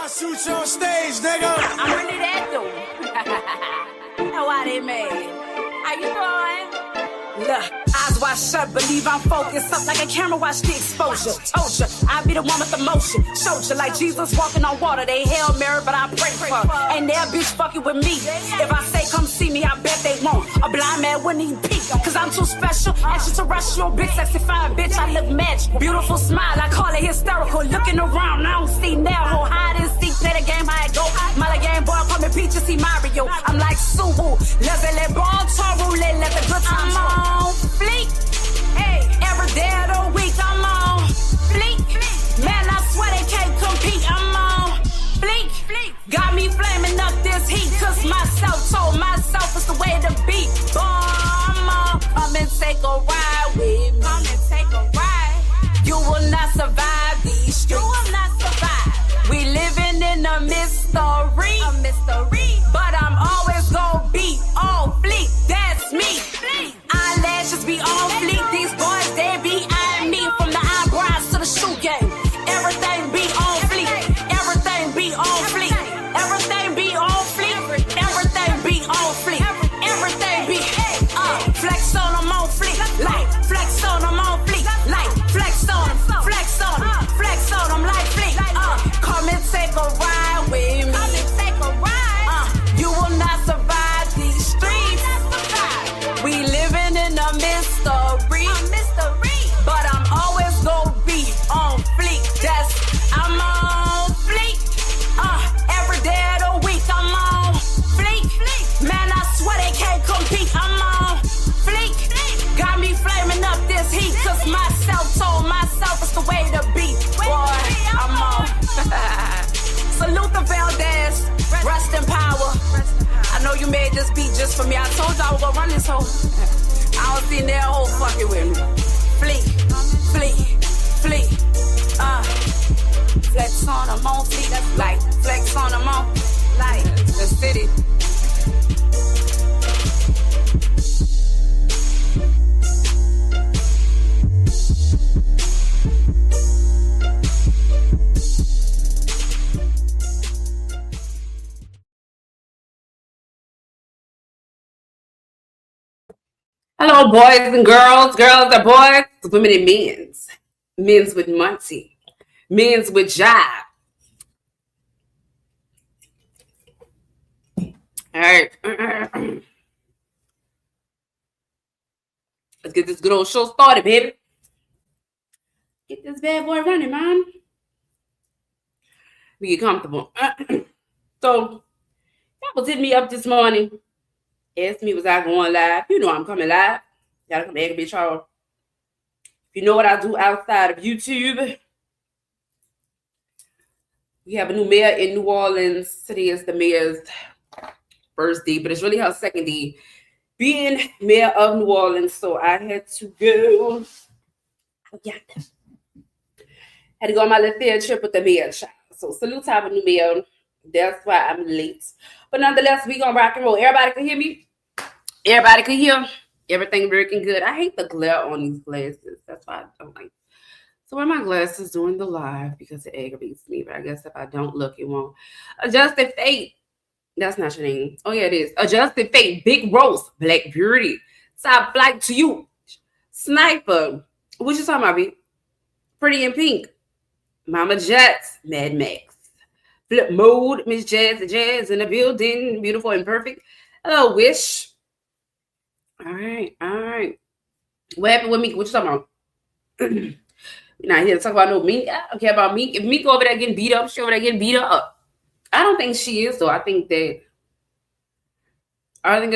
Shoot you on stage, nigga. I'm really that dude. Know why they mad? How you doing? Look, eyes wide shut, believe I'm focused. Up like a camera, watch the exposure. Told ya, I be the one with the motion. Showed ya like Jesus walking on water. They Hail Mary, but I pray for. Ain't that bitch fucking with me. If I say come see me, I bet they won't. A blind man wouldn't even peek. Cause I'm too special. Extraterrestrial, big sexy fine bitch. I look magical. Beautiful smile, I call it hysterical. Looking around, I don't see now. Whole hide and seek, play the game how it go. My game boy, call me Peach, see Mario. I'm like Suwu. Let ball talk, let the good times roll. On fleek, hey, every day of the week I'm on fleek. Man, I swear they can't compete. I'm on fleek. Got me flaming up this heat, cause myself told myself it's the way to be. Boy, I'm on. Come and take a ride with me. Come and take a ride. You will not survive these streets. You will not survive. We living in a mystery. A mystery. But I'm always gonna be on fleek. That's me. Eyelashes be on fleek. These boys, they be eyeing me from the eyebrows to the shoe game. Everything be on fleek. Everything be on fleek. Everything be on fleek. Everything be on fleek. Everything be flex on them on fleek. Like flex on them on fleek. Like flex on them. Flex on them. Flex on them like fleek. Come and take a ride with me. Come and take a ride. You will not survive these streets. We living in a mystery. But I'm always gonna be on fleek. I'm on fleek. Every day of the week I'm on fleek. Man, I swear they can't compete. I'm on fleek. Got me flaming up this heat, cause myself told myself it's the way to be. Boy, I'm on. Salute the Valdez. Rest in power. I know you made this beat just for me. I told you I was gonna run this whole. I don't see that whole fucking with me. Flee. Flex on them on fleek. That's like flex on them on like the city. Hello, boys and girls and boys, women and men's with Monty, men's with Job. All right, let's get this good old show started, baby. Get this bad boy running, man. We get comfortable. So, that was hitting me up this morning. Asked me, was I going live? You know I'm coming live. Gotta come back, bitch, y'all. If you know what I do outside of YouTube, we have a new mayor in New Orleans. Today is the mayor's first day, but it's really her second day being mayor of New Orleans. So I had to go. Had to go on my little field trip with the mayor. So salute to our new mayor. That's why I'm late. But nonetheless, we gonna rock and roll. Everybody can hear me? Everybody can hear? Everything working good. I hate the glare on these glasses. That's why I don't like. So wear my glasses during the live because it aggravates me. But I guess if I don't look, it won't. Adjusted Fate. That's not your name. Oh, yeah, it is. Adjusted Fate. Big Rose. Black Beauty. Top Flight to You. Sniper. What you talking about, B? Pretty in Pink. Mama Jets. Mad Max. Flip Mode. Miss Jazz in the building. Beautiful and perfect. Hello, Wish. All right. What happened with Meek? What you talking about? We're not here to talk about no Meek. I don't care about Meek. If Meek over there getting beat up, she over there getting beat up. I don't think she is, though. I think it's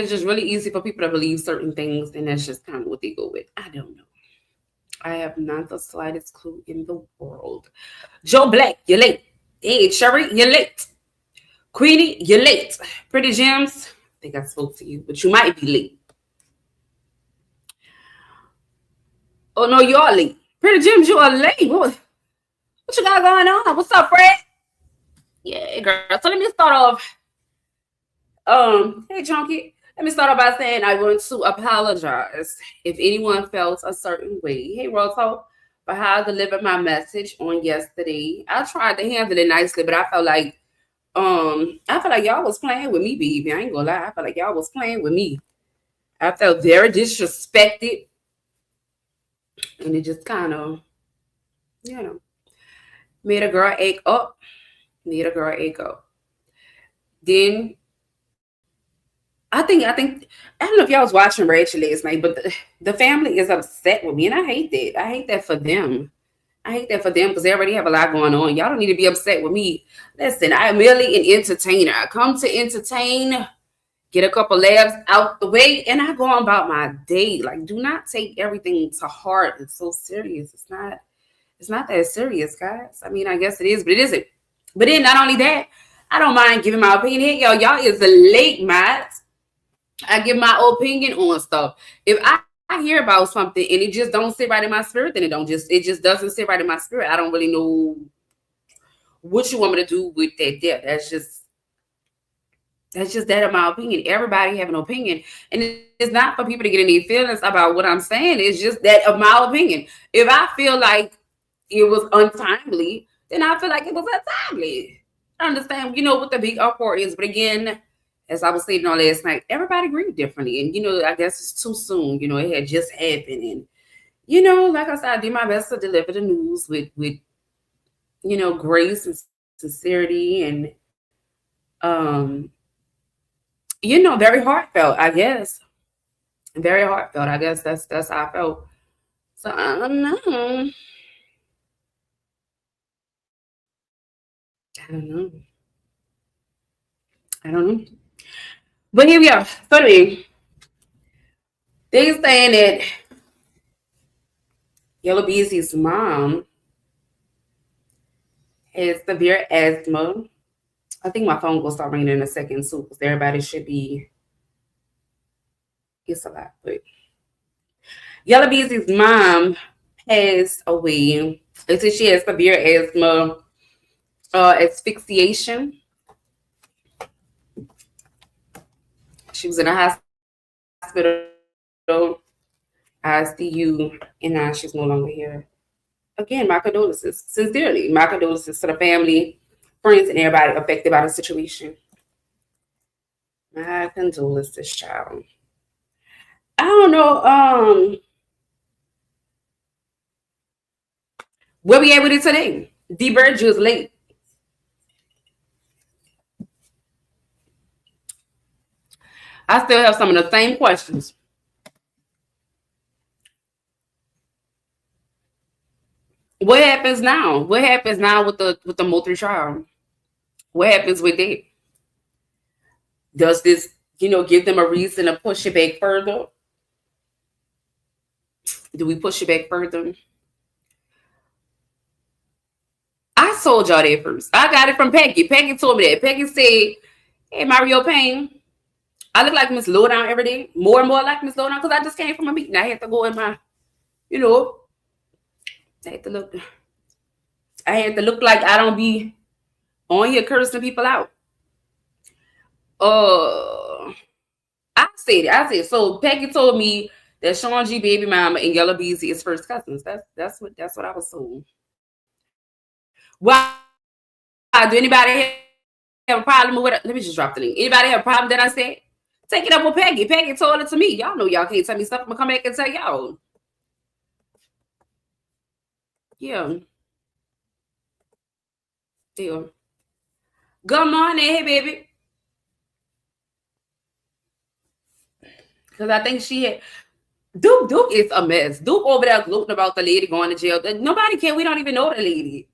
just really easy for people to believe certain things, and that's just kind of what they go with. I don't know. I have not the slightest clue in the world. Joe Black, you're late. Hey, Cherry, you're late. Queenie, you're late. Pretty Gems, I think I spoke to you, but you might be late. Oh, no, you are late. Pretty Gems, you are late. What you got going on? What's up, Fred? Yeah, girl. So let me start off. Hey, Chunky. Let me start off by saying I want to apologize if anyone felt a certain way. Hey, Roto, for how I delivered my message on yesterday. I tried to handle it nicely, but I felt like I feel like y'all was playing with me, baby. I ain't gonna lie. I feel like y'all was playing with me. I felt very disrespected, and it just kind of, you know, made a girl ache up. Made a girl ache up. Then I don't know if y'all was watching Rachel last night, but the family is upset with me, and I hate that. I hate that for them. I hate that for them because they already have a lot going on. Y'all don't need to be upset with me. Listen, I'm merely an entertainer. I come to entertain, get a couple laughs out the way, and I go on about my day. Like, do not take everything to heart. It's so serious. It's not that serious, guys. I mean, I guess it is, but it isn't. But then not only that, I don't mind giving my opinion. Hey, y'all is the late minds. I give my opinion on stuff. If I hear about something and it just don't sit right in my spirit, then it just doesn't sit right in my spirit. I don't really know what you want me to do with that there. That's just that of my opinion. Everybody have an opinion. And it's not for people to get in their feelings about what I'm saying. It's just that of my opinion. If I feel like it was untimely, then I feel like it was untimely. I understand, what the big uproar is. But again, as I was saying on last night, everybody grieved differently. And, I guess it's too soon. It had just happened. And, like I said, I did my best to deliver the news with grace and sincerity and, very heartfelt, I guess. Very heartfelt. I guess that's how I felt. So I don't know. I don't know. I don't know. But here we are. So anyway, they saying that Yellow Beezy's mom has severe asthma. I think my phone will start ringing in a second too, because everybody should be. It's a lot, but Yellow Beezy's mom passed away. They said she has severe asthma, asphyxiation. She was in a hospital, ICU, and now she's no longer here. Again, my condolences. Sincerely, my condolences to the family, friends, and everybody affected by the situation. My condolences, child. I don't know. Where we at with it today? D Bird, you was late. I still have some of the same questions. What happens now? What happens now with the multi trial? What happens with that? Does this, give them a reason to push it back further? Do we push it back further? I told y'all that first. I got it from Peggy. Peggy told me that. Peggy said, "Hey, Mario Payne, I look like Miss Lowdown every day. More and more like Miss Lowdown because I just came from a meeting. I had to go in my, I had to look. I had to look like I don't be on here cursing people out." I said. So Peggy told me that Sean G baby mama and Yellow Beezy is first cousins. That's what I was told. Why? Do anybody have a problem with it? Let me just drop the link. Anybody have a problem that I said? Take it up with Peggy. Peggy told it to me. Y'all know y'all can't tell me stuff. I'm gonna come back and tell y'all. Yeah. Yeah. Good morning, hey baby. Because I think she had Duke is a mess. Duke over there gloating about the lady going to jail. Nobody can. We don't even know the lady.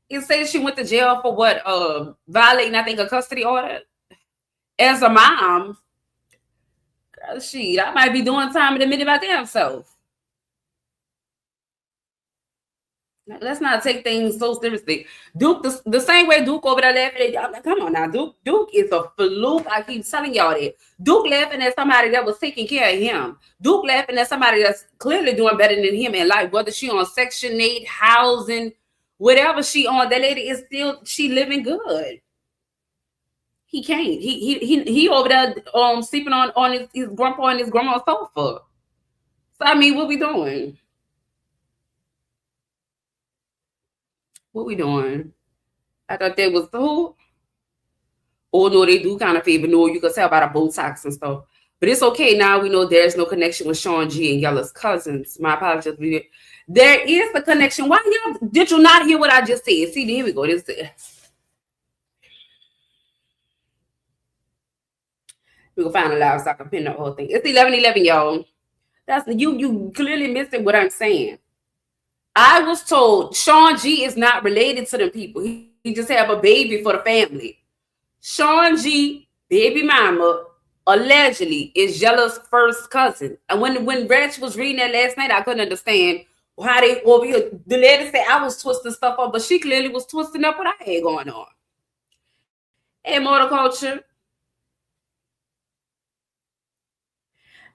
It says she went to jail for what? Violating, I think, a custody order. As a mom, girl, I might be doing time in a minute by damn self. Let's not take things so seriously. Duke, the same way Duke over there laughing at y'all. Come on now, Duke is a fluke. I keep telling y'all that. Duke laughing at somebody that was taking care of him. Duke laughing at somebody that's clearly doing better than him in life. Whether she on Section 8, housing, whatever she on, that lady is still, she living good. He can't. He over there sleeping on his grandpa and his grandma's sofa. So I mean, what we doing? What we doing? I thought that was who? Oh no, they do kind of favor. No, you could tell by the Botox and stuff. But it's okay now. We know there's no connection with Sean G and Yella's cousins. My apologies. There is a connection. Why y'all did you not hear what I just said? See, here we go. This we can find a live so I can pin the whole thing. It's 11:11, y'all. That's you clearly missed what I'm saying. I was told Sean G is not related to them people. He just have a baby for the family. Sean G, baby mama, allegedly is Yella's first cousin. And when Reg was reading that last night, I couldn't understand why they over here. The lady said I was twisting stuff up, but she clearly was twisting up what I had going on. Hey, motorculture.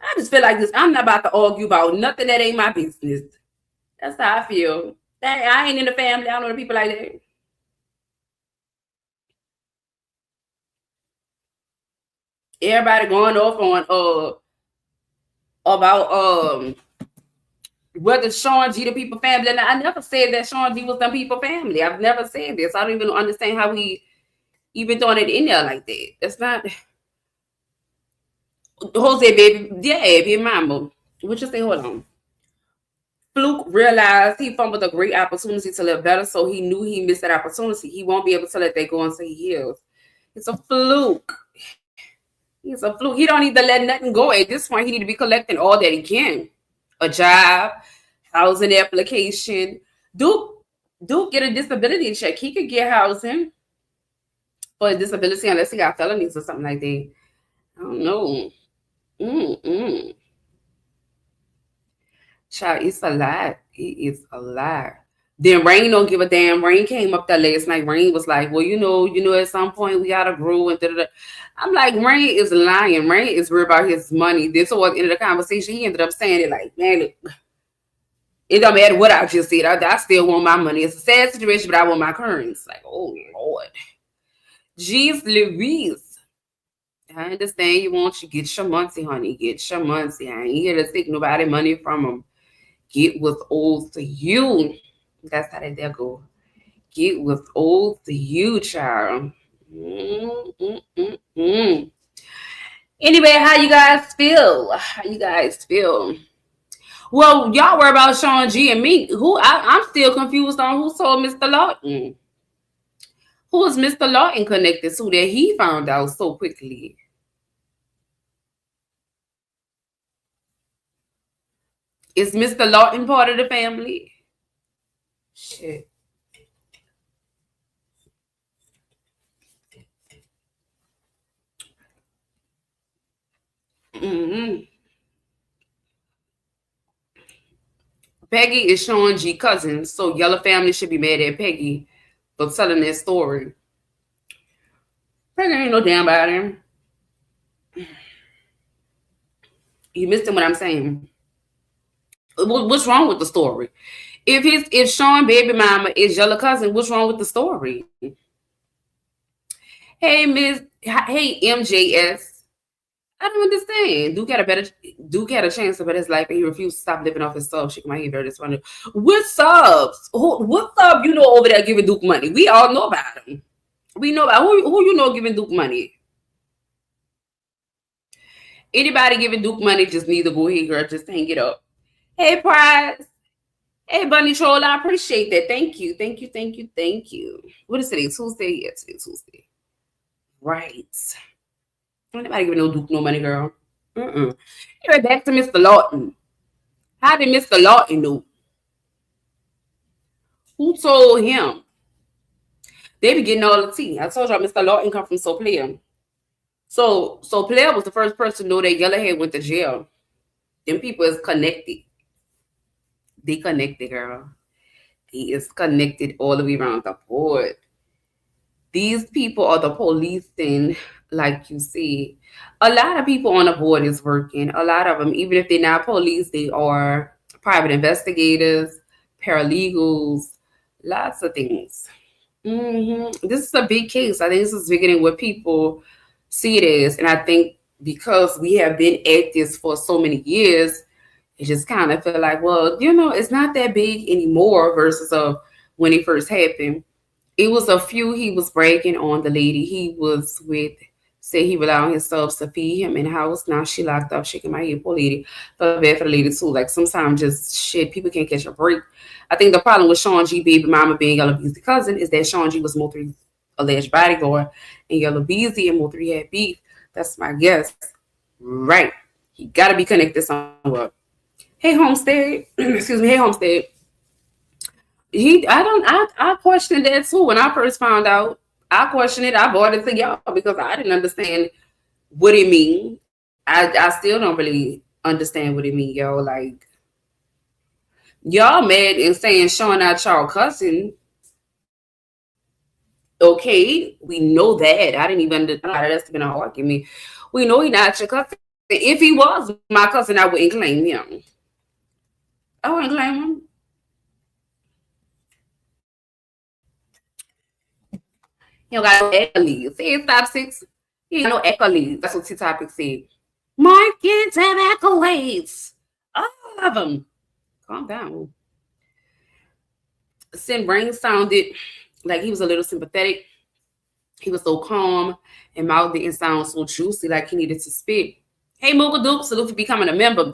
I just feel like this. I'm not about to argue about nothing that ain't my business. That's how I feel. I ain't in the family. I don't know the people like that. Everybody going off on about whether Sean G the people family. And I never said that Sean G was the people family. I've never said this. I don't even understand how we even throwing it in there like that. That's not Jose, baby. Yeah, baby mama. What you say? Hold on. Fluke realized he fumbled a great opportunity to live better, so he knew he missed that opportunity. He won't be able to let that go until he heals. It's a fluke. He's a fluke. He don't need to let nothing go. At this point, he need to be collecting all that he can. A job, housing application. Duke get a disability check. He could get housing for a disability unless he got felonies or something like that. I don't know. Child, it's a lot. It is a lot. Then Rain don't give a damn. Rain came up there last night. Rain was like, well, you know, at some point we gotta grow and da-da-da. I'm like, Rain is lying. Rain is worried about his money. This was the end of the conversation. He ended up saying it like, man, it don't matter what I just said. I still want my money. It's a sad situation, but I want my currency. Like, oh Lord. Jeez Louise. I understand you want you get your money, honey. Get your money. I ain't here to take nobody money from them. Get what's owed to you. That's how that go. Get what's owed to you, child. Anyway, how you guys feel? How you guys feel? Well, y'all worry about Sean G and me. I'm still confused on who told Mr. Lawton. Who is Mr. Lawton connected to that he found out so quickly? Is Mr. Lawton part of the family? Shit. Peggy is Sean G cousin, so Yellow family should be mad at Peggy for telling that story. Peggy ain't no damn about him. You missed him what I'm saying. What's wrong with the story? If Sean baby mama is Yellow cousin, what's wrong with the story? Hey MJS. I don't understand. Duke had a chance to better his life and he refused to stop living off his sub. Shaking my head very disappointed. What subs? What sub you know over there giving Duke money? We all know about him. We know about who you know giving Duke money. Anybody giving Duke money just need to go ahead, girl. Just hang it up. Hey, Prize. Hey, Bunny Troll. I appreciate that. Thank you. What is today? Tuesday? Yeah, today Tuesday. Right. Nobody giving no Duke no money, girl. Anyway, back to Mr. Lawton. How did Mr. Lawton know? Who told him? They be getting all the tea. I told y'all Mr. Lawton come from So Player. So Player was the first person to know that Yellowhead went to jail. Them people is connected. They connected, girl. He is connected all the way around the board. These people are the policing, like you see. A lot of people on the board is working. A lot of them, even if they're not police, they are private investigators, paralegals, lots of things. This is a big case. I think this is bigger than what people see it as. And I think because we have been at this for so many years, it just kind of feel like, well, it's not that big anymore versus when it first happened. It was a few he was bragging on the lady he was with. Said he allowed his subs to feed him in the house. Now she locked up, shaking my head. Poor lady. Felt bad for the lady too. Like sometimes just shit, people can't catch a break. I think the problem with Sean G baby mama being Yellow Beezy's cousin is that Sean G was Mo3's alleged bodyguard and Yellow Beezy and Mo3 had beef. That's my guess. Right. He gotta be connected somewhere. Hey Homestead. Excuse me, hey Homestead. I questioned that too when I first found out. I questioned it. I brought it to y'all because I didn't understand what it mean. I still don't really understand what it mean, yo. Like y'all mad and saying showing out y'all cousin. Okay, we know that. I didn't even understand that's been an argument. We know he not your cousin. If he was my cousin, I wouldn't claim him. I wouldn't claim him. He don't got no accolades. Say stop six. He ain't got no accolades. That's what T-Topic said. Markets have accolades. All of them. Calm down. Sin Brain sounded like he was a little sympathetic. He was so calm and mouth didn't sound so juicy like he needed to spit. Hey, Mocha Duke, salute for becoming a member.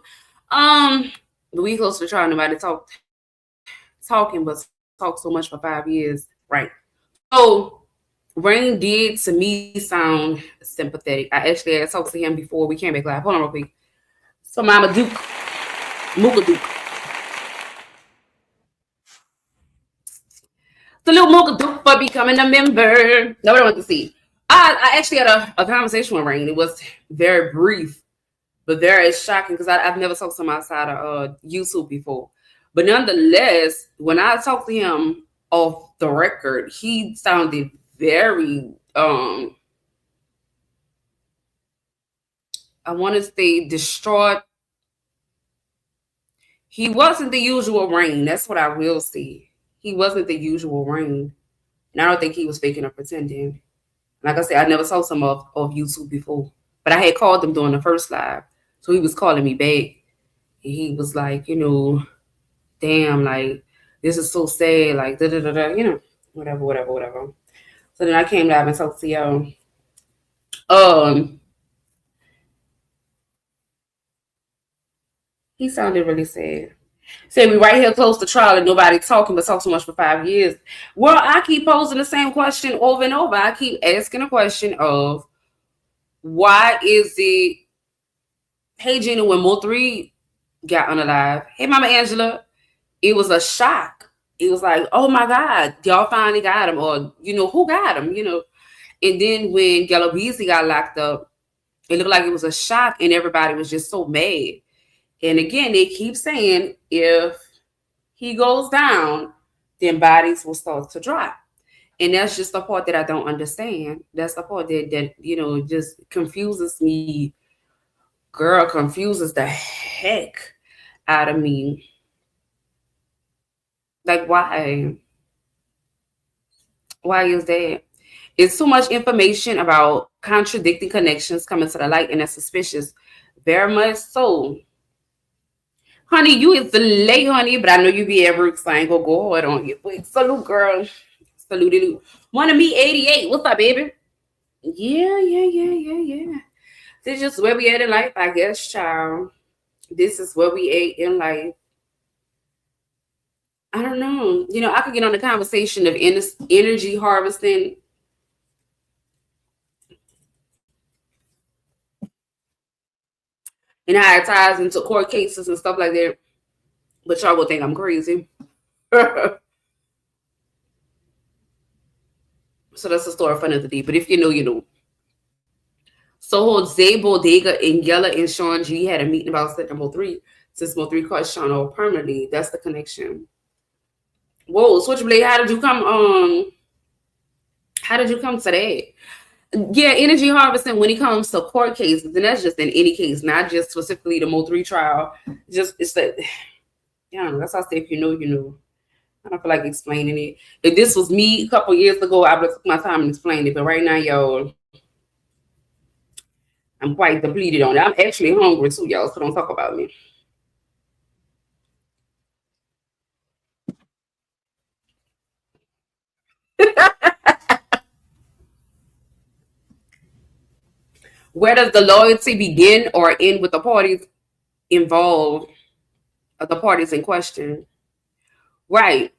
We close to trying nobody talking, but talk so much for 5 years. Right. So Rain did to me sound sympathetic. I actually had talked to him before we came back live. Hold on real quick. So Mama Duke, Mocha Duke. Salute Mocha Duke for becoming a member. Nobody wants to see. I actually had a conversation with Rain. It was very brief, but very shocking because I've never talked to him outside of YouTube before. But nonetheless, when I talked to him off the record, he sounded very I want to say distraught. He wasn't the usual Rain. That's what I will say. He wasn't the usual Rain. And I don't think he was faking or pretending. Like I said, I never saw some of YouTube before. But I had called him during the first live. So he was calling me back. And he was like, damn, like, this is so sad. Like, da-da-da-da, whatever. So then I came live and talked to y'all. He sounded really sad. Said we right here close to trial and nobody talking but talk so much for 5 years. Well, I keep posing the same question over and over. I keep asking a question of why is it, hey Gina, when Mo3 got unalive, hey Mama Angela, it was a shock. It was like, oh my God, y'all finally got him, or who got him, And then when Yellow Beezy got locked up, it looked like it was a shock and everybody was just so mad. And again, they keep saying if he goes down, then bodies will start to drop. And that's just the part that I don't understand. That's the part that just confuses me. Girl, confuses the heck out of me. Like, why? Why is that? It's too much information about contradicting connections coming to the light, and that's suspicious. Very much so. Honey, you is late, honey, but I know you be at work, so I ain't gonna go hard on you. But salute, girl. Salute. Wanna meet 88. What's up, baby? Yeah. This is just where we at in life, I guess, child. This is where we at in life. I don't know. I could get on the conversation of energy harvesting. And how it ties into court cases and stuff like that. But y'all will think I'm crazy. So that's the story of Fun of the Day. But if you know, you know. So Jose Bodega and Yella and Sean G had a meeting about setting Mo3 since Mo3 caught Sean off permanently. That's the connection. Whoa, Switchblade, how did you come to that? Yeah, energy harvesting when it comes to court cases, and that's just in any case, not just specifically the Mo3 trial. Just it's that, that's how I say if you know, you know. I don't feel like explaining it. If this was me a couple years ago, I would have took my time and explained it. But right now, y'all, I'm quite depleted on it. I'm actually hungry too, y'all, so don't talk about me. Where does the loyalty begin or end with the parties involved, or the parties in question? Right.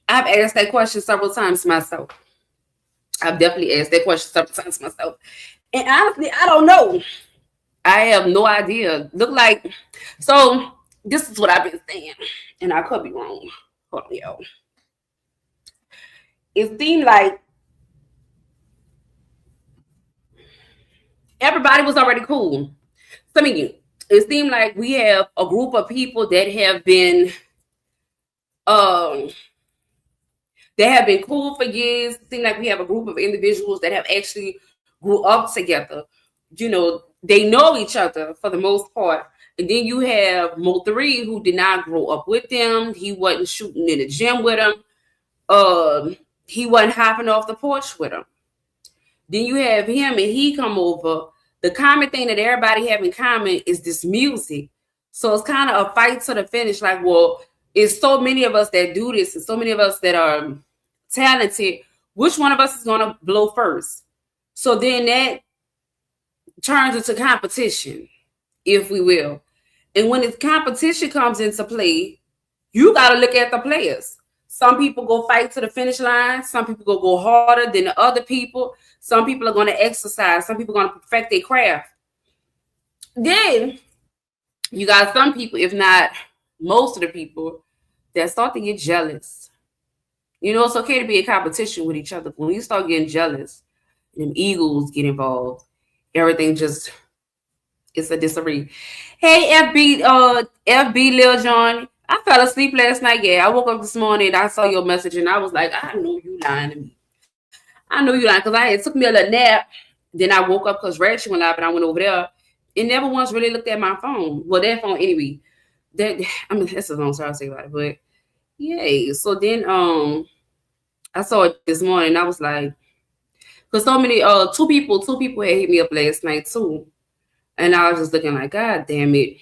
I've asked that question several times myself. I've definitely asked that question several times myself. And honestly, I don't know. I have no idea. Look like, so this is what I've been saying, and I could be wrong. Hold on, yo. It seemed like everybody was already cool. Some of you, it seemed like we have a group of people that have been um cool for years. It seemed like we have a group of individuals that have actually grew up together. You know, they know each other for the most part. And then you have Mo3, who did not grow up with them. He wasn't shooting in the gym with them. He wasn't hopping off the porch with them. Then you have him and he come over. The common thing that everybody have in common is this music. So it's kind of a fight to the finish. Like, well, it's so many of us that do this and so many of us that are talented. Which one of us is going to blow first? So then that turns into competition, if we will. And when the competition comes into play, you got to look at the players. Some people go fight to the finish line. Some people go harder than the other people. Some people are going to exercise. Some people are going to perfect their craft. Then you got some people, if not most of the people, that start to get jealous. You know, it's okay to be in competition with each other. When you start getting jealous, and egos get involved, everything just, it's a disarray. Hey, FB Lil John. I fell asleep last night. Yeah, I woke up this morning. I saw your message and I was like, I know you lying to me. I know you lying because it took me a little nap. Then I woke up because Ratchet went live and I went over there and never once really looked at my phone. Well, that phone anyway. That's a long story to say about it, but yay. So then I saw it this morning. I was like, because so many two people had hit me up last night too. And I was just looking like, God damn it.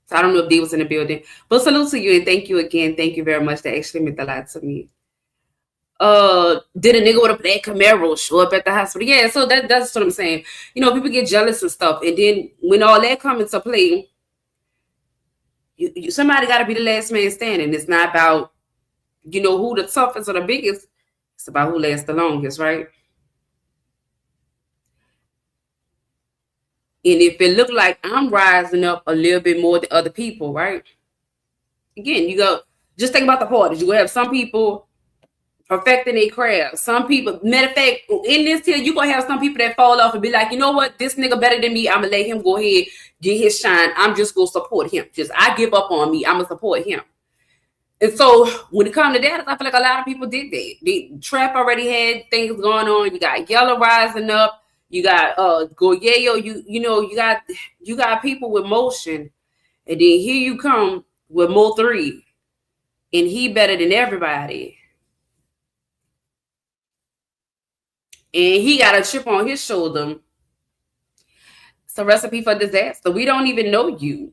So I don't know if they was in the building. But salute to you and thank you again. Thank you very much. That actually meant a lot to me. Did a nigga with a black Camaro show up at the hospital? Yeah, so that's what I'm saying. You know, people get jealous and stuff. And then when all that comes into play, somebody got to be the last man standing. It's not about, you know, who the toughest or the biggest. It's about who lasts the longest, right? And if it look like I'm rising up a little bit more than other people, right? Again, you go, just think about the parties. You have some people perfecting their craft. Some people, matter of fact, in this here, you're going to have some people that fall off and be like, you know what? This nigga better than me. I'm going to let him go ahead, get his shine. I'm just going to support him. I give up on me. I'm going to support him. And so when it comes to that, I feel like a lot of people did that. The Trap already had things going on. You got Yellow rising up. You got Goyeo, you got people with motion, and then here you come with Mo3, and he better than everybody, and he got a chip on his shoulder. It's a recipe for disaster. We don't even know you.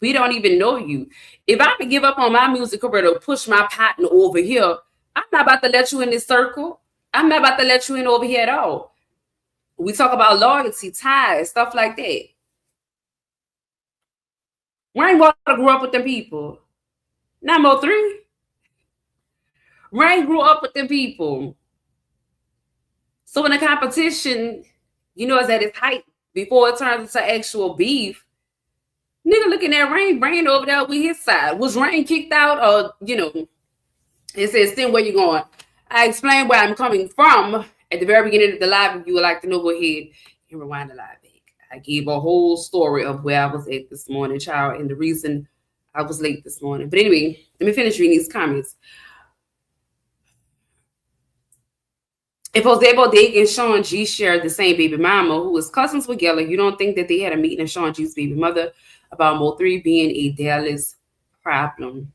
If I could give up on my music career to push my partner over here, I'm not about to let you in this circle. I'm not about to let you in over here at all. We talk about loyalty, ties, stuff like that. Rainwater grew up with them people. Not Mo3. Rain grew up with them people. So when the competition, you know, is at its height, before it turns into actual beef, nigga looking at Rain over there with his side. Was Rain kicked out or, you know, it says, then where you going? I explained where I'm coming from at the very beginning of the live. If you would like to know, go ahead and rewind the live back. I gave a whole story of where I was at this morning, child, and the reason I was late this morning. But anyway, let me finish reading these comments. If Jose Bodega and Sean G shared the same baby mama who was cousins with Yella, you don't think that they had a meeting of Sean G's baby mother about Mo3 being a Dallas problem?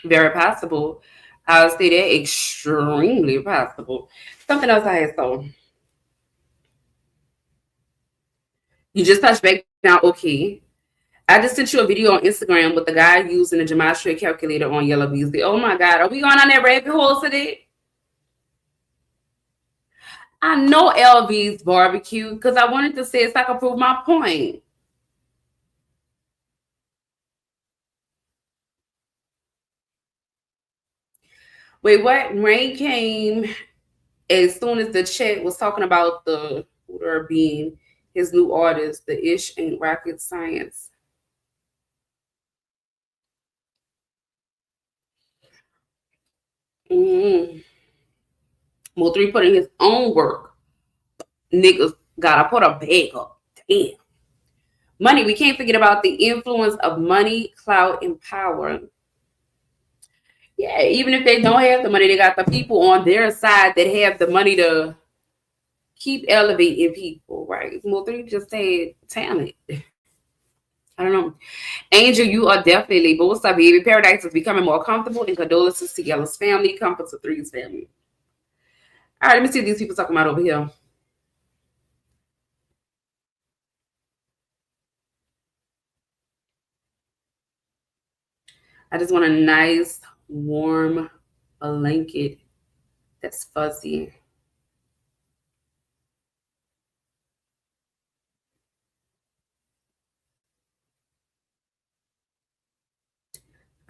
Very possible. I would say that extremely possible. Something else I had so. You just touched back now. Okay. I just sent you a video on Instagram with the guy using a gematria calculator on Yellow Beasley. Oh my God. Are we going on that rabbit hole today? I know LV's barbecue because I wanted to say it so I could prove my point. Wait, what? Rain came as soon as the chat was talking about the Hooter being his new artist. The ish ain't rocket science. Well, 3 put in his own work. Niggas gotta put a bag up. Damn. Money. We can't forget about the influence of money, clout, and power. Yeah, even if they don't have the money, they got the people on their side that have the money to keep elevating people, right? Well, 3 just said talent. I don't know. Angel, you are definitely, but what's up, baby? Paradise is becoming more comfortable, and condolences to Yellow's family, comfort to 3's family. All right, let me see what these people talking about over here. I just want a nice, warm blanket that's fuzzy.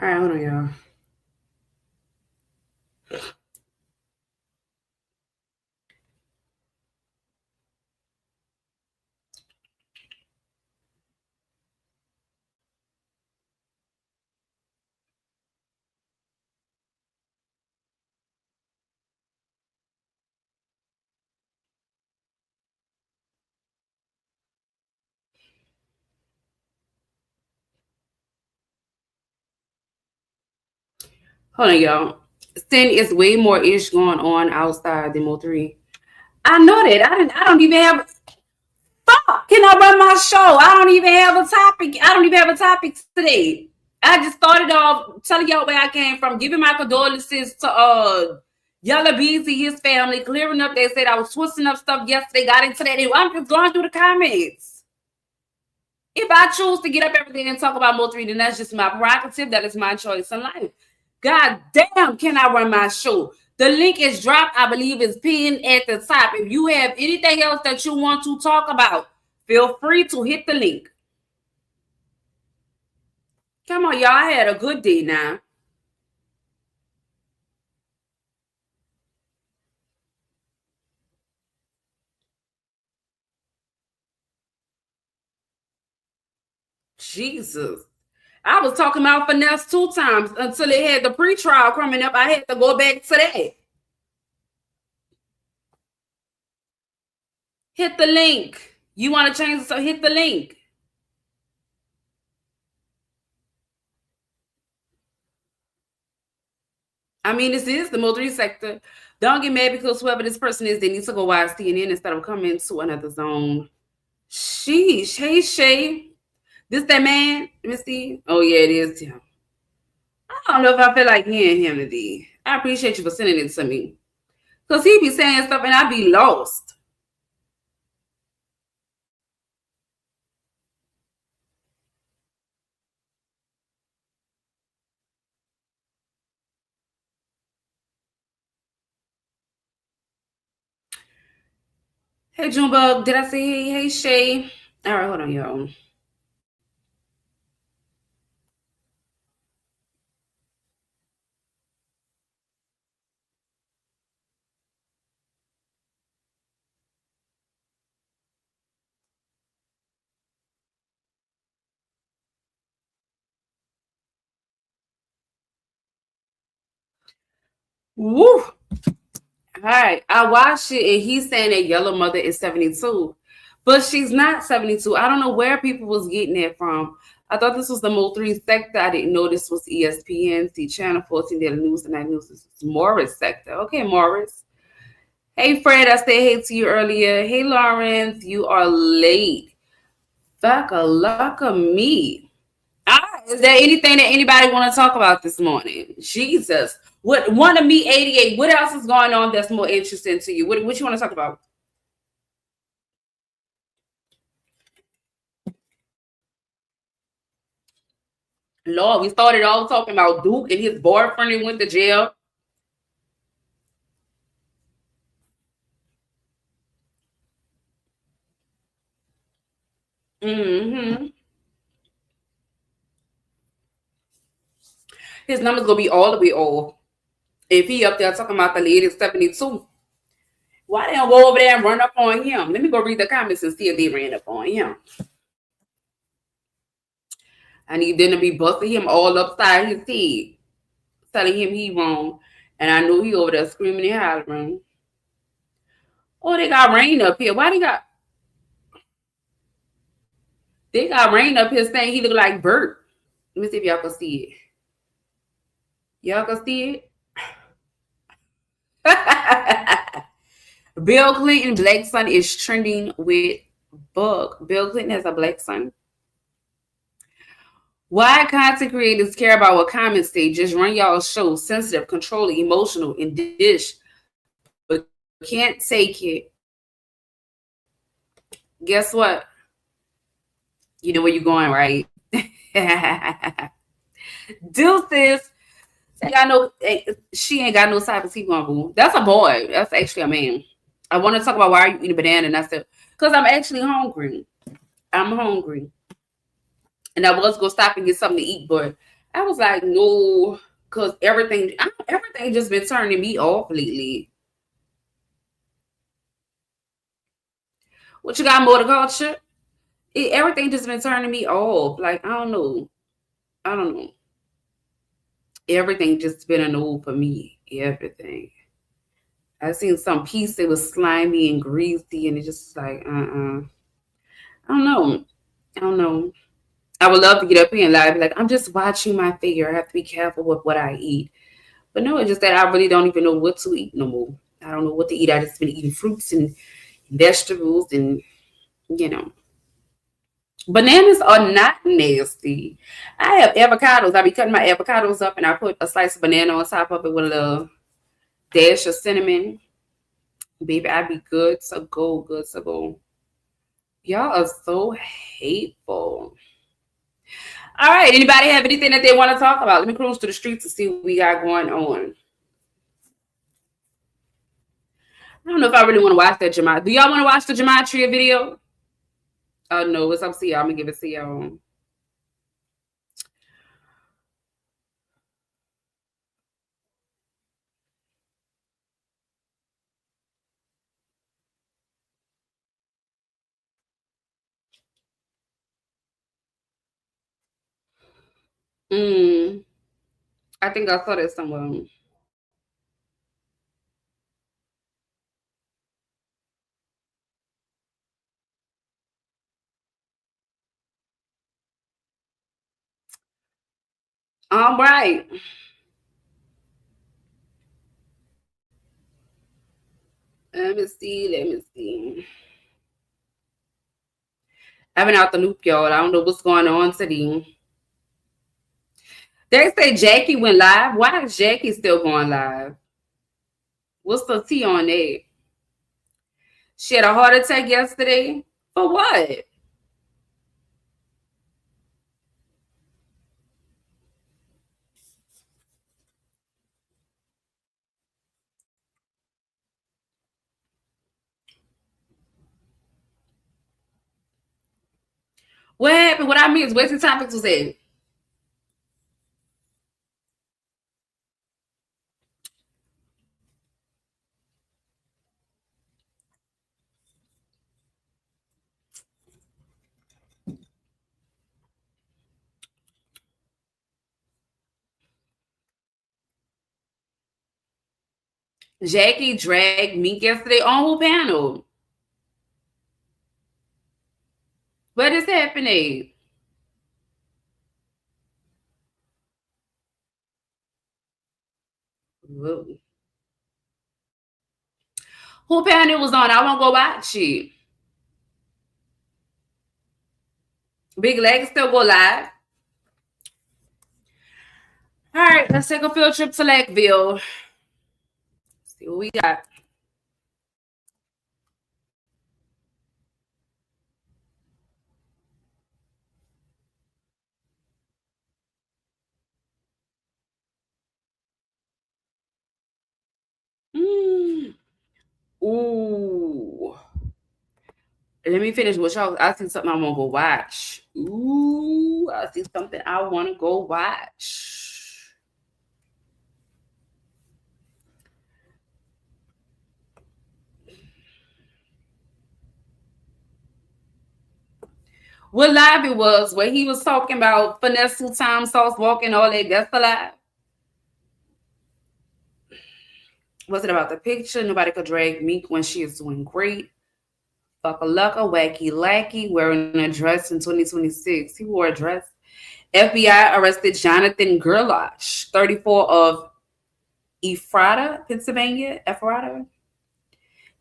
All right, hold on, y'all. Hold on, y'all. Sin is way more ish going on outside than Mo3. I know that. I don't even have. Fuck. Can I run my show? I don't even have a topic. I don't even have a topic today. I just started off telling y'all where I came from, giving my condolences to Yellow Beezy, his family, clearing up. They said I was twisting up stuff yesterday. Got into that. I'm just going through the comments. If I choose to get up every day and talk about Mo3, then that's just my prerogative. That is my choice in life. God damn, can I run my show? The link is dropped. I believe it's pinned at the top. If you have anything else that you want to talk about, feel free to hit the link. Come on, y'all. I had a good day now. Jesus. I was talking about finesse 2 times until they had the pre-trial coming up. I had to go back to that. Hit the link. You want to change it, so hit the link. I mean, this is the Mo3 sector. Don't get mad because whoever this person is, they need to go watch CNN instead of coming to another zone. Sheesh. Hey, Shay. This that man? Let me see. Oh, yeah, it is him. I don't know if I feel like hearing him today. I appreciate you for sending it to me. Because he be saying stuff and I be lost. Hey, Junebug. Did I say hey? Hey, Shay. All right, hold on, y'all. Woo! All right, I watched it and he's saying that Yellow Mother is 72, but she's not 72. I don't know where people was getting that from. I thought this was the Mo3 sector. I didn't know this was ESPN, see Channel 14, Daily News, and Night News. This is Morris sector. Okay, Morris. Hey, Fred, I said hey to you earlier. Hey, Lawrence, you are late. Fuck a luck of me. Is there anything that anybody want to talk about this morning? Jesus. What one of me 88? What else is going on that's more interesting to you? What you want to talk about? Lord, we started all talking about Duke and his boyfriend and went to jail. Mm-hmm. His number's gonna be all the way off. If he up there talking about the lady 72, why they don't go over there and run up on him? Let me go read the comments and see if they ran up on him. I need them to be busting him all upside his head, telling him he wrong. And I knew he over there screaming and hollering. Oh, they got rain up here. Why they got rain up here saying he look like Bert? Let me see if y'all can see it. Y'all can see it? Bill Clinton black son is trending with Bug. Bill Clinton has a black son. Why content creators care about what comments say? Just run y'all show sensitive, controlling, emotional, and dish, but can't take it. Guess what? You know where you're going, right? Deuces. She ain't got no type of teeth on, boo. That's a boy. That's actually a man. I want to talk about why are you eating a banana, and I said, because I'm actually hungry. I'm hungry. And I was gonna stop and get something to eat, but I was like, no, because everything just been turning me off lately. What you got, motorculture? Everything just been turning me off. Like, I don't know. I don't know. Everything just been a no for me. Everything. I seen some piece that was slimy and greasy, and it just like, I don't know. I don't know. I would love to get up here and lie, like, I'm just watching my figure. I have to be careful with what I eat. But no, it's just that I really don't even know what to eat no more. I don't know what to eat. I just been eating fruits and vegetables and, you know. Bananas are not nasty. I have avocados. I be cutting my avocados up and I put a slice of banana on top of it with a little dash of cinnamon. Baby, I'd be good to go, good to go. Y'all are so hateful. All right, anybody have anything that they want to talk about? Let me cruise to the streets to see what we got going on. I don't know if I really want to watch that gematria. Do y'all want to watch the gematria video? Oh no, it's up to y'all. I'm gonna give it to y'all. Mm, I think I saw that somewhere. All right. Let me see. Let me see. I've been out the loop, y'all. I don't know what's going on today. They say Jackie went live. Why is Jackie still going live? What's the tea on that? She had a heart attack yesterday. For what? What happened? What I mean is wasting topics was it? Jackie dragged me yesterday on who panel? What is happening? Whoa. Who panel was on? I won't go watch it. Big Legs still go live. All right, let's take a field trip to Lakeville. See what we got. Mm. Ooh. Let me finish with y'all. I see something I want to go watch. Ooh, I see something I want to go watch. What live it was where he was talking about finesse 2 times sauce walking all that. That's the live. Was it about the picture? Nobody could drag Meek when she is doing great. Fuck a lucka, wacky lackey, wearing a dress in 2026. He wore a dress. FBI arrested Jonathan Gerlache, 34 of Ephrata, Pennsylvania. Ephrata.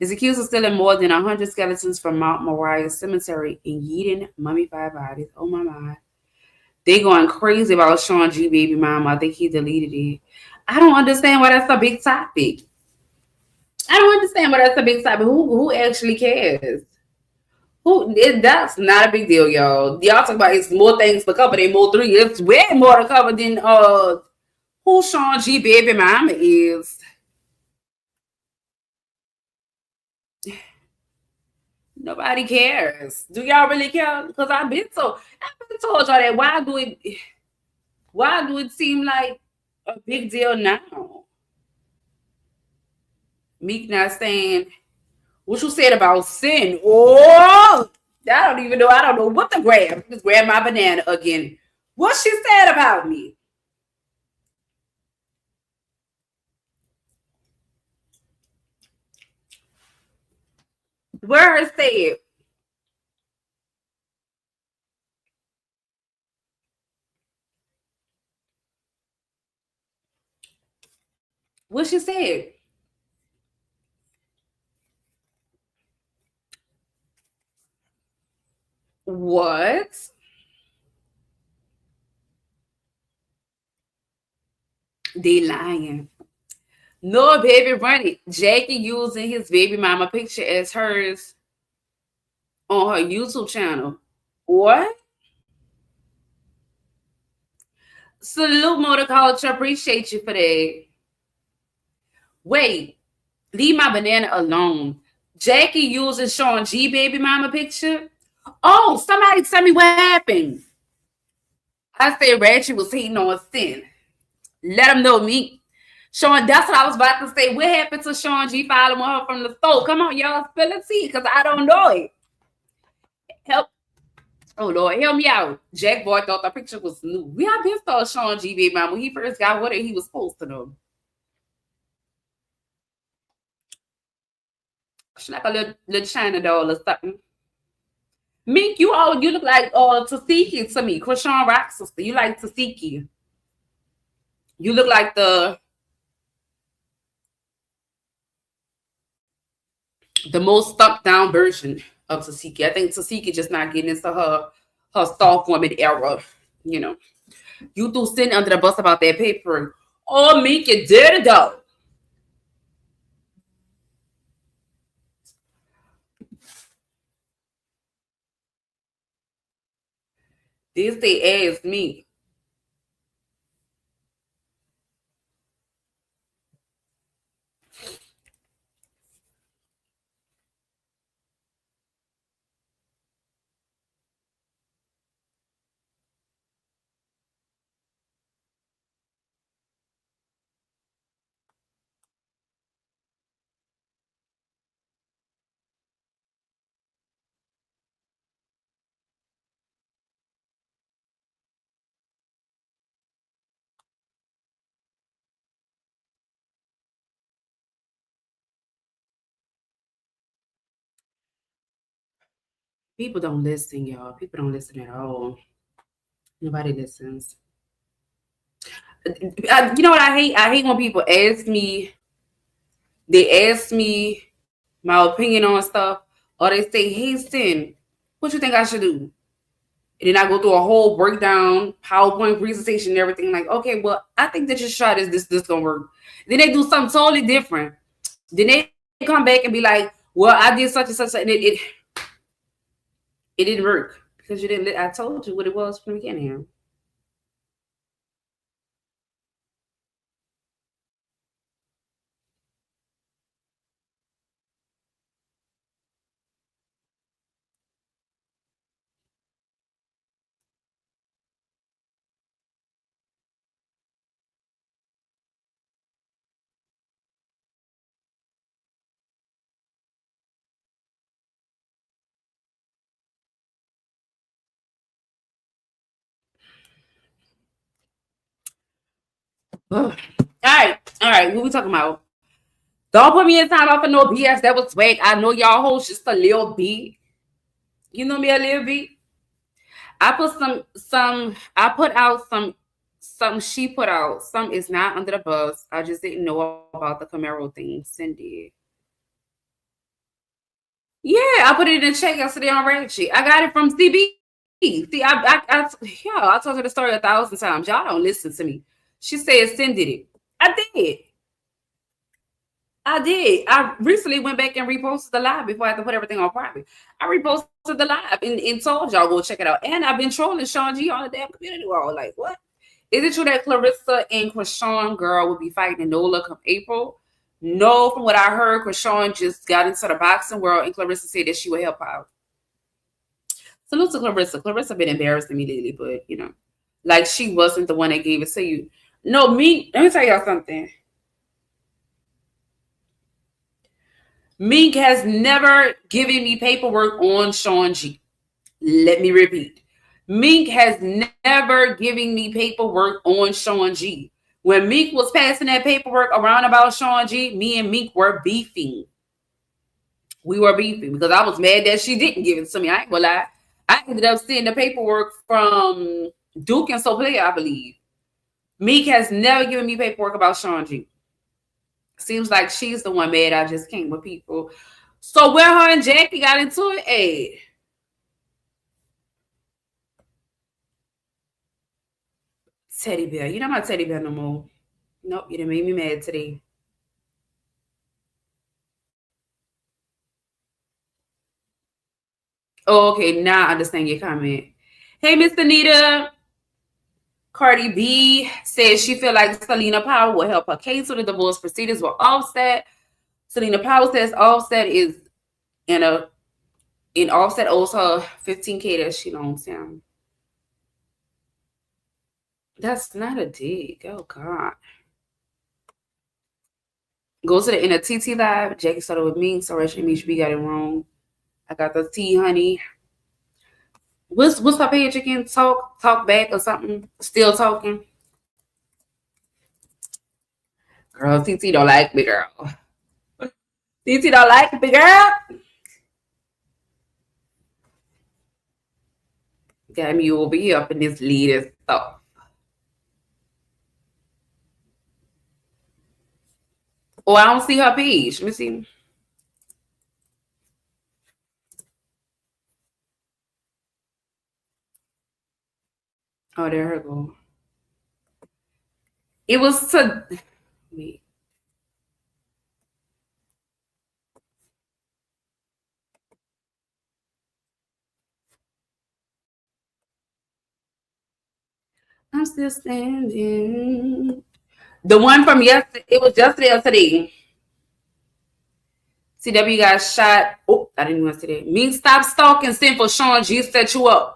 Is accused of stealing more than 100 skeletons from Mount Moriah Cemetery and yeeting mummified bodies. Oh my God. They going crazy about Sean G. Baby Mama. I think he deleted it. I don't understand why that's a big topic. I don't understand why that's a big topic. Who actually cares? That's not a big deal, y'all. Y'all talk about it's more things to cover than more three. It's way more to cover than who Sean G. Baby Mama is. Nobody cares. Do y'all really care? Because I've been told y'all that. Why do it seem like a big deal now? Meek not saying what you said about sin. Oh, I don't even know. I don't know what to grab. Just grab my banana again. What she said about me? Where her said? What she said? What? They lying. No, baby, run it. Jackie using his baby mama picture as hers on her YouTube channel. What? Salute Motor Culture. Appreciate you for that. Wait, leave my banana alone. Jackie using Sean G baby mama picture. Oh, somebody tell me what happened. I said Ratchet was hating on Sin. Let him know me. Sean, that's what I was about to say. What happened to Sean G following her from the store? Come on, y'all, spill the tea, because I don't know it. Help. Oh, Lord, help me out. Jack Boy thought the picture was new. We have been saw Sean G baby mama. When he first got with it, he was posting them. She's like a little China doll or something. Mink, you look like Tasiki to me, Krishan Rock sister. You like Tasiki. You look like the most stuck down version of Tasiki. I think Tasiki just not getting into her soft woman era. You know, you do sitting under the bus about that paper. Oh, Mink, you did it though. This they asked me. People don't listen, y'all. People don't listen at all. Nobody listens. You know what I hate? I hate when people ask me. They ask me my opinion on stuff, or they say, "Hey, Sin, what you think I should do?" And then I go through a whole breakdown, PowerPoint presentation, and everything. Like, okay, well, I think that you try this gonna work. Then they do something totally different. Then they come back and be like, "Well, I did such and such, and it didn't work because you didn't. I told you what it was from the beginning." All right. What we talking about? Don't put me in time out for no BS. That was swag. I know y'all hoes just a little bit. You know me a little bit. I put some. I put out some. She put out some. Is not under the bus. I just didn't know about the Camaro thing. Cindy. Yeah, I put it in the check yesterday on Ratchet. I got it from CB. See, I told her the story 1,000 times. Y'all don't listen to me. She said Cindy did it. I did. I did. I recently went back and reposted the live before I had to put everything on private. I reposted the live and told y'all go check it out. And I've been trolling Sean G on the damn community wall. Like, what? Is it true that Clarissa and Krishan girl will be fighting in NOLA come April? No, from what I heard, Krishan just got into the boxing world and Clarissa said that she would help out. Salute to Clarissa. Clarissa been embarrassing me lately, but you know, like she wasn't the one that gave it to you. No, me. Let me tell y'all something. Mink has never given me paperwork on Sean G. Let me repeat. Mink has never given me paperwork on Sean G. When Mink was passing that paperwork around about Sean G, me and Mink were beefing. We were beefing because I was mad that she didn't give it to me. I ain't gonna lie. I ended up seeing the paperwork from Duke and Soplay, I believe. Meek has never given me paperwork about Sean G. Seems like she's the one mad I just came with people. So where her and Jackie got into it, hey. Teddy bear. You're not my teddy bear no more. Nope, you didn't make me mad today. Oh, okay, now I understand your comment. Hey, Miss Anita. Cardi B says she feel like Selena Powell will help her case with the divorce proceedings with Offset. Selena Powell says Offset is in Offset owes her $15K that she loans him. That's not a dig. Oh God. Go to the inner TT live. Jackie started with me, so Rachel B got it wrong. I got the T, honey. What's her page again? Talk back or something? Still talking. Girl, TT don't like me, girl. TT don't like me, girl. Got me over here up in this lead and stuff. Oh, I don't see her page. Let me see. Oh, there her go. It was to wait. I'm still standing. The one from yesterday, it was yesterday or today. CW got shot. Oh, I didn't want to say that. Me stop stalking sinful Sean G set you up.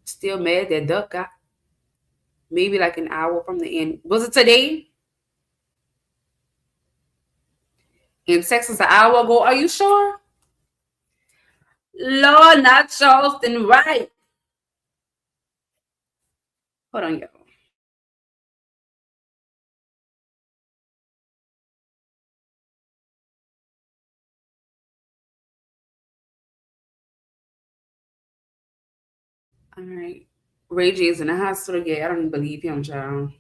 Still mad that Duck got maybe like an hour from the end. Was it today? In Texas an hour ago. Are you sure? Lord, not Charleston, right? Hold on, y'all. All right. Ray J is in the hospital again. I don't even believe him, child.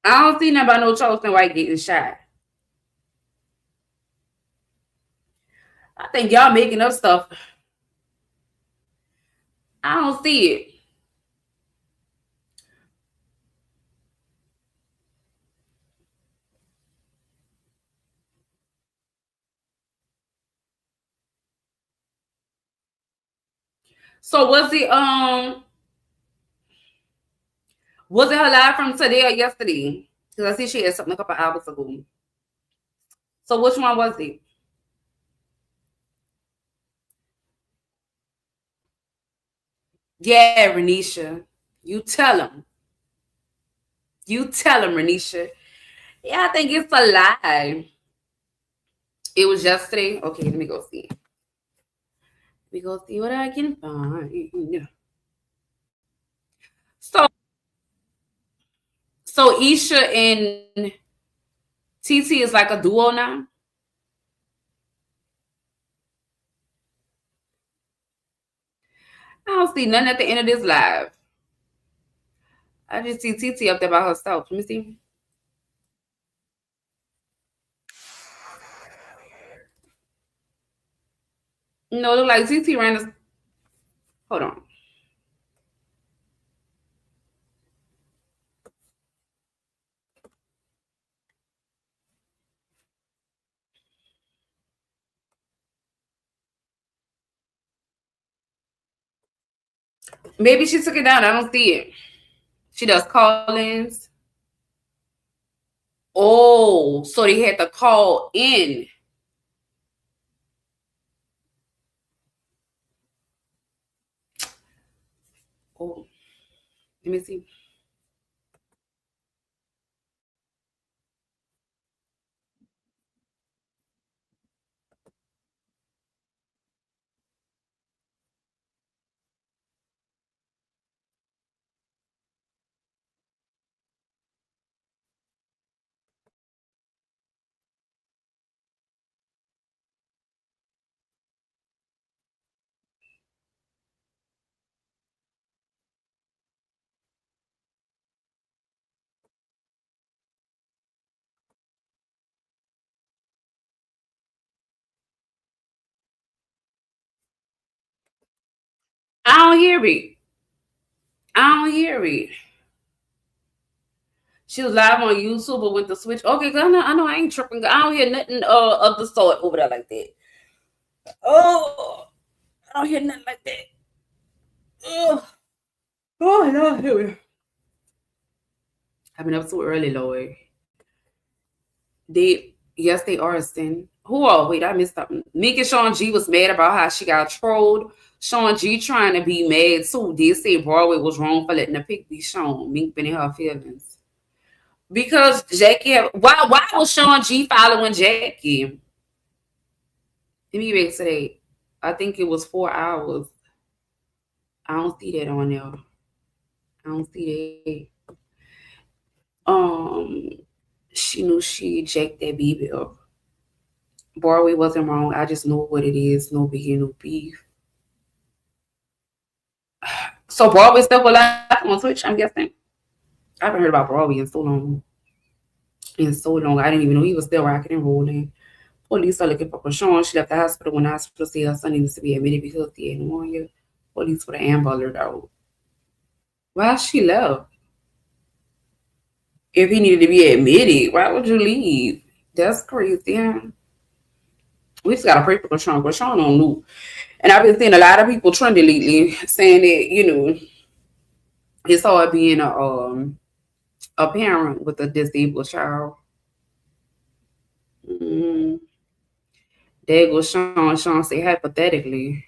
I don't see nothing about no Charleston White getting shot. I think y'all making up stuff. I don't see it. So was it her live from today or yesterday? Because I see she had something a couple hours ago. So which one was it? Yeah, Renisha. You tell him. You tell him, Renisha. Yeah, I think it's a lie. It was yesterday. Okay, let me go see. Let me go see what I can find. So, so Isha and TT is like a duo now. I don't see nothing at the end of this live. I just see TT up there by herself. Let me see. No, look like TT ran this. Hold on. Maybe she took it down. I don't see it. She does call-ins. Oh, so they had to call in. Oh, let me see. I don't hear it. I don't hear it. She was live on YouTube but went to switch. Okay, cause I know I ain't tripping. I don't hear nothing of the sort over there like that. Oh, I don't hear nothing like that. Oh, oh no, here we. I've been up so early, Lord. They are a sin. Who? Oh, wait, I missed something. Meek and Sean G was mad about how she got trolled. Sean G trying to be mad too. Did say Broadway was wrong for letting the pic be shown. Meek been in her feelings. Because Jackie, why was Sean G following Jackie? Let me get back to that. I think it was 4 hours. I don't see that on there. I don't see that. She knew she jacked that baby up. Broadway wasn't wrong. I just know what it is. No biggie, no beef. So Broadway still go live on Twitch, I'm guessing. I haven't heard about Broadway in so long. I didn't even know he was still rocking and rolling. Police are looking for Krishan. She left the hospital when the hospital said her son needs to be admitted because he had pneumonia. Police put an Amber Alert out. Why she left? If he needed to be admitted, why would you leave? That's crazy. Yeah. We just gotta pray for Krishan. Krishan don't know. And I've been seeing a lot of people trending lately saying that, it's hard being a parent with a disabled child. Mm-hmm. There goes Sean. Sean say hypothetically.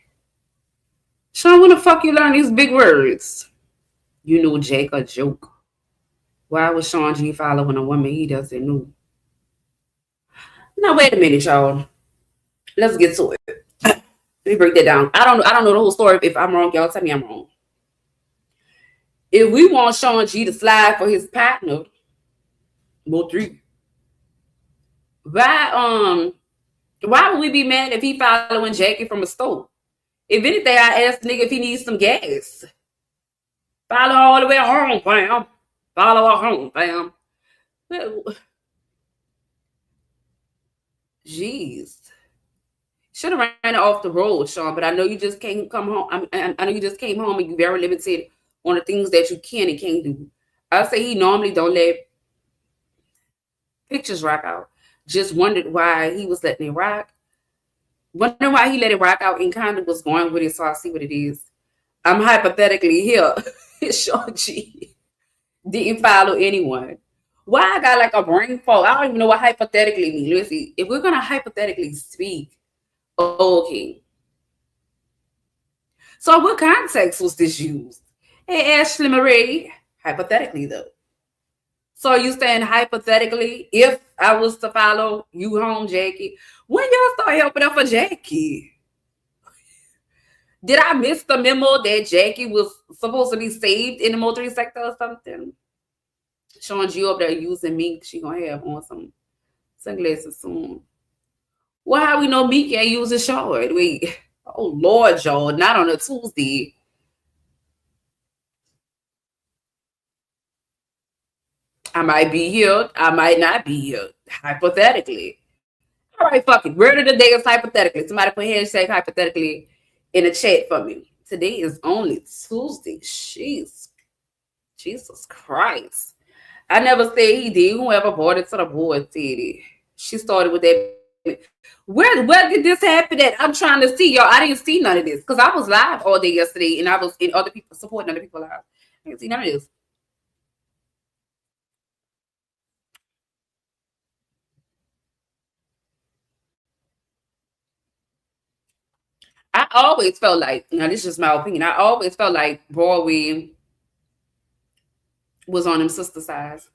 Sean, when the fuck you learn these big words? You know Jake a joke. Why was Sean G following a woman he doesn't know? Now wait a minute, y'all. Let's get to it. Let me break that down. I don't know the whole story. If I'm wrong, y'all tell me I'm wrong. If we want Sean G to slide for his partner, more three. Why would we be mad if he following Jackie from a store? If anything, I asked the nigga if he needs some gas. Follow her all the way home, fam. Follow her home, fam. Jeez. Should have ran it off the road, Sean, but I know you just can't come home. I know you just came home and you're very limited on the things that you can and can't do. I say he normally don't let pictures rock out. Just wondered why he was letting it rock. Wondering why he let it rock out and kind of was going with it, so I see what it is. I'm hypothetically here. Sean G didn't follow anyone. Why I got like a brain fog? I don't even know what hypothetically means. Let's see. If we're gonna hypothetically speak, okay. So what context was this used? Hey, Ashley Marie, hypothetically though. So are you saying hypothetically, if I was to follow you home, Jackie, when y'all start helping out for Jackie? Did I miss the memo that Jackie was supposed to be saved in the motoring sector or something? Sean G up there using mink. She gonna have on some sunglasses soon. Well, how we know Meek can't use a short? Wait. Oh Lord, y'all, not on a Tuesday. I might be here. I might not be here. Hypothetically. All right, fuck it. Word of the day is hypothetically. Somebody put hashtag hypothetically in the chat for me. Today is only Tuesday. Jesus Christ. I never said he did. Whoever brought it to the board said it. She started with that. Where did this happen at? I'm trying to see, y'all. I didn't see none of this because I was live all day yesterday and I was in other people supporting other people live. I didn't see none of this. I always felt like, now this is just my opinion, I always felt like Broadway was on them sister sides.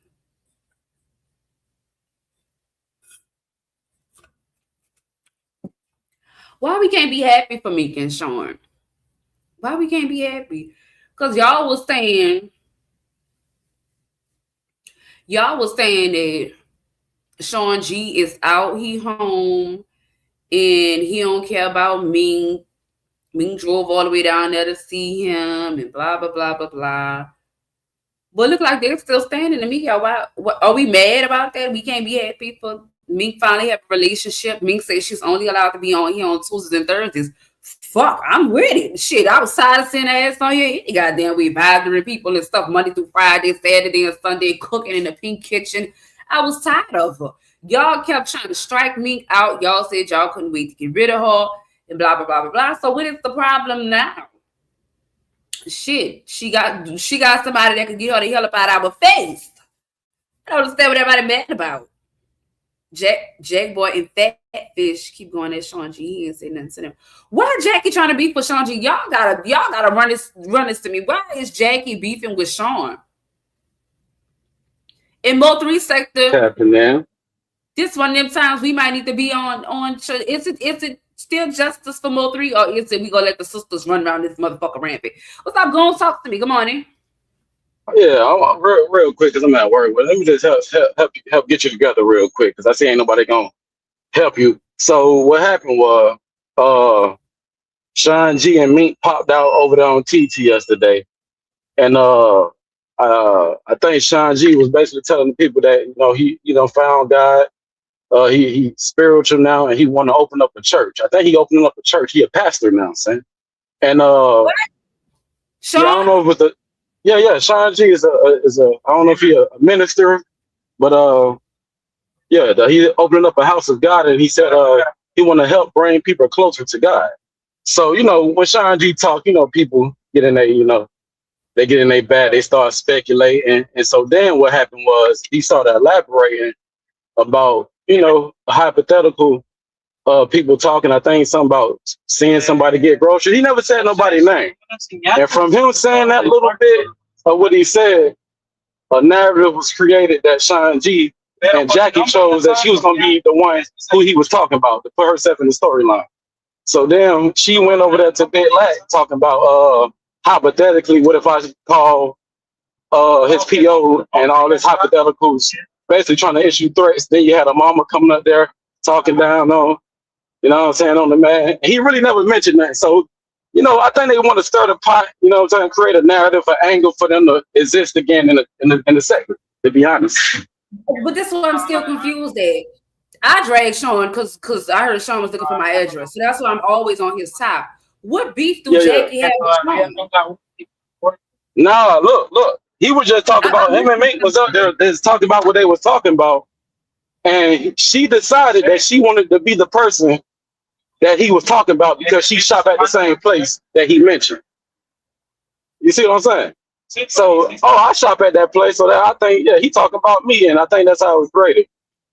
Why we can't be happy for Meek and Sean? Why we can't be happy? Because y'all was saying that Sean G is out, he home, and he don't care about Ming. Ming drove all the way down there to see him and blah, blah, blah, blah, blah. But look like they're still standing to me. Why, are we mad about that? We can't be happy for Ming finally have a relationship. Ming says she's only allowed to be on here on Tuesdays and Thursdays. Fuck, I'm with it. Shit, I was tired of seeing ass on here any goddamn way, bothering people and stuff Monday through Friday, Saturday, and Sunday, cooking in the pink kitchen. I was tired of her. Y'all kept trying to strike me out. Y'all said y'all couldn't wait to get rid of her and blah, blah, blah, blah, blah. So what is the problem now? Shit, she got somebody that could get her the hell up out of our face. I don't understand what everybody mad about. Jack Boy and Fat Fish keep going at Sean G. He ain't saying nothing to them. Why Jackie trying to beef with Sean G? Y'all gotta run this to me. Why is Jackie beefing with Sean? In Mo 3 sector, this one of them times we might need to be on. Is it still justice for Mo 3, or is it we gonna let the sisters run around this motherfucker rampant? What's up? Go and talk to me. Good morning. Yeah, I'm real quick because I'm at work. But let me just help get you together real quick because I see ain't nobody gonna help you. So what happened was, Sean G and Mink popped out over there on TT yesterday, and I think Sean G was basically telling the people that he found God. He's spiritual now, and he want to open up a church. I think he opening up a church. He a pastor now, son. And What? yeah, I don't know if the Sean G is a I don't know if he a minister, but he opening up a house of God, and he said he want to help bring people closer to God. So when Sean G talk, people get in they get in their bag, they start speculating, and so then what happened was he started elaborating about a hypothetical people talking. I think something about seeing somebody get groceries. He never said nobody's name, and from him saying that little bit of what he said, a narrative was created that Sean G and Jackie chose that she was going to be the one who he was talking about to put herself in the storyline. So then she went over there to Big Lack talking about hypothetically, what if I call his PO and all his hypotheticals, basically trying to issue threats. Then you had a mama coming up there talking down on, on the man. And he really never mentioned that. So, I think they want to stir the pot, create a narrative, an angle for them to exist again in the segment, to be honest. But this is what I'm still confused at. I dragged Sean because I heard Sean was looking for my address. So that's why I'm always on his top. What beef do Jackie have with Sean? Nah, look. He was just talking about him and Mink was up there just talking about what they was talking about. And she decided that she wanted to be the person that he was talking about because she shop at the same place that he mentioned. You see what I'm saying? So, I shop at that place, so that I think, he talking about me, and I think that's how it was graded.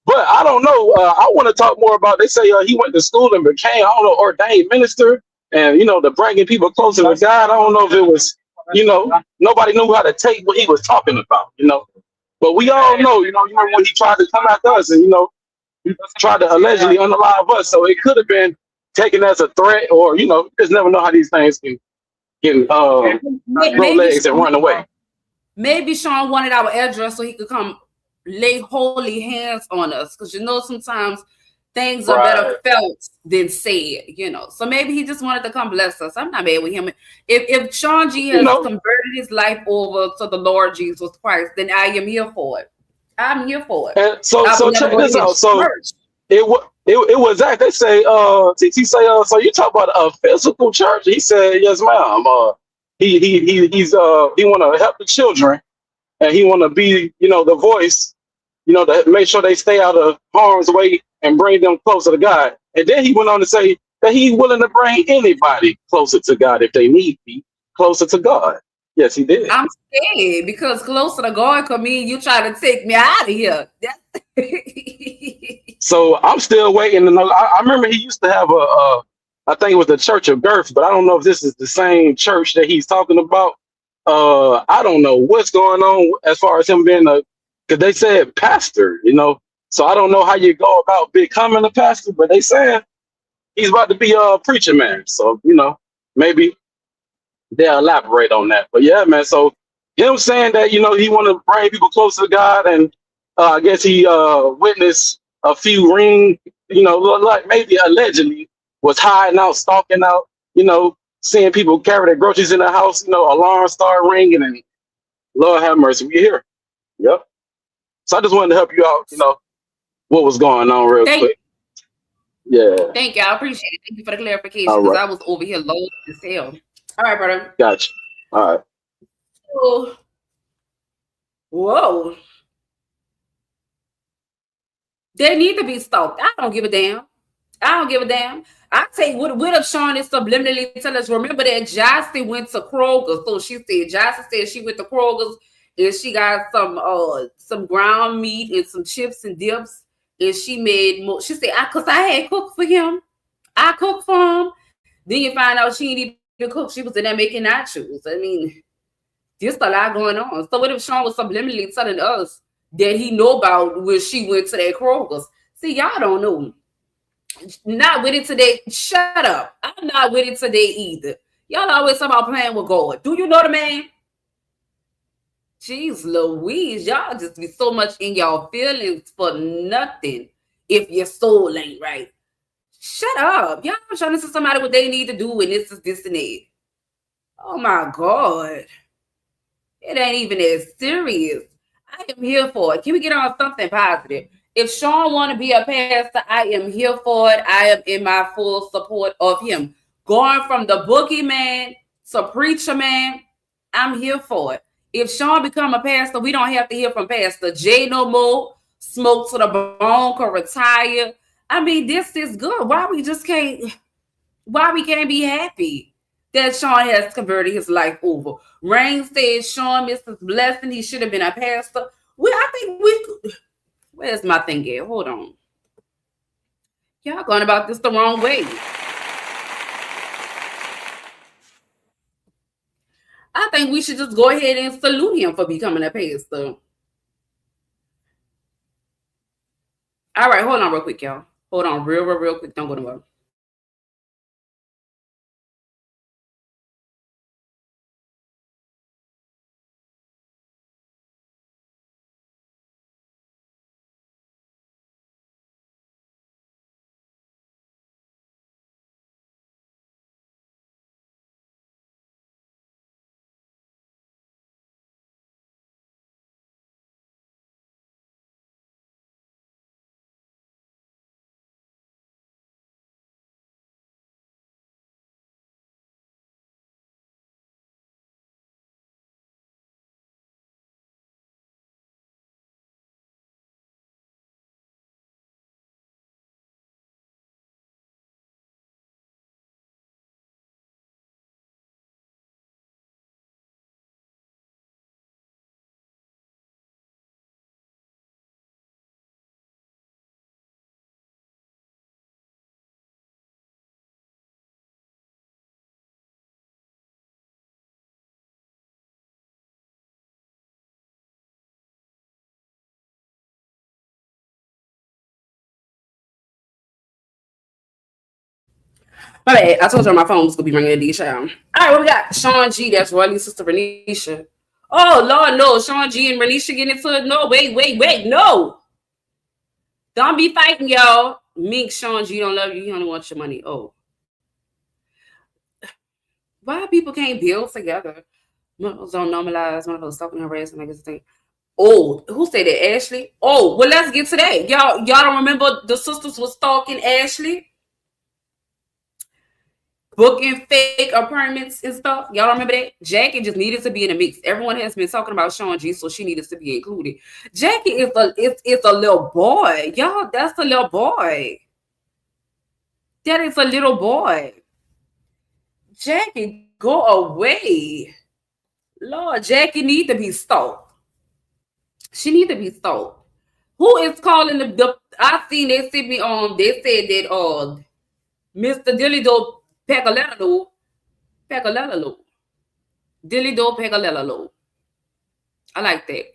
But I don't know. I want to talk more about. They say he went to school and became, ordained minister. And the bringing people closer to God, I don't know if it was, nobody knew how to take what he was talking about, But we all know, you remember when he tried to come after us and he tried to allegedly unalive us. So it could have been taken as a threat, or you just never know how these things can grow legs and run away. Maybe Sean wanted our address so he could come lay holy hands on us, because sometimes things are better felt than said, So maybe he just wanted to come bless us. I'm not mad with him. If Sean G has converted his life over to the Lord Jesus Christ, then I am here for it. I'm here for it. And so check this out. So it was that they say TT say so you talk about a physical church. He said yes, ma'am. He want to help the children, and he want to be the voice, to make sure they stay out of harm's way and bring them closer to God. And then he went on to say that he's willing to bring anybody closer to God if they need be closer to God. Yes, he did. I'm scared because closer to God could mean you try to take me out of here. So I'm still waiting to know. I remember he used to have I think it was the Church of Girth, but I don't know if this is the same church that he's talking about. I don't know what's going on as far as him being because they said pastor, So I don't know how you go about becoming a pastor, but they said he's about to be a preacher man. So, maybe they'll elaborate on that. But yeah, man. So him saying that, he want to bring people closer to God, and I guess he witnessed a few like maybe allegedly was hiding out, stalking out, seeing people carry their groceries in the house, alarms start ringing, and Lord have mercy, we here. Yep. So I just wanted to help you out, what was going on real quick. Yeah. Thank you. I appreciate it. Thank you for the clarification, because I was over here low as hell. All right, brother. Gotcha. All right. Oh. Whoa. They need to be stalked. I don't give a damn. I say, what if Sean is subliminally telling us, remember that Jocelyn went to Kroger's. So Jocelyn said she went to Kroger's and she got some ground meat and some chips and dips. And she made more. She said, because I had cooked for him. I cooked for him. Then you find out she didn't even cook. She was in there making nachos. I mean, there's a lot going on. So what if Sean was subliminally telling us that he know about when she went to that Kroger's? See, y'all don't know. Not with it today. Shut up. I'm not with it today either. Y'all always talk about playing with God. Do you know the man? Jeez Louise, y'all just be so much in y'all feelings for nothing if your soul ain't right. Shut up. Y'all trying to tell somebody what they need to do, and this is this and that. Oh my God. It ain't even as serious. I am here for it. Can we get on something positive? If Sean want to be a pastor, I am here for it. I am in my full support of him. Going from the boogeyman to preacher man, I'm here for it. If Sean become a pastor, we don't have to hear from Pastor J no more. Smoke to the bone, can retire. I mean, this is good. Why we can't be happy that Sean has converted his life over? Rain says Sean missed his blessing. He should have been a pastor. Where's my thing at? Hold on. Y'all going about this the wrong way. I think we should just go ahead and salute him for becoming a pastor. All right, hold on real quick, y'all. Hold on real quick. Don't go nowhere. My bad. I told you my phone was gonna be ringing these child. All right, what we got? Sean G. That's Riley's sister Renisha. Oh Lord, no. Sean G and Renisha getting into it. No, wait, no. Don't be fighting, y'all. Mink, Sean G don't love you. He only wants your money. Oh. Why people can't build together? Don't normalize motherfuckers talking harassment like this thing. Oh, who said that? Ashley? Oh, well, let's get to that. Y'all don't remember the sisters was stalking Ashley? Booking fake appointments and stuff. Y'all remember that? Jackie just needed to be in the mix. Everyone has been talking about Sean G, so she needed to be included. Jackie is a little boy. Y'all, that's a little boy. That is a little boy. Jackie, go away. Lord, Jackie need to be stalked. She need to be stalked. Who is calling the I seen they sent me on. They said that Mr. Dilly Do Pegalelo. Dilly Do Pegalelo. I like that.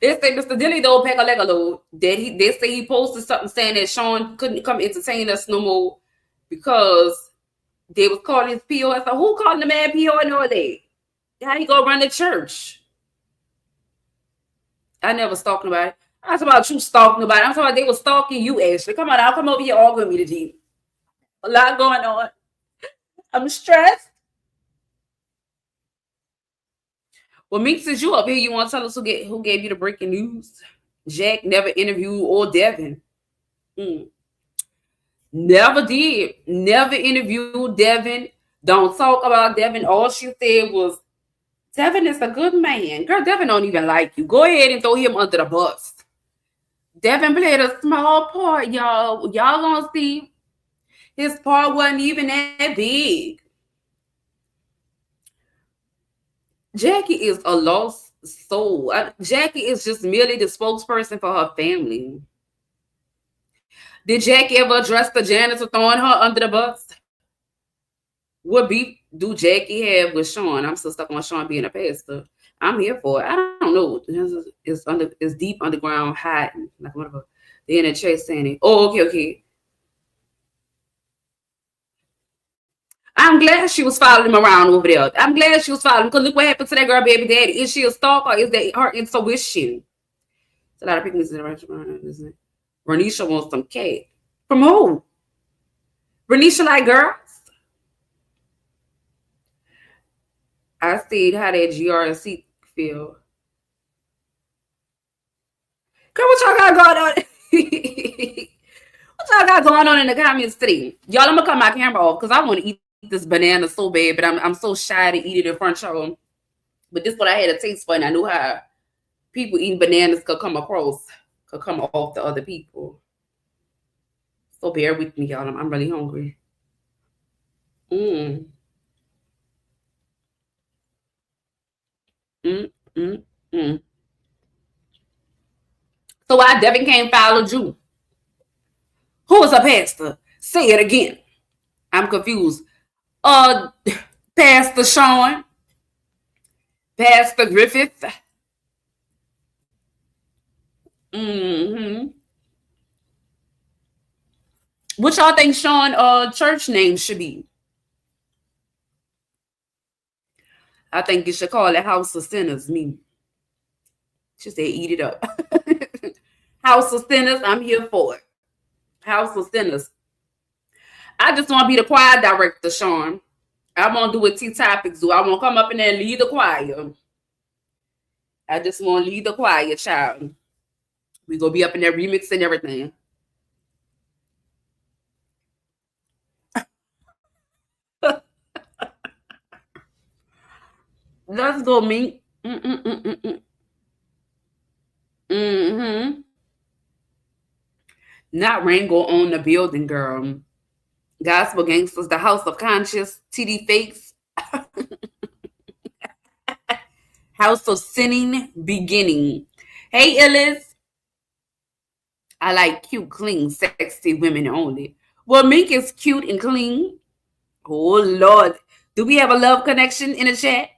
They say Mr. Dilly Do Pegalelo that they say he posted something saying that Sean couldn't come entertain us no more because they was calling his PO. So who calling the man PO and all that? How you go run the church? I never stalking about it. I'm talking about you stalking about it. I'm talking about they were stalking you, Ashley. Come on, I'll come over here arguing with me today. A lot going on. I'm stressed. Well, Meek, since you up here, you want to tell us who gave you the breaking news? Jack never interviewed or Devin. Never did. Never interviewed Devin. Don't talk about Devin. All she said was, Devin is a good man. Girl, Devin don't even like you. Go ahead and throw him under the bus. Devin played a small part, y'all. Y'all gonna see his part wasn't even that big. Jackie is a lost soul. Jackie is just merely the spokesperson for her family. Did Jackie ever address the janitor throwing her under the bus? What beef do Jackie have with Sean? I'm still stuck on Sean being a pastor. I'm here for it. I don't know. It's deep underground hiding. Like whatever. The inner chase saying it. Oh, okay. I'm glad she was following him around over there. I'm glad she was following him because look what happened to that girl baby daddy. Is she a stalker or is that her intuition? It's a lot of people in the restaurant, isn't it? Renisha wants some cake. From who? Renisha like girls? I see how that GRC feel. Girl, what y'all got going on? What y'all got going on in the comments today? Y'all, I'm gonna cut my camera off because I want to eat this banana so bad, but I'm so shy to eat it in front of them. But this is what I had a taste for, and I knew how people eating bananas could come off to other people. So bear with me, y'all. I'm really hungry. So why Devin can't follow you? Who is a pastor? Say it again. I'm confused. Pastor Sean, Pastor Griffith. What y'all think Sean church name should be? I think you should call it House of Sinners. Me. She said, eat it up. House of Sinners, I'm here for it. House of Sinners. I just want to be the choir director, Sean. I want to do what T-Topics do. I want to come up in there and lead the choir. I just want to lead the choir, child. We going to be up in there remixing everything. Let's go, me. Not Rango on the building, girl. Gospel Gangsters, the House of Conscious, TD Fakes. House of Sinning, Beginning. Hey, Illis. I like cute, clean, sexy women only. Well, Mink is cute and clean. Oh, Lord. Do we have a love connection in the chat?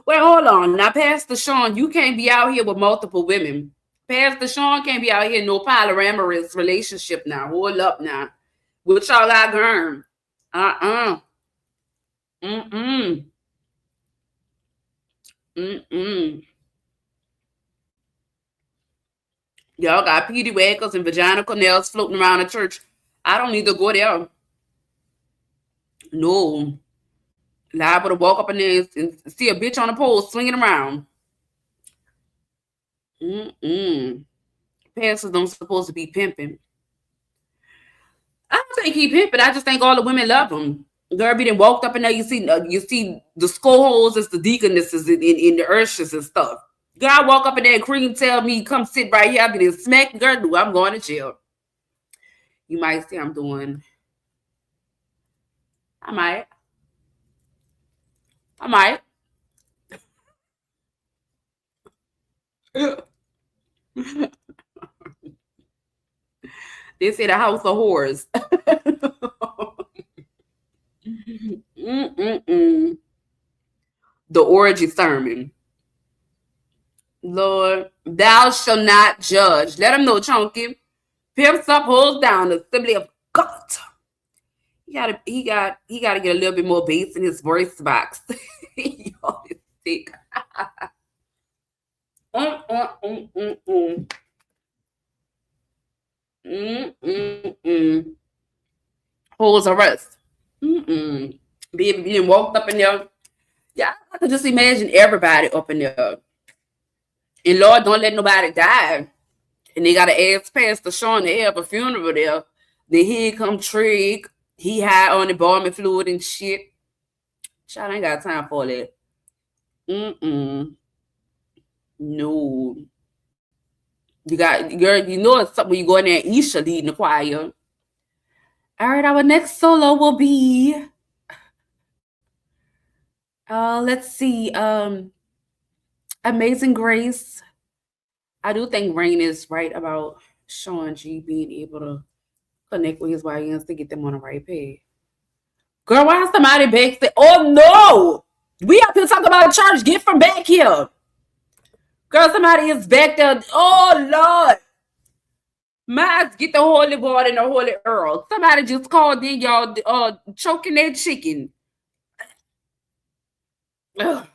Well, hold on. Now, Pastor Sean, you can't be out here with multiple women. Pastor Sean can't be out here in no polyamorous relationship now. Hold up now. What y'all got going? Mm-mm. Mm-mm. Y'all got PD waggers and vagina canals floating around the church. I don't need to go there. No. Liable to walk up in there and see a bitch on a pole swinging around. Pastors don't supposed to be pimping. I don't think he pimping. I just think all the women love him. Girl, then walked up in there. You see the skull holes as the deaconesses in the ushers and stuff. Girl, walk up in there and cream tell me, come sit right here. I get this smack. Girl, do I'm going to jail. You might say I'm doing. I might. They say the house of horrors. The orgy sermon. Lord, thou shalt not judge. Let him know, Chunky. Pimps up, holds down, the assembly of God. He gotta get a little bit more bass in his voice box. Y'all is sick. Holds arrest. Baby, you didn't walk up in there. Yeah, I could just imagine everybody up in there. And Lord, don't let nobody die. And they gotta ask Pastor Sean to have a funeral there. Then he come Trig. He high on embalming fluid and shit. Child, I ain't got time for that. No. You got, girl, you know it's something when you go in there and Isha leading the choir. All right, our next solo will be, let's see, Amazing Grace. I do think Rain is right about Sean G being able to connect with his YNs to get them on the right page. Girl, why somebody back say, oh no, we have to talk about church. Get from back here. Girl, somebody is back there. Oh Lord. Might get the holy water and the holy earl. Somebody just called in, y'all, choking their chicken. Ugh.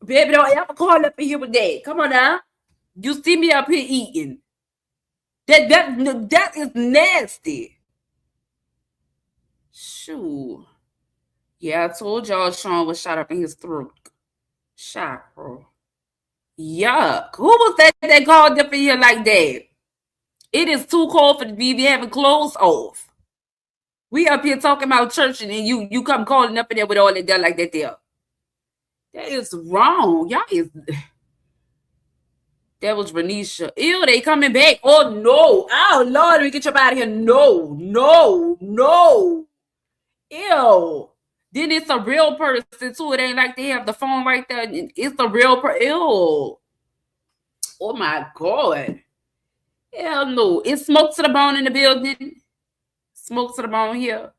Baby, don't ever call up in here with that. Come on now. You see me up here eating. That is nasty. Shoot. Yeah, I told y'all Sean was shot up in his throat. Shot, bro. Yuck. Who was that called up in here like that? It is too cold for the BB having clothes off. We up here talking about church and then you come calling up in there with all that like that there. That is wrong. Y'all is... That was Renisha. Ew, they coming back. Oh, no. Oh, Lord, let me get you out of here. No. Ew. Then it's a real person, too. It ain't like they have the phone right there. It's a real person. Ew. Oh, my God. Hell no. It's smoke to the bone in the building. Smoke to the bone here.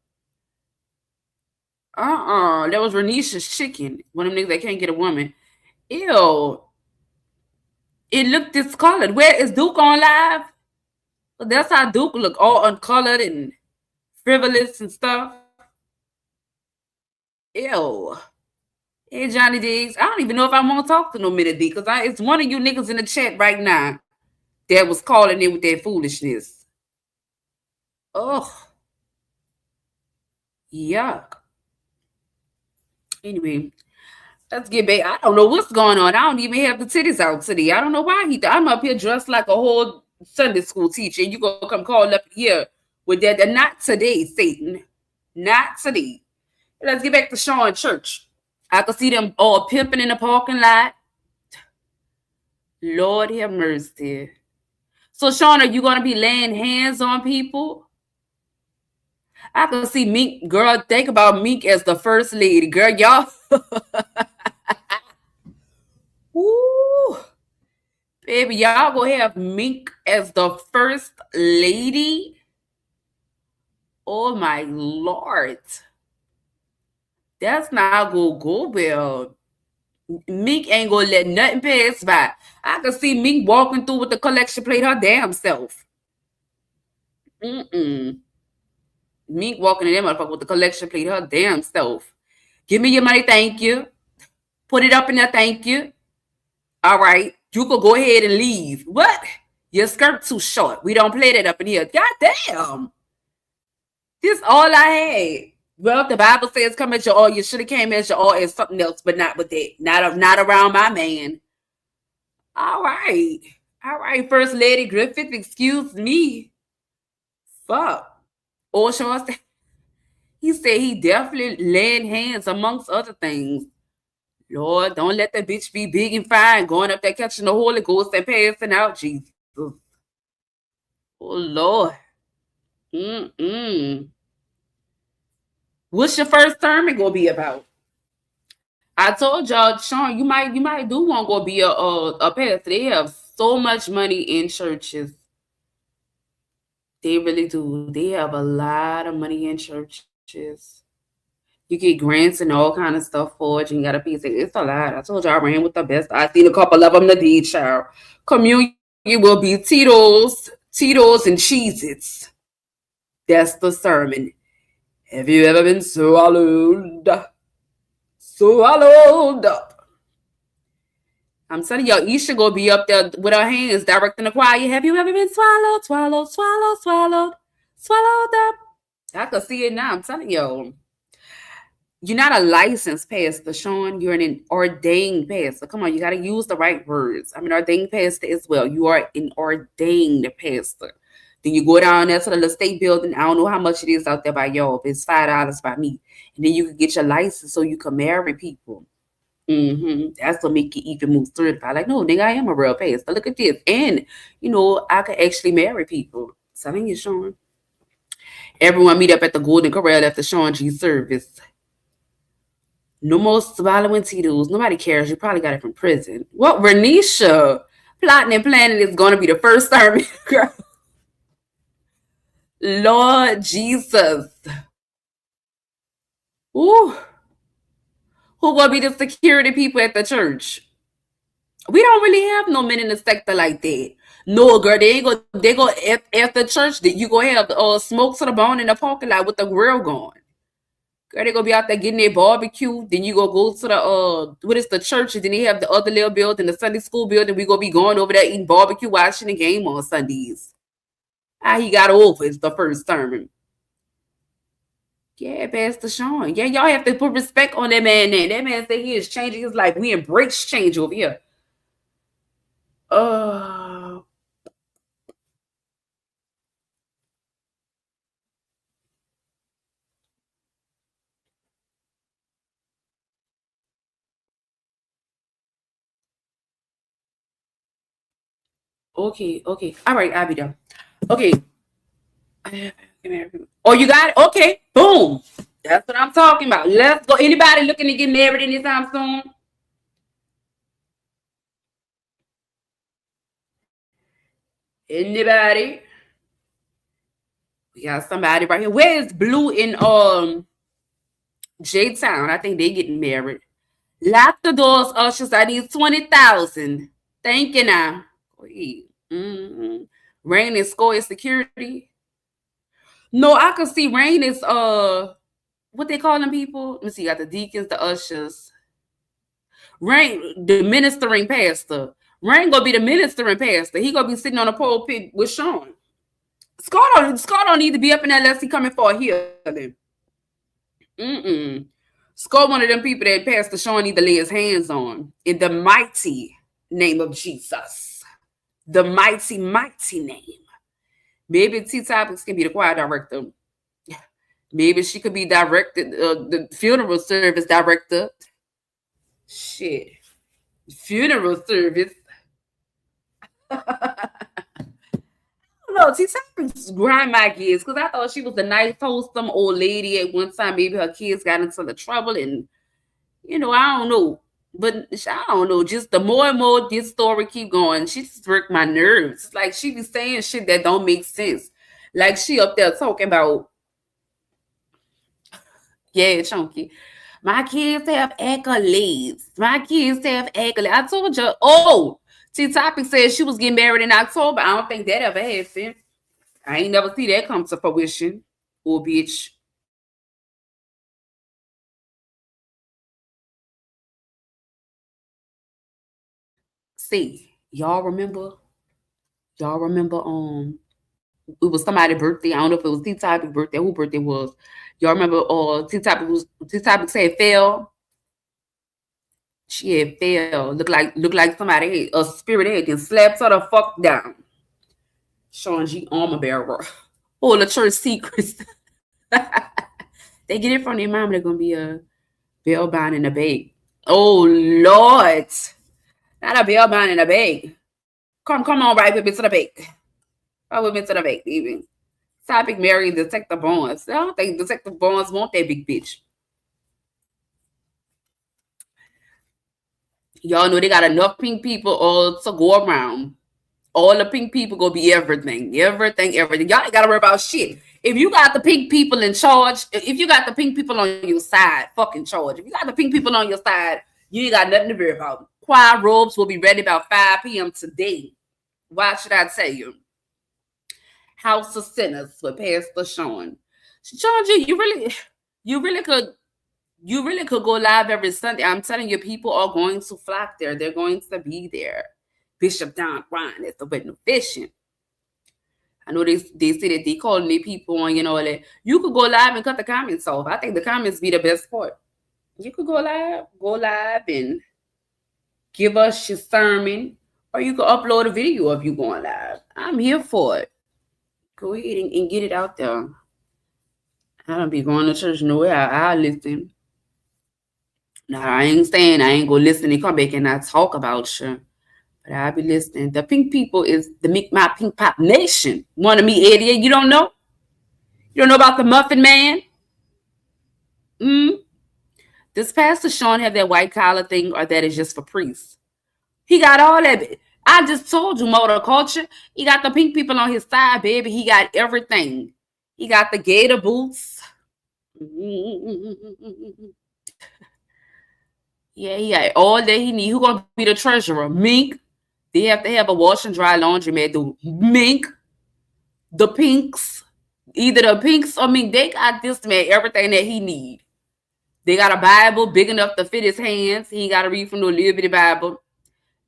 That was Renisha's chicken. One of them niggas that can't get a woman. Ew. It looked discolored. Where is Duke on live? Well, that's how Duke look, all uncolored and frivolous and stuff. Ew. Hey, Johnny Diggs. I don't even know if I want to talk to no minute D, because it's one of you niggas in the chat right now that was calling in with that foolishness. Ugh. Yuck. Anyway, let's get back. I don't know what's going on. I don't even have the titties out today. I don't know why I'm up here dressed like a whole Sunday school teacher. You gonna come call up here with that? Not today, Satan. Not today. Let's get back to Sean Church. I can see them all pimping in the parking lot. Lord have mercy. So, Sean, are you gonna be laying hands on people? I can see Mink, girl. Think about Mink as the first lady, girl. Y'all. Ooh. Baby, y'all gonna have Mink as the first lady? Oh my Lord. That's not gonna go well. Mink ain't gonna let nothing pass by. I can see Mink walking through with the collection plate her damn self. Mink walking in that motherfucker with the collection plate, her damn self. Give me your money, thank you. Put it up in there, thank you. All right, you could go ahead and leave. What? Your skirt too short. We don't play that up in here. God damn. This all I had. Well, the Bible says come at your all. You should have came at your all as something else, but not with that. Not around my man. All right. All right, First Lady Griffith, excuse me. Fuck. Ocean said, he said he definitely laid hands amongst other things. Lord, don't let that bitch be big and fine, going up there catching the Holy Ghost and passing out, Jesus. Oh, Lord. What's your first sermon gonna be about? I told y'all, Sean, you might do want to go be a pastor. They have so much money in churches. They really do. They have a lot of money in churches. You get grants and all kind of stuff for it. You got to pay. It's a lot. I told y'all I ran with the best. I seen a couple of them the day, child. Communion will be Tito's, and Cheez-Its. That's the sermon. Have you ever been swallowed up? I'm telling y'all, Isha gonna be up there with her hands directing the choir. Have you ever been swallowed up? I can see it now. I'm telling y'all. You're not a licensed pastor, Sean. You're an ordained pastor. Come on, you got to use the right words. I'm an ordained pastor as well. You are an ordained pastor. Then you go down there to the state building. I don't know how much it is out there by y'all, but it's $5 by me. And then you can get your license so you can marry people. That's what make you even more certified. Like, no, nigga, I am a real pastor. Look at this. And, I can actually marry people. Telling you, Sean. Everyone meet up at the Golden Corral after Sean G's service. No more swallowing Tito's. Nobody cares. You probably got it from prison. What, Renisha? Plotting and planning is going to be the first sermon, girl. Lord Jesus. Ooh. Who going to be the security people at the church? We don't really have no men in the sector like that. No, girl, they go at the church that you go have smoke to the bone in the parking lot with the grill going. Girl, they gonna be out there getting their barbecue. Then you go to the what is the church? And then they have the other little building, the Sunday school building. We gonna be going over there eating barbecue, watching the game on Sundays. How he got over is the first sermon. Yeah, Pastor Sean. Yeah, y'all have to put respect on that man then. That man said he is changing his life. We embrace change over here. Okay. All right, I'll be done. Okay. Oh, you got it? Okay. Boom. That's what I'm talking about. Let's go. Anybody looking to get married anytime soon? Anybody? We got somebody right here. Where is Blue in J-Town? I think they getting married. Lock the doors, ushers. I need 20,000. Thank you now. Rain is score is security. No, I can see Rain is what they call them people. Let me see. You got the deacons, the ushers. Rain, the ministering pastor. Rain gonna be the ministering pastor. He gonna be sitting on a pulpit with Sean. Scott don't need to be up in there unless he coming for a healing. Scott one of them people that Pastor Sean need to lay his hands on in the mighty name of Jesus. The mighty name. Maybe T Topics can be the choir director. Maybe she could be the funeral service director. Shit. Funeral service. No, T Topics grind my kids because I thought she was a nice, wholesome old lady at one time. Maybe her kids got into the trouble and, I don't know. But I don't know, just the more and more this story keep going, she just worked my nerves. Like, she be saying shit that don't make sense. Like, she up there talking about, yeah, Chunky, my kids have accolades. I told you, T-Topic said she was getting married in October. I don't think that ever happened. I ain't never see that come to fruition. Oh, bitch. See, y'all remember? Y'all remember? It was somebody's birthday. I don't know if it was T-Topic's birthday. Who birthday was? Y'all remember? T-Topic said fell. She had fell. Look like somebody had a spirit head and slapped her the fuck down. Sean G armor bearer. All the church secrets. They get it from their mom. They're gonna be a bell bound in a bag. Oh Lord, not a bell bound in a bag. Come on, right with me to the bag. Right with me to the bag, even. Topic marrying Detective Barnes. I don't think Detective Barnes want that big bitch. Y'all know they got enough pink people all to go around. All the pink people gonna be everything. Y'all ain't gotta worry about shit. If you got the pink people in charge, if you got the pink people on your side, fucking charge. If you got the pink people on your side, you ain't got nothing to worry about. Choir robes will be ready about 5 p.m. today. Why should I tell you? House of Sinners with Pastor Sean. Sean G, you really could go live every Sunday. I'm telling you, people are going to flock there. They're going to be there. Bishop Don Ryan is the window fishing. I know they say that they calling me people on, that you could go live and cut the comments off. I think the comments be the best part. You could go live and give us your sermon, or you could upload a video of you going live. I'm here for it. Go ahead and get it out there. I don't be going to church nowhere. I'll listen. Now, I ain't saying I ain't gonna listen and come back and not talk about you. But I'll be listening. The pink people is my pink pop nation. One of me, idiot. You don't know? You don't know about the Muffin Man? Does Pastor Sean have that white collar thing, or that is just for priests? He got all that. I just told you, motor culture. He got the pink people on his side, baby. He got everything. He got the gator boots. Yeah, he got all that he need. Who gonna be the treasurer? Mink. They have to have a wash and dry laundromat. Do Mink. The pinks. Either the pinks or Mink. They got this man everything that he need. They got a Bible big enough to fit his hands. He ain't got to read from no little bitty Bible.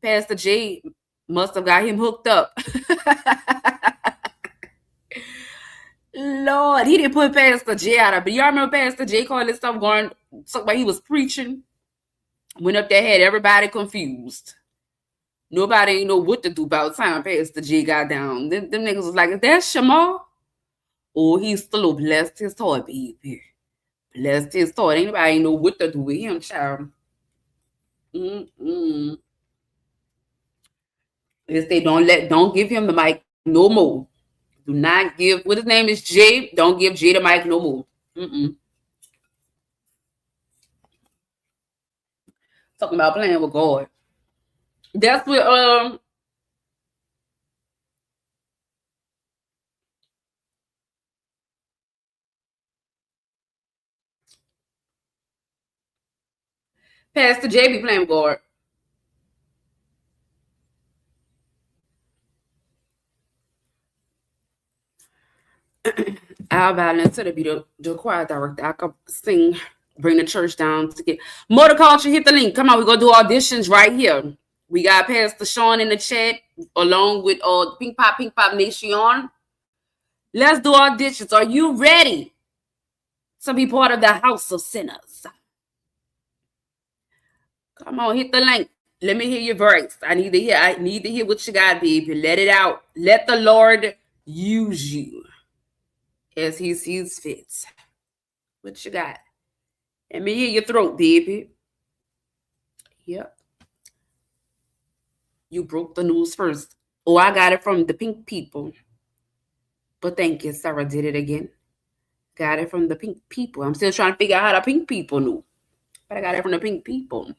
Pastor J must have got him hooked up. Lord, he didn't put Pastor J out of it. Y'all remember Pastor J calling this stuff going, something about he was preaching? Went up there, had everybody confused. Nobody ain't know what to do about time Pastor J got down. Them niggas was like, is that Shamal? Oh, he's still blessed his heart, baby. Blessed his heart. Anybody ain't know what to do with him, child. They say don't give him the mic no more. Do not give, what his name is, Jay. Don't give Jay the mic no more. Talking about playing with God. That's what Pastor J be playing with God. I'll balance to be the choir director. I could sing, bring the church down to get Motorculture. Hit the link. Come on, we're gonna do auditions right here. We got Pastor Sean in the chat along with Pink Pop Nation. Let's do auditions. Are you ready to be part of the House of Sinners? Come on, hit the link. Let me hear your voice. I need to hear what you got, baby. Let it out. Let the Lord use you as he sees fit. What you got? Let me hear your throat, baby. Yep. You broke the news first. Oh, I got it from the pink people. But thank you, Sarah did it again. Got it from the pink people. I'm still trying to figure out how the pink people knew. But I got it from the pink people.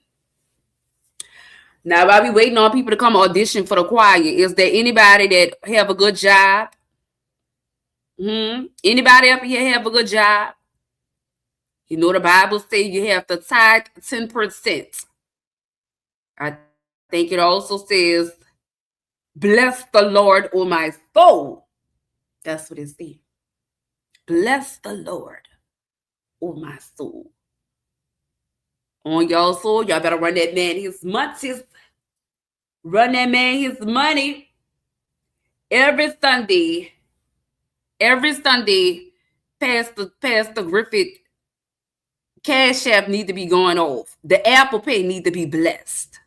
Now, while we waiting on people to come audition for the choir, is there anybody that have a good job? Anybody up here have a good job? You know the Bible says you have to tithe 10%. I think it also says, bless the Lord, O my soul. That's what it says. Bless the Lord, oh my soul. On y'all soul, y'all better run that man his money. Run that man his money. Every Sunday, Pastor Griffith Cash App need to be going off. The Apple Pay need to be blessed.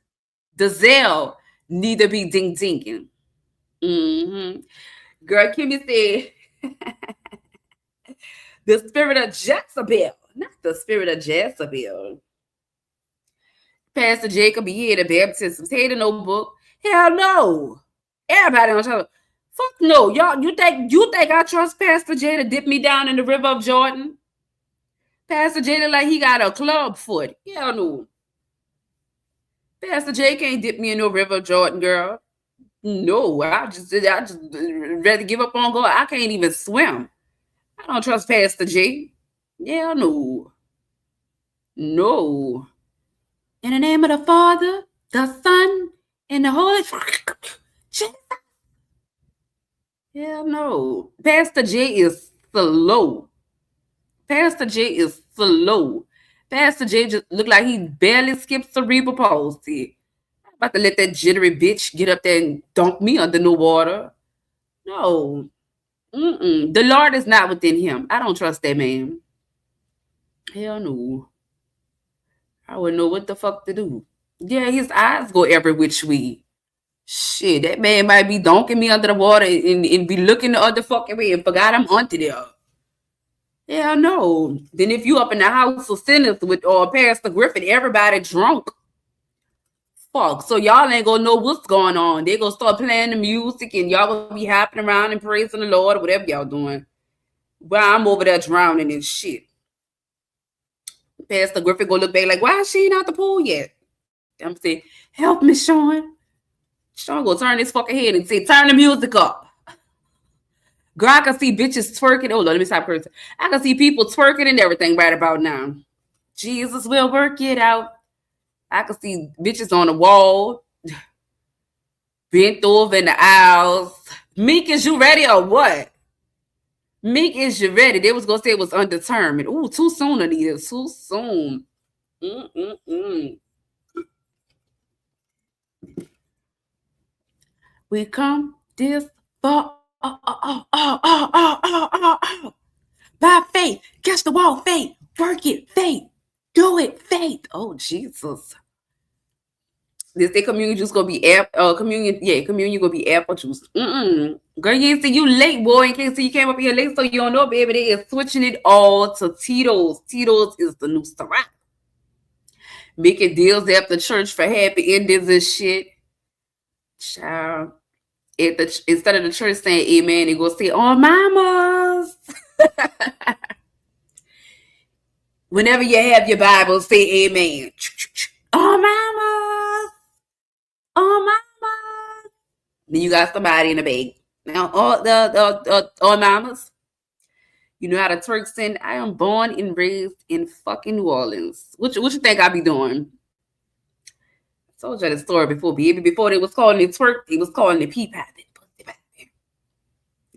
The Zelle need to be ding-dinging. Girl, Kimmy said, the spirit of Jezebel, not the spirit of Jezebel. Pastor Jacob, he had a baptism. He had a notebook. Hell no. Everybody on top. Fuck no. Y'all, you think I trust Pastor J to dip me down in the river of Jordan? Pastor J look like he got a club foot. Hell no. Pastor J can't dip me in no river of Jordan, girl. No, I just rather give up on God. I can't even swim. I don't trust Pastor J. Yeah, no. No. In the name of the Father, the Son, and the Holy Spirit. Yeah, no. Pastor J is slow. Pastor J is slow. Pastor J just look like he barely skips cerebral palsy. I'm about to let that jittery bitch get up there and dunk me under no water. No. The Lord is not within him. I don't trust that man. Hell no. I wouldn't know what the fuck to do. Yeah, his eyes go every which way. Shit, that man might be dunking me under the water and be looking the other fucking way and forgot I'm under there. Hell no. Then if you up in the house of sinners with Pastor Griffin, everybody drunk. Fuck. So y'all ain't gonna know what's going on. They gonna start playing the music and y'all gonna be hopping around and praising the Lord or whatever y'all doing. Well, I'm over there drowning in shit. Pastor Griffin gonna look back like, why is she not the pool yet? I'm saying, help me, Sean. Sean gonna turn his fucking head and say, turn the music up. Girl, I can see bitches twerking. Oh, let me stop cursing. I can see people twerking and everything right about now. Jesus will work it out. I can see bitches on the wall, bent over in the aisles. Meek, is you ready or what? Meek, is you ready? They was gonna say it was undetermined. Ooh, too soon, Anita. Too soon. We come this far. By faith, catch the wall, faith, work it, faith, do it, faith. Oh Jesus! This day communion juice gonna be communion gonna be apple juice. Girl, you ain't see you late, boy. In case you came up here late, so you don't know, baby. They is switching it all to Tito's. Tito's is the new Ciroc. Making deals after church for happy endings and shit. Child. Instead of the church saying amen, they go say, oh, mamas. Whenever you have your Bible, say amen. Oh, mamas. Oh, mamas. Then you got somebody in the bag. Now, all mamas, you know how the Turks sing, I am born and raised in fucking New Orleans. What you think I be doing? I told you the story before, baby. Before they was calling it twerk, they was calling it pea pie.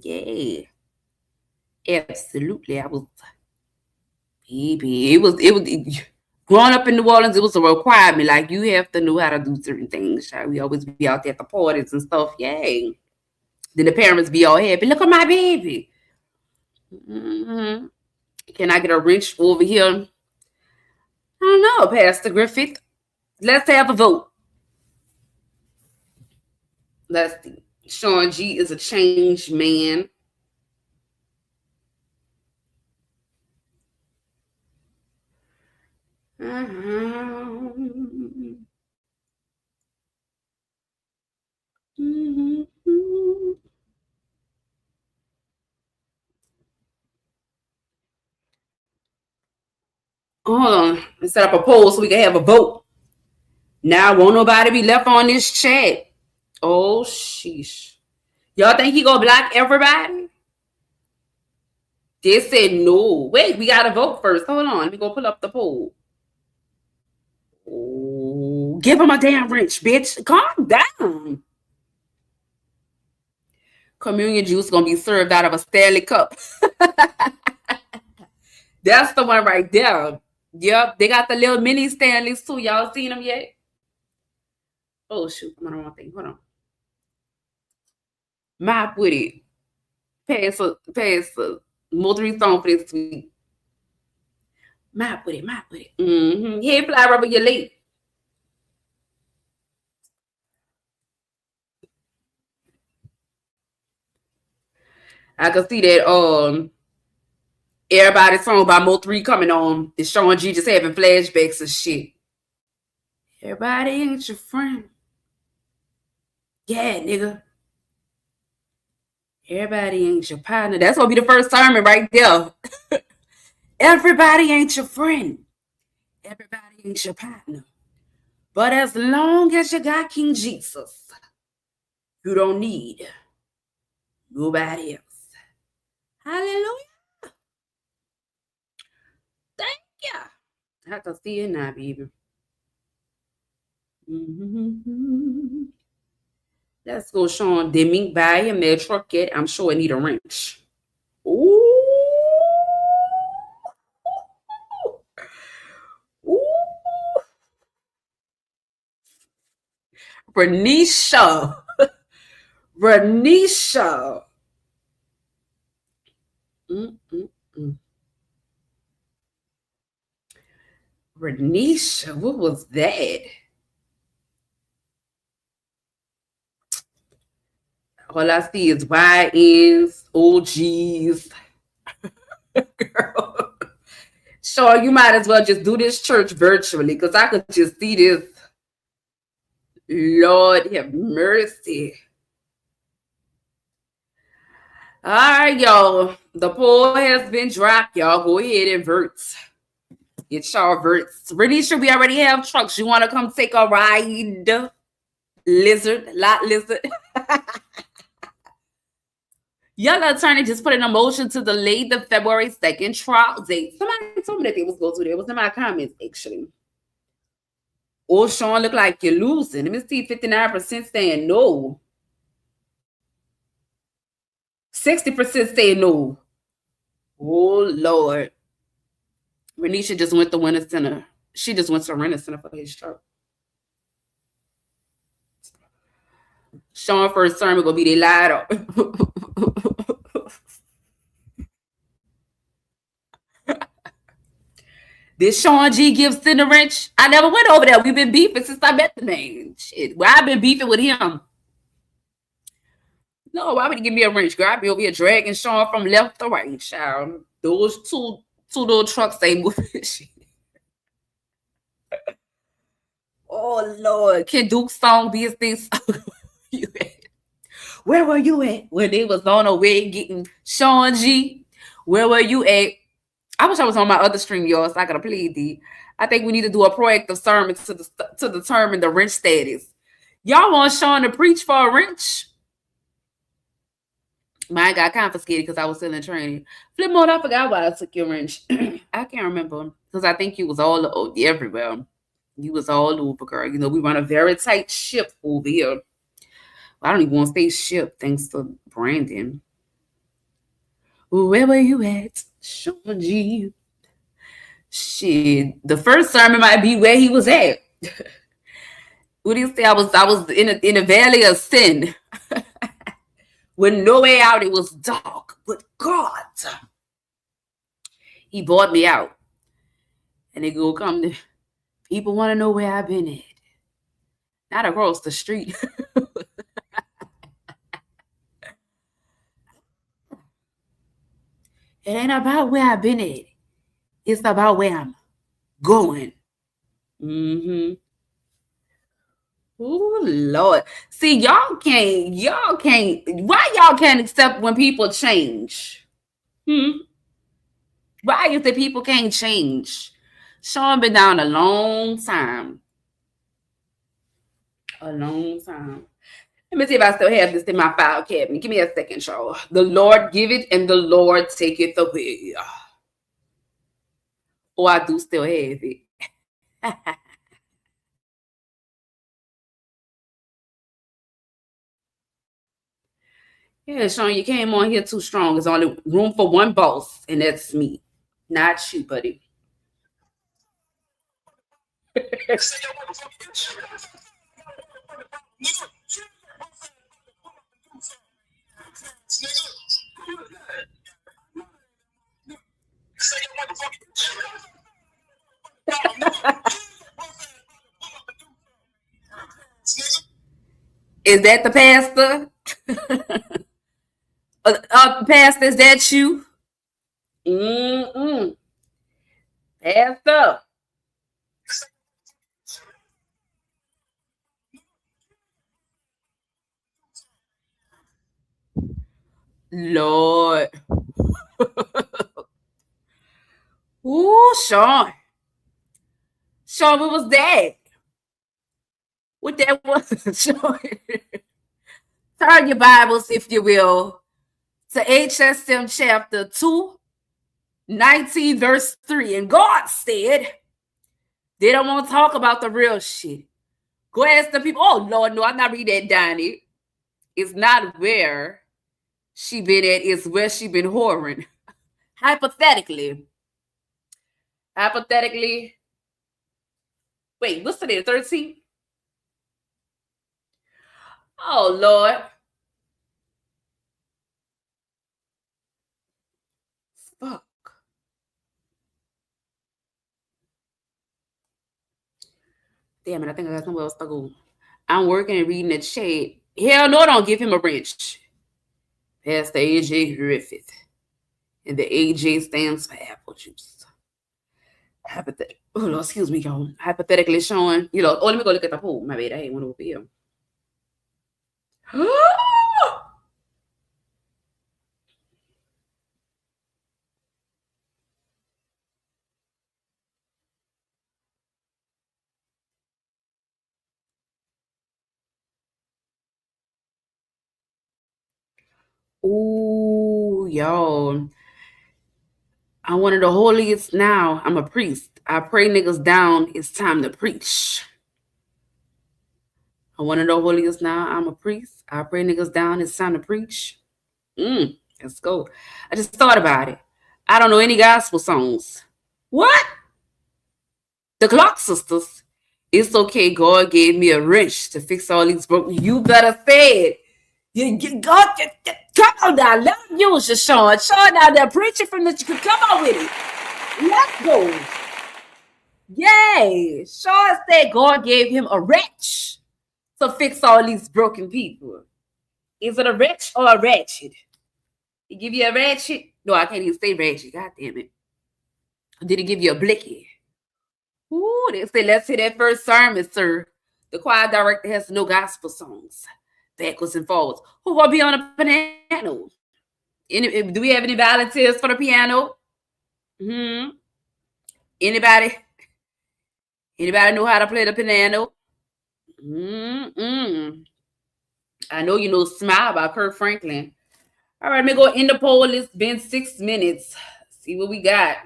Yeah. Absolutely. I was, baby. It was growing up in New Orleans, it was a requirement. Like, you have to know how to do certain things. We always be out there at the parties and stuff. Yay. Then the parents be all happy. Look at my baby. Can I get a wrench over here? I don't know, Pastor Griffith. Let's have a vote. Let's see. Sean G is a changed man. Hold on. Let's set up a poll so we can have a vote. Now, won't nobody be left on this chat. Oh, sheesh. Y'all think he gonna block everybody? They said no. Wait, we gotta vote first. Hold on. Let me go pull up the poll. Oh, give him a damn wrench, bitch. Calm down. Communion juice gonna be served out of a Stanley cup. That's the one right there. Yep, they got the little mini Stanleys too. Y'all seen them yet? Oh shoot, I'm on the wrong thing. Hold on. Mop with it. Pass the multi song for this week. Mop with it. Mm-hmm. Hey, fly rubber, you're late. I can see that everybody's song by Mo 3 coming on. It's Sean G just having flashbacks and shit. Everybody ain't your friend. Yeah, nigga. Everybody ain't your partner. That's gonna be the first sermon right there. Everybody ain't your friend. Everybody ain't your partner. But as long as you got King Jesus, you don't need nobody else. Hallelujah. Thank you. I can see it now, baby. Mm-hmm. Let's go, Sean. The mink buy a mail truck yet. I'm sure I need a wrench. Ooh. Ooh. Renisha. Renisha, what was that? All I see is YNs, OGs. Girl. Sure, you might as well just do this church virtually because I could just see this. Lord have mercy. All right, y'all. The poll has been dropped. Y'all go ahead and vote. Get y'all votes. Renisha, we already have trucks. You want to come take a ride? Lizard. Young attorney just put in a motion to delay the February 2nd trial date. Somebody told me that they was going to do that. It was in my comments, actually. Oh, Sean, look like you're losing. Let me see, 59% saying no. 60% saying no. Oh, Lord. Renisha just went to Winter Center. She just went to Winter Center for his truck. Sean first sermon gonna be they lied up. Did Sean G give Cindy wrench? I never went over there. We've been beefing since I met the man. Shit. Well, I've been beefing with him. No, why would he give me a wrench? Girl, I'd be over here dragging Sean from left to right, child. Those two little trucks ain't moving shit. Oh, Lord. Can Duke's song be his thing? Where were you at when they was on the way getting Sean G? Where were you at? I wish I was on my other stream, y'all, so I could have played the. I think we need to do a proactive sermon to determine the wrench status. Y'all want Sean to preach for a wrench? Mine got confiscated because I was still in training. Flip mode, I forgot why I took your wrench. I can't remember because I think you was all everywhere. You was all over, girl. You know, we run a very tight ship over here. I don't even want to say ship thanks to Brandon. Where were you at, Sean G? Shit, the first sermon might be where he was at. What do you say? I was in a valley of sin. With no way out, it was dark. But God, He brought me out. And they go come to people want to know where I've been at. Not across the street. It ain't about where I've been at. It's about where I'm going. Mm-hmm. Oh, Lord. See, y'all can't, why y'all can't accept when people change? Why is it people can't change? Sean been down a long time. A long time. Let me see if I still have this in my file cabinet. Give me a second, y'all. The Lord give it and the Lord take it away. Oh, I do still have it. Yeah, Sean, you came on here too strong. There's only room for one boss, and that's me. Not you, buddy. Is that the pastor? Pastor, is that you? Pastor. Lord. Ooh, Sean. Sean, what was that? What that was, Sean? Turn your Bibles, if you will, to HSM chapter 2, 19, verse 3. And God said, they don't want to talk about the real shit. Go ask the people. Oh, Lord, no, I'm not reading that, Donnie. It's not where she been at, it's where she been whoring. Hypothetically. Wait, what's today, the 13th? Oh, Lord. Fuck. Damn it, I think I got somewhere else to go. I'm working and reading the chat. Hell no, don't give him a wrench. Pastor AJ Griffith. And the AJ stands for apple juice. Oh, excuse me, y'all. Hypothetically showing, let me go look at the pool. My bad, I ain't one over here. Ooh, y'all. I'm one of the holiest now. I'm a priest. I pray niggas down. It's time to preach. I'm one of the holiest now. I'm a priest. I pray niggas down. It's time to preach. Let's go. I just thought about it. I don't know any gospel songs. What? The Clock Sisters. It's okay. God gave me a wrench to fix all these broken. You better say it. God, come on now. Let him use you, Sean. Sean out there preaching from the. Come on with it. Let's go. Yay. Sean said God gave him a wrench to fix all these broken people. Is it a wrench or a ratchet? He give you a ratchet? No, I can't even say ratchet. God damn it. Did he give you a blicky? Ooh, they say, let's hear that first sermon, sir. The choir director has no gospel songs. Backwards and forwards. Who will be on the piano? Do we have any volunteers for the piano? Anybody know how to play the piano? I know you know Smile by Kirk Franklin. All right, let me go in the poll. It's been 6 minutes. See what we got.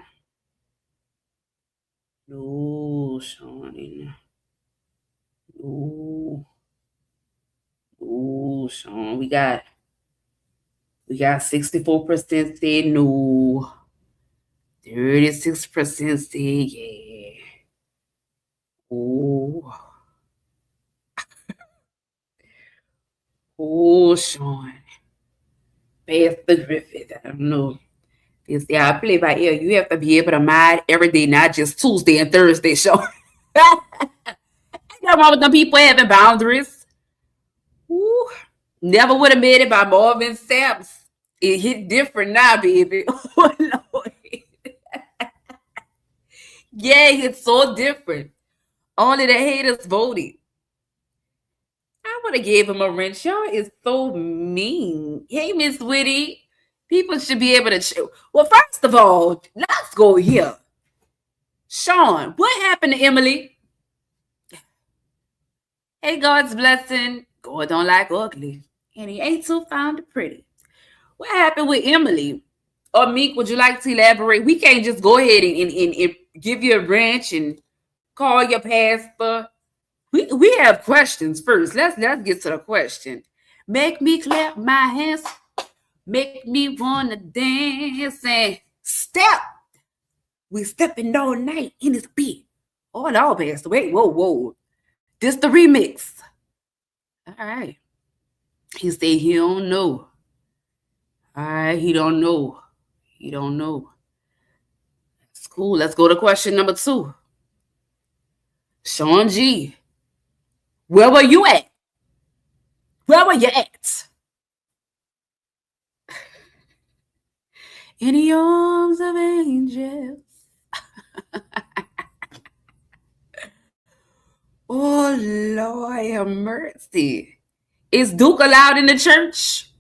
No, Sean. No, Sean. We got 64% say no. 36% say yeah. Oh, Sean. Pastor Griffith. I don't know. They say I play by ear. You have to be able to mind every day, not just Tuesday and Thursday show. Ain't nothing wrong with them people having boundaries. Ooh. Never would have made it by Marvin Saps. It hit different now, baby. Oh, Lord. Yeah, it's so different. Only the haters voted. I would have gave him a wrench. Y'all is so mean. Hey, Miss Witty. People should be able to. Well, first of all, let's go here. Sean, what happened to Emily? Hey, God's blessing. God don't like ugly. And he ain't too fond of pretty. What happened with Emily? Or Meek, would you like to elaborate? We can't just go ahead and give you a wrench and call your pastor. We have questions first. Let's get to the question. Make me clap my hands. Make me wanna dance and step. We stepping all night in this beat. Oh, no, Pastor. Wait, whoa. This the remix. All right. He said he don't know. All right, he don't know. He don't know. That's cool. Let's go to question number 2. Sean G. Where were you at? Where were you at? In the arms of angels. Oh, Lord have mercy. Is Duke allowed in the church?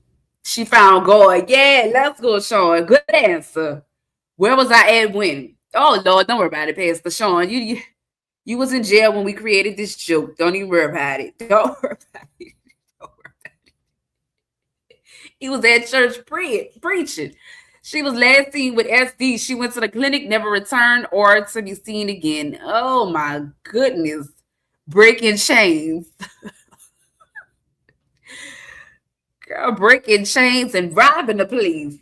She found God. Yeah, let's go, Sean. Good answer. Where was I at when? Oh, Lord, don't worry about it, Pastor Sean. You was in jail when we created this joke. Don't even worry about it. Don't worry about it. He was at church preaching. She was last seen with SD. She went to the clinic, never returned or to be seen again. Oh, my goodness. Breaking chains. Girl, breaking chains and robbing the police.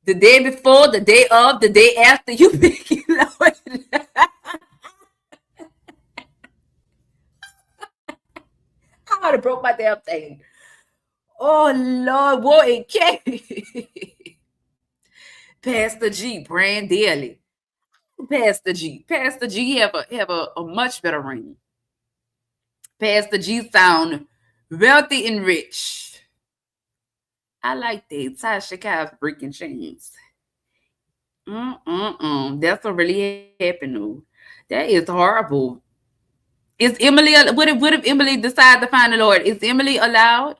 The day before, the day of, the day after, you pick it up. I would have broke my damn thing. Oh, Lord, what it came. Pastor G, praying daily. Pastor G have a much better ring. Pastor G sound wealthy and rich. I like that. Tasha Cobb's breaking chains. That's what really happened, though. That is horrible. Is Emily, what if Emily decides to find the Lord? Is Emily allowed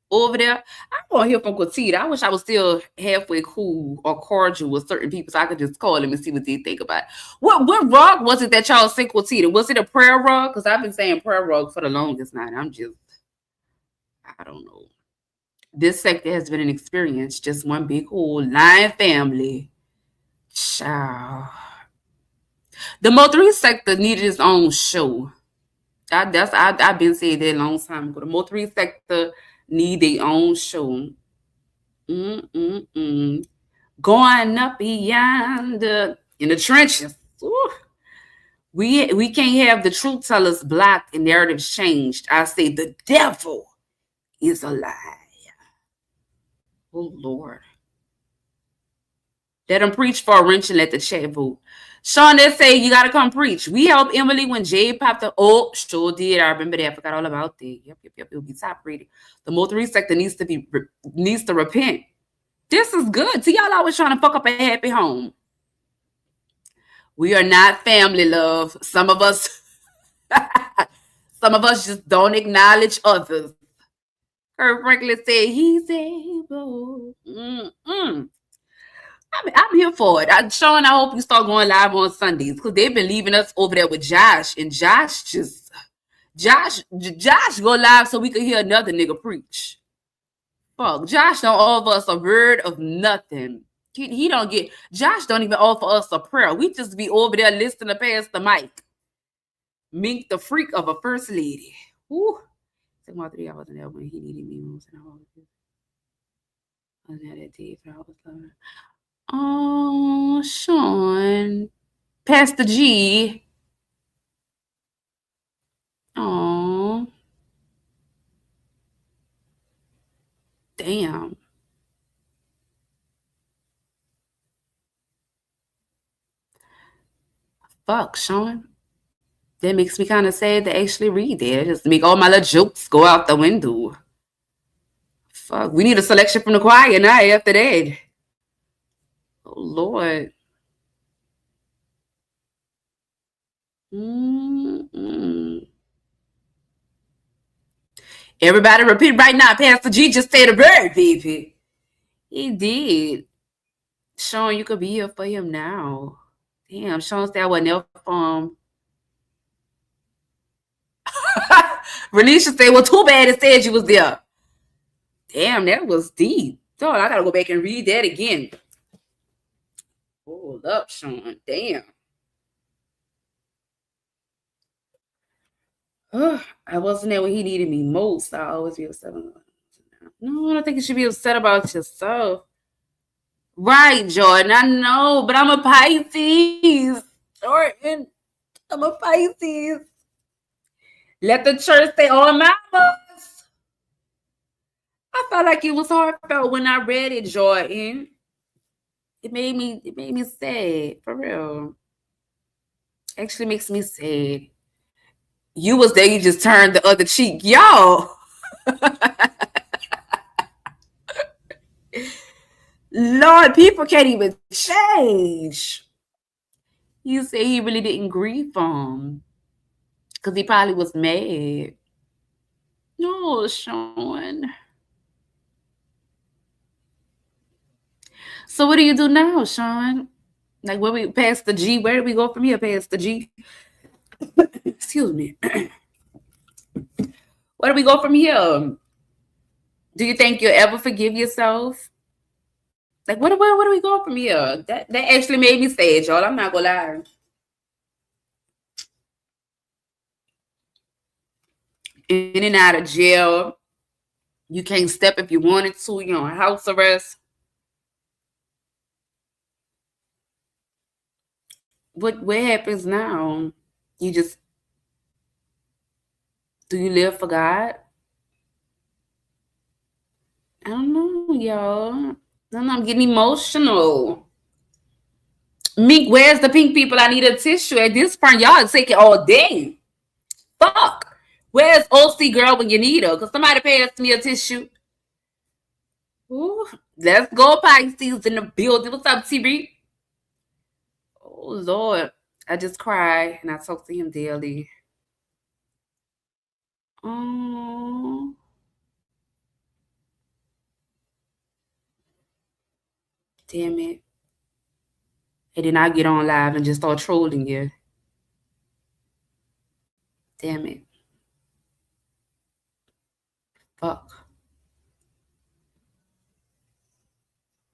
over there? I want to hear from Quatita. I wish I was still halfway cool or cordial with certain people so I could just call them and see what they think about it. What rug was it that y'all sent Quatita? Was it a prayer rug? Because I've been saying prayer rug for the longest night. I don't know. This sector has been an experience. Just one big old lion family. Child. The Mo3 sector needed its own show. I've been saying that a long time ago. The Mo3 sector need their own show. Going up beyond in the trenches. Ooh. We can't have the truth tellers blocked and narratives changed. I say the devil is a lie. Oh, Lord. Let them preach for a wrench and let the chat vote. Sean, they say you got to come preach. We helped Emily when Jay popped up. Oh, sure did. I remember that. I forgot all about that. Yep. It'll be top rated. The Mo3 sector needs to repent. This is good. See, y'all always trying to fuck up a happy home. We are not family, love. Some of us just don't acknowledge others. Kurt Franklin said he's able. I'm here for it. Sean, I hope you start going live on Sundays because they've been leaving us over there with Josh, and Josh go live so we could hear another nigga preach. Fuck, Josh don't offer us a word of nothing. He don't get. Josh don't even offer us a prayer. We just be over there listening to Pastor Mike. Mink the freak of a first lady. Woo. Took my 3 hours in there when he needed me most, and I wasn't at that day for I was loving. Oh, Sean. Pastor G. Oh. Damn. Fuck, Sean. That makes me kind of sad to actually read that. Just make all my little jokes go out the window. Fuck. We need a selection from the choir now after that. Oh, Lord. Everybody repeat right now. Pastor G just said a word, baby. He did. Sean, you could be here for him now. Damn, Sean said I wasn't there for him. Renisha said, well, too bad it said you was there. Damn, that was deep. So I gotta go back and read that again. Hold up, Sean. Damn. I wasn't there when he needed me most. I always be upset. No, I don't think you should be upset about yourself. Right, Jordan. I know, but I'm a Pisces. Jordan, I'm a Pisces. Let the church say all mamas. I felt like it was heartfelt when I read it, Jordan. It made me sad, for real. Actually makes me sad. You was there, you just turned the other cheek. Y'all. Lord, people can't even change. You say he really didn't grieve him. Because he probably was mad. No, Sean. So what do you do now, Sean? Like, where we past the G? Where do we go from here past the G? Excuse me. Where do we go from here? Do you think you'll ever forgive yourself? Like, where do we go from here? That actually made me sad, y'all. I'm not gonna lie. In and out of jail. You can't step if you wanted to. You're on house arrest. What happens now? You just, do you live for God? I don't know, y'all. I don't know, I'm getting emotional. Meek, where's the pink people? I need a tissue. At this point, y'all take it all day. Fuck. Where's OC girl when you need her? Because somebody passed me a tissue. Ooh, let's go, Pisces in the building. What's up, TB? Oh, Lord. I just cry and I talk to him daily. Oh. Damn it. And then I get on live and just start trolling you. Damn it. Fuck.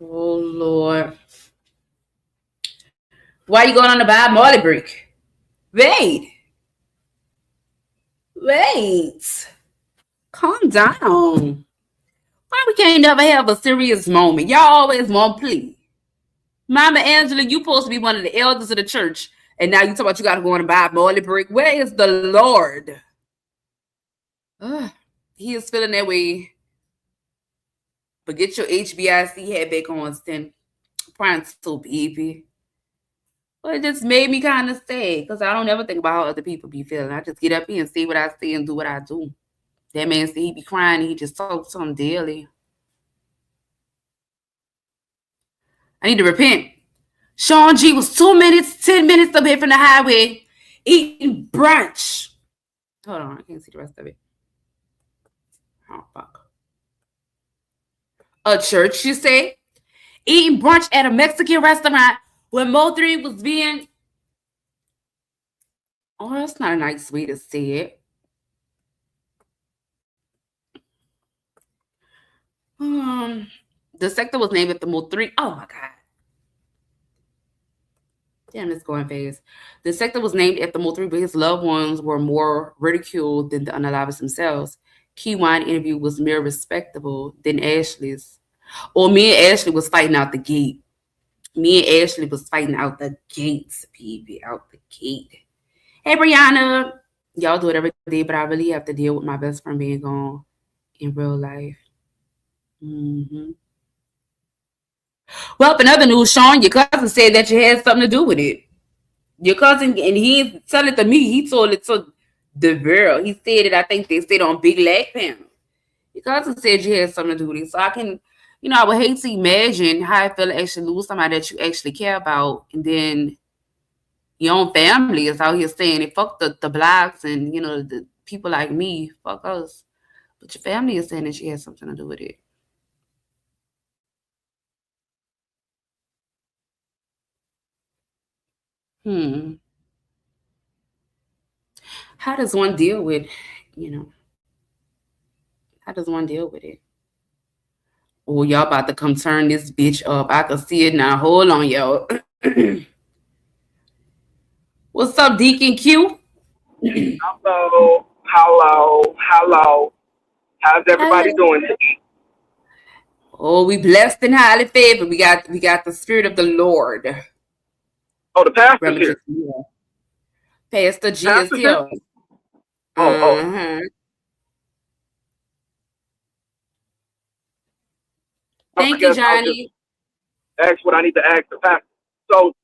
Oh, Lord. Why you going on the buy Marley break? Wait. Calm down. Why we can't never have a serious moment? Y'all always want plea. Mama Angela, you supposed to be one of the elders of the church, and now you talk about you got to go on and buy a Marley break. Where is the Lord? He is feeling that way. But get your HBIC hat back on, Stan. Pronto, baby. Well, it just made me kind of sad because I don't ever think about how other people be feeling. I just get up here and say what I say and do what I do. That man said he be crying and he just talks to him daily. I need to repent. Sean G was 10 minutes away from the highway eating brunch. Hold on, I can't see the rest of it. Oh, fuck. A church, you say? Eating brunch at a Mexican restaurant when Mo3 was being... Oh, that's not a nice way to say it. The sector was named after Mo3. Oh, my God. Damn, it's going fast. The sector was named after Mo3, but his loved ones were more ridiculed than the unalivers themselves. Key Wine interview was more respectable than Ashley's. Or me and Ashley was fighting out the gate. Me and Ashley was fighting out the gates, baby, out the gate. Hey, Brianna. Y'all do it every day, but I really have to deal with my best friend being gone in real life. Mm-hmm. Well, in other news, Sean, your cousin said that you had something to do with it. Your cousin, and he didn't tell it to me. He told it to the girl. He said it, I think they stayed on Big Leg Panel. Your cousin said you had something to do with it. So I can, I would hate to imagine how I feel to actually lose somebody that you actually care about. And then your own family is out here saying it. Fuck the blacks and, the people like me. Fuck us. But your family is saying that she has something to do with it. How does one deal with, how does one deal with it? Oh, y'all about to come turn this bitch up. I can see it now. Hold on, y'all. What's up, Deacon Q? Hello. How's everybody doing today? Oh, we blessed and highly favored. We got the spirit of the Lord. Oh, the pastor's here. Pastor G is here. Oh. Thank you, Johnny. Ask what I need to ask the pastor. So,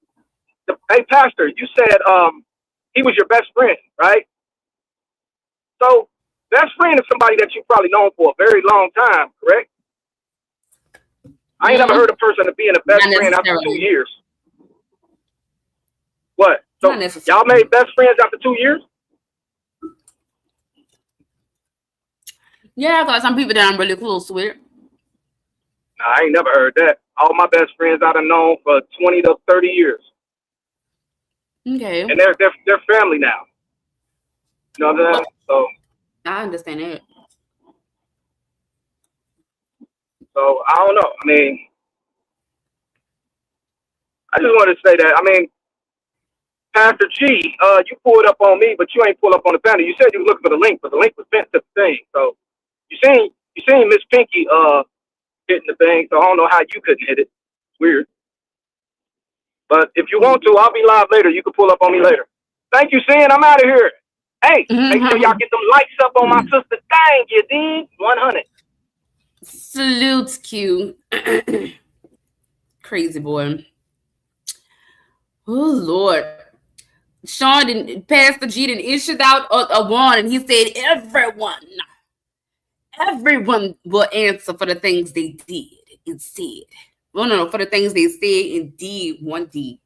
hey, pastor, you said he was your best friend, right? So, best friend is somebody that you've probably known for a very long time, correct? I ain't never heard a person of being a best friend after 2 years. What? So y'all made best friends after 2 years? Yeah, I got some people that I'm really close with. Nah, I ain't never heard that. All my best friends I've known for 20 to 30 years. Okay. And they're family now. You know what I'm saying? So I understand it. So I don't know. I mean, I just wanted to say that. I mean, Pastor G, you pulled up on me, but you ain't pulled up on the panel. You said you were looking for the link, but the link was sent to the thing. So you seen Miss Pinky hitting the thing. So I don't know how you couldn't hit it. It's weird. But if you want to, I'll be live later. You can pull up on me later. Thank you, Sin. I'm out of here. Hey, make sure y'all get them likes up on my sister thing, you dig? 100. Salutes, Q. Crazy boy. Oh, Lord. Sean Pastor G issued out a warning. He said everyone will answer for the things they did and said. Well, no, for the things they said and did 1D.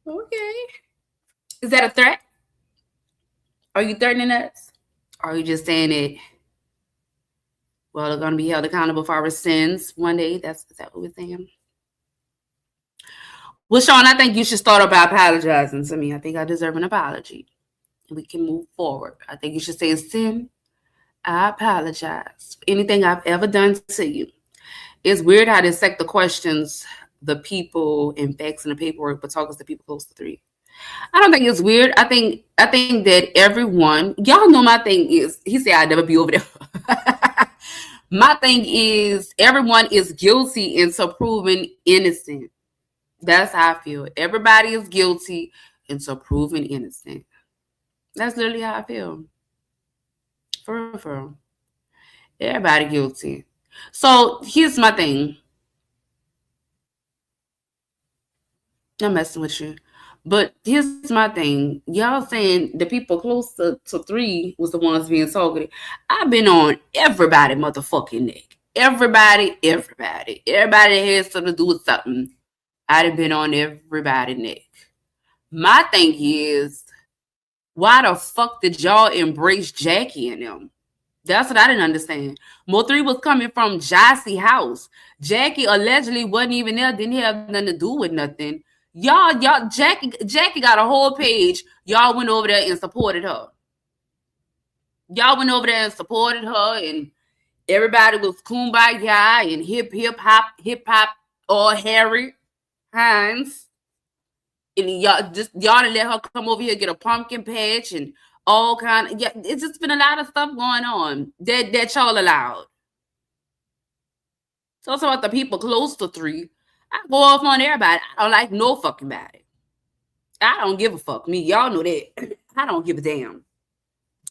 Okay. Is that a threat? Are you threatening us? Or are you just saying it? Well, they're going to be held accountable for our sins one day. Is that what we're saying? Well, Sean, I think you should start by apologizing to me. I think I deserve an apology. We can move forward. I think you should say, Sin, I apologize for anything I've ever done to you. It's weird how they dissect the questions, the people, and facts in the paperwork, but talk to people close to 3. I don't think it's weird. I think that everyone, y'all know my thing is, he said I'd never be over there. My thing is everyone is guilty until proven innocent. That's how I feel. Everybody is guilty until proven innocent. That's literally how I feel. For real. Everybody guilty. So here's my thing. I'm messing with you. But here's my thing. Y'all saying the people close to 3 was the ones being targeted. I've been on everybody motherfucking neck. Everybody that has something to do with something. I'd have been on everybody neck. My thing is, why the fuck did y'all embrace Jackie and them? That's what I didn't understand. Mo3 was coming from Jassy house. Jackie allegedly wasn't even there, didn't have nothing to do with nothing. Y'all, Jackie got a whole page. Y'all went over there and supported her. And everybody was kumbaya and hip hop, or Harry Hines. And y'all to let her come over here, get a pumpkin patch and all kind of, it's just been a lot of stuff going on that y'all allowed. So it's about the people close to 3. I go off on everybody. I don't like no fucking body. I don't give a fuck. Me, y'all know that. I don't give a damn.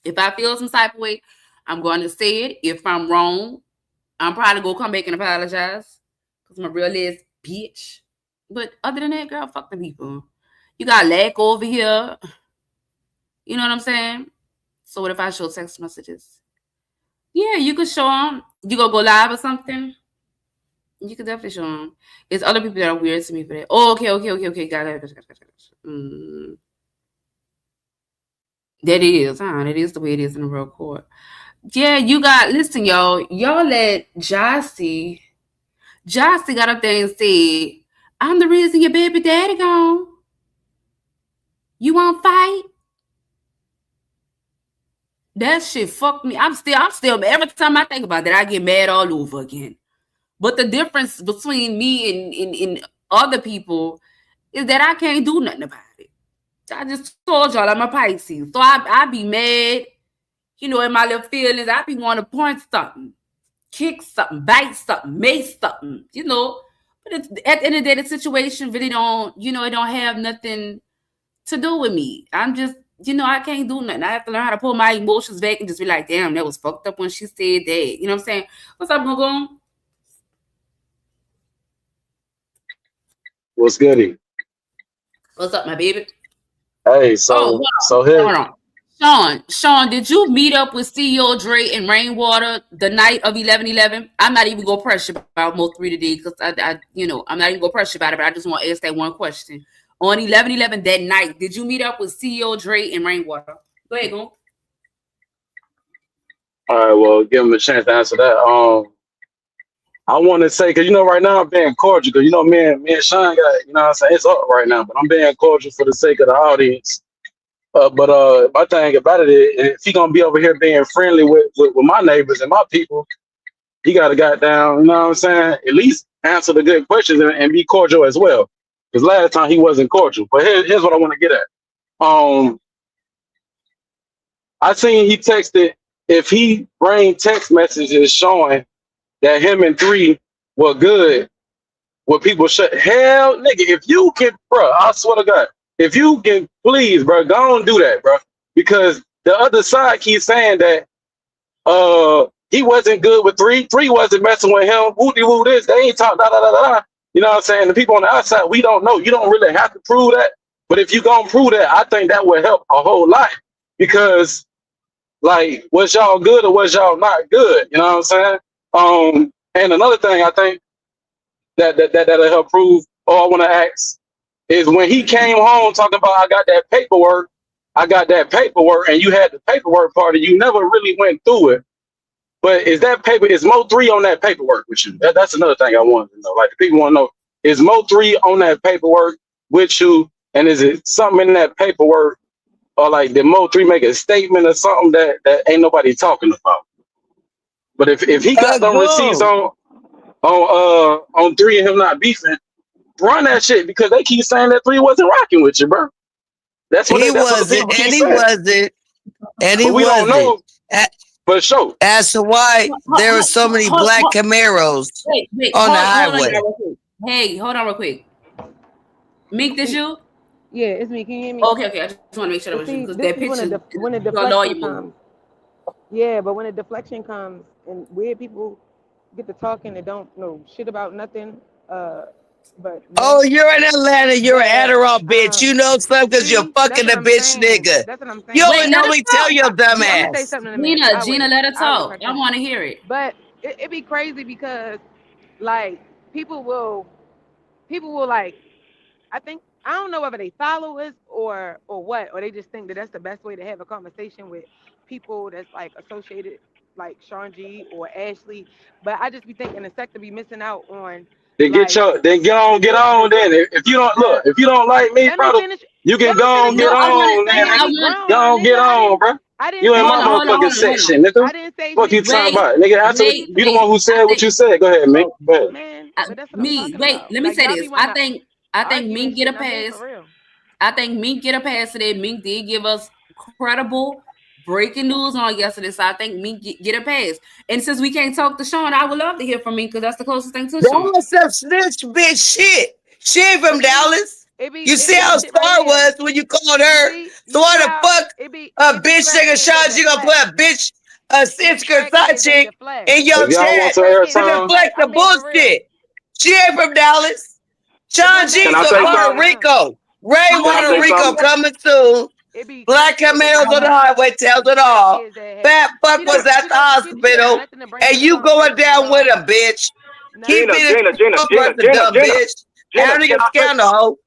If I feel some type of way, I'm going to say it. If I'm wrong, I'm probably going to come back and apologize. Because I'm a real ass bitch. But other than that, girl, fuck the people. You got lack over here. You know what I'm saying? So what if I show text messages? Yeah, you could show them. You gonna go live or something? You could definitely show them. It's other people that are weird to me for that. Oh, okay. Got it. That is the way it is in the real court. Yeah, listen, y'all. Y'all let Jassy got up there and said, I'm the reason your baby daddy gone. You want to fight? That shit fucked me. I'm still, every time I think about that, I get mad all over again. But the difference between me and other people is that I can't do nothing about it. I just told y'all I'm a Pisces. So I be mad, in my little feelings. I be wanting to point something. kick something, bite something, make something, you know. But at the end of the day, the situation really don't, you know, it don't have nothing to do with me. I'm just, you know, I can't do nothing. I have to learn how to pull my emotions back and just be like, damn, that was fucked up when she said that. You know what I'm saying? What's up, Google? What's goody? What's up, my baby? Hey, Oh, here. hold on. Sean, did you meet up with CEO Dre and Rainwater the night of 11/11? I'm not even gonna pressure about Mo 3 today because you know, I'm not even gonna pressure about it, but I just want to ask that one question. On 11/11 that night, did you meet up with CEO Dre and Rainwater? Go ahead, go. All right, well, give him a chance to answer that. I want to say, because, you know, right now I'm being cordial, because, you know, me and Sean got, you know what I'm saying, it's up right now, but I'm being cordial for the sake of the audience. But my thing about it is, if he going to be over here being friendly with my neighbors and my people, he got to goddamn, you know what I'm saying, at least answer the good questions and be cordial as well. Because last time he wasn't cordial. But here's what I want to get at. I seen he texted, if he bring text messages showing that him and 3 were good, where people shut hell, nigga, if you can, bro, I swear to God, if you can, please, bro, go on do that, bro. Because the other side keeps saying that he wasn't good with 3. 3 wasn't messing with him. Woo this. They ain't talk da da da da. You know what I'm saying? The people on the outside, we don't know. You don't really have to prove that. But if you gonna prove that, I think that would help a whole lot. Because like, was y'all good or was y'all not good? You know what I'm saying? And another thing I think that'll help prove, or I want to ask, is when he came home talking about I got that paperwork, and you had the paperwork part, and you never really went through it. But is Mo 3 on that paperwork with you? That's another thing I want to know. Like, the people want to know, is Mo 3 on that paperwork with you? And is it something in that paperwork, or like did Mo 3 make a statement or something that ain't nobody talking about? But if he got them receipts on 3 and him not beefing, run that shit, because they keep saying that 3 wasn't rocking with you, bro. That's what the people keep saying. And he but we wasn't. don't know for sure. As to why there were so many black Camaros on the highway. Hey, hold on real quick. Meek, this you? Yeah, it's me. Can you hear me? Okay. I just want to make sure that was you, because that picture when the deflection comes. Yeah, but when the deflection comes and weird people get to talking and don't know shit about nothing, but oh, you're in Atlanta. You're an Adderall bitch. You know something because you're fucking a bitch nigga. That's what I'm saying. You always know me. Tell your dumb ass. I'm gonna say something in a minute. Gina, let her talk. I want to hear it. But it'd be crazy because, like, people will like. I don't know whether they follow us or what, or they just think that that's the best way to have a conversation with people that's like associated, like Sean G or Ashley. But I just be thinking the sector be missing out on. Then get on. Then if you don't like me, brother, you can go on, get on. Go on, get on, bro. You in my motherfucking section, nigga. I didn't say what you talking about, nigga? Answer. You the one who said what you said. Go ahead, man. Go ahead. Man, but that's what I'm talking about. Let me say this. I think Mink get a pass. I think Mink get a pass today. Mink did give us credible breaking news on yesterday, so I think Mink get a pass. And since we can't talk to Sean, I would love to hear from Mink, because that's the closest thing to Sean. That's some snitch bitch shit. She ain't from Dallas. You see how Star was when you called her. So why the fuck a bitch nigga Sean G gonna put a bitch, a skirt side chick in your chat to deflect the bullshit? She ain't from Dallas. Sean G from Puerto Rico. Rainwater Rico coming soon. Black Camaros on the highway tells it all. Fat fuck was at the hospital, and you going down with a bitch. Gina, bitch. How do you scandal, hoe?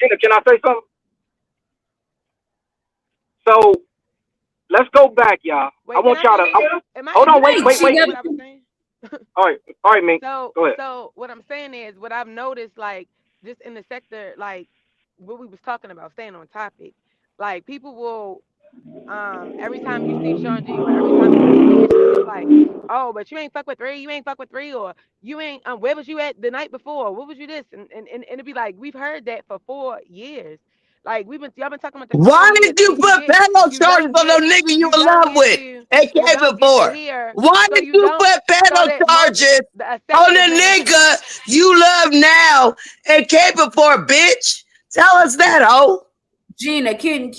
Gina, can I say something? So let's go back, y'all. I want y'all to hold on. Wait. All right, Mink. Go ahead. So what I'm saying is, what I've noticed, like, just in the sector, like what we was talking about, staying on topic, like people will, every time you see Sean G, or every time you see it's like, oh, but you ain't fuck with 3, or you ain't, where was you at the night before? What was you this? And it'd be like, we've heard that for 4 years. Like y'all been talking about the Why Kanye did you thing. put pedal charges on the nigga you in love with and came before? Why did you put pedal charges on the nigga you love now and came before, bitch? Tell us that, ho. Gina, can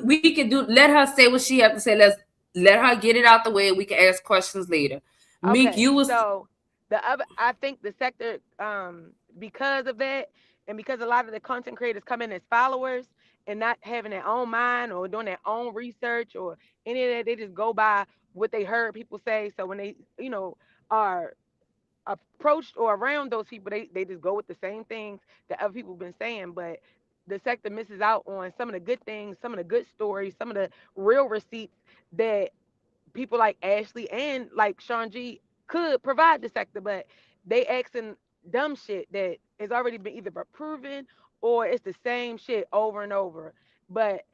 we can do? Let her say what she have to say. Let's let her get it out the way. We can ask questions later. Okay, Meek, you was so the other. I think the sector, because of that, and because a lot of the content creators come in as followers and not having their own mind or doing their own research or any of that, they just go by what they heard people say. So when they, are approached or around those people, they just go with the same things that other people have been saying. But the sector misses out on some of the good things, some of the good stories, some of the real receipts that people like Ashley and like Sean G could provide the sector, but they asking dumb shit that has already been either proven or it's the same shit over and over. But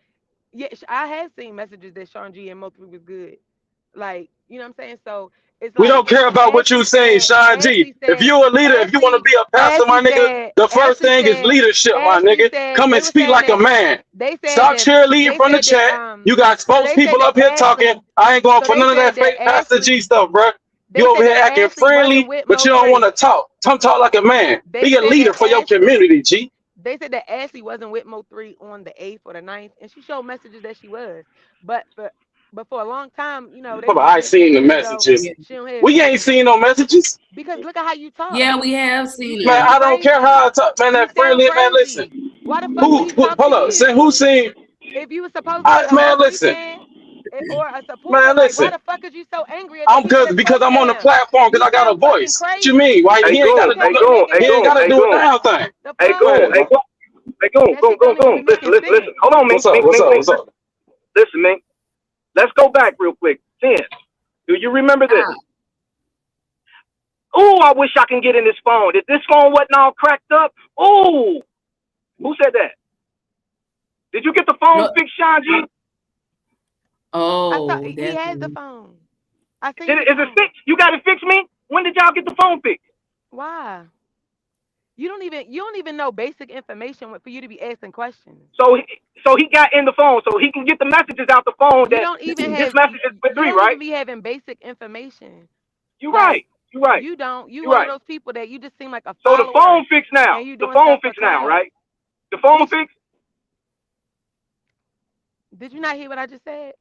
yeah, I have seen messages that Sean G and Mo3 was good. Like, you know what I'm saying? So it's We like don't care about what you saying, Sean G. If you a leader, if you want to be a pastor, my nigga, the first thing is leadership, my nigga. Come and speak like a man. Stop cheerleading from the chat. You got spokespeople up here talking. I ain't going for none of that fake Pastor G stuff, bro. You over here acting friendly, but you don't want to talk. Talk like a man. Be a leader for your community, G. They said that Ashley wasn't with Mo3 on the 8th or the 9th, and she showed messages that she was. But for a long time, they I seen the messages. We ain't seen no messages. Because look at how you talk. Yeah, we have seen it. Man, I don't care how I talk, man. That friendly, man. Listen. Why the fuck do you talk hold up. Say who seen? If you were supposed to be a man, listen. fan or a supporter, man, listen. Like, why the fuck is you so angry at I'm good because I'm on the platform because I got a voice. What you mean? Why he ain't gotta do a damn thing? Hey, go. Listen. Hold on, Mink. What's up? Listen, Mink. Let's go back real quick. 10. Do you remember this? Oh, I wish I can get in this phone. If this phone wasn't all cracked up, oh, who said that? Did you get the phone fixed, Sean G? Oh, I thought he had the phone. I think is it fixed? You got it fixed, me? When did y'all get the phone fixed? Why? You don't even know basic information for you to be asking questions. So he got in the phone, so he can get the messages out the phone. You don't even have messages with you three, don't right? even be having basic information. You're right. You don't. You one of those people that you just seem like a follower. So the phone fixed now. The phone fixed now, right? The phone fixed. Did you not hear what I just said?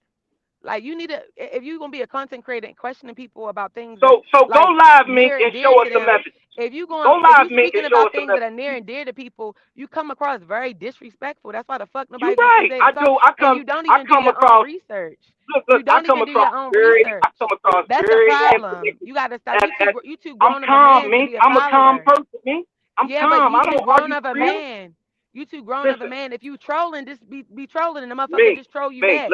Like, you need to, if you're gonna be a content creator and questioning people about things. So go live, Mink, and show us the message. If you're speaking about things that are near and dear to people, you come across very disrespectful. That's why the fuck nobody. You're right. You don't even do your own research. Look, I come across very. That's the problem. You gotta stop. You too grown of a man. I'm calm, Mink. I'm a calm person, Mink. I'm calm. But you too grown of a man. You too grown of a man. If you trolling, just be trolling, and the motherfucker just troll you back.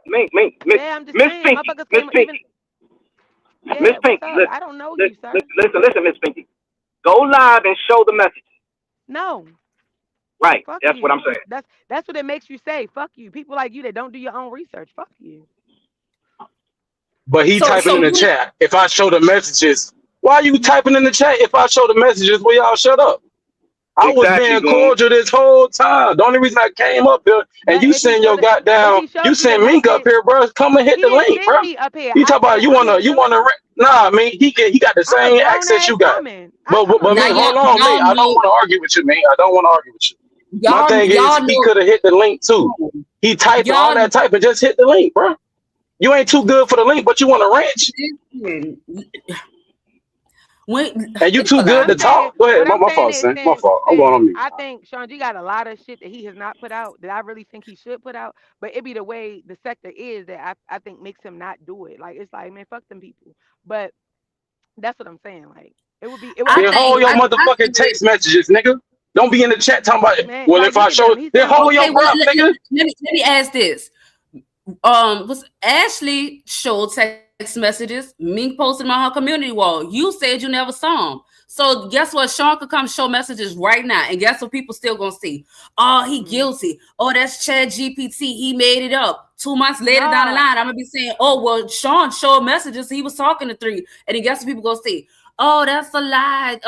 Mink, yeah, I'm just saying, motherfuckers came even. Miss Pinky, listen, I don't know you, sir. Listen, Miss Pinky. Go live and show the message. No. Right, that's what I'm saying. That's what it makes you say. Fuck you. People like you that don't do your own research. Fuck you. But he typing in the chat. If I show the messages, why are you typing in the chat? If I show the messages, will y'all shut up? I was being cordial this whole time. The only reason I came up here and you send your goddamn, you send Mink up here, bro. Come and hit the link, bro. You talk about you wanna, nah, I mean he got the same access you got. But Mink, hold on, Mink. I don't want to argue with you, Mink. I don't want to argue with you. My thing is he could have hit the link too. He typed all that type and just hit the link, bro. You ain't too good for the link, but you want to wrench. And you too good to talk. Go ahead. My fault, Sam. My fault. I'm going on mute. I think Sean G got a lot of shit that he has not put out that I really think he should put out. But it be the way the sector is that I think makes him not do it. Like, it's like, man, fuck them people. But that's what I'm saying. Like, it would be. Then hold your motherfucking text messages, nigga. Don't be in the chat talking about it. Man, well, if I show it, then hold your breath, nigga. Let me ask this. Was Ashley showed text messages? Mink posted them on her community wall. You said you never saw them. So guess what? Sean could come show messages right now, and guess what? People still gonna see. Oh, he guilty. Oh, that's Chad GPT. He made it up. 2 months later down the line, I'm gonna be saying, oh well, Sean showed messages. He was talking to 3, and then guess what? People gonna see. oh, that's a lie.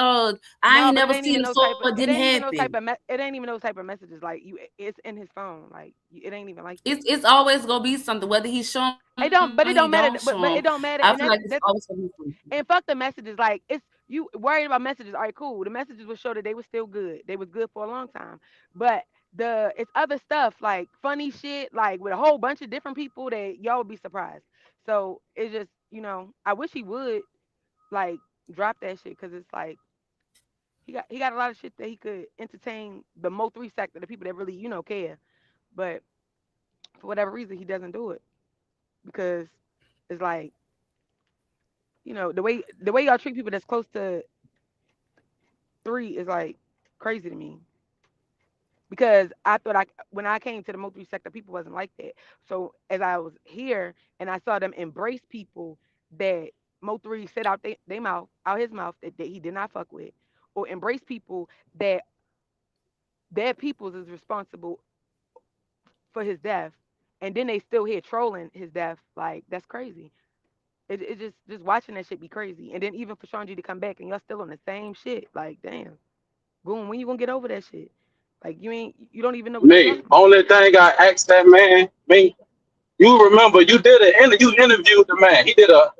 I ain't but never seen it, so it didn't happen. It ain't even those type of messages. Like it's in his phone. Like it ain't even like that. It's always gonna be something, whether he's showing or he don't But it don't show matter. 'em. But it don't I matter. feel And like it's that's always gonna be something. and fuck the messages. Like it's you worried about messages. All right, cool. The messages will show that they were still good. They was good for a long time. But it's other stuff like funny shit, like with a whole bunch of different people that y'all would be surprised. So it's just I wish he would like drop that shit because it's like he got a lot of shit that he could entertain the Mo3 sector, the people that really care. But for whatever reason, he doesn't do it because it's like the way y'all treat people that's close to 3 is like crazy to me because I thought when I came to the Mo3 sector, people wasn't like that. So as I was here and I saw them embrace people that Mo3 said out they mouth, out his mouth that he did not fuck with, or embrace people that their peoples is responsible for his death, and then they still here trolling his death. Like that's crazy. It just watching that shit be crazy. And then even for Sean G to come back and y'all still on the same shit. Like damn, boom. When you gonna get over that shit? Like you don't even know what you're Me, talking about. only thing I asked that man, me, you remember you you interviewed the man. He did a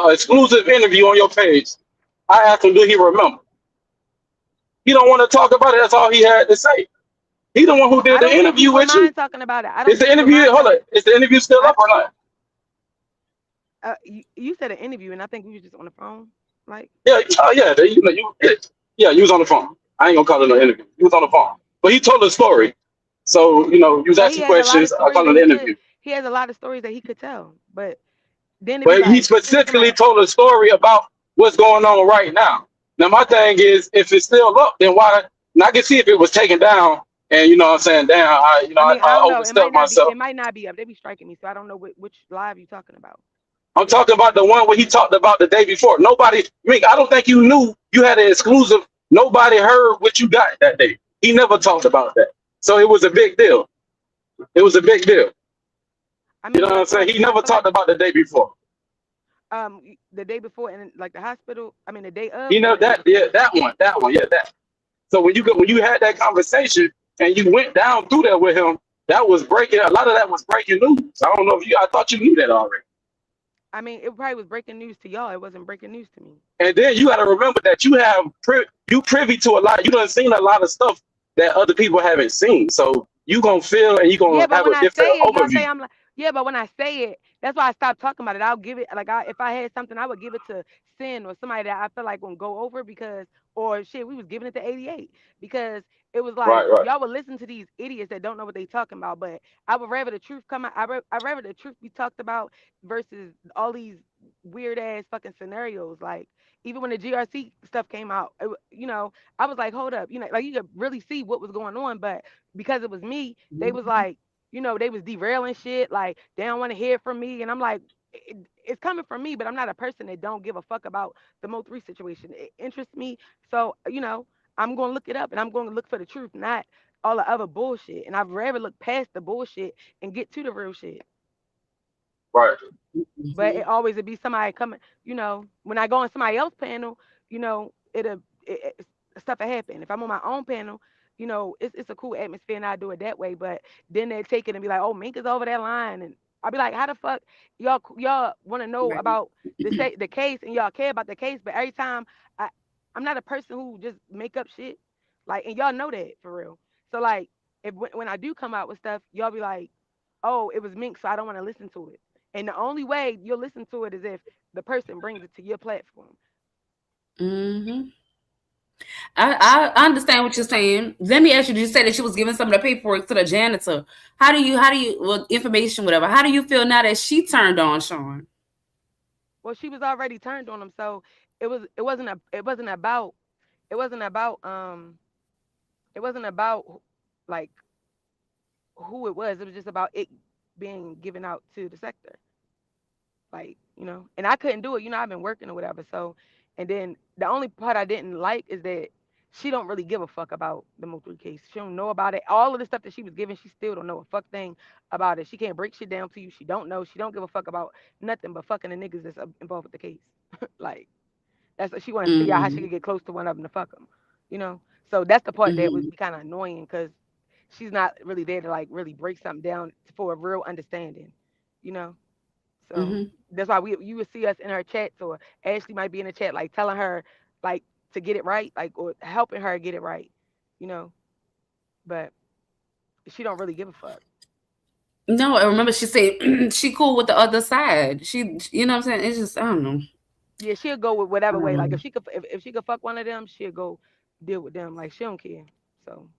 exclusive interview on your page. I asked him, do he remember? He don't want to talk about it. That's all he had to say. He the one who did I the don't think he interview would with you. mind talking about it. I don't Is the think he would interview mind hold on? talking. Is the interview still I up or not? you said an interview, and I think we was just on the phone. Like Yeah, yeah, yeah, you was on the phone. I ain't gonna call it no interview. You was on the phone. But he told a story. So, you was but he asking has a lot of questions. I stories call it that an interview. he has a lot of stories that he could tell. But then it'd be But he like he talking specifically about. told a story about what's going on right now. Now, my thing is, if it's still up, then why? And I can see if it was taken down, and you know what I'm saying, damn, I mean, I I don't know. It might overstepped not be. myself. It might not be up. They be striking me, so I don't know which live you talking about. I'm talking about the one where he talked about the day before. Nobody, I don't think you knew you had an exclusive. Nobody heard what you got that day. He never talked about that. So it was a big deal. It was a big deal. I You mean, know what I'm what saying? one? He never I feel like talked about the day before. the day before and like the hospital. I mean, the day of He or know the day that, before. yeah, that one, yeah, that. So when you had that conversation and you went down through there with him, that was breaking. A lot of that was breaking news. I don't know if you. I thought you knew that already. I mean, it probably was breaking news to y'all. It wasn't breaking news to me. And then you got to remember that you privy to a lot. You done seen a lot of stuff that other people haven't seen. So you gonna feel and you Yeah, gonna but have when a I different say it, y'all say overview. I'm like, yeah, but when I say it, that's why I stopped talking about it. I'll give it like if I had something, I would give it to Sin or somebody that I feel like gonna go over because or shit, we was giving it to 88 because it was like Right, right, y'all would listen to these idiots that don't know what they talking about. But I would rather the truth come out. I rather the truth be talked about versus all these weird ass fucking scenarios. Like even when the GRC stuff came out, I was like, hold up, like you could really see what was going on, but because it was me, they was like, they was derailing shit. Like they don't want to hear from me, and I'm like, it's coming from me, but I'm not a person that don't give a fuck about the Mo3 situation. It interests me, so I'm gonna look it up, and I'm gonna look for the truth, not all the other bullshit. And I've rather look past the bullshit and get to the real shit. right. But it Mhm. always would be somebody coming. When I go on somebody else's panel, stuff will happen. If I'm on my own panel, it's a cool atmosphere and I do it that way. But then they take it and be like, "Oh, Mink is over that line," and I'll be like, "How the fuck y'all want to know Right. about the case and y'all care about the case?" But every time I I'm not a person who just make up shit, like, and y'all know that for real. So like, if when I do come out with stuff, y'all be like, "Oh, it was Mink, so I don't want to listen to it." And the only way you'll listen to it is if the person brings it to your platform. Hmm. I understand what you're saying. Let me ask you, did you say that she was giving some of the paperwork to the janitor? Well, information, whatever. How do you feel now that she turned on Sean? Well, she was already turned on him, so it wasn't about it wasn't about like who it was. It was just about it being given out to the sector. Like, and I couldn't do it. I've been working or whatever. So, and then the only part I didn't like is that she don't really give a fuck about the Mo3 case. She don't know about it. All of the stuff that she was giving, she still don't know a fuck thing about it. She can't break shit down to you. She don't know. She don't give a fuck about nothing but fucking the niggas that's involved with the case. Like, That's what she wanted to figure out how she could get close to one of them to fuck them. You know. So that's the part that would be kind of annoying because she's not really there to like really break something down for a real understanding. You know. So that's why you would see us in her chats, or Ashley might be in the chat like telling her like to get it right, like, or helping her get it right. You know. But she don't really give a fuck. No, I remember she said she cool with the other side. She, you know what I'm saying? It's just, I don't know. Yeah, she'll go with whatever way. Like if she could fuck one of them, she'll go deal with them. Like she don't care. So.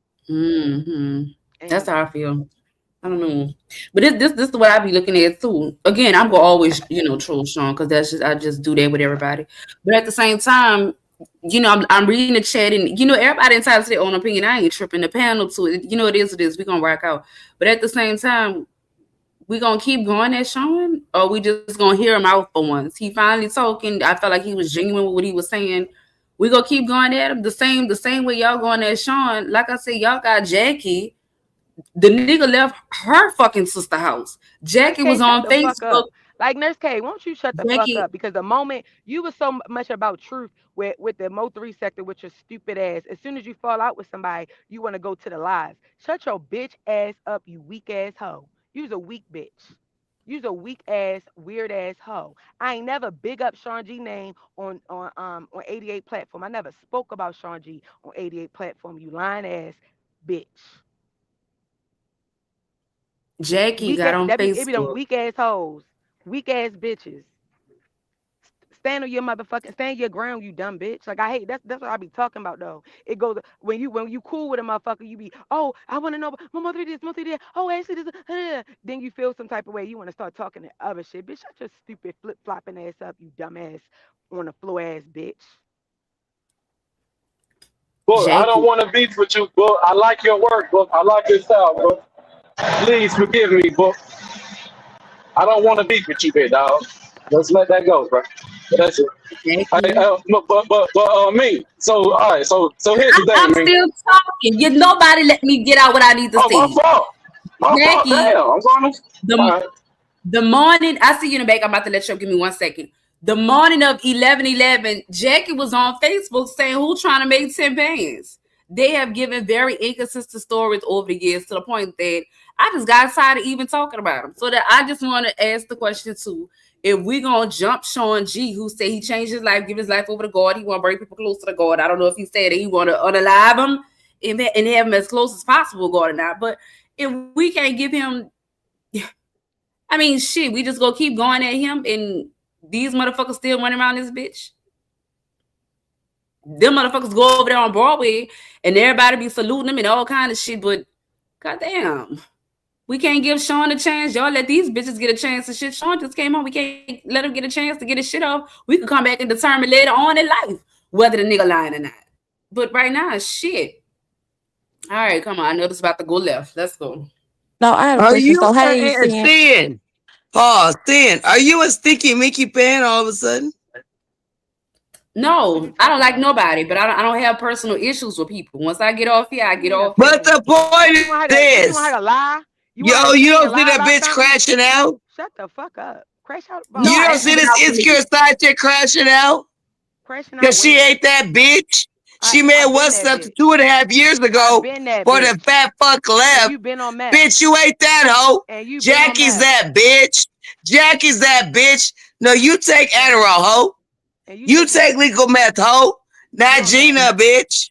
That's how I feel. I don't know, but this is the way I be looking at it too. Again, I'm gonna always, troll Sean because I just do that with everybody. But at the same time, I'm reading the chat and everybody entitled to their own opinion. I ain't tripping the panel to it. It is what it is. We gonna rock out. But at the same time, we gonna keep going at Sean, or we just gonna hear him out for once. He finally talking. I felt like he was genuine with what he was saying. We gonna keep going at him the same way y'all going at Sean. Like I said, y'all got Jackie. The nigga left her fucking sister house. Jackie was on Facebook. Like Nurse K, won't you shut the fuck up? Because the moment you was so much about truth with the Mo3 sector with your stupid ass, as soon as you fall out with somebody, you want to go to the live. Shut your bitch ass up, you weak ass hoe. You's a weak bitch. You's a weak ass, weird ass hoe. I ain't never big up Sean G name on 88 platform. I never spoke about Sean G on 88 platform, you lying ass bitch. Jackie got on Facebook. It be them weak ass hoes, weak ass bitches. Stand on your motherfucking, stand your ground, you dumb bitch. Like I hate that's what I be talking about though. It goes when you cool with a motherfucker, you be, oh, I want to know my mother did this, oh, actually this, then you feel some type of way. You want to start talking that other shit, bitch. Shut your stupid flip flopping ass up, you dumb ass on the floor ass bitch. Book, I don't want to beef with you, Book. I like your work, Book. I like your style, Book. Please forgive me, Book. I don't want to beef with you, big dog. Let's let that go, bro. But that's it. But me. So all right. So here's the thing. I'm still talking. Nobody let me get out what I need to say. My fault. Jackie, damn, I'm going the morning I see you in the back. I'm about to let you give me 1 second. The morning of 11/11, Jackie was on Facebook saying, "Who trying to make 10 bands?" They have given very inconsistent stories over the years to the point that I just got tired of even talking about them. So that I just want to ask the question too: if we gonna jump Sean G, who said he changed his life, give his life over to God, he want to bring people close to the God. I don't know if he said that he want to unalive him and have him as close as possible, God or not. But if we can't give him, I mean, shit, we just gonna keep going at him, and these motherfuckers still running around this bitch. Them motherfuckers go over there on Broadway and everybody be saluting them and all kind of shit, but goddamn, we can't give Sean a chance. Y'all let these bitches get a chance to shit. Sean just came on. We can't let him get a chance to get his shit off. We can come back and determine later on in life whether the nigga lying or not. But right now, shit. All right, come on. I know this is about to go left. Let's go. No, I have a question. So hey, Stan. Pause. Stan, are you a Sticky Mickey fan all of a sudden? No, I don't like nobody, but I don't have personal issues with people. Once I get off here, I get off. But the point is this. You want her to lie? You don't see that bitch crashing out? Shut the fuck up. Crash out. You don't see this insecure side chick crashing out? Because she ain't that bitch. She made what's up to 2.5 years ago for the fat fuck left. Bitch, you ain't that hoe. Jackie's that bitch. Jackie's that bitch. No, you take Adderall, hoe. You take legal meth, hoe. Not Gina, bitch.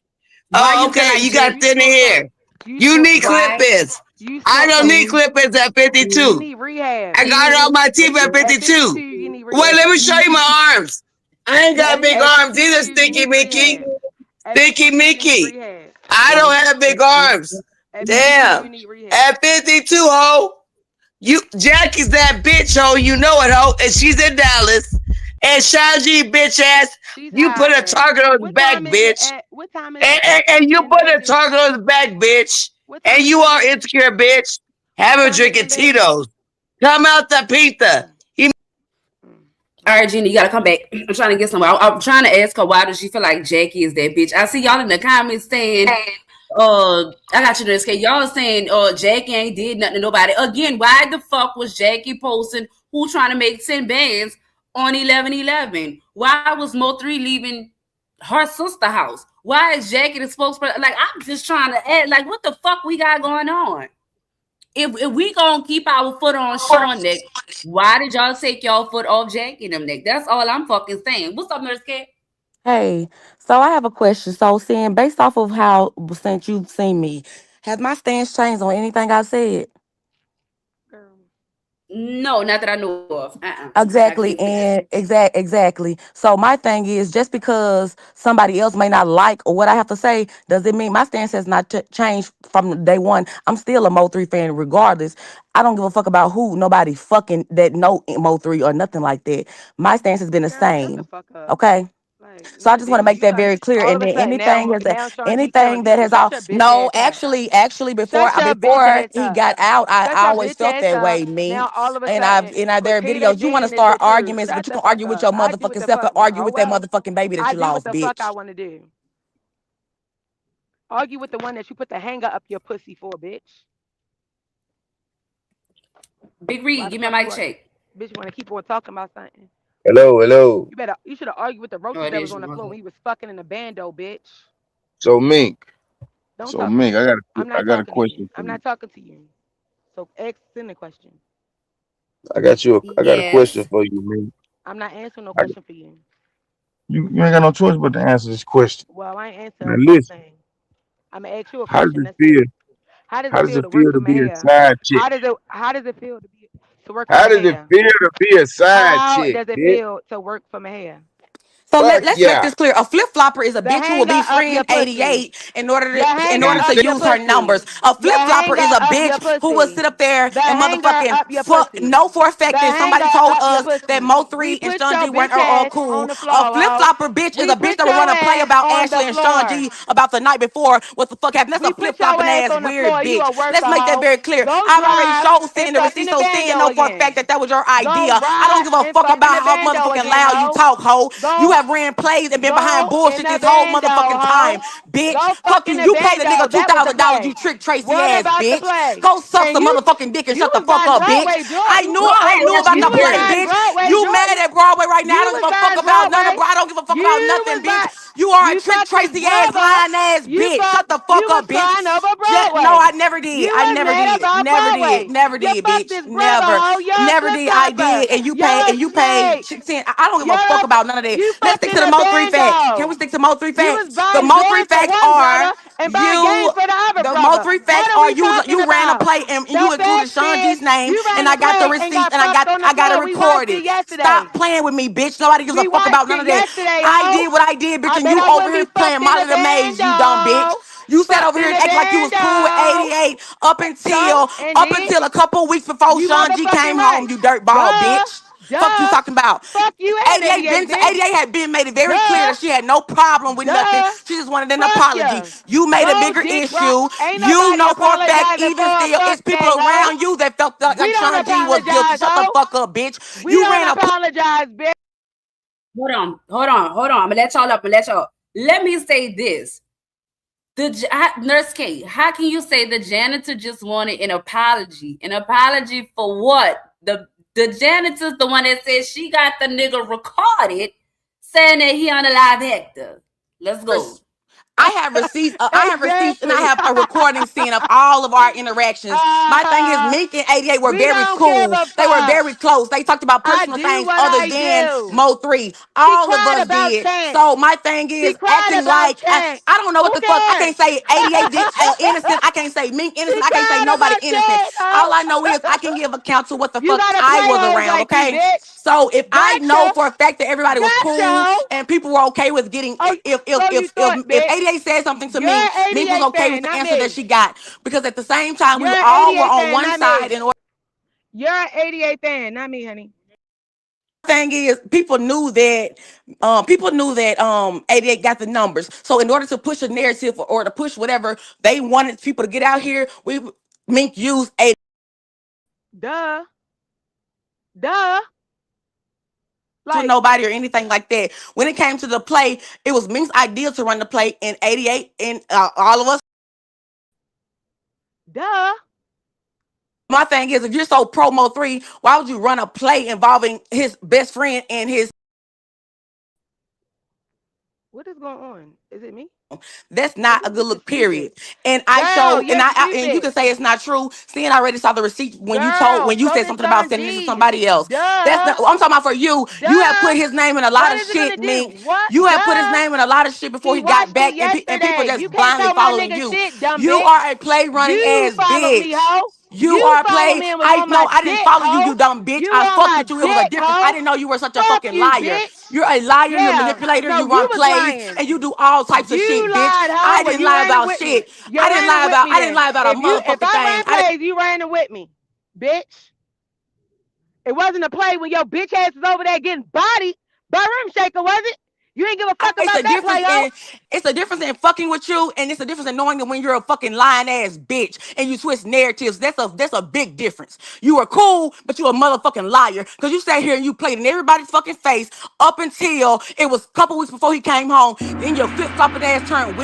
Oh, okay. You got thinner hair. You need clippers. I don't need clippers at 52. You need rehab. I got all my teeth at 52. Wait, let me show you my arms. I ain't got big arms either, Stinky Mickey. Stinky Mickey. I don't have big arms. Damn. At 52, ho. Jackie's that bitch, ho. You know it, ho. And she's in Dallas. And Shanji, bitch ass, you put a target on his back, bitch. And you put a target on his back, bitch. And you are insecure, bitch. Have her drinking Tito's. Come out the pizza. All right, Gina, you gotta come back. I'm trying to get somewhere. I'm trying to ask her why does she feel like Jackie is that bitch. I see y'all in the comments saying, I got you this. Y'all saying, Jackie ain't did nothing to nobody. Again, why the fuck was Jackie posting who trying to make 10 bands on 11/11? Why was Mo3 leaving her sister house? Why is Jackie the spokesperson? Like, I'm just trying to add, like, what the fuck we got going on? If we gonna keep our foot on Sean neck, why did y'all take y'all foot off Jackie and them neck? That's all I'm fucking saying. What's up, Nurse Cat? Hey, so I have a question. So, seeing based off of how since you've seen me, has my stance changed on anything I said? No, not that I know of. I can't say Exactly, that. and exactly. So my thing is, just because somebody else may not like or what I have to say, does it mean my stance has not changed from day one? I'm still a Mo3 fan regardless. I don't give a fuck about who nobody fucking that know Mo3 or nothing like that. My stance has been the Girl, shut the same. fuck up. Okay. Like, So I no, just want to bitch, make you that got very clear. all And of a then sudden now, Sean G telling anything you that to has shut all your bitch no, ass up. actually before Shut your bitch before ass he up. got out, Shut I your always bitch felt ass that up. way, Now Mink. all of a And sudden, there are Potato videos. You want to Jen is the start truth. arguments, Shut but you the can fuck argue with up. your I do what motherfucking the self and fuck. argue Oh with that well. motherfucking baby that I you do what lost, the fuck I bitch. want to do. Argue with the one that you put the hanger up your pussy for, bitch. Big Why Reed, the give me a fuck mic you want, check. bitch? Want to keep on talking about something? Hello, hello. You should have argued with the Oh, roaches it that was is on you. the floor Okay. when he was fucking in the bando, bitch. So Mink, Don't so talk to Mink, me. I got I'm I not got a talking to you. question for I'm you. not talking to you. So ask in the question. I got a question Yes. for you, Mink. I'm not answering no I, question for you. you ain't got no choice but to answer this question. Well, I ain't Now answer a fuck listen, thing. I'm gonna ask you a how does question. it That's feel? it. How does How it does feel it to work feel for to my be a hair? side chick? How does it feel to work for How my does it hair? feel to be a side How chick, does it bitch? feel to work for my hair? So Fuck let's make yeah. this clear. A flip flopper is a The bitch who will hanger up your befriend pussy. 88 in order Your hanger And to up your use her numbers. pussy. A Your flip flopper hanger is a up your bitch who will pussy. sit up there The and hanger motherfucking up your fuck. pussy. No, for a The fact that hanger somebody told up your us that pussy. Mo3 We and put Sean your G weren't bitch ass cool. on the A floor, flip ho. flopper bitch is We a bitch put that will your run a play ass about on the Ashley and Sean floor. G about the night before what the fuck happened. That's a We flip put your flopping ass ass on the weird floor. You bitch. a worker, Let's make that hoe. very clear. Go I've already drive showed and seeing the fuck in receipt, the so seeing bando no for a fact again. that was your Go idea. I don't ride give a and fuck fuck in about the how bando motherfucking again, loud you hoe. talk, ho. You Go have ran plays and been behind Go in bullshit the this whole bando, motherfucking ho. time, bitch. Go fuck in Fucking, the you paid a bando. nigga That was the $2,000, you play. trick Tracy What ass, about the bitch. play? Go suck And some motherfucking dick and you shut the was fuck by up, bitch. Broadway, I Jordan. knew Go I ahead, knew let's about be You the was play, dirty. by bitch. Broadway, You mad Jordan. at Broadway right now? I You don't was give a fuck by about nothing, Broadway. bro. I don't give a fuck about You nothing, was bitch. by You are a you trick fucked his Tracy ass, brother. lying ass bitch. Shut the You fuck was up, crying bitch. over No, Broadway. I never did. You I was never mad did. about Never did. Broadway. Never You did, fucked bitch. his brother, Never. ho. You're a Never flip did. I flopper. did. And you You're paid. a And you paid. snake. I don't give a fuck about none of that. You Let's fucked stick in to the the Mo three facts. Can bando. we stick to Mo three You was facts? The buying Mo three Jordans for facts one are brother and buying games you. for the other The Mo brother. three What facts are are we talking you ran a about? play and you The included facts Sean is G's name you and ran I a got the play and receipts got and fucked on the I got it floor. We watched recorded. it yesterday. Stop playing with me, bitch. Nobody gives a We fuck watched about none it of that. yesterday, I ho. did what I did, bitch, I and bet you I over wouldn't here be playing fucked in Model the the Maze, you dumb bitch. bando. You sat Fucked over in here and the act like you was cool with bando. 88 So, up indeed, until a couple weeks before you Sean G motherfucking came right. home, you dirtball, Duh. bitch. Fuck you Duh. talking about. Fuck you and 88, bitch. 88 had been made it very clear Duh. that she had no problem with nothing. Duh. She just wanted an Fuck apology. you. You made a Go bigger dick rock. issue. Ain't You nobody know for a fact, apologizing for even a still, fuck it's people thing, ho. around you that felt We like don't Sean G was guilty. apologize, Shut the ho. fuck up, bitch. We You don't ran a apologize, bitch. Hold on. I'm gonna let y'all up. Let me say this. Nurse K, how can you say the janitor just wanted an apology? An apology for what? The janitor's the one that said she got the nigga recorded saying that he unalive Hector. Let's go. I have receipts. I have receipts, and I Exactly. have a recording scene of all of our interactions. My thing is, Mink and 88 were We very don't give cool. a They were fuck. very close. They talked about I personal do things what other I than do. Mo 3. She All of cried us about did. Chance. So my thing She is cried acting about like Chance. I don't know what Who the fuck. I cares? can't say 88 did innocent. I can't say Mink innocent. She I can't say cried nobody about innocent. Chance, All ho. I know is I can give account to what the You fuck gotta I play was hoes around. like me, Okay. bitch. So if I know Gotcha. for a fact that everybody was Gotcha, cool ho. and people were okay with getting Oh, so you thought, if bitch. 88 said something to You're me, an Mink was 88 okay fan, with the not answer that me. she got because at the same time You're we an all were 88 on fan, one not side. me. And You're an 88 fan, not me, honey. thing is, people knew that 88 got the numbers. So in order to push a narrative or to push whatever they wanted people to get out here, Mink used 88. Duh. Duh. To Like, nobody or anything like that. When it came to the play, it was Mink's idea to run the play, and 88 and all of us. duh. My thing is, if you're so promo 3, why would you run a play involving his best friend and his? What is going on? Is it me? That's Or not a this good bitch is look, stupid. period. And I Girl, show, and you're and you stupid. can say it's not true. Seeing I already saw the receipt Girl, when you so said did something about Sean sending this to G. somebody else. That's Duh. not. I'm talking about for you. You have put Duh. his name in a lot What of is it gonna shit, do? Mink. What? You have put his Duh. name in a lot of shit before He he got watched it back, and people yesterday. just You can't blindly tell my following nigga you. shit, dumb You bitch. are a play running You ass followed me, bitch. hoe. You You are a followed play. me and was I on my no, I didn't dick, follow you, hoe. you dumb bitch. You I on fucked my with you. It was a dick, difference. I hoe. didn't know you were such a Fuck fucking you, liar. bitch. You're a liar. You're a Yeah. manipulator. No, You you run was plays lying. and you do all types of You shit, bitch. lied, hoe, I but didn't you lie ran it about with me. shit. You I didn't ran it lie with about. me I didn't then. lie about a If motherfucking I thing. ran plays, you ran it with me, bitch. It wasn't a play when your bitch ass is over there getting bodied by Rim Shaker, was it? You ain't give a fuck It's about a that play, difference hoe. in fucking with you, and it's a difference in knowing that when you're a fucking lying ass bitch and you twist narratives. That's a big difference. You are cool, but you a motherfucking liar because you sat here and you played in everybody's fucking face up until it was a couple weeks before he came home. Then your flip flopping ass turned.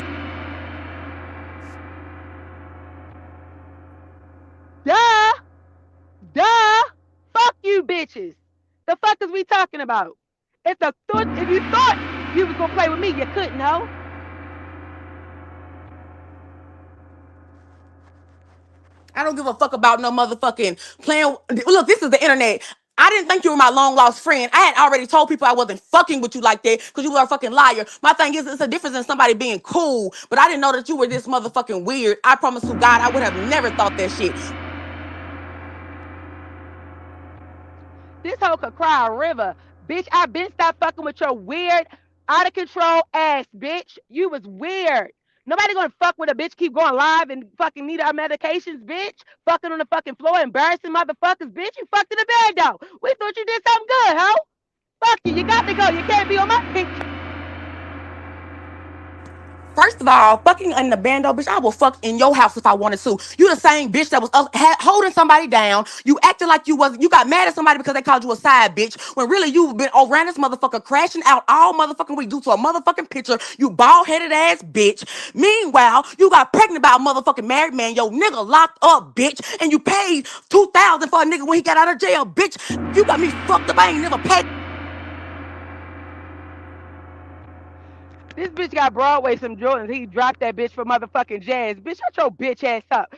Duh. Duh. Fuck you, bitches. The fuck is we talking about? If you thought you was gonna play with me, you couldn't, hoe. I don't give a fuck about no motherfucking playing. Look, this is the internet. I didn't think you were my long lost friend. I had already told people I wasn't fucking with you like that because you were a fucking liar. My thing is, it's a difference in somebody being cool, but I didn't know that you were this motherfucking weird. I promise to God, I would have never thought that shit. This hoe could cry a river. Bitch, I been stopped fucking with your weird, out of control ass, bitch. You was weird. Nobody gonna fuck with a bitch, keep going live and fucking need our medications, bitch. Fucking on the fucking floor, embarrassing motherfuckers, bitch. You fucked in the bed though. We thought you did something good, hoe. Fuck you. You got to go. You can't be on my pink. First of all, fucking in the bando, bitch, I will fuck in your house if I wanted to. You the same bitch that was holding somebody down. You acted like you got mad at somebody because they called you a side bitch. When really you've been around this motherfucker crashing out all motherfucking week due to a motherfucking picture. You bald headed ass bitch. Meanwhile, you got pregnant by a motherfucking married man. Your nigga locked up, bitch, and you paid $2,000 for a nigga when he got out of jail, bitch. You got me fucked up. I ain't never paid. This bitch got Broadway some Jordans. He dropped that bitch for motherfucking jazz. Bitch, shut your bitch ass up.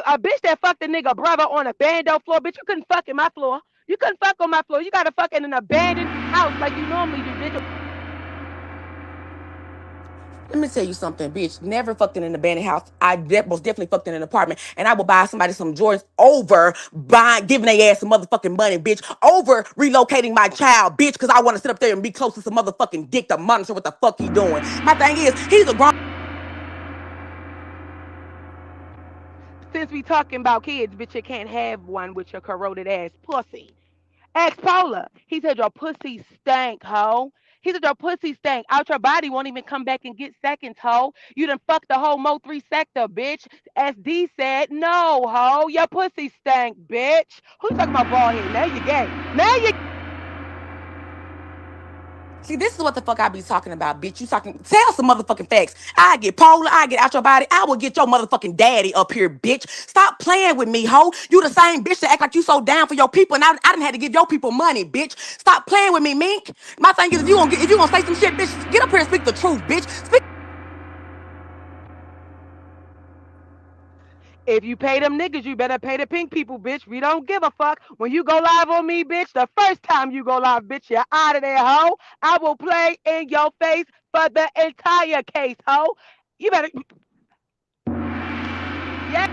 A bitch that fucked a nigga brother on a bando floor. Bitch, you couldn't fuck in my floor. You couldn't fuck on my floor. You gotta fuck in an abandoned house like you normally do, bitch. Let me tell you something, bitch. Never fucked in an abandoned house. Most definitely fucked in an apartment. And I will buy somebody some Jordans over giving their ass some motherfucking money, bitch. Over relocating my child, bitch, because I want to sit up there and be close to some motherfucking dick to monitor what the fuck he doing. My thing is, he's a grown. Since we talking about kids, bitch, you can't have one with your corroded ass pussy. Ask Paula. He said your pussy stank, hoe. He said your pussy stank. Out your body won't even come back and get seconds, hoe. You done fucked the whole Mo 3 sector, bitch. As D said, no, hoe. Your pussy stank, bitch. Who you talking about bald head? Now you gay. Now you See, this is what the fuck I be talking about, bitch. You talking, tell some motherfucking facts. I get Paula, I get out your body. I will get your motherfucking daddy up here, bitch. Stop playing with me, hoe. You the same bitch that act like you so down for your people, and I didn't have to give your people money, bitch. Stop playing with me, mink. My thing is, if you gonna say some shit, bitch, get up here and speak the truth, bitch. Speak. If you pay them niggas, you better pay the pink people, bitch. We don't give a fuck. When you go live on me, bitch, the first time you go live, bitch, you're out of there, hoe. I will play in your face for the entire case, hoe. You better. Yeah.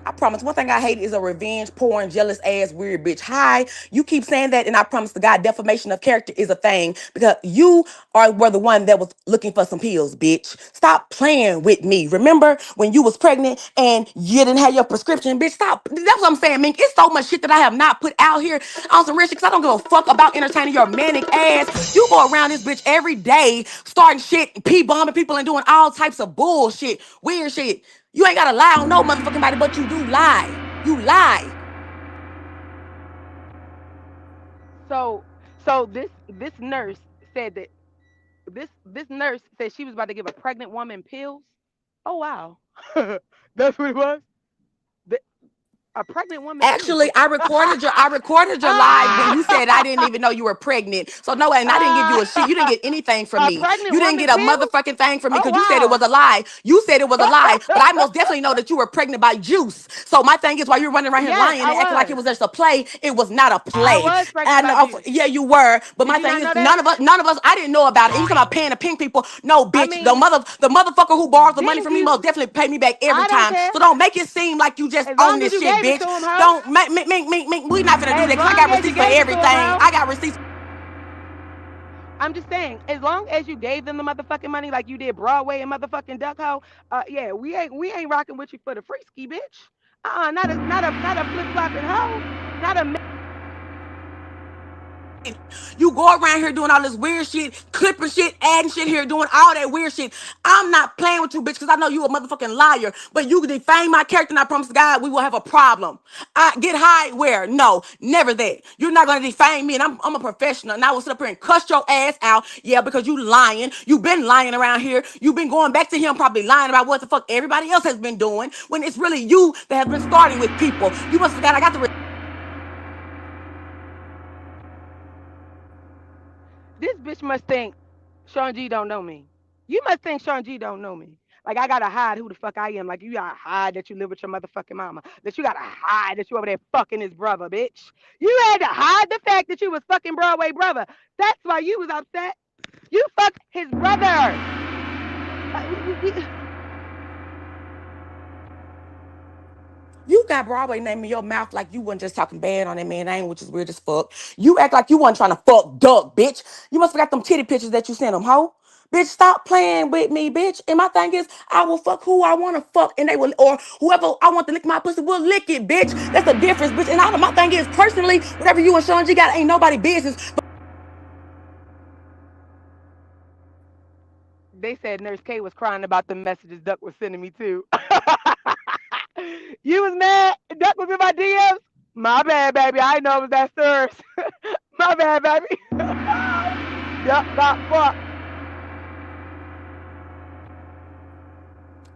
I promise. One thing I hate is a revenge porn, jealous ass, weird bitch. Hi, you keep saying that, and I promise to God, defamation of character is a thing because you were the one that was looking for some pills, bitch. Stop playing with me. Remember when you was pregnant and you didn't have your prescription, bitch? Stop. That's what I'm saying, Mink. It's so much shit that I have not put out here on some real shit because I don't give a fuck about entertaining your manic ass. You go around this bitch every day, starting shit, bombing people and doing all types of bullshit, weird shit. You ain't gotta lie on no motherfucking body, but you do lie. You lie. So, so this nurse said that this nurse said she was about to give a pregnant woman pills. Oh wow. That's what it was. A pregnant woman. Actually, I recorded your live when you said I didn't even know you were pregnant. So no, and I didn't give you a shit. You didn't get anything from A me. pregnant You didn't woman get a feels? motherfucking thing from me Oh because you said it wow. was a lie. You said it was a lie, but I most definitely know that you were pregnant by juice. So my thing is, while you're running around here Yes, lying I and acting like it was. was just a play, it was not a I play. was pregnant And by juice. yeah, you were. But Did my you thing not is, know that? none of us, I didn't know about it. And you talking about paying the pink people? No, I bitch. mean, The motherfucker who borrows the money didn't from me you? most definitely pay me back every I don't time. care. So don't make it seem like you just As own long as this you shit, gave it bitch. to him, ho. Don't make we not finna do that As because I long got as you receipts for gave it to him, everything. ho. I got receipts. I'm just saying, as long as you gave them the motherfucking money like you did Broadway and motherfucking Duck Ho, yeah, we ain't rocking with you for the free ski, bitch. Not a flip flopping hoe. Not a You go around here doing all this weird shit, clipping shit, adding shit here, doing all that weird shit. I'm not playing with you, bitch, because I know you a motherfucking liar. But you defame my character, and I promise to God, we will have a problem. I get high where? No, never that. You're not gonna defame me, and I'm a professional, and I will sit up here and cuss your ass out. Yeah, because you lying. You've been lying around here. You've been going back to him, probably lying about what the fuck everybody else has been doing, when it's really you that have been starting with people. You must forget I got the This bitch must think Sean G don't know me. You must think Sean G don't know me. Like I gotta hide who the fuck I am. Like you gotta hide that you live with your motherfucking mama. That you gotta hide that you over there fucking his brother, bitch. You had to hide the fact that you was fucking Broadway brother. That's why you was upset. You fucked his brother. You got Broadway name in your mouth like you wasn't just talking bad on that man name, which is weird as fuck. You act like you wasn't trying to fuck Duck, bitch. You must have got them titty pictures that you sent him, ho. Bitch, stop playing with me, bitch. And my thing is, I will fuck who I want to fuck, and they will, or whoever I want to lick my pussy will lick it, bitch. That's the difference, bitch. And my thing is, personally, whatever you and Sean G got ain't nobody business. They said Nurse K was crying about the messages Duck was sending me too. You was mad? Duck was in my DMs? My bad, baby. I know it was that Sirs. My bad, baby. Duck got fucked.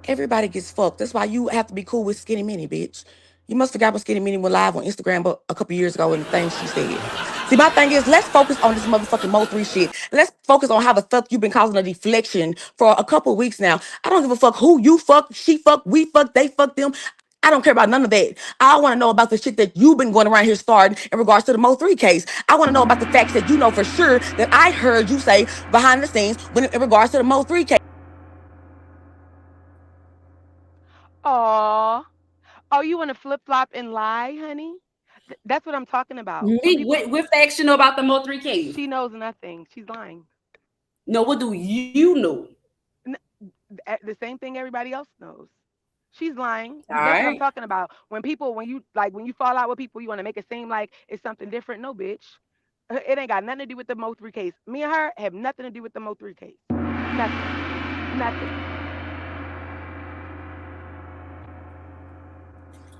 Everybody gets fucked. That's why you have to be cool with Skinny Minnie, bitch. You must forgot what Skinny Minnie went live on Instagram but a couple years ago and the things she said. See, my thing is, let's focus on this motherfucking Mo3 shit. Let's focus on how the fuck you've been causing a deflection for a couple of weeks now. I don't give a fuck who you fuck, she fuck, we fuck, they fuck them. I don't care about none of that. I want to know about the shit that you've been going around here starting in regards to the Mo3 case. I want to know about the facts that you know for sure that I heard you say behind the scenes when in regards to the Mo3 case. Aw. Oh, you want to flip flop and lie, honey? That's what I'm talking about. When Me, people, with facts you know about the Mo3 case? she knows nothing. She's lying. No, what do you know? The same thing everybody else knows. She's lying. All That's what I'm right. talking about. When you fall out with people, you want to make it seem like it's something different. No, bitch. It ain't got nothing to do with the Mo3 case. Me and her have nothing to do with the Mo3 case. Nothing. Nothing.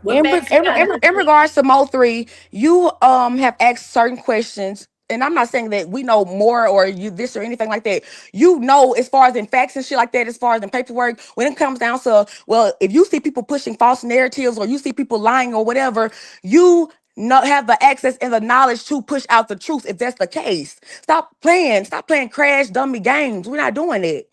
What facts you got? In regards to Mo3, you have asked certain questions, and I'm not saying that we know more or you this or anything like that. You know, as far as in facts and shit like that, as far as in paperwork, when it comes down to, well, if you see people pushing false narratives or you see people lying or whatever, you not have the access and the knowledge to push out the truth if that's the case. Stop playing crash dummy games. We're not doing it.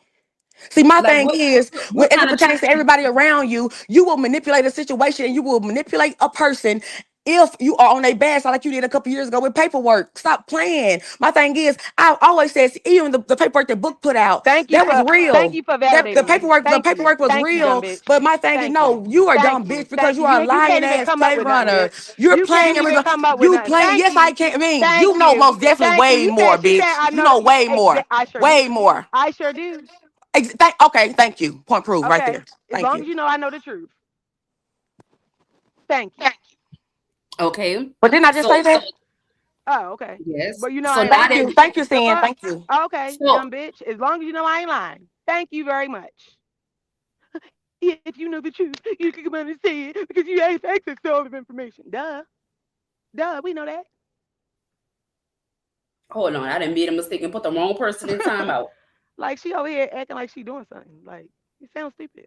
See, my Like thing is, when what as it kind of pertains truth? to everybody around you, you will manipulate a situation and you will manipulate a person if you are on a bad side like you did a couple years ago with paperwork. Stop playing. My thing is, I always says, even the paperwork that Book put out, Thank you that was for real. That validating me. the Thank you. paperwork was Thank you, dumb real. bitch. But my thing is, Thank you. no, you are Thank dumb you. bitch because Thank you you. are a You lying can't even ass come up play with nothing, runner. bitch. You're You playing can't every even come up with you nothing. playing. Thank Yes, I you. can. I mean, Thank you know you. most definitely Thank you. way You more, said she said bitch. I You know know way more, I sure way do. more. I sure do. Okay, thank you. Point proved right Okay. there. As Thank long you. as you know I know the truth. Thank you. Okay. But didn't I just So say that? Oh, okay. yes. But you know So I ain't now Thank that you. lying. Thank you, The Sin. fuck? Thank you. Oh, okay, so dumb bitch. As long as you know I ain't lying. Thank you very much. If you know the truth, you can come out and say it because you have access to all of information. Duh. Duh, we know that. hold on, I didn't made a mistake and put the wrong person in timeout. Like she over here acting like she doing something. Like you sound stupid.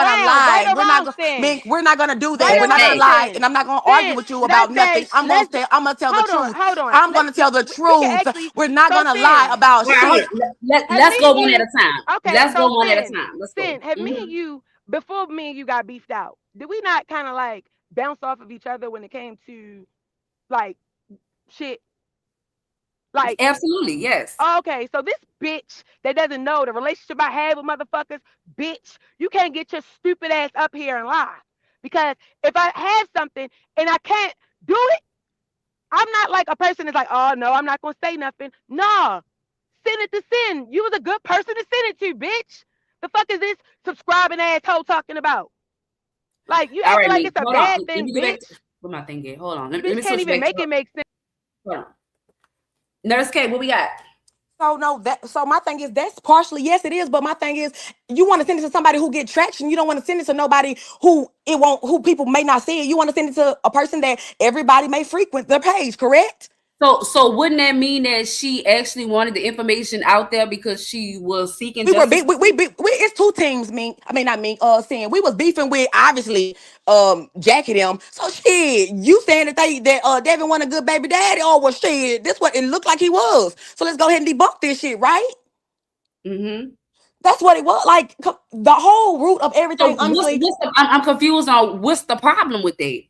gonna lie. We're not gonna Mink, we're not gonna do that. Right We're not gonna or wrong, lie, Sin? and I'm not gonna Sin, argue with you about nothing. I'm gonna tell the truth. Hold on. I'm gonna tell the We can truth. actually. We're not So gonna Sin, lie about All right, hold shit. on. have Let's me go and one at you? a time. Okay, Let's go so one at a Sin, time. Let's go. Sin, have me and you before me and you got beefed out? Did we not kind of like bounce off of each other when it came to like shit? Like, absolutely, yes. Okay, so this bitch that doesn't know the relationship I have with motherfuckers, bitch, you can't get your stupid ass up here and lie. Because if I have something and I can't do it, I'm not like a person that's like, oh no, I'm not gonna say nothing. Nah, send it to send. You was a good person to send it to, bitch. The fuck is this subscribing asshole talking about? Like, you All acting right, like Meek. it's a Hold on. bad Let thing, me go back to bitch. what my thing is. Hold on. Let Bitch me can't switch even back to make her. it make sense. Hold on. Nurse K, what we got? So no, so my thing is that's partially yes it is, but my thing is you want to send it to somebody who get traction. You don't want to send it to nobody who people may not see it. You want to send it to a person that everybody may frequent their page, correct? So wouldn't that mean that she actually wanted the information out there because she was seeking We were justice? it's two teams. Saying we was beefing with obviously Jackie them. So shit, you saying that Devin want a good baby daddy, or was shit? This what it looked like he was. So let's go ahead and debunk this shit, right? Mm-hmm. That's what it was. Like the whole root of everything, So honestly. I'm confused on what's the problem with that.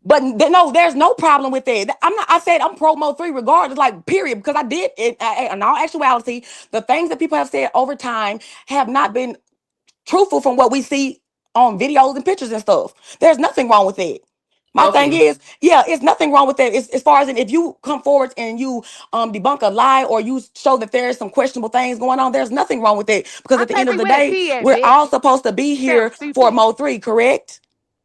But no, there's no problem with that. I said I'm pro Mo 3 regardless, like period, because I did it in all actuality. The things that people have said over time have not been truthful from what we see on videos and pictures and stuff. There's nothing wrong with it. My thing is, it's nothing wrong with that. As far as if you come forward and you debunk a lie or you show that there's some questionable things going on, there's nothing wrong with it. Because at the end of the day, we're all supposed to be here for Mo 3, correct?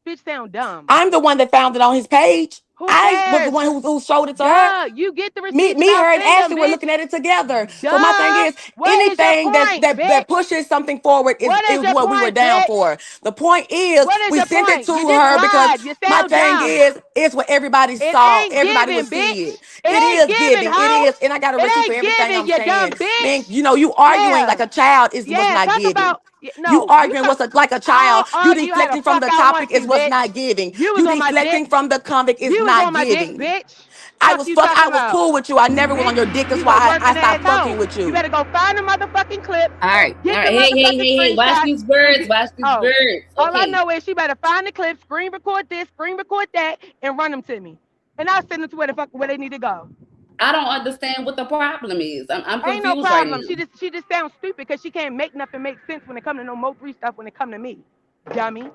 Bitch sound dumb. I'm the one that found it on his page. Who I was the cares? one who showed it to Duh, her. you get the Me, receipts and me, I'll her, and send them, Ashley were bitch. looking at it together. Duh. So my thing is, What is your anything point, that pushes something forward is What is your what we were point, down bitch? for. The point is, What is we your sent it point? to You just her because lied. You my sound thing dumb. is, it's what everybody It saw. ain't Everybody would giving, see bitch. it. It It ain't is giving, giving. It hoe. is, and I got a It receipt for ain't everything giving, I'm you saying. dumb bitch. Man, you arguing like Yeah. a child was Yeah, not talk giving. about You no. You arguing talk. like a child. I'll You argue how the deflecting from fuck the I topic want is to, what's bitch. not giving. You was You on my dick. deflecting from the convict is You was not on my dick, giving. bitch. Fuck you talking I was about. cool with you. I never was on your Bitch, dick. That's you's a why I working stopped fucking asshole. with You you. better go find the motherfucking clip. All right. Get the motherfucking Hey. Watch screenshot. these And birds. get, Watch these oh, birds. all I Okay. know is she better find the clip, screen record this, screen record that, and run them to me. And I'll send them to where they need to go. I don't understand what the problem is. I'm Ain't no confused right problem. now. She just sounds stupid because she can't make nothing make sense when it come to no Mo 3 stuff when it come to me. Dummy.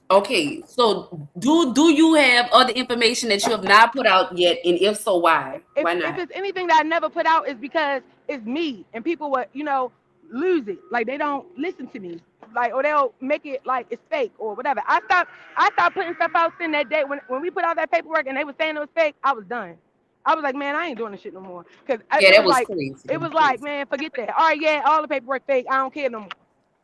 Okay, so do you have other information that you have not put out yet? And if so, why? Why If not? it's anything that I never put out, is because it's me and people would, lose it. Like they don't listen to me. Like, or they'll make it like it's fake or whatever. I stopped putting stuff out since that day when we put out that paperwork and they were saying it was fake. I was done. I was like, man, I ain't doing this shit no more. Cause Yeah, that was crazy. it was like, man, forget that. All right, yeah, all the paperwork fake. I don't care no more.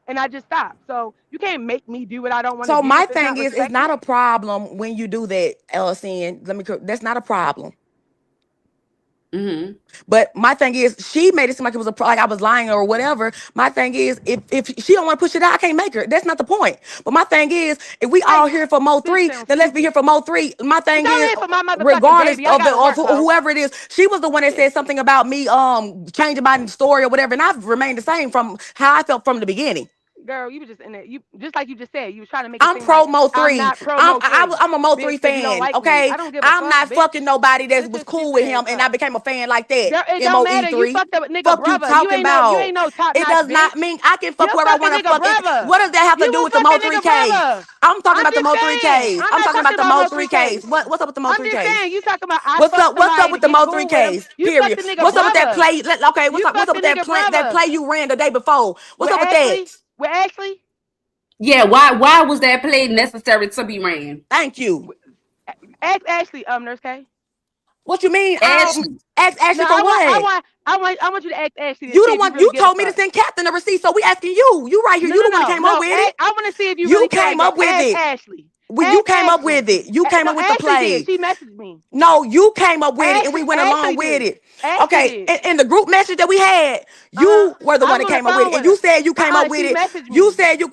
And I just stopped. So you can't make me do what I don't want to So do my if it's thing not is, it's respected. not a problem when you do that, LCN. That's not a problem. Mm-hmm. But my thing is, she made it seem like it was like I was lying or whatever. My thing is, if she don't want to push it out, I can't make her. That's not the point. But my thing is, if we all here for Mo 3, then let's be here for Mo 3. My thing I'm is, here for my motherfucking regardless baby. I gotta work, ho. whoever it is, she was the one that said something about me changing my story or whatever, and I've remained the same from how I felt from the beginning. Girl, you were just in there. You just like you just said. You was trying to make it I'm seem like pro Mo I'm 3. not pro Mo 3. I'm a Mo 3 Bitch, because you don't fan. like me. Okay, I don't give a I'm fuck, not bitch. fucking nobody that Sit was your cool stupid with ass him, and I up. became a fan like that. Girl, it don't matter. You MOE3. fucked up with nigga Fuck you brother. You talking ain't about. no top It notch does bitch. not mean I can fuck You whoever I fuck a want to nigga fuck. brother. What does that have to You do will with the fuck Mo a 3 nigga case? brother. I'm talking I'm about the just Mo 3 saying. case. I'm I'm not talking talking about the about Mo Mo 3 3 case. case. What's up with the Mo I'm 3 just case? saying. You talking about I fucked What's up somebody to with the get Mo 3 cool with him. case? You fucked Period. the nigga What's up with that brother. play? Okay, You what's fucked up the with that nigga play brother. you ran the day before? What's up with that? With Ashley? Yeah, why was that play necessary to be ran? Thank you. Ask Ashley, Nurse K. What you mean? Ashley. Ask No, Ashley for what? I want you to ask Ashley to You see the if you one. really You give a told me to fuck. send Captain the receipt, so we asking you. You right here. No, You no, the one that no, came up no. with it. I want to see if you You really feel came like that. up with Ask it. Ashley. You Ask came up Ashley. with it. You came No, up with the Ashley did. play. She messaged me. No, you came up with it, and we went along Ashley with did. it. Ashley Okay, did. in the group message that we had, Uh-huh. you were the I one was that on the came up with phone it, and with you her. said you came up with She it. messaged You me. said you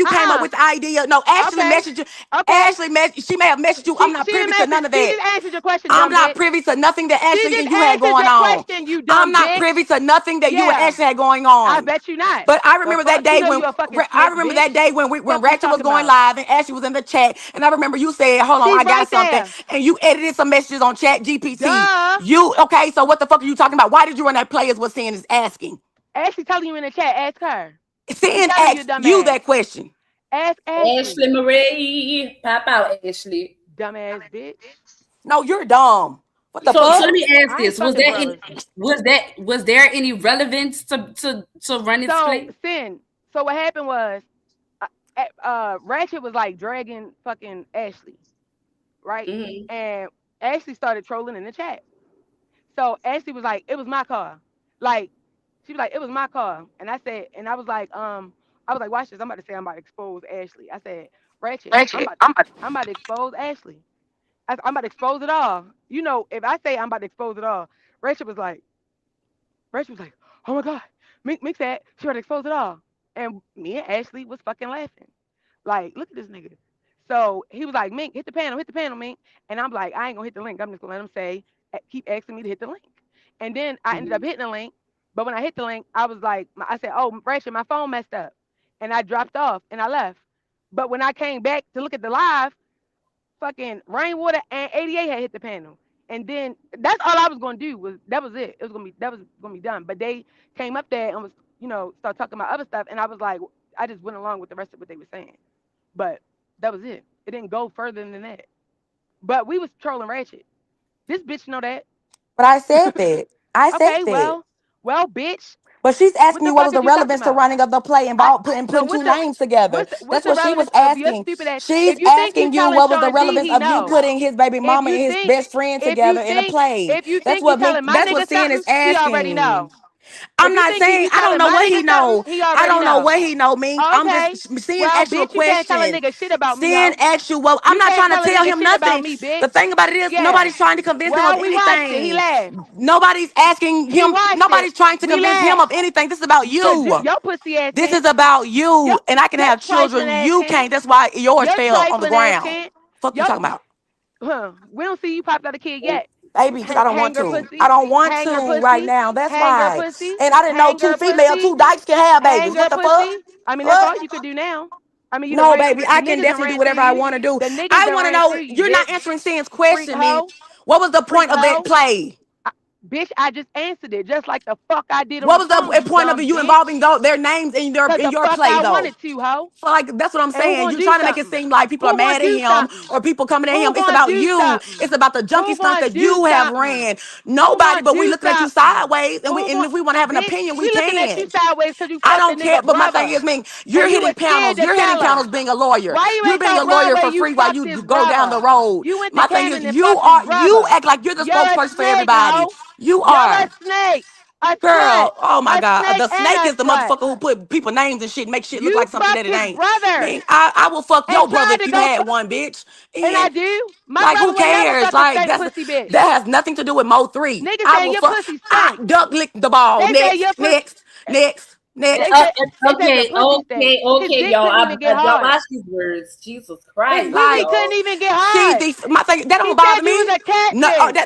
came up with the idea. No, Ashley Okay. messaged you. Okay. She may have messaged you. I'm not She didn't privy to message. none of She that. just answered your question, I'm dumb not bitch. privy to nothing that She Ashley just and you had answered going your on. question, you I'm dumb not bitch. privy to nothing that you and Yeah. Ashley had going I on. bet you not. But I The remember that fuck? You day know you a fucking I snitch, remember bitch. that day when Fuck you Ratchet was talking going about? live and Ashley was in the chat chat, and I remember you said, "Hold on, She's I got right something," there. and you edited some messages on Chat GPT. Duh. Okay? So what the fuck are you talking about? Why did you run that play? Is what Sin is asking. Ashley telling you in the chat. Ask her. She Sin telling you, asked you dumbass. that question. Ask Ashley. Ashley Marie, pop out, Ashley. Dumbass bitch. No, you're dumb. What the So let fuck? me ask I ain't this: fucking brothers. was there any relevance to run its So play? Sin. So what happened was, Ratchet was like dragging fucking Ashley, right? Mm-hmm. And Ashley started trolling in the chat. So Ashley was like, "It was my car." Like, she was like, "It was my car," and I said, and I was like, "Watch this. I'm about to say I'm about to expose Ashley." I said, "Ratchet, I'm about to expose Ashley. I'm about to expose it all. You know, if I say I'm about to expose it all," Ratchet was like, "Oh my god, Mink said she about to expose it all," and me and Ashley was fucking laughing. Like, look at this nigga. So he was like, "Mink, hit the panel, Mink." And I'm like, I ain't gonna hit the link. I'm just gonna let him say, keep asking me to hit the link. And then I ended up hitting the link. But when I hit the link, I was like, I said, "Oh, Ratchet, my phone messed up," and I dropped off and I left. But when I came back to look at the live, fucking Rainwater and 88 had hit the panel. And then that's all I was gonna do that was it. It was gonna be done. But they came up there and was, start talking about other stuff, and I was like, I just went along with the rest of what they were saying. But that was it. It didn't go further than that. But we was trolling Ratchet. This bitch know that. But I said that. I said Okay, that. well, bitch. But she's What asking the you what fuck was is the you talking relevance to about? running of the play I involved so putting two names together. what's That's the what she was relevance of your asking. stupid ass? She's If you think you asking you telling what was the Sean G, relevance he of you know. putting his baby If mama you and his think best friend if you together in a think play. if you That's think you what telling my that's what nigga Sin is something, he already asking. know. If I'm you not think saying you I don't telling know my what he nigga something, know. he I already don't know know. what he know, Mink. I'm just Okay. seeing Well, ask you a bitch, you can't tell a question. nigga shit about me, Sin ho. ask you, well, I'm You not can't trying to tell a tell nigga him shit about nothing. me, The bitch. thing about it is Yeah. nobody's trying to convince him of Well, we watched it. He anything. laughed. Nobody's asking He him, watched it. nobody's trying to We convince him laughed. of anything. This is about Cause you. your pussy ass This can't. is about Your you. And I can your have trifling children. ass You can't. can't. That's why yours Your fell on the trifling ass ground. can't. Fuck you Your talking about? we don't see you popped out a kid yet. Baby, because I don't want Hanger to. I pussy. don't want Hanger to right pussy. now. That's Hanger why. pussy. And I didn't know Hanger pussy. two dykes can have babies. Hanger What the fuck? pussy. I mean, that's What? all you could do now. I mean, you done No, ran. baby, The I can niggas done definitely do ran through whatever I you. want to do. The niggas I done want to ran know, through you, you're not bitch. answering Sam's Freak question, me. hoe. What was the Freak point of that hoe. play? Bitch, I just answered it just like the fuck I did on What the was phone, the you point of dumb you bitch. involving their names Cause in the your fuck play I though? wanted to, hoe. So like that's what I'm And who saying. gonna You're do trying to make it something? seem like people are Who gonna mad at do him something? or people coming at Who him. It's gonna about do you. It's something? about the junkie Who stunts gonna that do you have something? ran. Who Nobody, gonna but we do looking at you something? sideways, Who and gonna if we want to have an bitch? opinion, we We looking at you can. sideways because you I fucked a don't care, nigga but my thing brother. is, man, you're And you hitting was scared panels. to You're hitting tell panels him. being a lawyer. Why you You're ain't being a told lawyer Broadway for you free while fucked you his go down the brother? road. You went to My thing is, Kevin and fucked his you brother. act like you're the You're a spokesperson for snake, everybody. hoe. You You're are. a snake. A slut. Girl, oh my A God. snake The and snake a is the slut. motherfucker who put people names and shit, make shit look You like something that fucked it his ain't. brother Man, I will fuck and your brother tried if to you go had fuck. one, bitch. And And I do. My like, brother who would never cares? fuck a Like, stank pussy bitch. that has nothing to do with Mo 3. Niggas I say will your fuck. pussy I stink. duck lick the ball. They say Next, your pussy. next, next, They next. Uh, said they said the okay, pussy stink. His okay, dick y'all. couldn't even get Y'all hard. watch these words. Jesus His Christ, pussy Like, couldn't y'all. even get she's hard. my thing. That He don't said bother you was me. a No, catfish.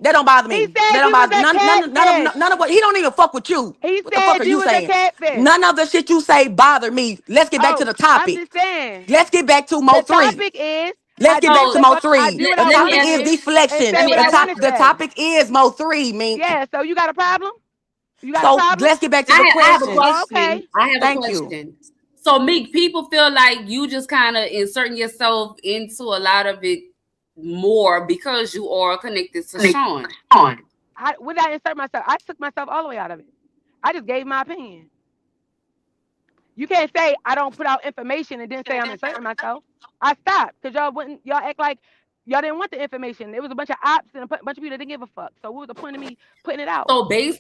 that don't bother He me. said That don't you was bother a catfish. none of what he don't even fuck with you. He What the fuck said are you you was a saying? catfish. None of the shit you say bother me. Let's get back to Oh, the I'm topic. just saying. Let's get back to Mo The 3. topic is Let's I get do back what to So the Mo fuck I 3. do what The I let me want topic to ask is do this. and deflection. Let say me what I ask want this. to The say. topic is Mo 3, Mink. Yeah, so you got a problem? You got a So problem? let's get back to the I have a Oh, questions. okay. question. I have a Thank you. question. So, Meek, people feel like you just kind of inserting yourself into a lot of it more because you are connected to Sean. When did I insert myself? I took myself all the way out of it. I just gave my opinion. You can't say I don't put out information and then say I'm inserting myself. I stopped because y'all act like y'all didn't want the information. It was a bunch of ops and a bunch of people that didn't give a fuck. So what was the point of me putting it out?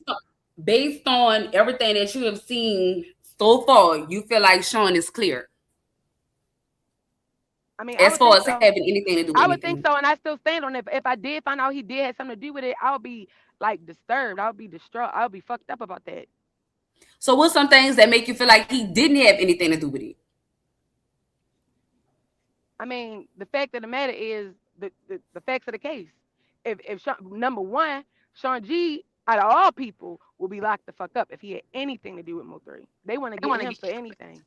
So, based on everything that you have seen so far, you feel like Sean is clear I mean, I as would far think as so. having anything to do with I would think anything. so, and I still stand on it. If I did find out he did have something to do with it, I would be like disturbed. I would be distraught. I would be fucked up about that. So, what's some things that make you feel like he didn't have anything to do with it? I mean, the fact of the matter is the facts of the case. If number one, Sean G, out of all people, will be locked the fuck up if he had anything to do with Mo 3. They want to get him for anything.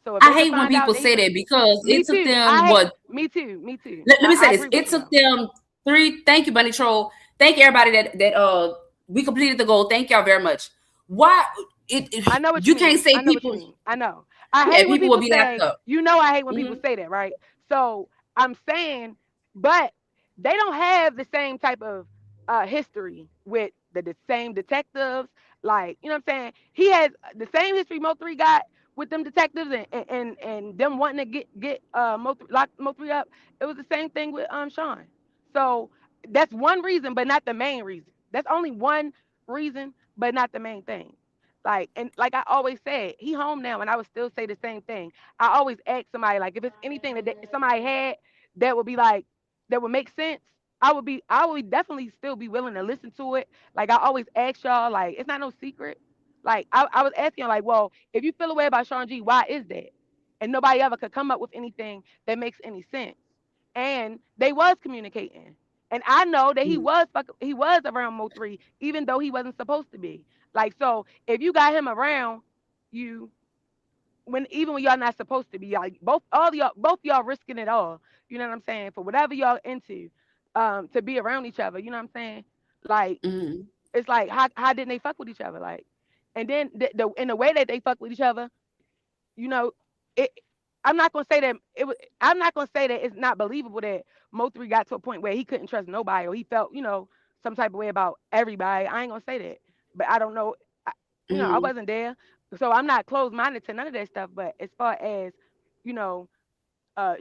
So if I they could hate when find out, people say that because me it took too. them what? Me too. Me too. Let me say I this. agree It with you took though. them 3. Thank you, Bunny Troll. Thank everybody that we completed the goal. Thank y'all very much. Why I know what you you can't mean. say I know what you people? mean. I know. I Yeah, hate when people will people be locked say, up. I hate when people Mm-hmm. say that, right? So I'm saying, but they don't have the same type of history with the same detectives. Like, you know what I'm saying? He has the same history Mo3 got with them detectives and them wanting to get Mo3, lock Mo3 up. It was the same thing with Sean. So that's one reason, but not the main reason. That's only one reason, but not the main thing. Like, and like I always said, he home now, and I would still say the same thing. I always ask somebody, like, if it's anything that somebody had that would be like, that would make sense, I would definitely still be willing to listen to it. Like, I always ask y'all, like, it's not no secret. Like, I was asking, like, well, if you feel away about Sean G, why is that? And nobody ever could come up with anything that makes any sense. And they was communicating. And I know that he was around Mo3, even though he wasn't supposed to be. Like, so if you got him around you even when y'all not supposed to be, like both y'all risking it all. You know what I'm saying? For whatever y'all into, to be around each other. You know what I'm saying? Like, Mm-hmm. it's like how didn't they fuck with each other? Like, and then in the way that they fuck with each other, you know, it. I'm not gonna say that it was. I'm not gonna say that it's not believable that Mo3 got to a point where he couldn't trust nobody or he felt, some type of way about everybody. I ain't gonna say that, but I don't know. I, I Mm-hmm. wasn't there, so I'm not closed minded to none of that stuff. But as far as you know,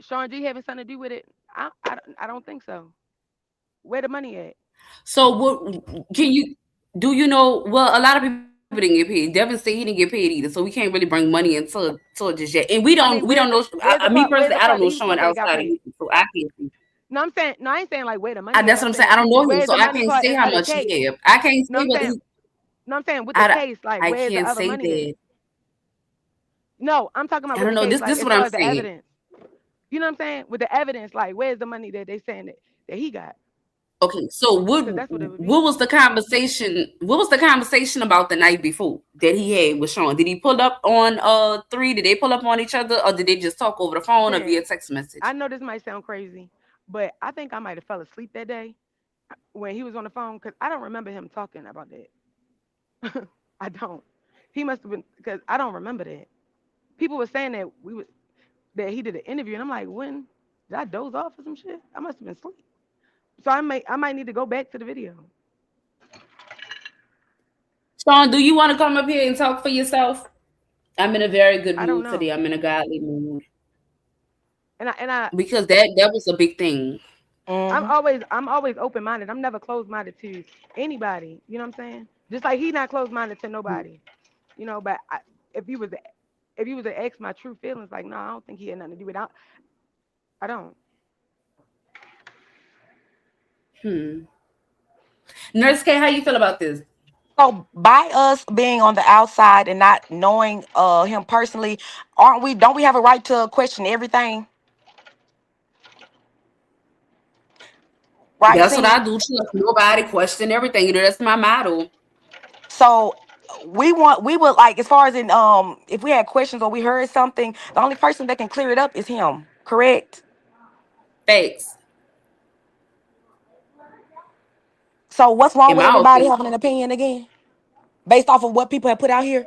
Sean G having something to do with it, I don't think so. Where the money at? So what can you do? You know, well, a lot of people didn't get paid. Devin said he didn't get paid either, so we can't really bring money into it just yet. And I we mean, don't know. Me personally, where's I the don't part know that he Sean supposed to have got outside of paid? you, so I can't see. No, I'm saying no, I ain't saying like where the money at. That's I'm what I'm saying. I saying don't know him, where's so the I money can't part say how of the much case. he have. I can't No, say I'm whether saying he. no, I'm saying with the case, like I where's the can't other say money at? that. No, I'm talking about I with don't the know. case, This like is as what I'm far as the saying. evidence. You know what I'm saying? With the evidence, like where's the money that they saying that he got? Okay, so what Because that's what it would what be. was the conversation? What was the conversation about the night before that he had with Sean? Did he pull up on 3? Did they pull up on each other, or did they just talk over the phone or Shit. via text I message? know this might sound crazy, but I think I might have fell asleep that day when he was on the phone because I don't remember him talking about that. I don't. He must have been because I don't remember that. People were saying that he did an interview, and I'm like, when did I doze off or some shit? I must have been asleep. So I might need to go back to the video. Sean, do you want to come up here and talk for yourself? I'm in a very good I don't mood today. know. I'm in a godly mood And because that was a big thing. Mm-hmm. I'm always open minded. I'm never closed minded to anybody. You know what I'm saying? Just like he not closed minded to nobody. But if you was to, if you was to ask my true feelings, like no, I don't think he had nothing to do with it. I don't. Hmm. Nurse K, how you feel about this? So by us being on the outside and not knowing him personally, aren't we? Don't we have a right to question everything? Right, That's what I Cindy? do. Trust nobody, question everything. That's my motto. So we would like as far as in if we had questions or we heard something, the only person that can clear it up is him. Correct? Facts, So what's wrong in with my everybody opinion. having an opinion again, based off of what people have put out here?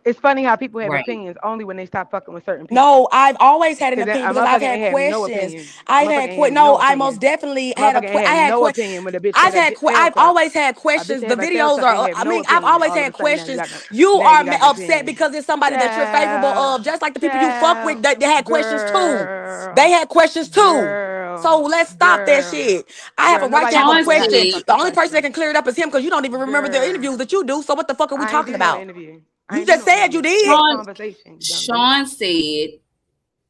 It's funny how people have Right. opinions only when they stop fucking with certain people. No, I've always had an Cause then opinion a because I've motherfucker had ain't have no questions. opinion. A I've motherfucker had ain't have no. no I most opinion. definitely A had motherfucker ain't have no opinion when the bitch I've said her had tail I've suck. always had A bitch questions. that The have her tail videos sucked ain't are. have I no mean, I've opinion. always All of had a sudden now questions. You now are you got an upset opinion. because it's somebody that you're favorable Child, of, just like the people you fuck with. child, They had questions too. They girl, had questions too. girl, So let's stop that girl, shit. I have girl. a right Nobody to have asked a you Sean for half them question. said, The fucking only person that questions. can clear it up is him because you don't even remember the Girl, interviews that you do. So what the fuck are we I ain't talking do no about? interview. I You ain't do just no said you interview. We did. had a Sean, conversation, you dumb bitch. Sean said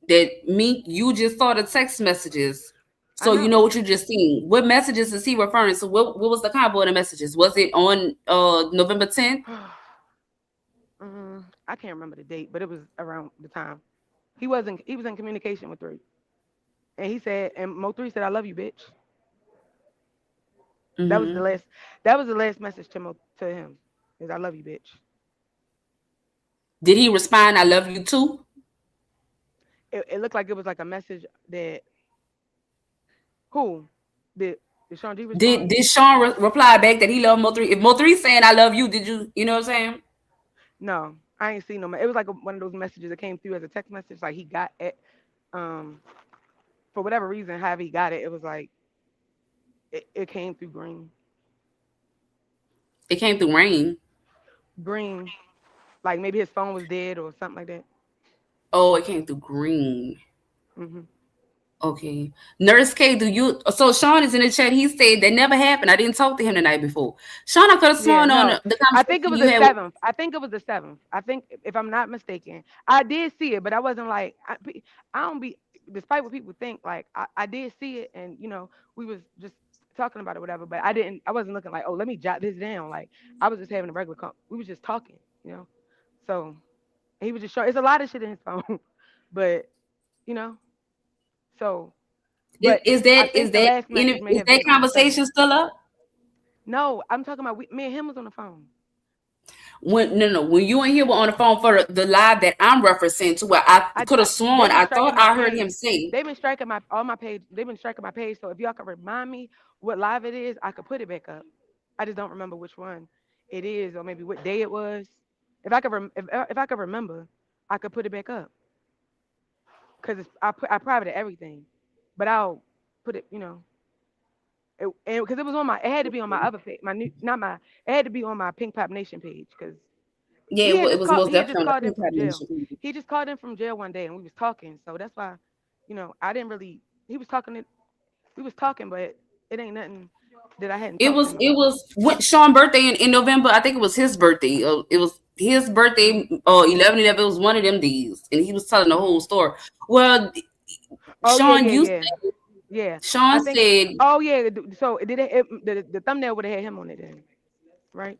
that you just saw the text messages. I So you know know. what you just seen. What messages is he referring to? What was the combo of the messages? Was it on November 10th? I can't remember the date, but it was around the time. He was in communication with 3. And he said, and Mo3 said, I love you, bitch. That was the Mm-hmm. last that was the last message to him. Is I love you, bitch. Did he respond, "I love you too"? It looked like it was like a message that who did Sean G respond? Did Sean reply back that he loved Mo3? If Mo3 saying "I love you," did you know what I'm saying? No, I ain't seen no. It was like one of those messages that came through as a text message. Like he got it, for whatever reason, however he got it, it was like it came through green. It came through rain. Green, like maybe his phone was dead or something like that. Oh, it came through green. Mm-hmm. Okay. Nurse K, do you? So Sean is in the chat. He said that never happened. I didn't talk to him the night before. Sean, I could have Yeah, sworn on no. the I think it conversation was you the had. seventh. I think it was the seventh. I think if I'm not mistaken, I did see it, but I wasn't like I don't be. Despite what people think, like I did see it, and we was just talking about it, whatever. But I didn't. I wasn't looking like, oh, let me jot this down. Like I was just having a regular. We was just talking. So he was just showing. It's a lot of shit in his phone, but you know. So, but Is I that think the last message may is have that been on the seventh. conversation still up? No, I'm talking about me and him was on the phone. When you and he were on the phone for the live that I'm referencing to, where I could have sworn I thought I heard him say. They've been striking my page. They've been striking my page. So if y'all can remind me what live it is, I could put it back up. I just don't remember which one it is, or maybe what day it was. If I could if I could remember, I could put it back up. Cause I privated everything, but I'll put it. Because it was on it had to be on my other page. It had to be on my Pink Pop Nation page. Cause Yeah, it was most he had just definitely on called the in from jail. Nation. He just called in from jail one day and we was talking. So that's why, I didn't really he was talking we was talking, but it ain't nothing that I hadn't It talked to was him it about. was what Sean's birthday in November. I think it was his birthday. It was his birthday. 11/11. It was one of them days, and he was telling the whole story. Well, Oh yeah, Sean, yeah, you yeah. said, Yeah. I Sean think said, oh yeah, so did the thumbnail would have had him on it then. Right?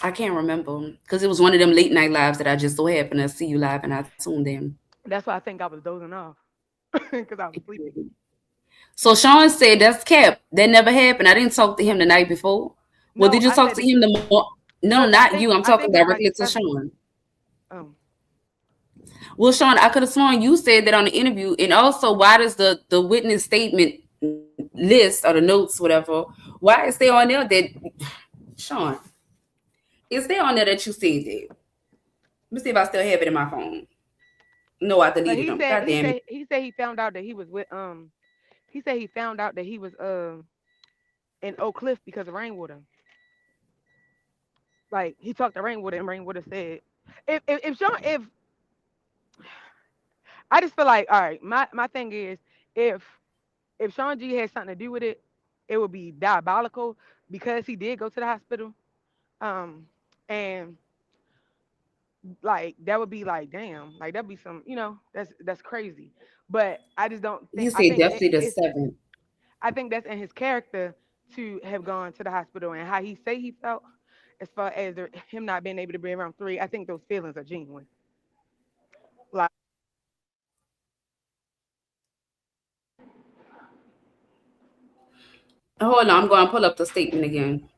I can't remember because it was one of them late night lives that I just so happened to see you live, and I tuned in. That's why I think I was dozing off. Because I was sleepy. So Sean said that's cap. That never happened. I didn't talk to him the night before. Well, No, did you I talk said to him the more? No, no, I not think you. I'm I talking think it was like directly the to seventh. Sean. Oh. Well, Sean, I could have sworn you said that on the interview. And also, why does the witness statement list or the notes, whatever, why is there on there that Sean? Is there on there that you said that? Let me see if I still have it in my phone. No, I But deleted them. God damn it. he said he found out that he was with he said he found out that he was in Oak Cliff because of rainwater. Like he talked to rainwater and rainwater said if I just feel like all right, my thing is if Sean G had something to do with it, it would be diabolical because he did go to the hospital. And like that would be like damn, like that'd be some, that's crazy. But I just don't think You said definitely the it's 7th. I think that's in his character to have gone to the hospital and how he say he felt as far as him not being able to be around 3. I think those feelings are genuine. Like Hold on, I'm going to pull up the statement again.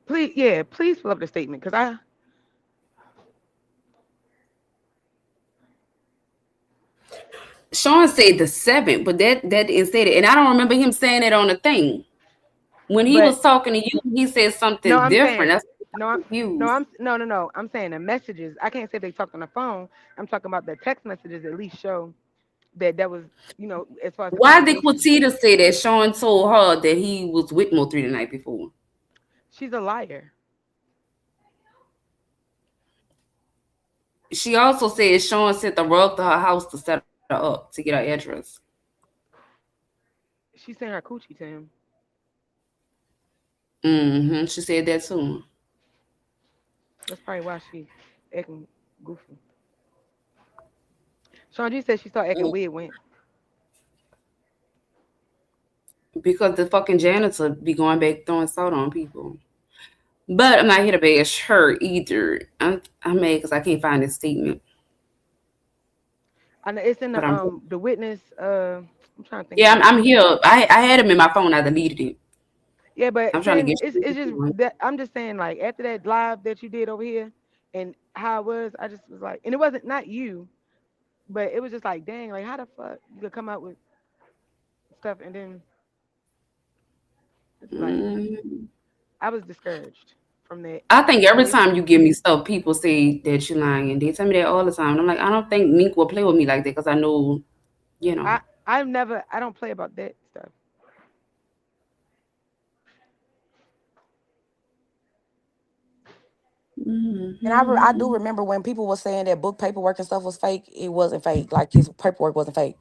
please pull up the statement because Sean said the 7th, but that didn't say it. And I don't remember him saying it on the thing. When he but was talking to you, he said no, something I'm different. saying That's no, confused. no. I'm saying the messages. I can't say they talked on the phone. I'm talking about the text messages. At least show that was as far as the Why did communication. Quatita say that Sean told her that he was with Mo3 the night before? She's a liar. She also said Sean sent the rug to her house to set her up to get her address. She sent her coochie to him. She said that too. That's probably why she acting goofy. Sean G said she started acting weird when Because the fucking janitor be going back throwing salt on people. But I'm not here to bash her either. I'm mad because I can't find this statement. I know it's in But the witness. I'm trying to think. yeah, I'm here. I had him in my phone. I deleted it. Yeah, but I'm trying to saying get it's just you. that I'm just saying like after that live that you did over here and how it was, I just was like, and it wasn't not you, but it was just like, dang, like how the fuck you could come out with stuff and then it's like Mm. I was discouraged from that I think every situation. time you give me stuff, people say that you're lying. They tell me that all the time. And I'm like, I don't think Mink will play with me like that because I know, you know. I don't play about that stuff. And I do Mm-hmm. remember when people were saying that book paperwork and stuff was fake. It wasn't fake. Like his paperwork wasn't fake.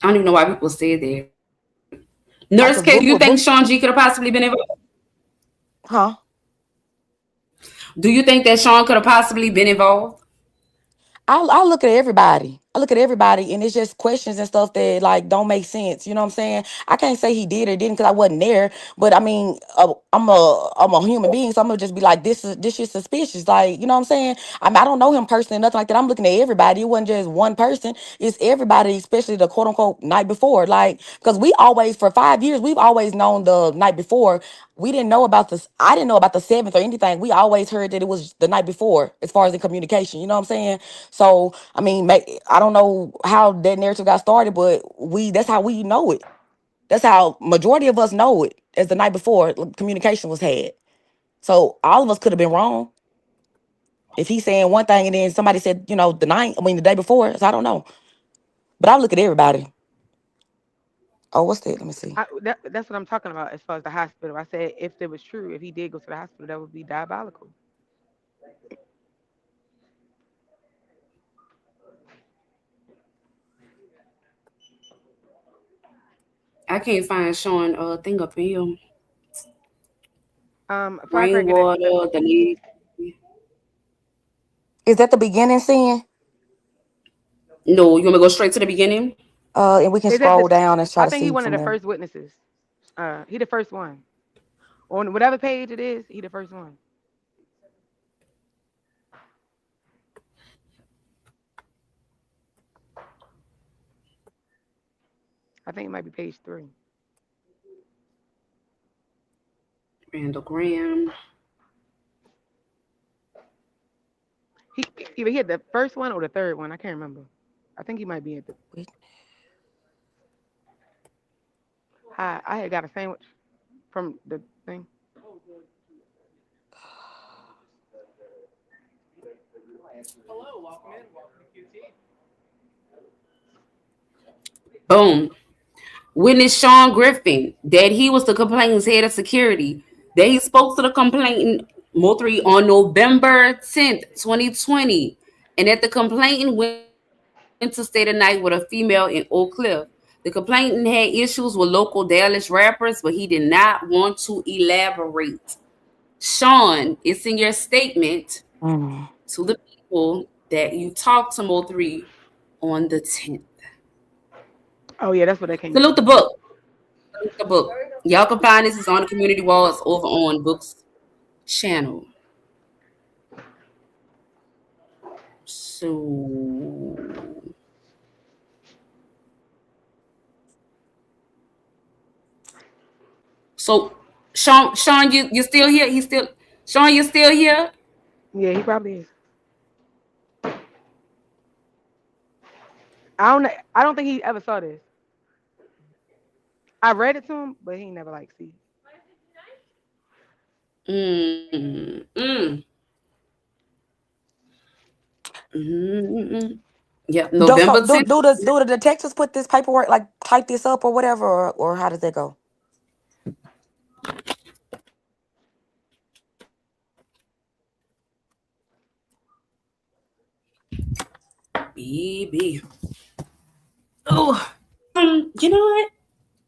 I don't even know why people say that. Nurse Like, K, cause do you book think with book, Sean G could have possibly been involved? huh? Do you think that Sean could have possibly been involved? I look at everybody. I look at everybody, and it's just questions and stuff that like don't make sense. You know what I'm saying? I can't say he did or didn't because I wasn't there. But I mean, I'm a human being, so I'm gonna just be like, this is suspicious. Like, you know what I'm saying? I don't know him personally, nothing like that. I'm looking at everybody. It wasn't just one person. It's everybody, especially the quote unquote night before. Like, because we always for 5 years we've always known the night before. We didn't know about this. I didn't know about the seventh or anything. We always heard that it was the night before, as far as in communication. You know what I'm saying? So I mean, I don't know how that narrative got started, but that's how we know it. That's how majority of us know it as the night before communication was had. So all of us could have been wrong. If he's saying one thing and then somebody said, the day before. So I don't know. But I look at everybody. Oh, what's that? Let me see. That's what I'm talking about as far as the hospital. I said if it was true, if he did go to the hospital, that would be diabolical. I can't find Sean thing up in here. Firecracker. Rainwater, the lady. Is that the beginning scene? No, you want me to go straight to the beginning? And we can Is that scroll the? down and try I to think he see one of from the there. first witnesses. He the first one on whatever page it is. He the first one. I think it might be page 3. Randall Graham. He either he had the first one or the third one. I can't remember. I think he might be at the. Hi, I had got a sandwich from the thing. Boom. Witness Sean Griffin, that he was the complainant's head of security, that he spoke to the complainant Moultrie on November 10th, 2020, and that the complainant went to stay the night with a female in Oak Cliff. The complainant had issues with local Dallas rappers, but he did not want to elaborate. Sean, it's in your statement Mm. to the people that you talked to Moultrie on the 10th. Oh yeah, that's what that came Salute from. the book. The book. Y'all can find this. It's on the community wall. It's over on Books channel. So so Sean, you still here? He's still Sean, you still here? Yeah, he probably is. I don't think he ever saw this. I read it to him, but he never like see. Mm, mm, mm. Yeah, So November do 10th. do the detectives put this paperwork, like type this up or whatever, or how does that go? Baby. Oh, you know what?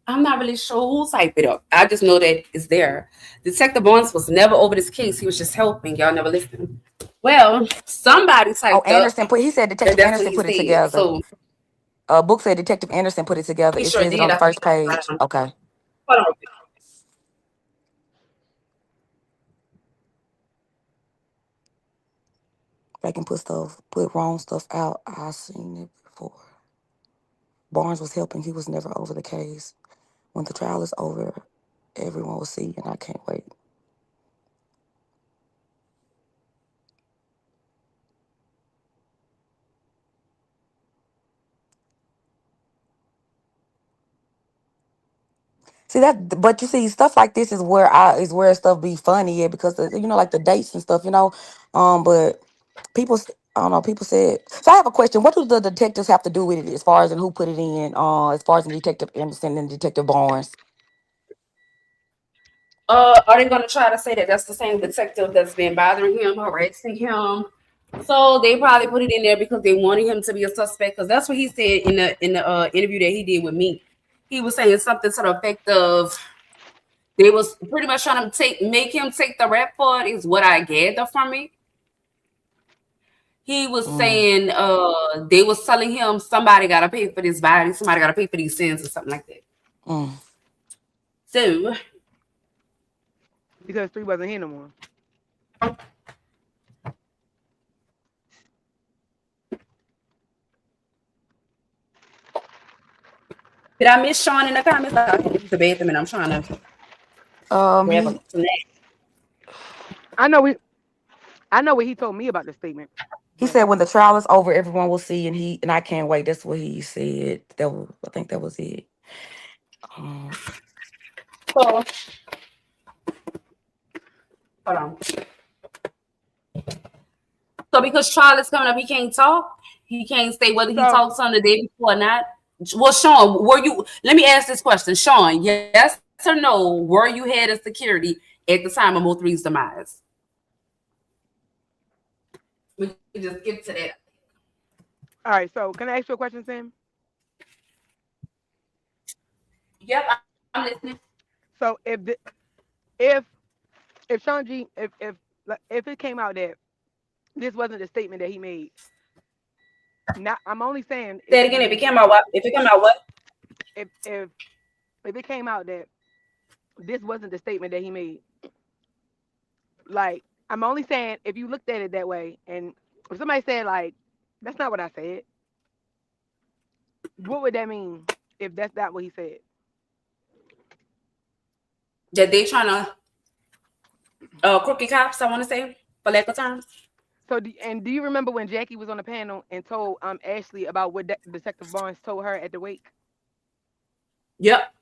I'm not really sure who typed it up. I just know that it's there. Detective Barnes was never over this case. He was just helping. Y'all never listened. Well, somebody Oh, typed up, Anderson he said and Detective that's what Anderson he put it said. together. So Book said Detective Anderson put it together. he It sure says it did. on the I think. first page. Okay. Hold on. They can put wrong stuff out. I've seen it before. Barnes was helping. He was never over the case. When the trial is over, everyone will see, and I can't wait. See that, but you see, stuff like this is where stuff be funny, yeah, because like the dates and stuff, but people, I don't know, people said. So I have a question: what do the detectives have to do with it, as far as and who put it in, as far as in Detective Anderson and Detective Barnes? Are they gonna try to say that that's the same detective that's been bothering him, harassing him? So they probably put it in there because they wanted him to be a suspect. Because that's what he said in the interview that he did with me. He was saying something to the effect of they was pretty much trying to make him take the rap for it. Is what I gather from it. He was saying they was telling him somebody gotta pay for this body, somebody gotta pay for these sins or something like that. So because 3 wasn't here no more. Did I miss Sean in the comments? I can't use the bathroom and I'm trying to grab a snack. I know what he told me about the statement. He said when the trial is over, everyone will see, and I can't wait. That's what he said. I think that was it. So, hold on. So because trial is coming up, he can't talk. He can't say whether he talks on the day before or not. Well, Sean, let me ask this question. Sean, yes or no, were you head of security at the time of Mo3's demise? We can just get to that. All right, so can I ask you a question, Sam? Yep, I'm listening. So if Sean G, if it came out that this wasn't the statement that he made, I'm only saying. Say it again. If it came out what? If it came out what? If it came out that this wasn't the statement that he made, like I'm only saying if you looked at it that way, and if somebody said like that's not what I said, what would that mean if that's not what he said? That they trying to crooked cops, I want to say, for lack of terms. So, do you remember when Jackie was on the panel and told Ashley about what Detective Barnes told her at the wake? Yep.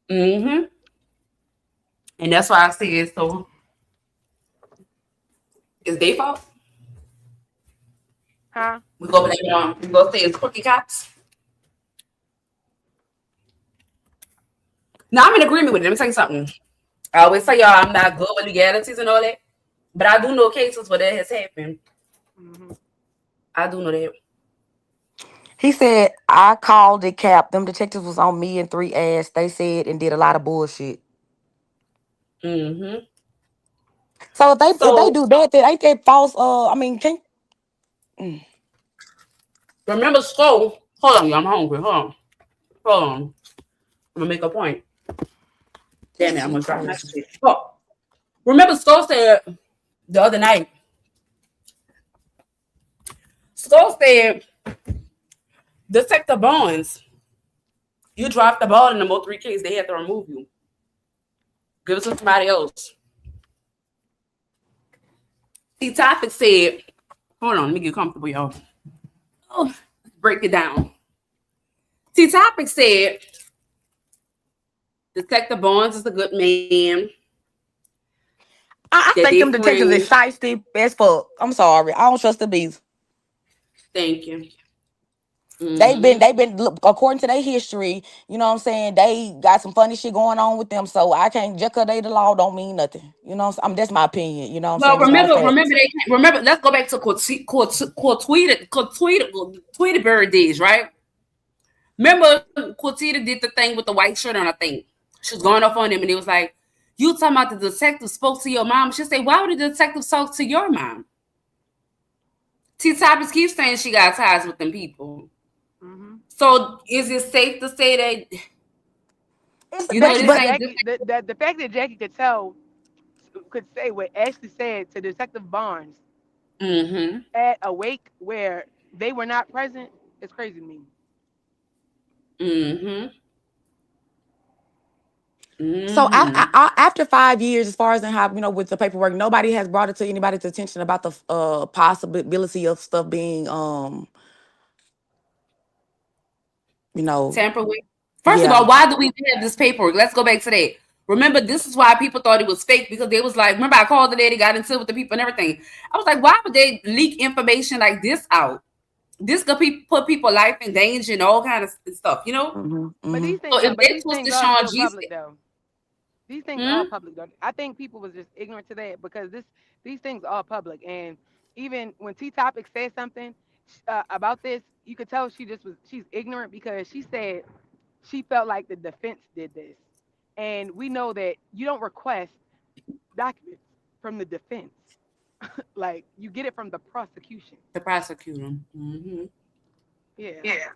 And that's why I say it. So it's their fault. Huh? We go blame it on. We go say it's crooked cops. Now I'm in agreement with it. Let me tell you something. I always say y'all I'm not good with legalities and all that, but I do know cases where that has happened. I do know that. He said, I called it cap. Them detectives was on me and 3 ass. They said and did a lot of bullshit. So if they do that, then ain't that false? Remember Skull? Hold on, I'm hungry. Hold on. I'm gonna make a point. Damn it, I'm gonna drop my shit. Oh. Remember Skull said the other night. Skull said, Detective Barnes, you dropped the ball in the Mo3 case. They had to remove you. Give it to somebody else. See, Topic said, hold on, let me get comfortable, y'all. Oh, break it down. See, Topic said, Detective Barnes is a good man. I think them detectives is shiesty as fuck. I'm sorry. I don't trust the bees. Thank you. They've been according to their history, you know what I'm saying, they got some funny shit going on with them, so I can't just cause they the law don't mean nothing. You know what I'm saying? That's my opinion, you know what I'm saying? Remember, let's go back to Tweety Bird days, right? Remember Cortita did the thing with the white shirt on, I think. She was going off on him and it was like, you talking about the detective spoke to your mom? She said, why would the detective talk to your mom? T-Topics keeps saying she got ties with them people. So is it safe to say that the fact that Jackie could say what Ashley said to Detective Barnes at a wake where they were not present, it's crazy to me. So after 5 years, as far as in how, with the paperwork, nobody has brought it to anybody's attention about the possibility of stuff being tampered with. First of all, why do we have this paperwork? Let's go back to that. Remember, this is why people thought it was fake, because they was like, remember I called the lady, got into it with the people and everything. I was like, why would they leak information like this out? This could put people's life in danger and all kind of stuff, But these things, So if but they these twist things the are Sean still G public though. These things are all public though. I think people was just ignorant to that because these things are public, and even when T Topic said something about this, you could tell she's ignorant because she said she felt like the defense did this, and we know that you don't request documents from the defense. Like you get it from the prosecution. The prosecutor. Yeah.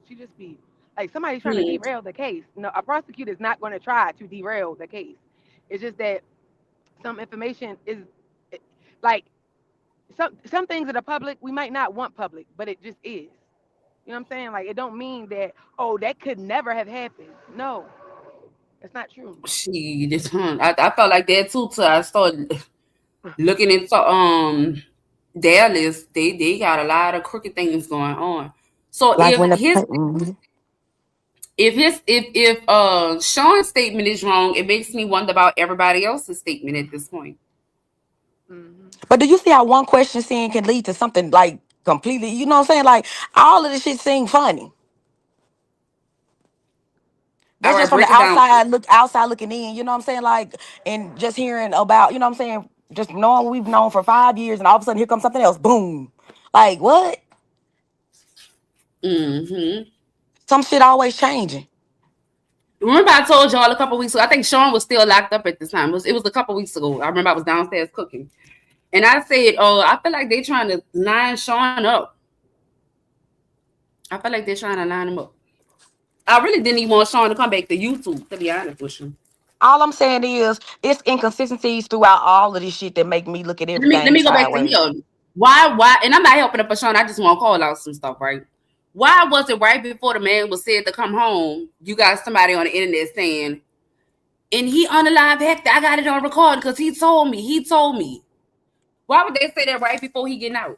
She just be like somebody's trying to derail the case. No, a prosecutor is not going to try to derail the case. It's just that some information is like some things that are public we might not want public, but it just is. You know what I'm saying? Like it don't mean that that could never have happened. No, it's not true. I felt like that too. Till I started looking into Dallas. They got a lot of crooked things going on. So like if Sean's statement is wrong, it makes me wonder about everybody else's statement at this point. But do you see how one question seen can lead to something like completely, you know what I'm saying? Like all of this shit seem funny. That's just from the outside looking in, you know what I'm saying? Like, and just hearing about, you know what I'm saying? Just knowing what we've known for 5 years, and all of a sudden here comes something else. Boom. Like, what? Some shit always changing. Remember I told y'all a couple weeks ago, I think Sean was still locked up at this time. It was a couple weeks ago. I remember I was downstairs cooking. And I said, I feel like they're trying to line Sean up. I feel like they're trying to line him up. I really didn't even want Sean to come back to YouTube, to be honest with you. All I'm saying is it's inconsistencies throughout all of this shit that make me look at everything. Let me go back to him. Why? And I'm not helping up for Sean. I just want to call out some stuff, right? Why was it right before the man was said to come home, you got somebody on the internet saying, and he unalive Hector, I got it on record because he told me. Why would they say that right before he getting out?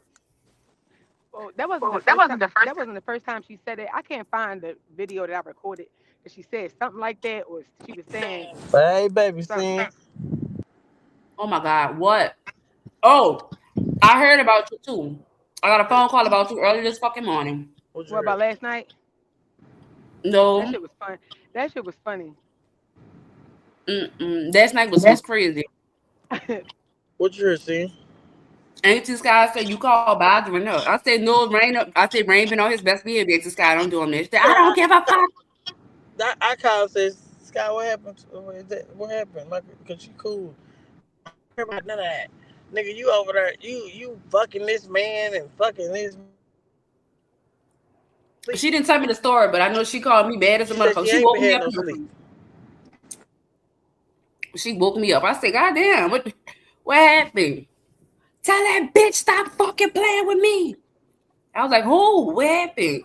Well, that wasn't the first time she said it. I can't find the video that I recorded that she said something like that, or she was saying, "Hey, baby, see." Oh my God, what? Oh, I heard about you too. I got a phone call about you early this fucking morning. What about last night? No. That shit was fun. That shit was funny. Last night was crazy. What you see? Auntie Sky said you called bothering her. I said no, Rain. I said Rain been on his best behavior. Auntie Sky don't do him this. I don't give a fuck. I called says Sky, what happened? What happened? Like, cause she cool. I don't care about none of that. Nigga, you over there, you fucking this man and fucking this. She didn't tell me the story, but I know she called me bad as a motherfucker. She woke me up. She woke me up. I said, God damn, what happened? Tell that bitch stop fucking playing with me. I was like, who? What happened?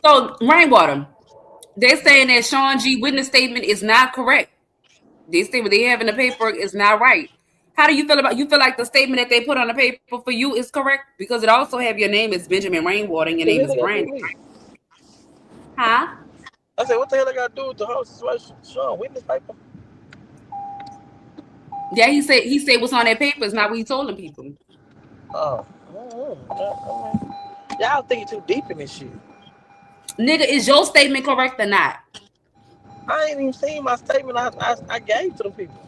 So, Rainwater, they're saying that Sean G. witness statement is not correct. They say what they have in the paperwork is not right. How do you feel about? You feel like the statement that they put on the paper for you is correct because it also have your name is Benjamin Rainwater and your name is Brandon. Huh? I said, what the hell I got to do with the whole situation? Sean, witness paper. Yeah, he said what's on that paper is not what he told them people. Y'all thinking too deep in this shit. Nigga, is your statement correct or not? I ain't even seen my statement I gave to the people.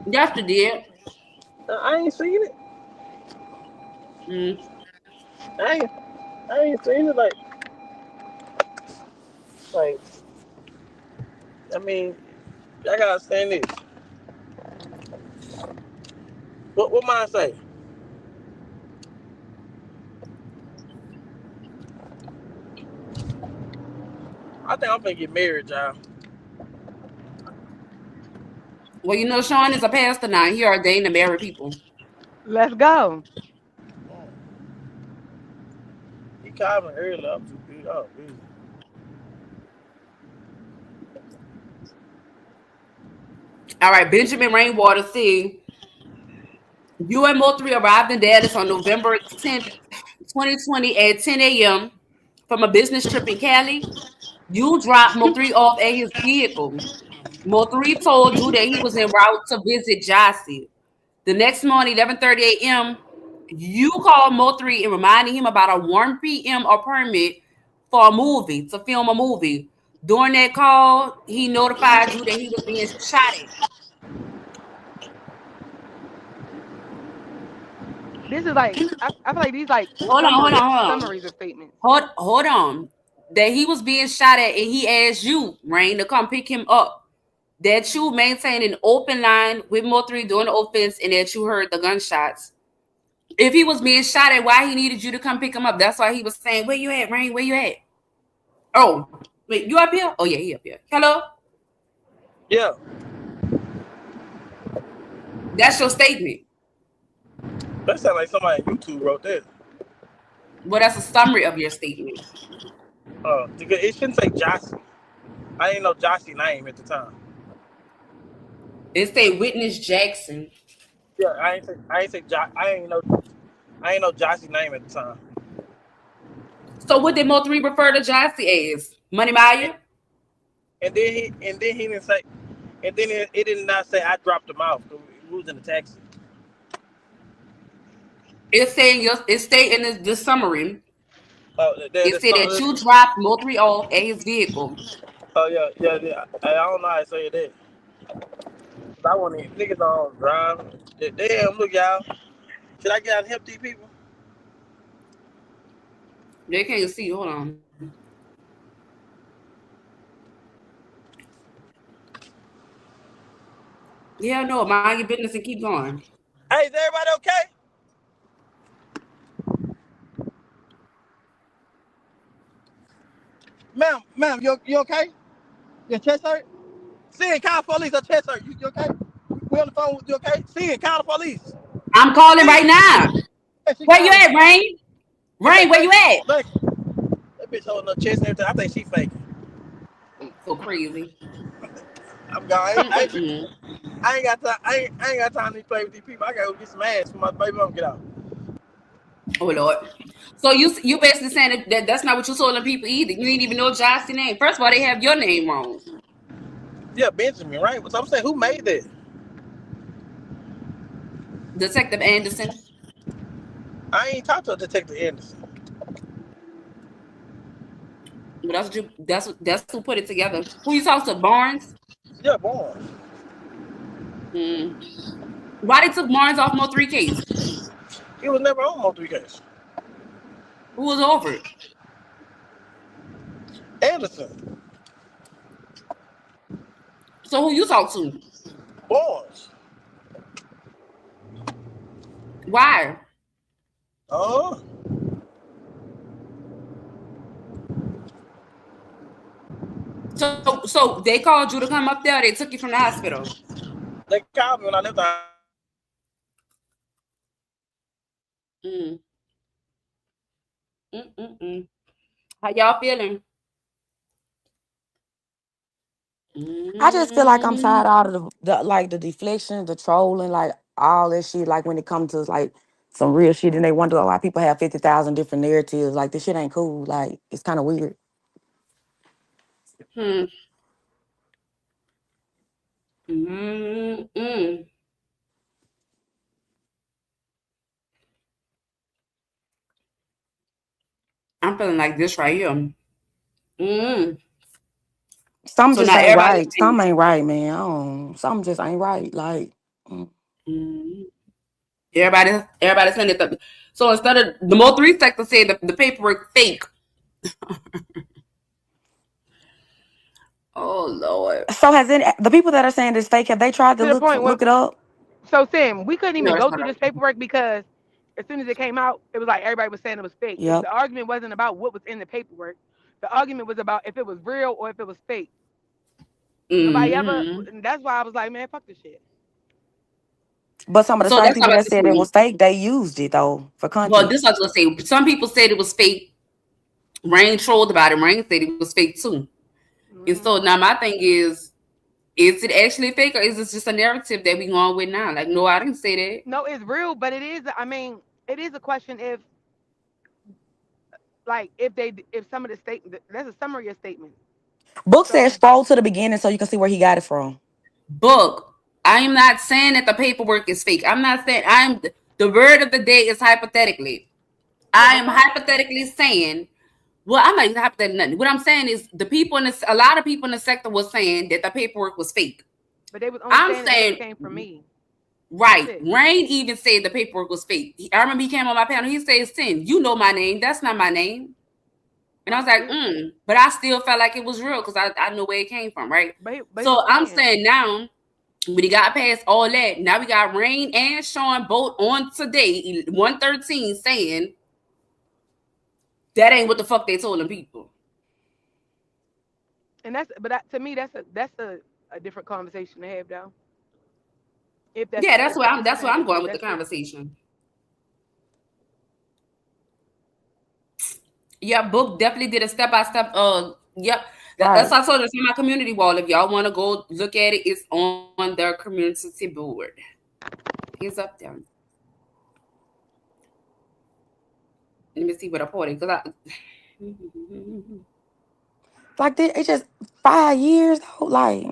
Yes, you did. I ain't seen it. I ain't seen it like I mean, I gotta say this. What mine say? I think I'm gonna get married, y'all. Well, you know, Sean is a pastor now. He ordained to marry people. Let's go. called me earlier. I'm too busy. Oh, busy. All right, Benjamin Rainwater said, you and Mo3 arrived in Dallas on November 10th, 2020 at 10 a.m. from a business trip in Cali. You dropped Mo3 off at his vehicle. Mo3 told you that he was en route to visit Jossie. The next morning, 11:30 a.m., you called Mo3 and reminded him about a 1 p.m. appointment for a movie, to film a movie. During that call, he notified you that he was being shot at. This is like I feel like these like Hold on. summaries of statements. Hold on. That he was being shot at and he asked you, Rain, to come pick him up. That you maintained an open line with Mo3 during the offense and that you heard the gunshots. If he was being shot at, why he needed you to come pick him up? That's why he was saying, where you at, Rain? Where you at? Oh, wait, you up here? Oh, yeah, he up here. Hello? Yeah. That's your statement. That sounds like somebody on YouTube wrote that. Well, that's a summary of your statement. It shouldn't say Jossie. I didn't know Jossie's name at the time. It say Witness Jackson. Yeah, I ain't know Jossie's name at the time. So what did Mo3 refer to Jossie as? Money Maya? And then he didn't say, and then it did not say I dropped him off. We was in the taxi. It stayed in the summary. It said that you you dropped Mo3 off at his vehicle. Oh yeah. I don't know how to say that. I want these niggas on drive. Damn, look y'all. Should I get out and help these people? They can't see. Hold on. Yeah, no, mind your business and keep going. Hey, is everybody okay? Ma'am, you okay? Your chest hurt? See, call police. Your chest hurt. You okay? We on the phone. You okay? See, call the police. I'm calling right now. Where you at, Rain? Rain, where you at? Look, that bitch holding her chest and everything. I think she faking. So crazy. I'm gone. I ain't got time. I ain't got time to play with these people. I gotta go get some ass for my baby mom to get out. Oh Lord. So you basically saying that that's not what you told them people either. You didn't even know Jossie's name. First of all, they have your name wrong. Yeah, Benjamin, right? So I'm saying, who made that? Detective Anderson. I ain't talked to Detective Anderson. But that's who put it together. Who you talked to? Barnes? Yeah, Barnes. Why they took Barnes off Mo3 case? He was never on Mo3 case. Who was over it? Anderson. So who you talk to? Barnes. Why? So they called you to come up there. They took you from the hospital. They called me when I left the hospital. How y'all feeling? I just feel like I'm tired of all of the deflection, the trolling, like all that shit. Like when it comes to like some real shit, and they wonder why people have 50,000 different narratives. Like this shit ain't cool. Like it's kind of weird. I'm feeling like this right here. Some So just now ain't everybody right. Some ain't right, man. Some just ain't right. Like. Everybody saying it. So instead of the Mo3 sector said the paperwork fake. Oh Lord. So has the people that are saying it's fake, have they tried to look it up? So Sam, we couldn't even No, go it's through not. this paperwork because as soon as it came out, it was like everybody was saying it was fake. Yep. The argument wasn't about what was in the paperwork. The argument was about if it was real or if it was fake. Nobody ever. And that's why I was like, man, fuck this shit. But some of the So same that's people not that said it was fake, they used it though for Well, content. this I was gonna say. Some people said it was fake. Rain trolled about it. Rain said it was fake too. And so now my thing is it actually fake or is this just a narrative that we going with now? Like, no, I didn't say that. No, it's real, but it is. I mean, it is a question if, like, if some of the statement, that's a summary of statements. Book said So, scroll to the beginning so you can see where he got it from. Book. I am not saying that the paperwork is fake. I'm not saying the word of the day is hypothetically. yeah, I but am hypothetically saying, well, I'm not hypothetically nothing. What I'm saying is the people in this, a lot of people in the sector was saying that the paperwork was fake. but they was only I'm saying it because it saying, came from me. right. Rain even said the paperwork was fake. I remember he came on my panel. He said, Sin, you know my name. That's not my name. And I was like, but I still felt like it was real because I know where it came from, right? But so I'm saying now, when he got past all that, now we got Rain and Sean both on today, 113, saying that ain't what the fuck they told them people. And to me, that's a different conversation to have, though. If that's Yeah, if that's what that's you're where saying, I'm going with the that's it. conversation. Yeah, Book definitely did a step-by-step. Yep. That's what I told us in my community wall. If y'all want to go look at it, it's on their community board. He's up there. Let me see what I put it because Like it's just 5 years though. Like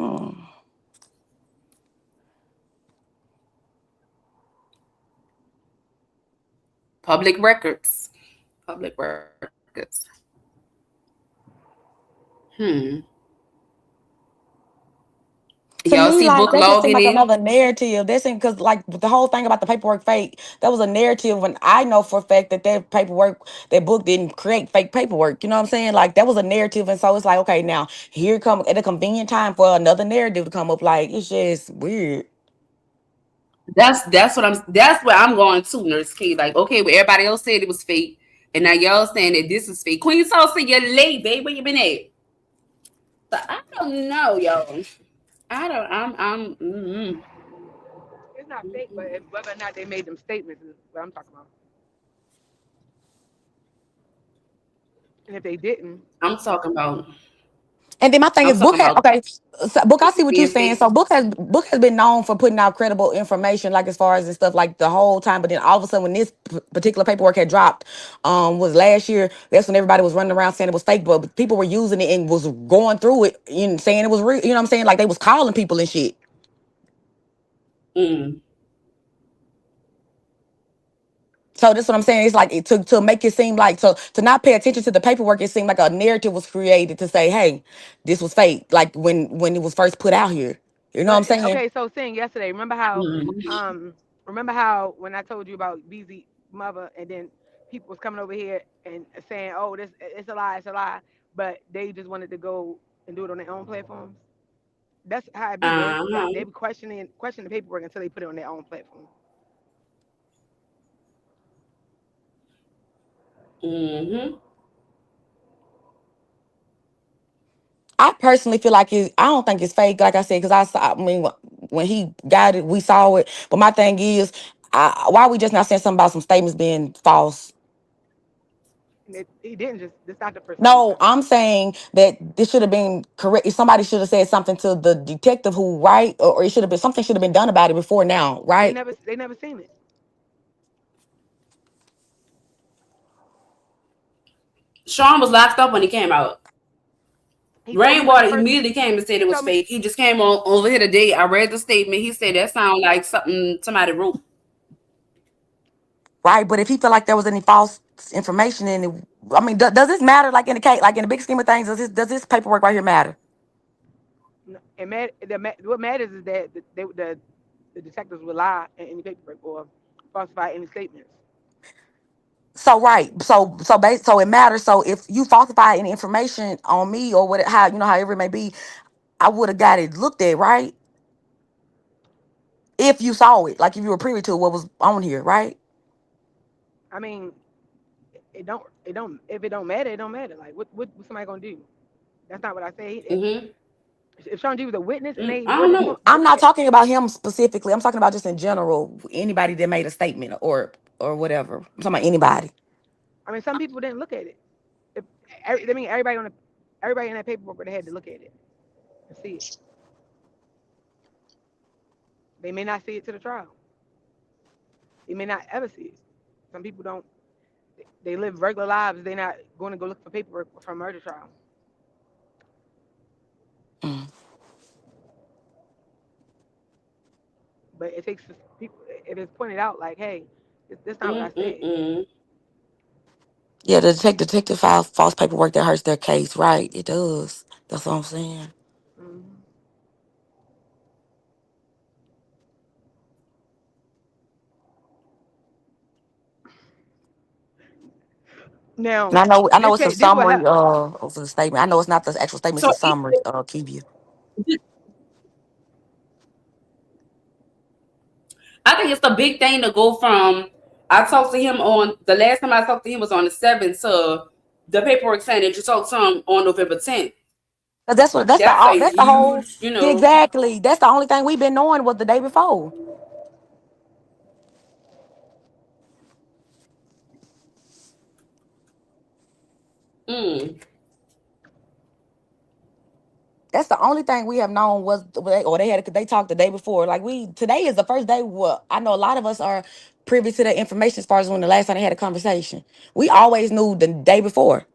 public records. Public records. Hmm. to Y'all me, see like Book that just seemed logging like in? another narrative. That seemed because like the whole thing about the paperwork fake, that was a narrative. When I know for a fact that paperwork, that Book didn't create fake paperwork. You know what I'm saying? Like that was a narrative, and so it's like, okay, now here come at a convenient time for another narrative to come up. Like it's just weird. That's where I'm going to, Nurse K. Like, okay, well, everybody else said it was fake, and now y'all saying that this is fake. Queen Tulsa, you're late, babe. Where you been at? But I don't know, y'all. I don't. I'm. It's not fake, but whether or not they made them statements is what I'm talking about. And if they didn't, I'm talking about. And then my thing I'm is, Book talking had about okay. So Book, I see what you're being saying. fake. So Book has been known for putting out credible information, like as far as and stuff, like the whole time. But then all of a sudden, when this particular paperwork had dropped, was last year. That's when everybody was running around saying it was fake, but people were using it and was going through it and saying it was real. You know what I'm saying? Like they was calling people and shit. Mm. So that's what I'm saying. It's like to make it seem like to not pay attention to the paperwork. It seemed like a narrative was created to say, "Hey, this was fake." Like when it was first put out here. You know what I'm but saying? okay. So saying yesterday, remember how when I told you about BZ mother, and then people was coming over here and saying, "Oh, this it's a lie, it's a lie," but they just wanted to go and do it on their own platforms. That's how it be. They be questioning the paperwork until they put it on their own platform. Mm-hmm. I personally feel like I don't think it's fake. Like I said, because I mean, when he got it, we saw it. But my thing is, why we just not saying something about some statements being false? And he didn't just. This not the first time he's No, done it. I'm saying that this should have been correct. Somebody should have said something to the detective who, right? Or it should have been something should have been done about it before now, right? They never seen it. Sean was locked up when he came out. He told me when the Rainwater first. immediately came and said it He was told me. fake. He just came on over here today. I read the statement. He said that sounded like something somebody wrote. Right. But if he felt like there was any false information in it, I mean, does this matter? Like in the case, like in the big scheme of things, does this paperwork right here matter? And what matters is that the detectives will lie in any paperwork or falsify any statements. So right, so it matters. So if you falsify any information on me or what, how however it may be, I would have got it looked at, right? If you saw it, like if you were privy to what was on here, right? I mean, if it don't matter, it don't matter. Like what somebody gonna do? That's not what I say. Mm-hmm. If Sean G was a witness and they I don't brought it to know. him, I'm not talking about him specifically. I'm talking about just in general, anybody that made a statement or whatever. I'm talking about anybody. I mean, some people didn't look at it. everybody in that paperwork would have had to look at it and see it. They may not see it to the trial. They may not ever see it. Some people don't. They live regular lives. They're not going to go look for paperwork from murder trial. Mm. But it takes people. It is pointed out like, hey, this not what I said. Yeah, the detective files false paperwork that hurts their case, right? It does. That's what I'm saying. Mm-hmm. And Now, I know it's a this what summary happened. of the statement. I know it's not the actual statement, So it's a summary, Kivia. I think it's the big thing to go from. I talked to him on the last time I talked to him was on the 7th. So the paperwork saying that you talked to him on November 10th. That's That's a the whole huge, exactly. That's the only thing we've been knowing was the day before. Mm. That's the only thing we have known was they talked the day before. Like today is the first day. What I know, a lot of us are privy to the information as far as when the last time they had a conversation. We always knew the day before.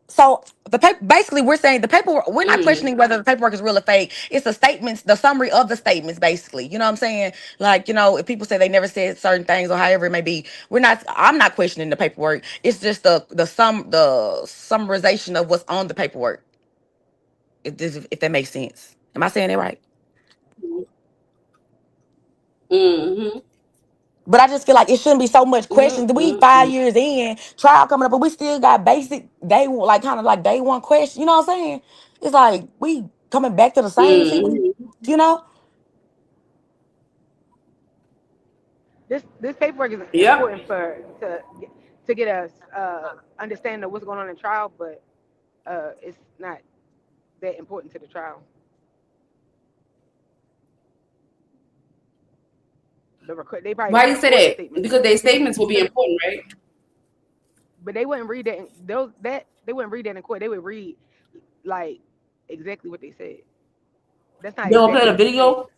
So basically, we're saying the paperwork. We're not questioning whether the paperwork is real or fake. It's the statements, the summary of the statements, basically. You know what I'm saying? Like, if people say they never said certain things or however it may be, we're not. I'm not questioning the paperwork. It's just the summarization of what's on the paperwork. If that makes sense. Am I saying it right? Mm-hmm. But I just feel like it shouldn't be so much questions. We Mm-hmm. 5 years in, trial coming up, but we still got basic like kind of like day one question. You know what I'm saying? It's like we coming back to the same shit. Mm-hmm. You know? This paperwork is Yep. important to get us understanding of what's going on in trial, but it's not that important to the trial. They probably Why got you say recording that? statements, Because their statements will be important, right? but they wouldn't read that. They wouldn't read that in court. They would read like exactly what they said. That's not They'll play exactly the what they said. video.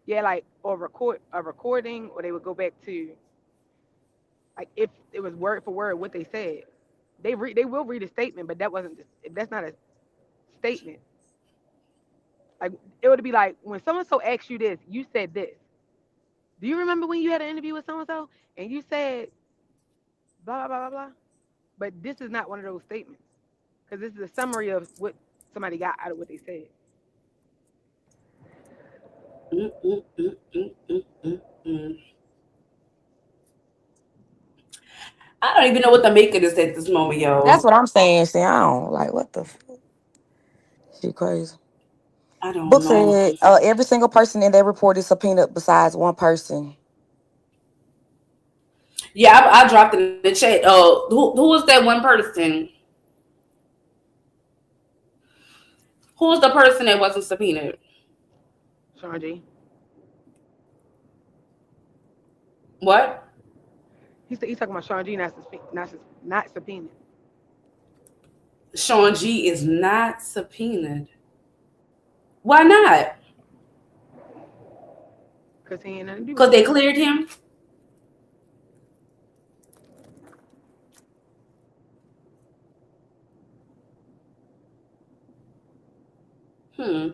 Yeah, like or record a recording, or they would go back to like if it was word for word what they said. They will read a statement, but that's not a statement. Like it would be like when someone so asks you this, you said this. Do you remember when you had an interview with so and so and you said blah blah blah blah blah? But this is not one of those statements because this is a summary of what somebody got out of what they said. Mm-mm-mm-mm-mm-mm. I don't even know what to make of this at this moment, That's yo. what I'm saying. See, I don't like what the shit crazy. I don't Book know. said every single person in that report is subpoenaed besides one person. Yeah, I dropped it in the chat. Who was that one person? Who was the person that wasn't subpoenaed? Sean G. What? He's talking about Sean G not subpoenaed. Sean G is not subpoenaed. Why not? Because he ain't nothing to do with Because it. they cleared him? I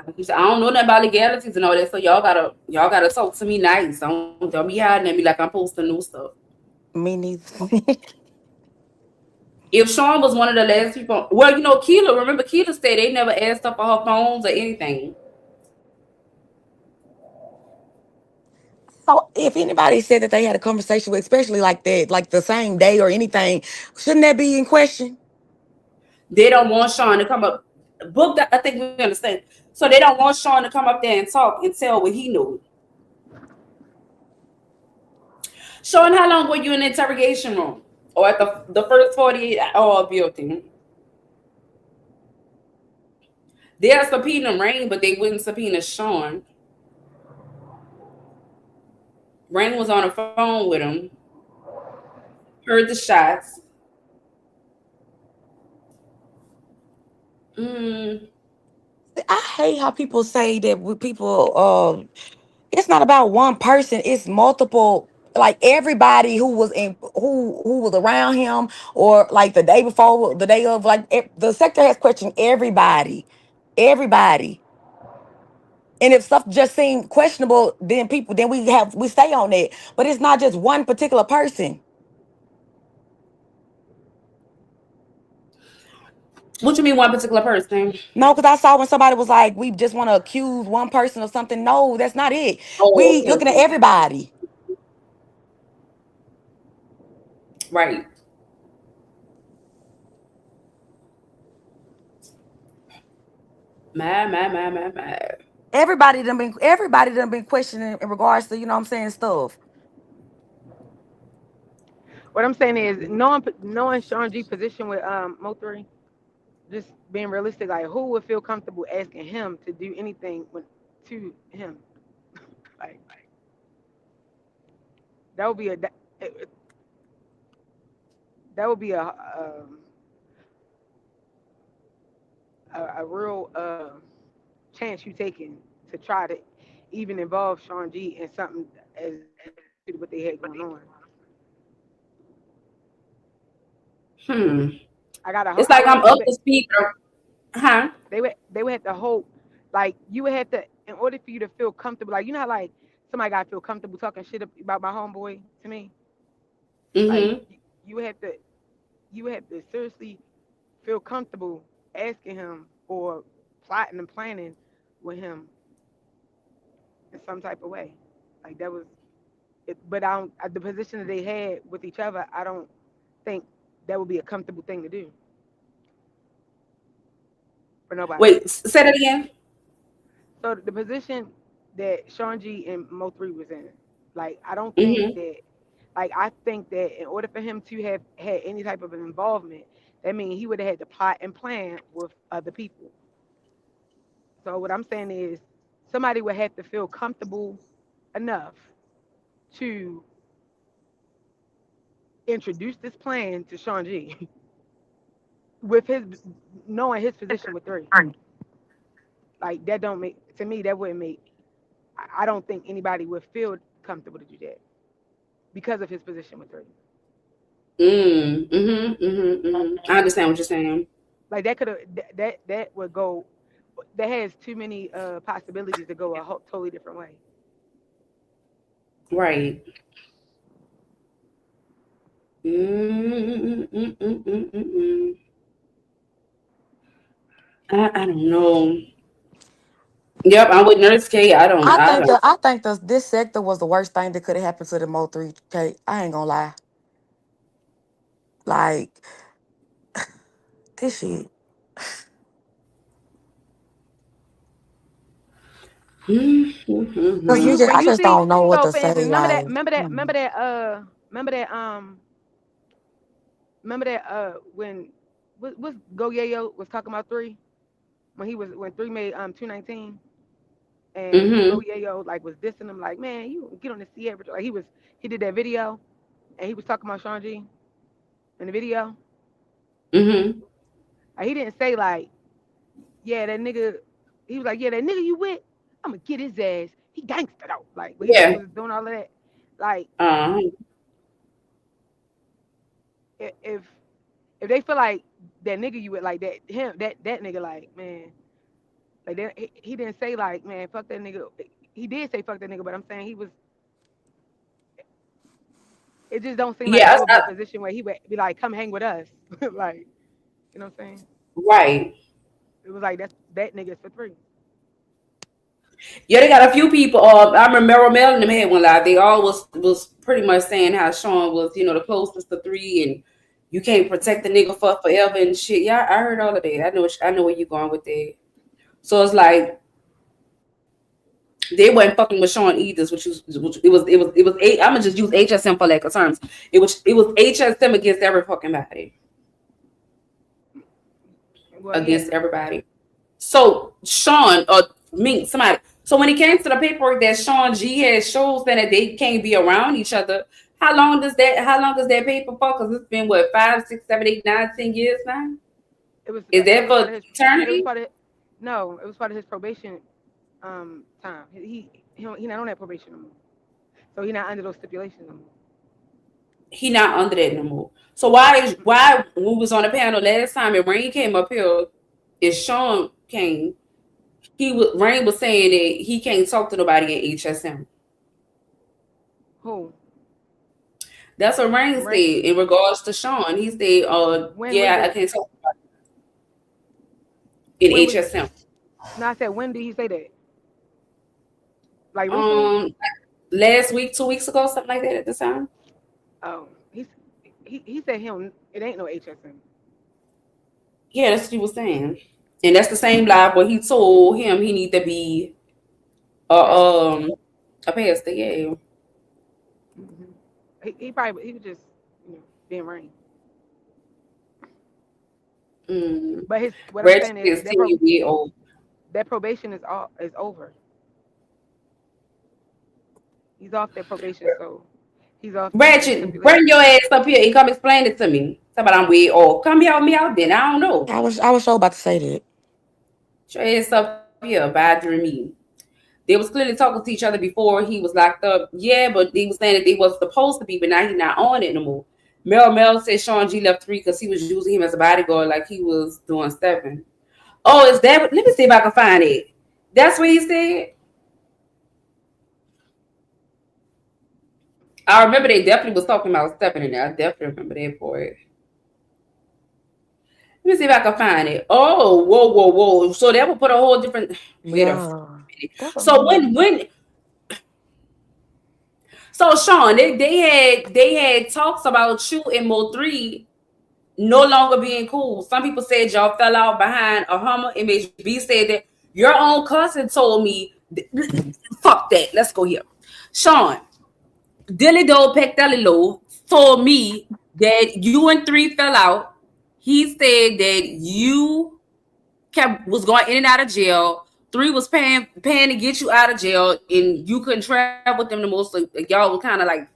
don't know nothing about legalities and all that, so y'all gotta talk to me nice. Don't be hiding at me like I'm posting new stuff. Me neither. If Sean was one of the last people, well, Keela. Remember, Keela said they never asked her for her phones or anything. So if anybody said that they had a conversation with, especially like that, like the same day or anything, shouldn't that be in question? They don't want Sean to come up. Book that. I think we understand. So they don't want Sean to come up there and talk and tell what he knew. Sean, how long were you in the interrogation room? Or at the first 48-hour building? They'll subpoena Rain, but they wouldn't subpoena Sean. Rain was on the phone with him. Heard the shots. I hate how people say that with people. It's not about one person. It's multiple. Like everybody who was who was around him, or like the day before, the day of. Like the sector has questioned everybody, everybody. And if stuff just seemed questionable, then we stay on it. But it's not just one particular person. What you mean, one particular person? No, because I saw when somebody was like, we just want to accuse one person of something. No, that's not it. Oh, We okay, looking at okay. everybody. Right. Mad. Everybody done been questioning in regards to, you know what I'm saying, stuff. What I'm saying is knowing Sean G position with Mo3, just being realistic, like who would feel comfortable asking him to do anything to him? Like that would be a real chance you taking to try to even involve Sean G in something as what they had going on. I got It's like I'm up to speed. Huh? They would have to hope, like you would have to, in order for you to feel comfortable, like you know how like somebody got to feel comfortable talking shit about my homeboy to me. Like you would have to seriously feel comfortable asking him or plotting and planning with him in some type of way. Like that was it, but the position that they had with each other, I don't think that would be a comfortable thing to do for nobody. Wait, say that again. So the position that Sean G and Mo3 was in, like I don't think that, like I think that in order for him to have had any type of an involvement, that means he would have had to plot and plan with other people. So what I'm saying is somebody would have to feel comfortable enough to introduce this plan to Sean G with his knowing his position with 3. Like that don't make, to me that wouldn't make, I don't think anybody would feel comfortable to do that because of his position with 3. I understand what you're saying. Like that could have that would go, that has too many possibilities to go a totally different way. Right. I don't know. Yep, I'm with Nurse K. I think this sector was the worst thing that could have happened to the Mo3K. I ain't gonna lie. Like this shit. When you I just see, don't know what so to for say. instance, Like, remember that when was Go Yayo was talking about 3 when 3 made 219 and Go Yayo like was dissing him like, man, you get on the Sierra, like he did that video and he was talking about Sean G in the video. Like, he didn't say like, yeah, that nigga. He was like, yeah, that nigga you with, I'm gonna get his ass. He gangster though. Like, but he was doing all of that. Like, if they feel like that nigga you with, like that that nigga, like, man, like that, he didn't say like, man, fuck that nigga. He did say fuck that nigga, but I'm saying he was. It just don't seem like that would be a position where he would be like, come hang with us, like, you know what I'm saying? Right. It was like that nigga's for 3. Yeah, they got a few people. I remember Meryl Mel and them had one live. They all was pretty much saying how Sean was, the closest to 3, and you can't protect the nigga for forever and shit. Yeah, I heard all of that. I know where you going with that. So it's like they wasn't fucking with Sean either, which it was. I'm gonna just use HSM for lack of terms. It was HSM against every fucking body. Against everybody. So Sean or Mink, somebody, So when it came to the paperwork that Sean G had shows that they can't be around each other, how long does that paper for? Because it's been what 5, 6, 7, 8, 9, 10 years now. Is that for eternity? No, it was part of his probation time. He not on that probation no more. So he not under those stipulations no more. He not under that no more. So why when we was on the panel last time and Rain came up here and Sean came, Rain was saying that he can't talk to nobody at HSM. Who? That's what Rain said in regards to Sean. He said, I can't talk about in HSM. No, I said, when did he say that? Like recently? Last week, 2 weeks ago, something like that at the time. Oh, he said it ain't no HSM. Yeah, that's what he was saying. And that's the same live where he told him he need to be a pastor, yeah. Mm-hmm. He was just being Rain. But what I'm saying is that probation is over. He's off that probation, so he's off. Ratchet, bring your ass up here and come explain it to me. Somebody I'm way off. Come help me out then. I don't know. I was so about to say that. Your ass up here bothering me. They was clearly talking to each other before he was locked up. Yeah, but they was saying that they was supposed to be, but now he's not on it no more. Mel said Sean G left 3 because he was using him as a bodyguard like he was doing 7. Oh, is that? Let me see if I can find it. That's what he said. I remember they definitely was talking about 7 in there. I definitely remember that for it. Let me see if I can find it. Oh, whoa. So that would put a whole different. So when so Sean, they had talks about you and Mo3 no longer being cool. Some people said y'all fell out behind a Hummer. MHB said that your own cousin told me, fuck that. Let's go here. Sean, Dilly Do Pectelilo told me that you and 3 fell out. He said that you was going in and out of jail. 3 was paying to get you out of jail, and you couldn't travel with them the most. So y'all was kind of like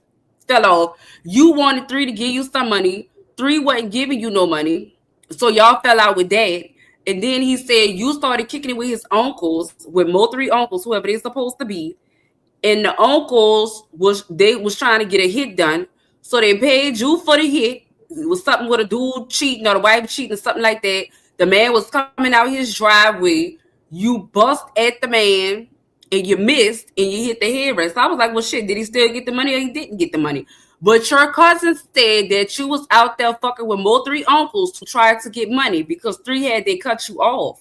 fell off. You wanted 3 to give you some money. 3 wasn't giving you no money, so y'all fell out with that. And then he said you started kicking it with his uncles, with Mo 3 uncles, whoever they're supposed to be. And the uncles was trying to get a hit done, so they paid you for the hit. It was something with a dude cheating or the wife cheating or something like that. The man was coming out his driveway. You bust at the man and you missed and you hit the headrest. So I was like, well, shit, did he still get the money or he didn't get the money? But your cousin said that you was out there fucking with more 3 uncles to try to get money because 3 had they cut you off.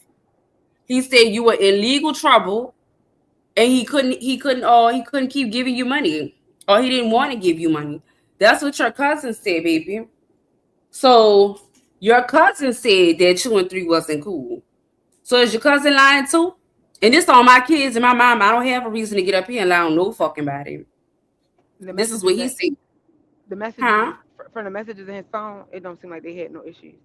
He said you were in legal trouble and he couldn't keep giving you money, or he didn't want to give you money. That's what your cousin said, baby. So your cousin said that you and 3 wasn't cool. So is your cousin lying too? And this on my kids and my mom. I don't have a reason to get up here and lie on no fucking body. This is what he said. The messages from the messages in his phone, it don't seem like they had no issues.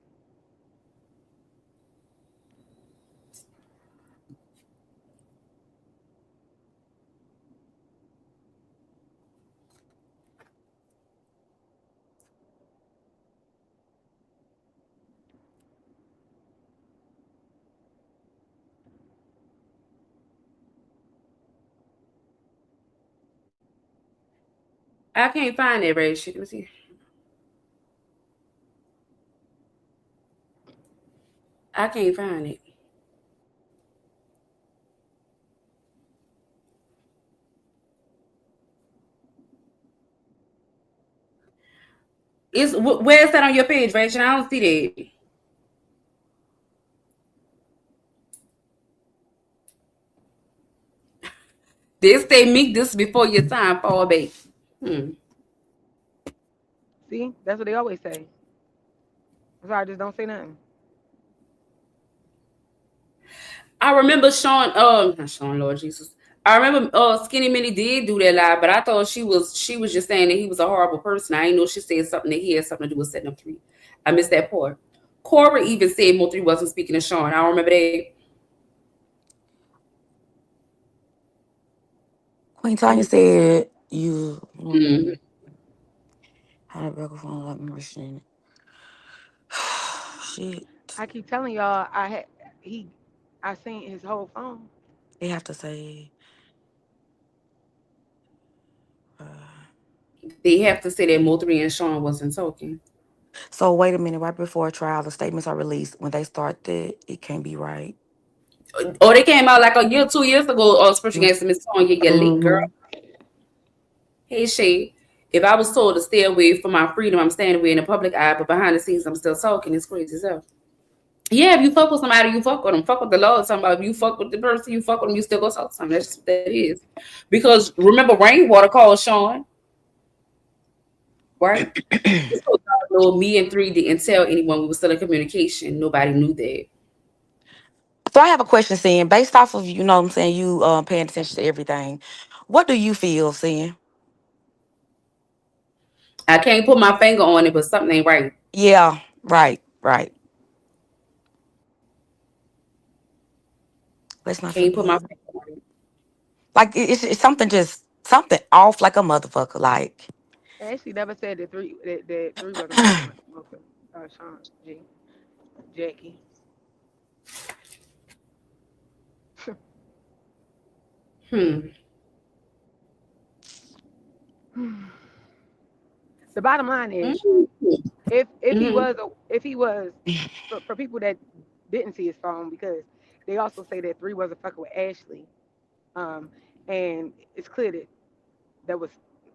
I can't find that red shit. Let me see. I can't find it. Where's that on your page, Rachel? I don't see that. They say meek this before your time, fall back. See, that's what they always say. Sorry, just don't say nothing. I remember Sean, not Sean, Lord Jesus. I remember Skinny Minnie did do that live, but I thought she was just saying that he was a horrible person. I didn't know she said something that he had something to do with setting up 3. I missed that part. Cora even said Mo 3 wasn't speaking to Sean. I don't remember that. Queen Tanya said you Mm. had a microphone like machine. Shit. I keep telling y'all, I seen his whole phone. They have to say uh, They have to say that Moultrie and Sean wasn't talking. so wait a minute, right before trial, the statements are released. When they start that, it can't be right. Or they came out like a year, 2 years ago on Special Against Miss Sonya, you leak, girl. Mm-hmm. Hey, Shay, if I was told to stay away from my freedom, I'm staying away in the public eye, but behind the scenes, I'm still talking. It's crazy as hell. Yeah, if you fuck with somebody, you fuck with them. Fuck with the law. Talking about if you fuck with the person, you fuck with them, you still go talk to them. That's just what that is. Because remember, Rainwater called Sean, right? So no, me and Three didn't tell anyone we were still in communication. Nobody knew that. So I have a question, Sin. Based off of you know what I'm saying, you paying attention to everything. What do you feel, Sin? I can't put my finger on it, but something ain't right. Yeah, right, right. Let's not Can't put my forget. finger on it. Like it's something just something off like a motherfucker. Like They actually never said that three wasn't fucking with Sean G Jackie. Hmm. The bottom line is, Mm-hmm. if he was for people that didn't see his phone, because they also say that three wasn't fucking with Ashley, um, and it's clear that that was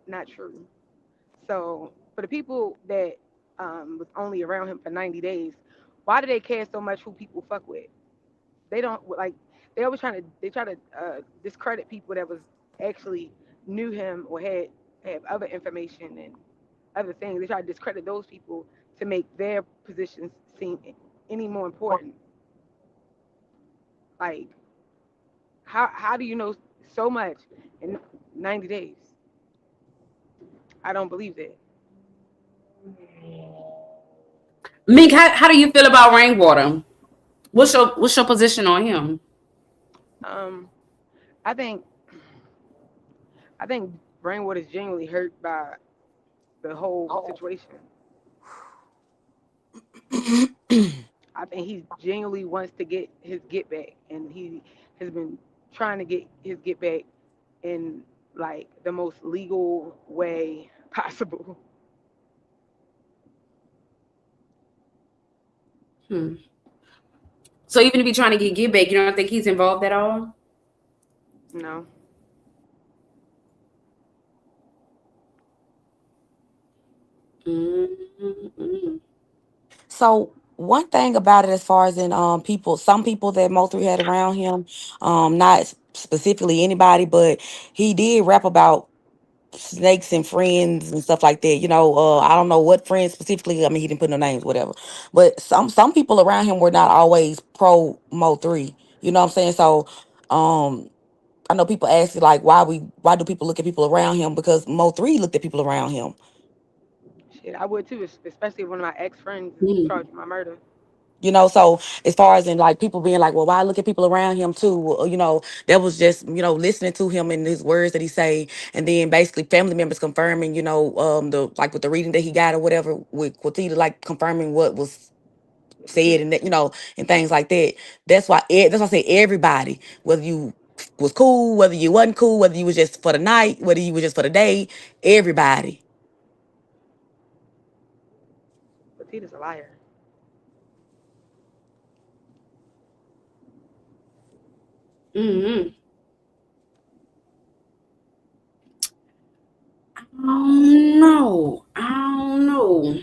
not true. So for the people that was only around him for 90 days, why do they care so much who people fuck with? They don't like. They try to discredit people that was actually knew him or had other information and other things. They try to discredit those people to make their positions seem any more important. Like, how do you know so much in 90 days? I don't believe that. Mink, how do you feel about Rainwater? What's your position on him? Um, I think I think Brainwater is genuinely hurt by the whole situation. I think he genuinely wants to get his get back, and he has been trying to get his get back in like the most legal way possible. Hmm. So even if he's trying to get back, you don't think he's involved at all? No, Mm-mm. so one thing about it, as far as in people, some people that Mo3 had around him, not specifically anybody, but he did rap about snakes and friends and stuff like that. You know, I don't know what friends specifically. I mean, he didn't put no names, whatever. But some people around him were not always pro Mo3. You know what I'm saying? So, um, I know people ask like why do people look at people around him? Because Mo3 looked at people around him. shit, I would too, especially if one of my ex friends is Mm. charged with my murder. You know, so as far as in like people being like, well, why look at people around him too? Well, you know, that was just, you know, listening to him and his words that he say, and then basically family members confirming, you know, the like with the reading that he got or whatever with Quatita, like confirming what was With said Petita. and that, you know, and things like that. That's why I say everybody, whether you was cool, whether you wasn't cool, whether you was just for the night, whether you was just for the day, everybody. Petita's a liar. Mm-hmm. I don't know. I don't know.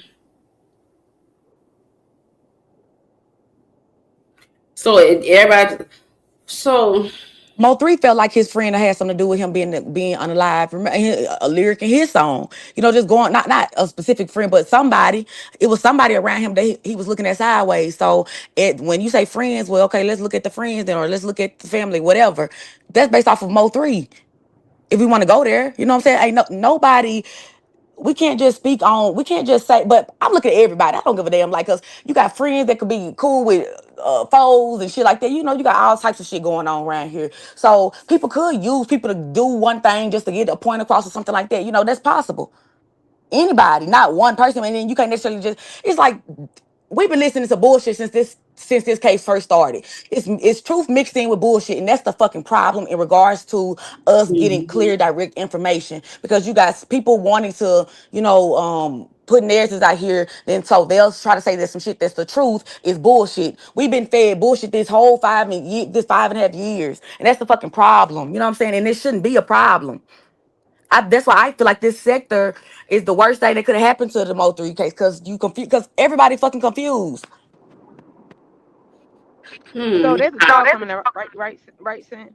So everybody. So Mo3 felt like his friend had something to do with him being unalive. Remember a lyric in his song, you know, just going not a specific friend, but somebody. It was somebody around him that he was looking at sideways. So when you say friends, well, okay, let's look at the friends then, or let's look at the family, whatever. That's based off of Mo3. If we want to go there, you know what I'm saying? Ain't nobody. we can't just speak on, we can't just say, but I'm looking at everybody. I don't give a damn, like, cause you got friends that could be cool with foes and shit like that. You know, you got all types of shit going on around here. So people could use people to do one thing just to get a point across or something like that. You know, that's possible. Anybody, not one person, and then you can't necessarily just. It's like we've been listening to bullshit since this case first started. It's truth mixed in with bullshit, and that's the fucking problem in regards to us getting clear, direct information. Because you guys, people wanting to, put narratives out here, then so they'll try to say that some shit that's the truth is bullshit. We've been fed bullshit this whole 5.5 years, and that's the fucking problem. You know what I'm saying? And it shouldn't be a problem. That's why I feel like this sector is the worst thing that could have happened to the Mo3 case, because everybody fucking confused. So there's a trial coming up, right, Sin?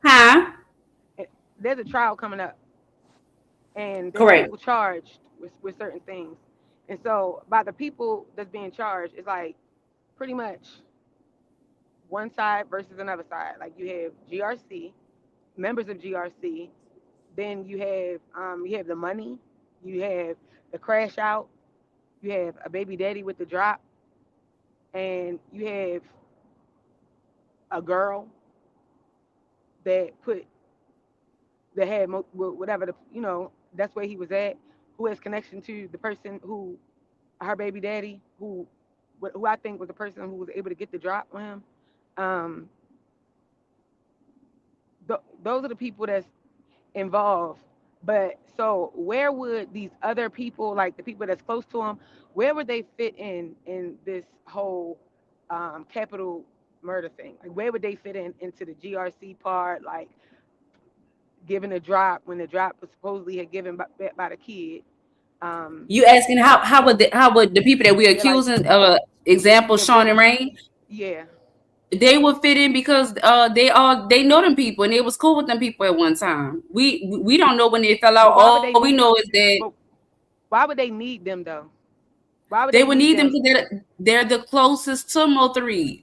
Huh? There's a trial coming up, and there's Correct. people charged with certain things. And so by the people that's being charged, it's like pretty much one side versus another side. Like you have GRC, members of GRC, then you have the money, you have the crash out, you have a baby daddy with the drop, and you have a girl that had whatever that's where he was at, who has connection to the person who her baby daddy who I think was the person who was able to get the drop on him. Um, those are the people that's involved. But so where would these other people, like the people that's close to him, where would they fit in this whole capital murder thing? Like where would they fit into the GRC part, like giving a drop when the drop was supposedly had given by the kid? You asking how would the people that we're accusing, example Sean and Rain, they would fit in because they know them people and they was cool with them people at one time. We don't know when they fell out. All we know is that. Why would they need them though? Why would they would need them because they're the closest to Mo3.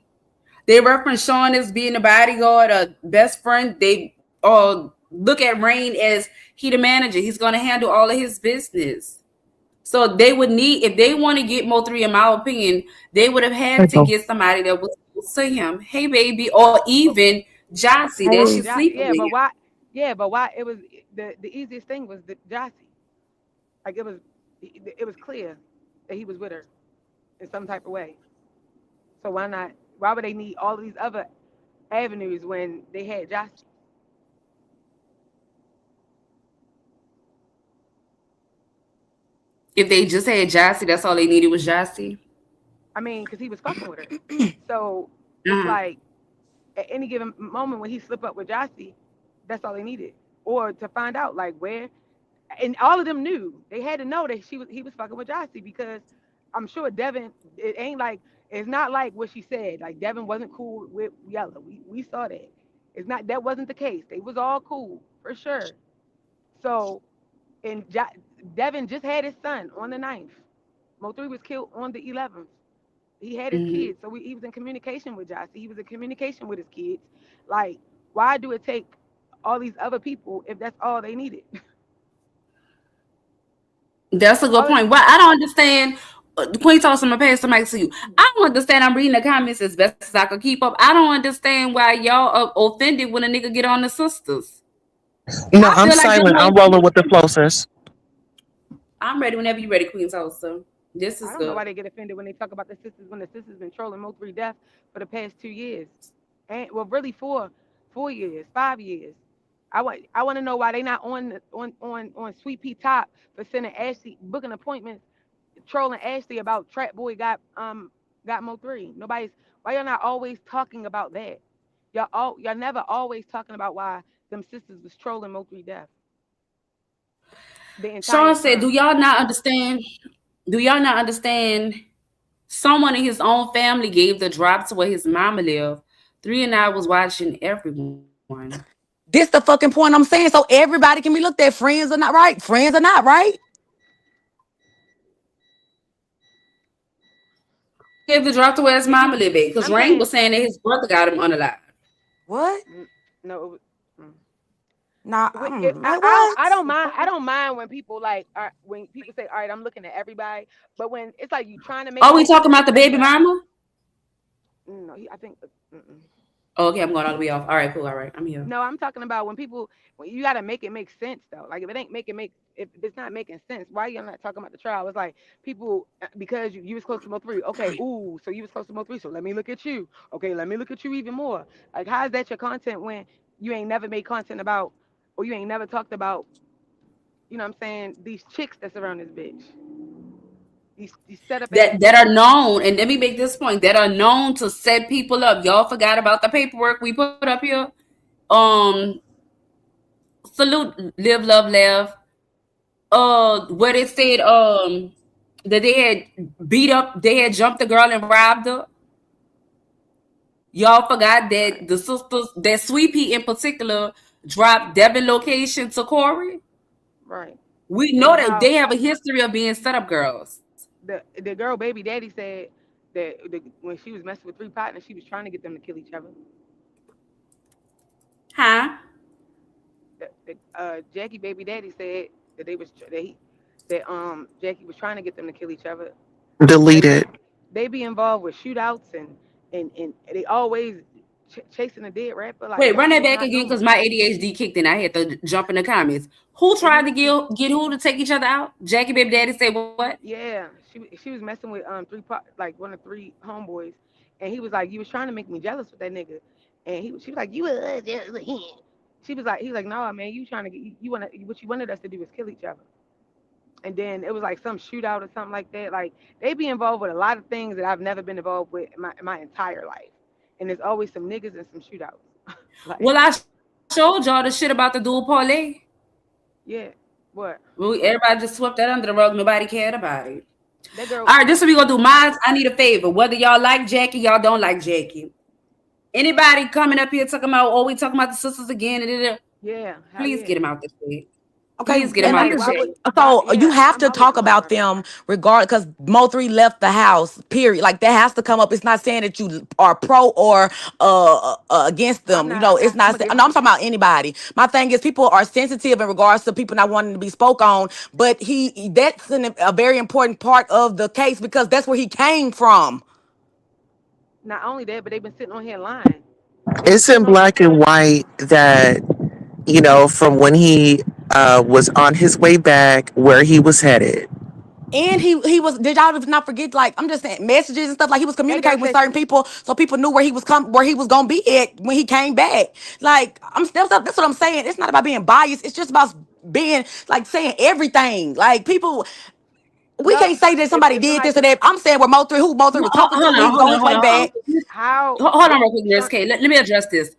They reference Sean as being a bodyguard, a best friend. They all look at Rain as he the manager. He's going to handle all of his business. So they would need, if they want to get Mo3, in my opinion, they would have had to get somebody that was close to him. Hey, baby, or even Jossie that she's sleeping with. Why? Yeah, but why? It was the easiest thing was the Jossie. Like it was clear that he was with her in some type of way. So why not? Why would they need all of these other avenues when they had Jossie? If they just had Jossie, that's all they needed was Jossie. I mean, because he was fucking with her. So it's like at any given moment when he slipped up with Jossie, that's all they needed. Or to find out like where, and all of them knew. They had to know that he was fucking with Jossie, because I'm sure Devin, it's not like what she said. Like Devin wasn't cool with Yella. We saw that. That wasn't the case. They was all cool for sure. So, and Devin just had his son on the 9th. Mo3 was killed on the 11th. He had his kids, so he was in communication with Jossie. He was in communication with his kids. Like, why do it take all these other people if that's all they needed? That's a good point. Why I don't understand. Queen told some pass the mic to you. I don't understand. I'm reading the comments as best as I could keep up. I don't understand why y'all are offended when a nigga get on the sisters. No, I'm silent. I'm rolling with the flow, sis. I'm ready whenever you're ready, Queen Tulsa. This is I don't good. know why they get offended when they talk about the sisters, when the sisters been trolling Mo3 death for the past 2 years, and well, really 4 years, 5 years. I want to know why they not on Sweet Pea Top for sending Ashley, booking appointments, trolling Ashley about Trap Boy got Mo3. Why y'all not always talking about that? Y'all never always talking about why them sisters was trolling Mo3 death. Sean said, do y'all not understand? Do y'all not understand? Someone in his own family gave the drop to where his mama lived. 3 and I was watching everyone. This the fucking point I'm saying. So everybody can be looked at. Friends are not right. Friends are not right. Gave the drop to where his mama lived at, because Rain was saying that his brother got him unalive. What? No. Nah, I what? don't mind. I don't mind when people like when people say, "All right, I'm looking at everybody," but when it's like you trying to make Are it we make talking sense, about the then you baby got mama? no. I think. Mm-mm. Oh, okay, I'm going all the way off. All right, cool. All right, I'm here. No, I'm talking about when you got to make it make sense though. Like if it's not making sense, why you not talking about the trial? It's like people because you was close to Mo three. Okay, ooh, so you was close to Mo three. So let me look at you. Okay, let me look at you even more. Like how is that your content when you ain't never made content about or you ain't never talked about? You know what I'm saying? These chicks that's around this bitch. These set up ass That bitches. are known, and let me make this point, that are known to set people up. Y'all forgot about the paperwork we put up here. Um, salute, live, love, laugh. Where they said that they had beat up, they had jumped the girl and robbed her. Y'all forgot that Right. the sisters, that Sweet Pea in particular, dropped Devin location to Corey. Right. We And know that how they have a history of being setup girls. the girl baby daddy said that when she was messing with three partners, she was trying to get them to kill each other. Huh? Jackie baby daddy said that that Jackie was trying to get them to kill each other. Delete Like it. they be involved with shootouts and they always chasing a dead rapper. Like Wait, that run that shit is back not again normal. because my ADHD kicked in. I had to jump in the comments. Who They tried to used to. get who to take each other out? Jackie baby daddy said what? Yeah, she was messing with like one of three homeboys, and he was like, "You was trying to make me jealous with that nigga," and she was like, "You was jealous with him." She was like, he was like, "No, man, you trying to get you want what you wanted us to do was kill each other." And then it was like some shootout or something like that. Like they be involved with a lot of things that I've never been involved with in my entire life, and there's always some niggas and some shootouts. Like Well, I showed y'all the shit about the dual parlay. yeah, what Well, everybody just swept that under the rug. Nobody cared about it. that girl? All right, this is what we gonna do. Mine, I need a favor. Whether y'all like Jackie, y'all don't like Jackie. Anybody coming up here talking about, oh, we talking about the sisters again, Yeah, hell please yeah. get him out this way. Okay, Please get him and out I'm Like this just why would way. why? so you Yeah, have I'm to always talk talking about about it. them regard because Mo3 left the house. Period. Like that has to come up. It's not saying that you are pro or against I'm them. You not. know, I'm it's not. I'm not. No, against I'm it. talking about anybody. My thing is people are sensitive in regards to people not wanting to be spoke on, but that's a very important part of the case because that's where he came from. Not only that, but they've been sitting on here lying. They've been It's in sitting on. black and white that, from when he was on his way back where he was headed. And he was, did y'all not forget, like I'm just saying, messages and stuff, like he was That girl communicating with said certain she. people so people knew where he was gonna be at when he came back. Like that's what I'm saying. It's not about being biased, it's just about being like saying everything. Like people, we No, can't say that somebody if did somebody this or that. I'm saying where Mo3 was talking to when he was on his way back. how Hold on what real quick, Nurse Sean, K. Let me address this.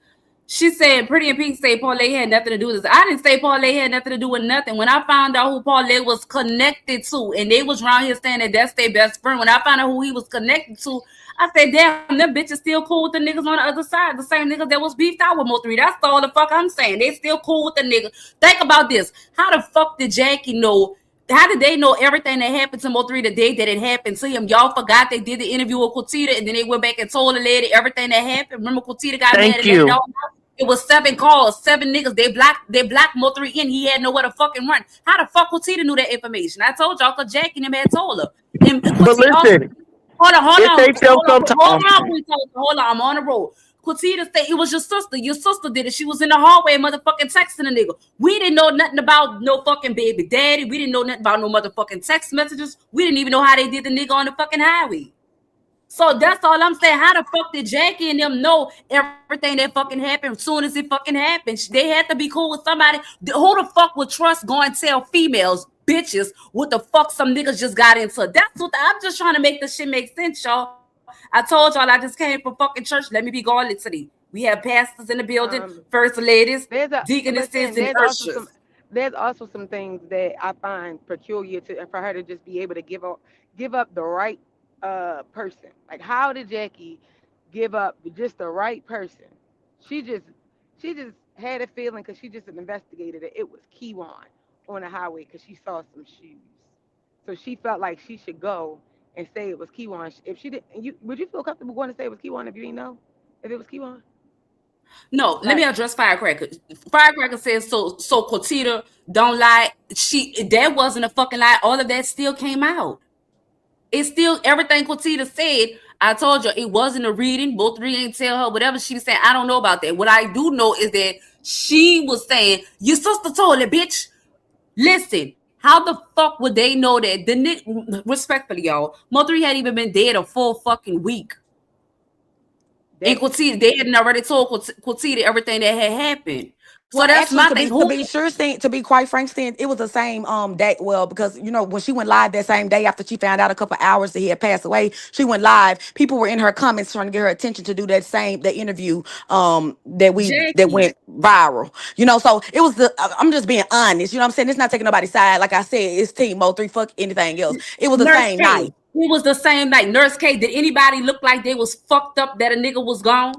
She said Pretty and Pink say Parlay had nothing to do with this. I didn't say Parlay had nothing to do with nothing. When I found out who Parlay was connected to, and they was around here saying that that's their best friend, when I found out who he was connected to, I said, damn, them bitches still cool with the niggas on the other side. The same niggas that was beefed out with Mo3. That's all the fuck I'm saying. They still cool with the nigga. Think about this. How the fuck did Jackie know? How did they know everything that happened to Mo3 the day that it happened to him? Y'all forgot they did the interview with Quatita and then they went back and told the lady everything that happened. Remember Quatita got mad Thank and let it you. all out? It was 7 calls, 7 niggas. They blocked Mo3 in. He had nowhere to fucking run. How the fuck Quatita knew that information? I told y'all because Jackie and him had told her. And But Quatita also, listen, hold on, hold if on, they feel hold on, some hold time, on, hold on. I'm on the road. Quatita said it was your sister. Your sister did it. She was in the hallway motherfucking texting a nigga. We didn't know nothing about no fucking baby daddy. We didn't know nothing about no motherfucking text messages. We didn't even know how they did the nigga on the fucking highway. So that's all I'm saying. How the fuck did Jackie and them know everything that fucking happened as soon as it fucking happened? They had to be cool with somebody. Who the fuck would trust go and tell females, bitches, what the fuck some niggas just got into? That's what I'm just trying to make this shit make sense, y'all. I told y'all I just came from fucking church. Let me be godly today. We have pastors in the building, um first ladies, there's a but deaconesses, then and ushers. there's also some things that I find peculiar to for her to just be able to give up the right person. Like how did Jackie give up just the right person? She just she just had a feeling because she just investigated it. It was Kiwan on the highway because she saw some shoes. So she felt like she should go and say it was Kiwan. If she did, would you feel comfortable going to say it was Kiwan if you didn't know if it was Kiwan? No, let me address Firecracker. Firecracker says so Cortita don't lie. That wasn't a fucking lie. All of that still came out. It's still everything Cortita said. I told you it wasn't a reading. Both three ain't tell her whatever she was saying. I don't know about that. What I do know is that she was saying, your sister told it, bitch. Listen, how the fuck would they know that? Respectfully, y'all, Mo3 hadn't even been dead a full fucking week. And Cortita, they hadn't already told Cortita everything that had happened. So well, that's actually, my thing. to be quite frank, Stan, it was the same day. Well, because when she went live that same day after she found out a couple hours that he had passed away, she went live. People were in her comments trying to get her attention to do the interview that went viral. So it was I'm just being honest. You know what I'm saying? It's not taking nobody's side. Like I said, it's Team Mo3. Fuck anything else. It was the same night. It was the same night. Nurse K, did anybody look like they was fucked up that a nigga was gone?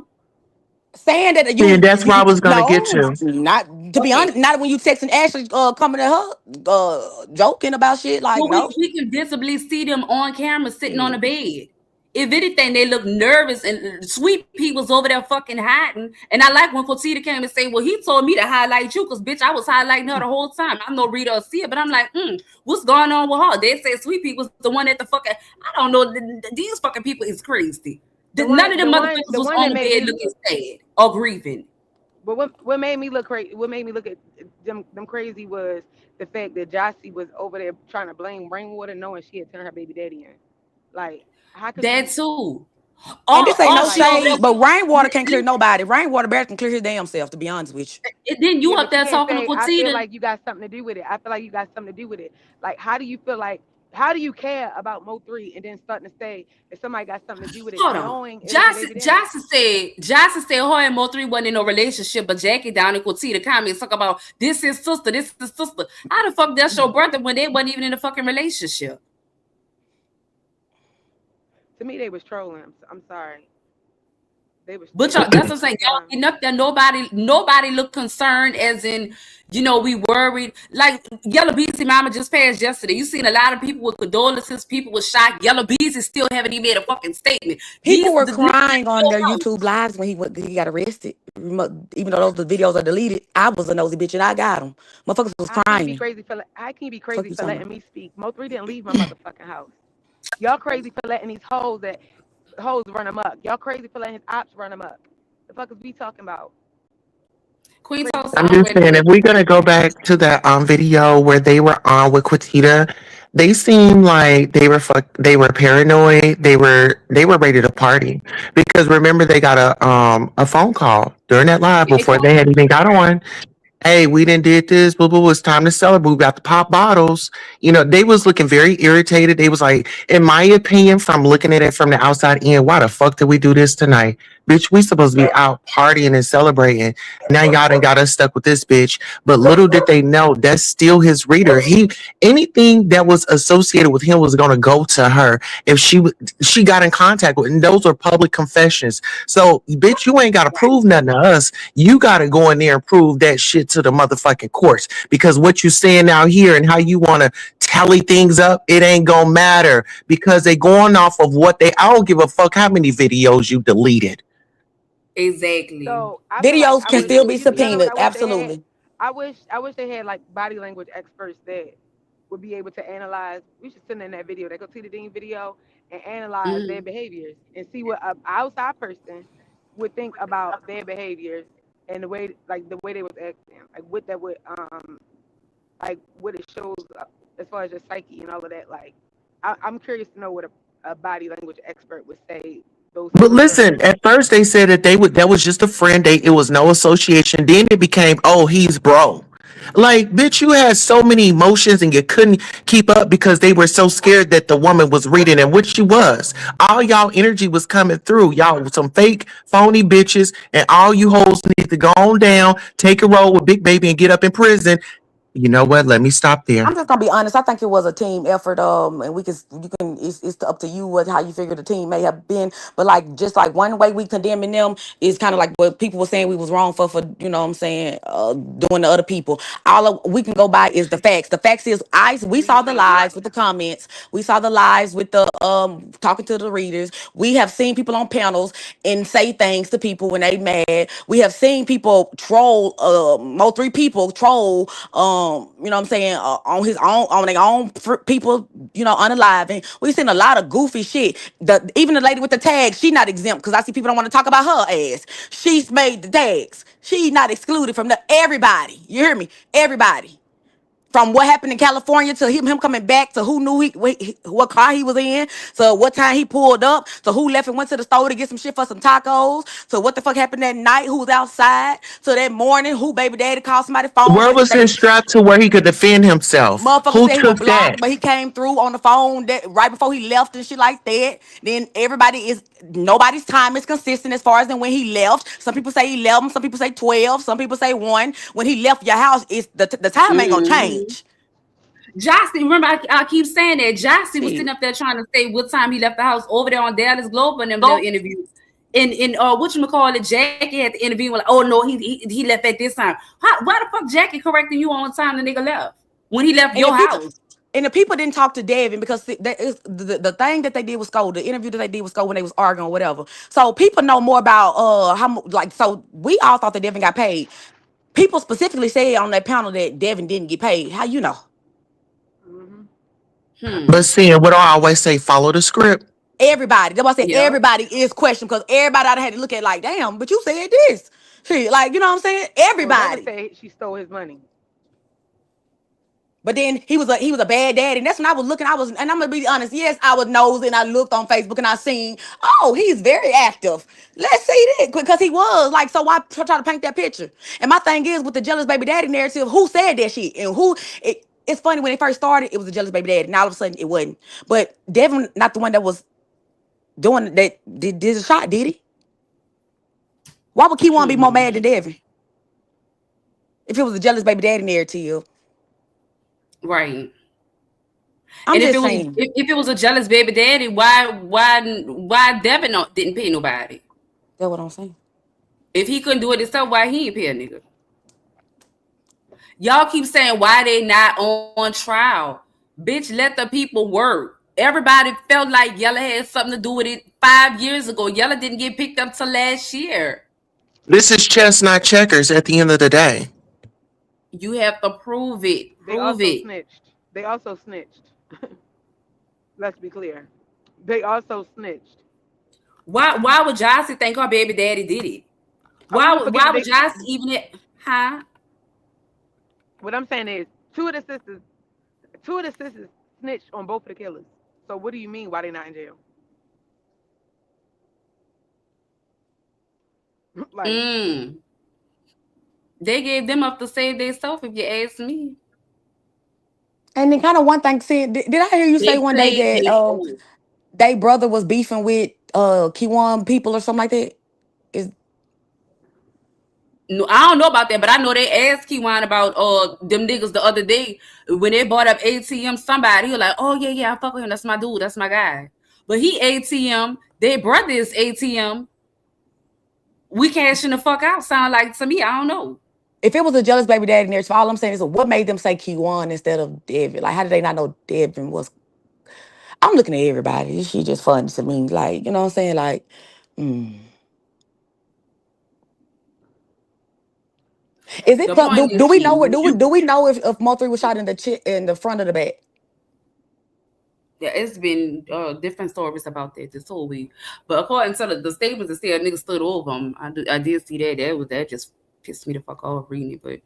Saying that that's where I was gonna get to. Not to be honest, not when you texting Ashley coming at her joking about shit like no. We can visibly see them on camera sitting on the bed. If anything, they look nervous, and Sweet Pea was over there fucking hiding. And I like when Cortita came and say, well, he told me to highlight you because, bitch, I was highlighting her the whole time. I'm no reader or seer, but I'm like, what's going on with her? They said Sweet Pea was the one at the fucking, I don't know, these fucking people is crazy. None of them motherfuckers was on the bed looking sad or grieving. But what made me look crazy? What made me look at them crazy was the fact that Jossie was over there trying to blame Rainwater, knowing she had turned her baby daddy in. Like, how could that too? And this ain't no shade, but Rainwater can't clear nobody. Rainwater better can clear his damn self, to be honest with you. Then you up there talking to Cortita. I feel like you got something to do with it. I feel like you got something to do with it. Like, how do you feel like? How do you care about Mo3 and then starting to say if somebody got something to do with it? Hold on. Johnson said her and Mo3 wasn't in no relationship, but Jackie down in Cortita comments talk about this is sister. How the fuck that's your brother when they wasn't even in a fucking relationship? To me, they was trolling. I'm sorry. But that's what I'm saying. Y'all getting up there, nobody looked concerned, as in, we worried. Like Yellow Beezy mama just passed yesterday. You seen a lot of people with condolences, people with shock. Yellow Beezy still haven't even made a fucking statement. People were crying on their YouTube lives when he got arrested. Even though those videos are deleted, I was a nosy bitch and I got them. Motherfuckers was crying. I can't be crazy for letting me speak. Mo3 didn't leave my motherfucking house. Y'all crazy for letting these hoes run amok. Y'all crazy for letting his ops run amok. The fuck is we talking about? I'm just saying, if we're gonna go back to that video where they were on with Cortita, they seemed like they were paranoid. They were ready to party because remember they got a phone call during that live before they had even got on. Hey, we didn't did this, blah, blah, blah. It's time to celebrate. We got to pop bottles. They was looking very irritated. They was like, in my opinion, from looking at it from the outside in, why the fuck did we do this tonight? Bitch, we supposed to be out partying and celebrating. Now y'all done got us stuck with this bitch. But little did they know, that's still his reader. Anything that was associated with him was going to go to her if she got in contact with, and those are public confessions. So, bitch, you ain't got to prove nothing to us. You got to go in there and prove that shit to the motherfucking courts, because what you saying out here and how you want to tally things up, it ain't gonna matter because they going off of what I don't give a fuck how many videos you deleted. Exactly. So videos can still be subpoenaed. Absolutely. I wish they had like body language experts that would be able to analyze. We should send in that video, that Cortita Dean video, and analyze their behaviors and see what an outside person would think about their behaviors and the way they was acting, like what that would like what it shows as far as your psyche and all of that. Like I'm curious to know what a body language expert would say. But listen, at first they said that was just a friend. It was no association. Then it became, oh, he's bro. Like, bitch, you had so many emotions and you couldn't keep up because they were so scared that the woman was reading, and which she was. All y'all energy was coming through. Y'all were some fake, phony bitches, and all you hoes need to go on down, take a roll with Big Baby and get up in prison. You know what? Let me stop there. I'm just gonna be honest. I think it was a team effort. And you can. It's up to you how you figure the team may have been. But like, just like one way we condemning them is kind of like what people were saying we was wrong for you know what I'm saying, doing to other people. We can go by is the facts. The facts is we saw the lives with the comments. We saw the lives with the talking to the readers. We have seen people on panels and say things to people when they mad. We have seen people troll. Three people troll. You know what I'm saying, on his own, on their own people, you know, unaliving. We've seen a lot of goofy shit. Even the lady with the tags, she not exempt because I see people don't want to talk about her ass. She's made the tags. She's not excluded from everybody. You hear me? Everybody. From what happened in California to him coming back to who knew what car he was in, to what time he pulled up, to who left and went to the store to get some shit for some tacos, to what the fuck happened that night, who was outside, to that morning, who baby daddy called somebody's phone. Where was his strap to where he could defend himself? Motherfucker Who said he was took that? blocked, but he came through on the phone right before he left and shit like that. Then nobody's time is consistent as far as when he left. Some people say 11, some people say 12, some people say 1. When he left your house, the time ain't gonna change. Jossie, remember I keep saying that Jossie was sitting up there trying to say what time he left the house over there on Dallas Globe and them little interviews. And whatchamacallit, Jackie had the interview like, oh no, he left at this time. Why the fuck Jackie correcting you on the time the nigga left when he left your house? And the people didn't talk to Devin because the thing that they did was Sko, the interview that they did was Sko when they was arguing or whatever. So people know more about so we all thought that Devin got paid. People specifically said on that panel that Devin didn't get paid. How you know? But seeing what I always say, follow the script. Everybody. That's why I said everybody is questioned because everybody I had to look at like, damn, but you said this. Shit, like, you know what I'm saying? Everybody. So say she stole his money. But then he was a bad daddy. And that's when I was looking. And I'm gonna be honest, yes, I was nosy and I looked on Facebook and I seen, oh, he's very active. Let's see that. Because he was. Like, so I try to paint that picture. And my thing is with the jealous baby daddy narrative, who said that shit? And it's funny when it first started, it was a jealous baby daddy. Now all of a sudden it wasn't. But Devin, not the one that was doing that, did a shot, did he? Why would Keywan be more mad than Devin? If it was a jealous baby daddy narrative. Right. I'm and just saying, if it was a jealous baby daddy, why Devin didn't pay nobody? That's what I'm saying. If he couldn't do it himself, why he ain't pay a nigga? Y'all keep saying why they not on trial. Bitch, let the people work. Everybody felt like Yella had something to do with it 5 years ago. Yella didn't get picked up till last year. This is chess, not checkers at the end of the day. You have to prove it. They also snitched. Let's be clear. They also snitched. Why would Jossie think her baby daddy did it? Why would Jossie even What I'm saying is two of the sisters snitched on both of the killers. So what do you mean why they not in jail? They gave them up to save themselves, if you ask me. And then kind of one thing, did I hear you say one day that they brother was beefing with Keywan people or something like that? No, I don't know about that, but I know they asked Keywan about them niggas the other day when they bought up ATM. Somebody was like, oh yeah, I fuck with him. That's my dude. That's my guy. But he ATM. Their brother is ATM. We cashing the fuck out. Sound like to me. I don't know. If it was a jealous baby daddy there, all I'm saying is what made them say Keywan instead of Devin? Like, how did they not know Devin was? I'm looking at everybody. She just funny to me. Like, you know what I'm saying? Like, Is it? Do we know what? Do we know if Mo3 was shot in the front of the back? Yeah, it's been different stories about that this whole week. But according to the statements that said nigga stood over him, I did see that. That just pissed me the fuck off reading it. But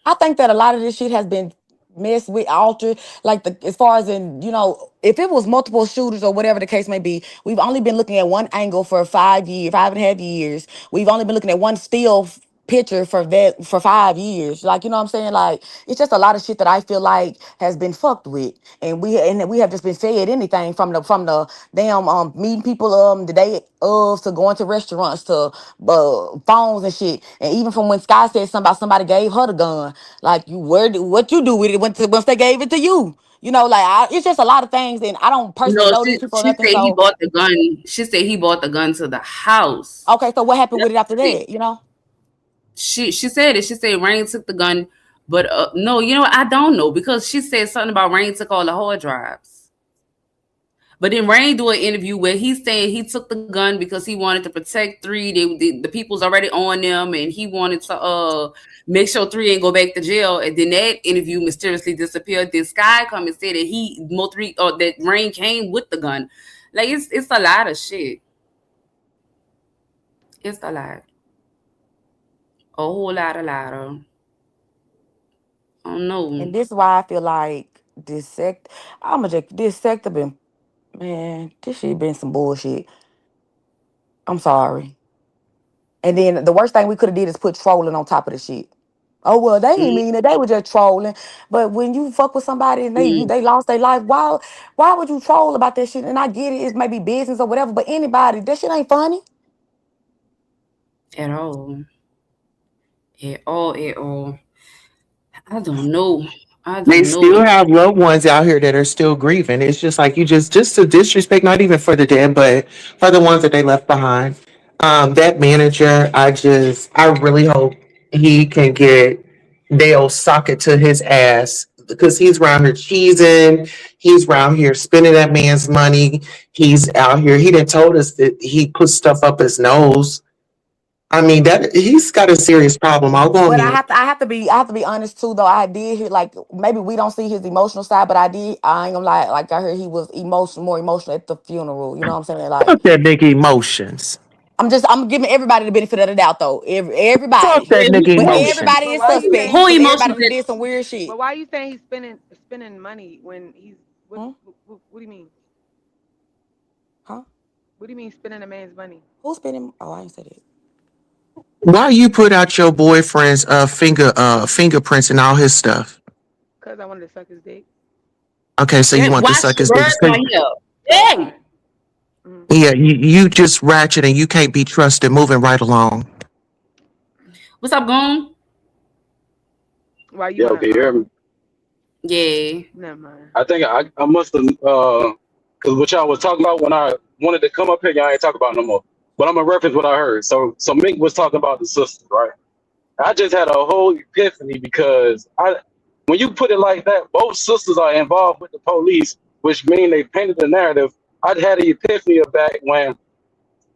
I think that a lot of this shit has been messed with, altered. Like as far as in, you know, if it was multiple shooters or whatever the case may be, we've only been looking at one angle for 5.5 years. We've only been looking at one still picture for 5 years. Like, you know what I'm saying? Like, it's just a lot of shit that I feel like has been fucked with. And we have just been fed anything from the damn meeting people the day of, to going to restaurants, to phones and shit. And even from when Sky said something about somebody gave her the gun. Like, what you do with it once they gave it to you? You know, like, it's just a lot of things, and I don't personally No, know these people or she nothing. said he So bought the gun. She said he bought the gun to the house. okay, so what happened That's with it after what she that? You know? said it. She said Rain took the gun, but no, I don't know, because she said something about Rain took all the hard drives. But then Rain do an interview where he's saying he took the gun because he wanted to protect 3. The people's already on them, and he wanted to make sure 3 ain't go back to jail. And then that interview mysteriously disappeared. Then Sky come and said that that Rain came with the gun. Like, it's a lot of shit. It's a lot. A whole lot of. I don't know. And this is why I feel like this sector been, man, this shit been some bullshit. I'm sorry. And then the worst thing we could have did is put trolling on top of the shit. Oh well, they ain't mean it. They were just trolling. But when you fuck with somebody and they lost their life, why would you troll about that shit? And I get it, it's maybe business or whatever. But anybody, that shit ain't funny At all. At all. I don't know. They still have loved ones out here that are still grieving. It's just like, you just to disrespect, not even for the dead, but for the ones that they left behind. That manager, I really hope he can get Dale socket to his ass, because he's around here cheesing. He's around here spending that man's money. He's out here. He done told us that he put stuff up his nose. I mean, that he's got a serious problem. I'll go on But I mute. have to be honest too, though. I did hear, like, maybe we don't see his emotional side, but I ain't gonna lie, like, I heard he was more emotional at the funeral. You know what I'm saying? Like, Fuck that nigga emotions. I'm giving everybody the benefit of the doubt, though. Fuck Everybody. that nigga But emotions. everybody But is why you suspect, saying Who because he's everybody emotions? done did some weird shit. but why you saying he's spending money when he's Hmm? what do you mean? Huh? What do you mean spending a man's money? Who's spending? Oh, I ain't said it. Why you put out your boyfriend's fingerprints and all his stuff? Because I wanted to suck his dick. Okay, so you want to Watch suck the his dick. words on here. Oh Hey, God. Mm. Yeah, you just ratchet and you can't be trusted. Moving right along. what's up, Goon? Why you Yeah, wanna okay, you hear me? Yeah. never mind. I think I must have because what y'all was talking about when I wanted to come up here, y'all ain't talk about no more. But I'm gonna reference what I heard. So Mink was talking about the sisters, right? I just had a whole epiphany because when you put it like that, both sisters are involved with the police, which mean they painted the narrative. I'd had an epiphany of that when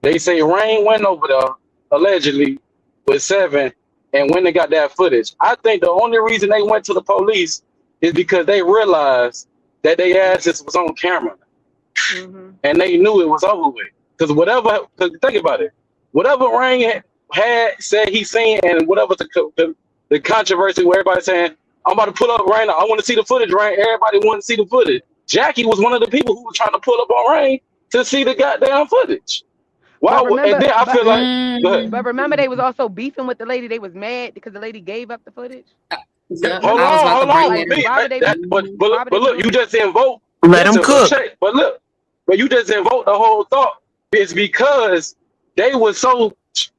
they say Rain went over there allegedly with 7, and when they got that footage, I think the only reason they went to the police is because they realized that their asses was on camera, Mm-hmm. and they knew it was over with. Because think about it, whatever Rain had said he seen, and whatever the controversy where everybody saying, I'm about to pull up Rain, I want to see the footage, Rain. Everybody wanted to see the footage. Jackie was one of the people who was trying to pull up on Rain to see the goddamn footage. But Wow, and remember, then I feel like, go ahead. but remember, they was also beefing with the lady. They was mad because the lady gave up the footage. Yeah, Hold I was about to on, bring Like, that me. why would they That, be? but Why would they be look, doing you that? just invoke. Let him Listen, but cook. check. But you just invoke the whole thought. It's because they was so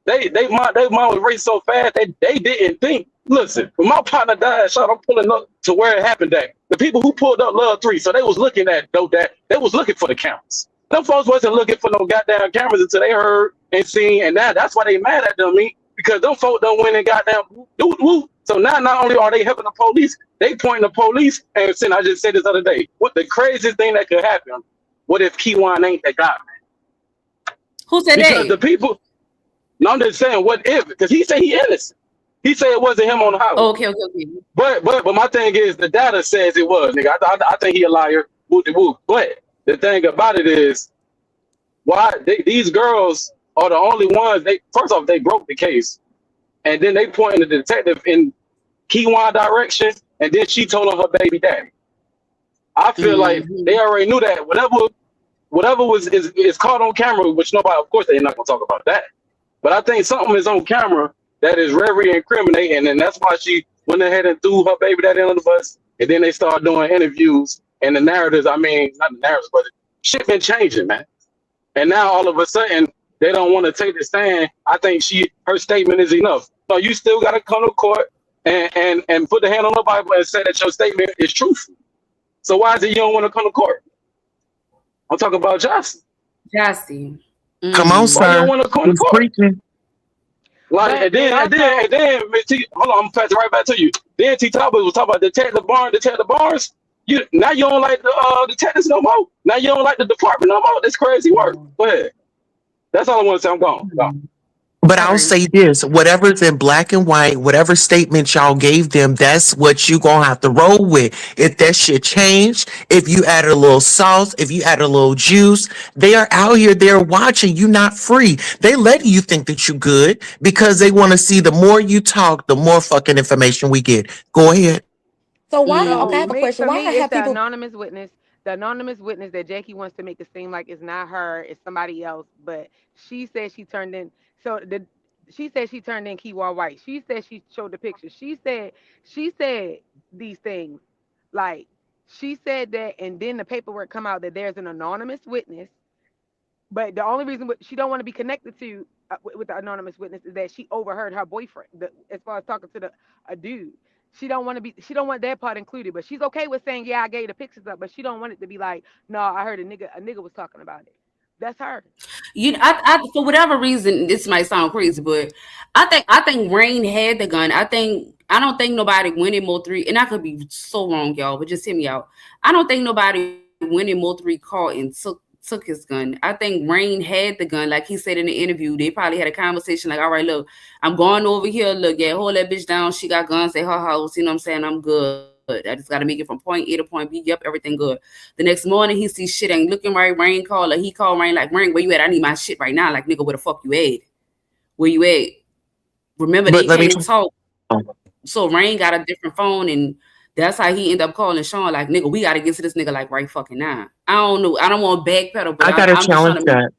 they mind was racing so fast that they didn't think. Listen, when my partner died, shot, I'm pulling up to where it happened at. The people who pulled up Love 3, so they was looking at that they was looking for the cameras. Them folks wasn't looking for no goddamn cameras until they heard and seen, and that's why they mad at them, because them folks done went and goddamn whoop. So now not only are they helping the police, they pointing the police and saying, I just said this other day, what the craziest thing that could happen, what if Keywan ain't that guy? Who said Because that? the people, no, I'm just saying, what if? Because he said he innocent. He said it wasn't him on the highway. Oh, okay. But my thing is, the data says it was, nigga. I think he a liar. Woo. But the thing about it is, why these girls are the only ones. First off, they broke the case, and then they pointed the detective in Keywan direction, and then she told on her baby daddy. I feel like they already knew that whatever is caught on camera, which nobody, of course, they're not gonna talk about that. But I think something is on camera that is very incriminating, and that's why she went ahead and threw her baby daddy under the bus. And then they started doing interviews and the narratives. I mean, not the narratives, but shit been changing, man. And now all of a sudden they don't want to take the stand. I think her statement is enough. So you still got to come to court and put the hand on the Bible and say that your statement is truthful. So why is it you don't want to come to court? I'm talking about Justin. Justin. Come on, sir. Why you don't want to come to He's court? preaching. Like, and then, Miss T, hold on, I'm passing right back to you. Then T Top was talking about Detective Barnes. Now you don't like the detectives no more. Now you don't like the department no more. That's crazy work. Go ahead. That's all I want to say. I'm gone. But I'll say this, whatever's in black and white, whatever statement y'all gave them, that's what you gonna have to roll with. If that shit changed, if you add a little sauce, if you add a little juice, they are out here, they're watching you not free. They let you think that you good because they want to see the more you talk, the more fucking information we get. Go ahead. So why? Okay, I have a question. For Why me, it's have the people? anonymous witness. The anonymous witness that Jackie wants to make it seem like it's not her, it's somebody else. But she said she turned in. She said she turned in Kiwa White. She said she showed the picture. She said these things. Like she said that, and then the paperwork come out that there's an anonymous witness. But the only reason she don't want to be connected to with the anonymous witness is that she overheard her boyfriend, as far as talking to a dude. She don't want that part included, but she's okay with saying, yeah, I gave the pictures up, but she don't want it to be like, no, I heard a nigga was talking about it. That's her. I for whatever reason, this might sound crazy, but I think Rain had the gun. I don't think nobody went in Mo3, and I could be so wrong, y'all, but just hear me out. I don't think nobody went in Mo3 car and took his gun. I think Rain had the gun, like he said in the interview. They probably had a conversation like, all right, look, I'm going over here. Look, yeah, hold that bitch down. She got guns at her house. You know what I'm saying? I'm good. I just got to make it from point A to point B. Yep, everything good. The next morning, he sees shit ain't looking right. Rain called, or he called Rain like, Rain, where you at? I need my shit right now. Like, nigga, where the fuck you at? Where you at? Remember, But they let me can't talk. So Rain got a different phone, and that's how he ended up calling Sean like, nigga, we got to get to this nigga like right fucking now. I don't know. I don't want to backpedal, but I gotta I'm just trying challenge to. that.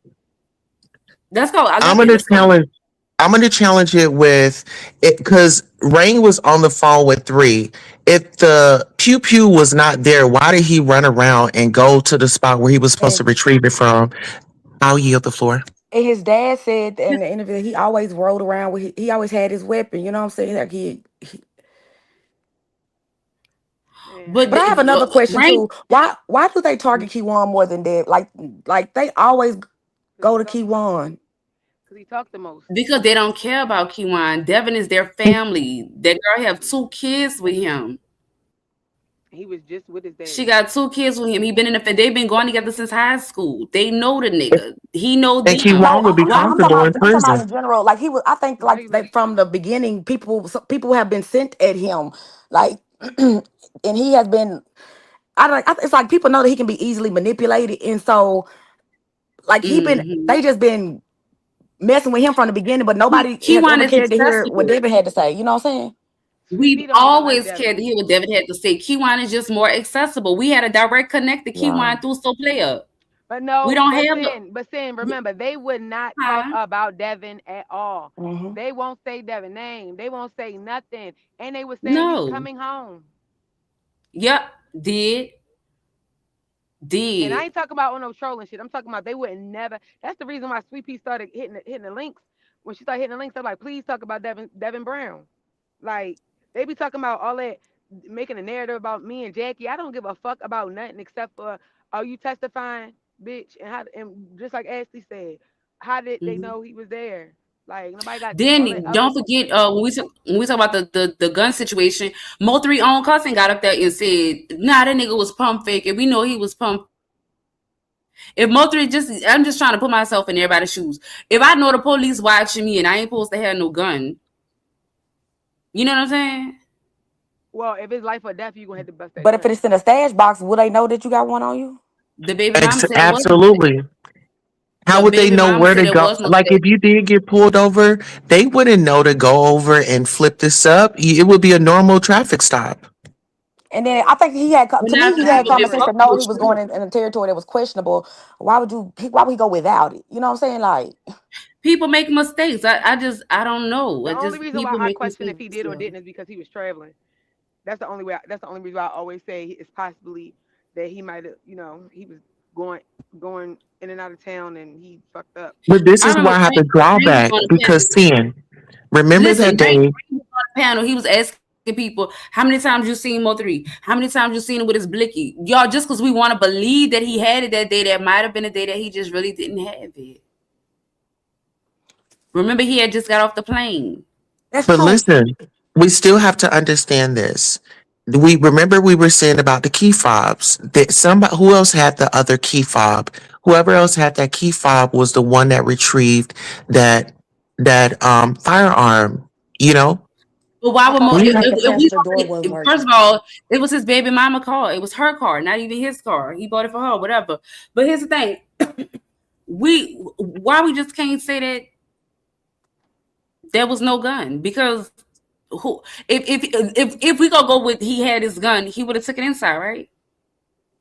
Let's go. I I'm like it. gonna Let's go. challenge. I'm gonna challenge it with it because Rain was on the phone with 3. If the pew pew was not there, why did he run around and go to the spot where he was supposed to retrieve it from? I'll yield the floor. And his dad said in the interview that he always rode around with. He always had his weapon. You know what I'm saying? Like But I have another question Rain, too. Why do they target Keywan more than Dev? Like they always go to Keywan. Because he talked the most. because they don't care about Kiwan. Devin is their family. That girl have 2 kids with him. He was just with his dad. She got 2 kids with him. He been in the they've been going together since high school. They know the nigga. He know them. And Keywan would be comfortable in I'm talking about prison. in general. Like he was. I think like that from the beginning, people have been sent at him. Like, and he has been. It's like people know that he can be easily manipulated, and so like they just been messing with him from the beginning, but nobody has Kiwan ever is cared to hear what accessible. David had to say. You know what I'm saying? We've always cared to hear what David had to say. Kiwan is just more accessible. We had a direct connect to Kiwan through So Player. But no, we don't have but Sin, remember, they would not talk about Devin at all. They won't say Devin's name. They won't say nothing. And they were saying he's coming home. Yep, did. And I ain't talking about no trolling shit. I'm talking about they would never. That's the reason why Sweet Pea started hitting the links. When she started hitting the links, I'm like, please talk about Devin Brown. Like, they be talking about all that, making a narrative about me and Jackie. I don't give a fuck about nothing except for, are you testifying, bitch? And just like Ashley said, how did they know he was there? Like, nobody got. Then don't forget when we talk about the gun situation, Mo3 own cousin got up there and said, nah, that nigga was pump fake, and we know he was pump. If Mo3 I'm just trying to put myself in everybody's shoes. If I know the police watching me and I ain't supposed to have no gun, you know what I'm saying? Well, if it's life or death, you gonna have to bust that. But if it's in a stash box, will they know that you got one on you? The baby mama said absolutely. How would they know where to go? Like, if you did get pulled over, they wouldn't know to go over and flip this up. It would be a normal traffic stop. And then I think he had common sense to know he was going in a territory that was questionable. Why would he go without it? You know what I'm saying? Like, People make mistakes. I don't know. The only reason why People I make question if mistakes. he did or didn't is because he was traveling. That's the only way. That's the only reason why I always say it's possibly that he might have, he was going in and out of town and he fucked up. But this I is why remember I have to Rain was drawback on the panel. because seeing, remember Listen, that day. Rain was on the panel. He was asking people, how many times you seen Mo3? How many times you seen it with his blicky? Y'all, just because we want to believe that he had it that day, that might have been a day that he just really didn't have it. Remember, he had just got off the plane. That's But true. listen, we still have to understand this. We remember we were saying about the key fobs that somebody who else had the other key fob. Whoever else had that key fob was the one that retrieved that firearm. You know, But why would Mo? Looks we have like the passenger door was First working. of all, it was his baby mama car. It was her car, not even his car. He bought it for her, whatever. But here's the thing: why we just can't say that there was no gun? Because who? If we go with he had his gun, he would have took it inside, right?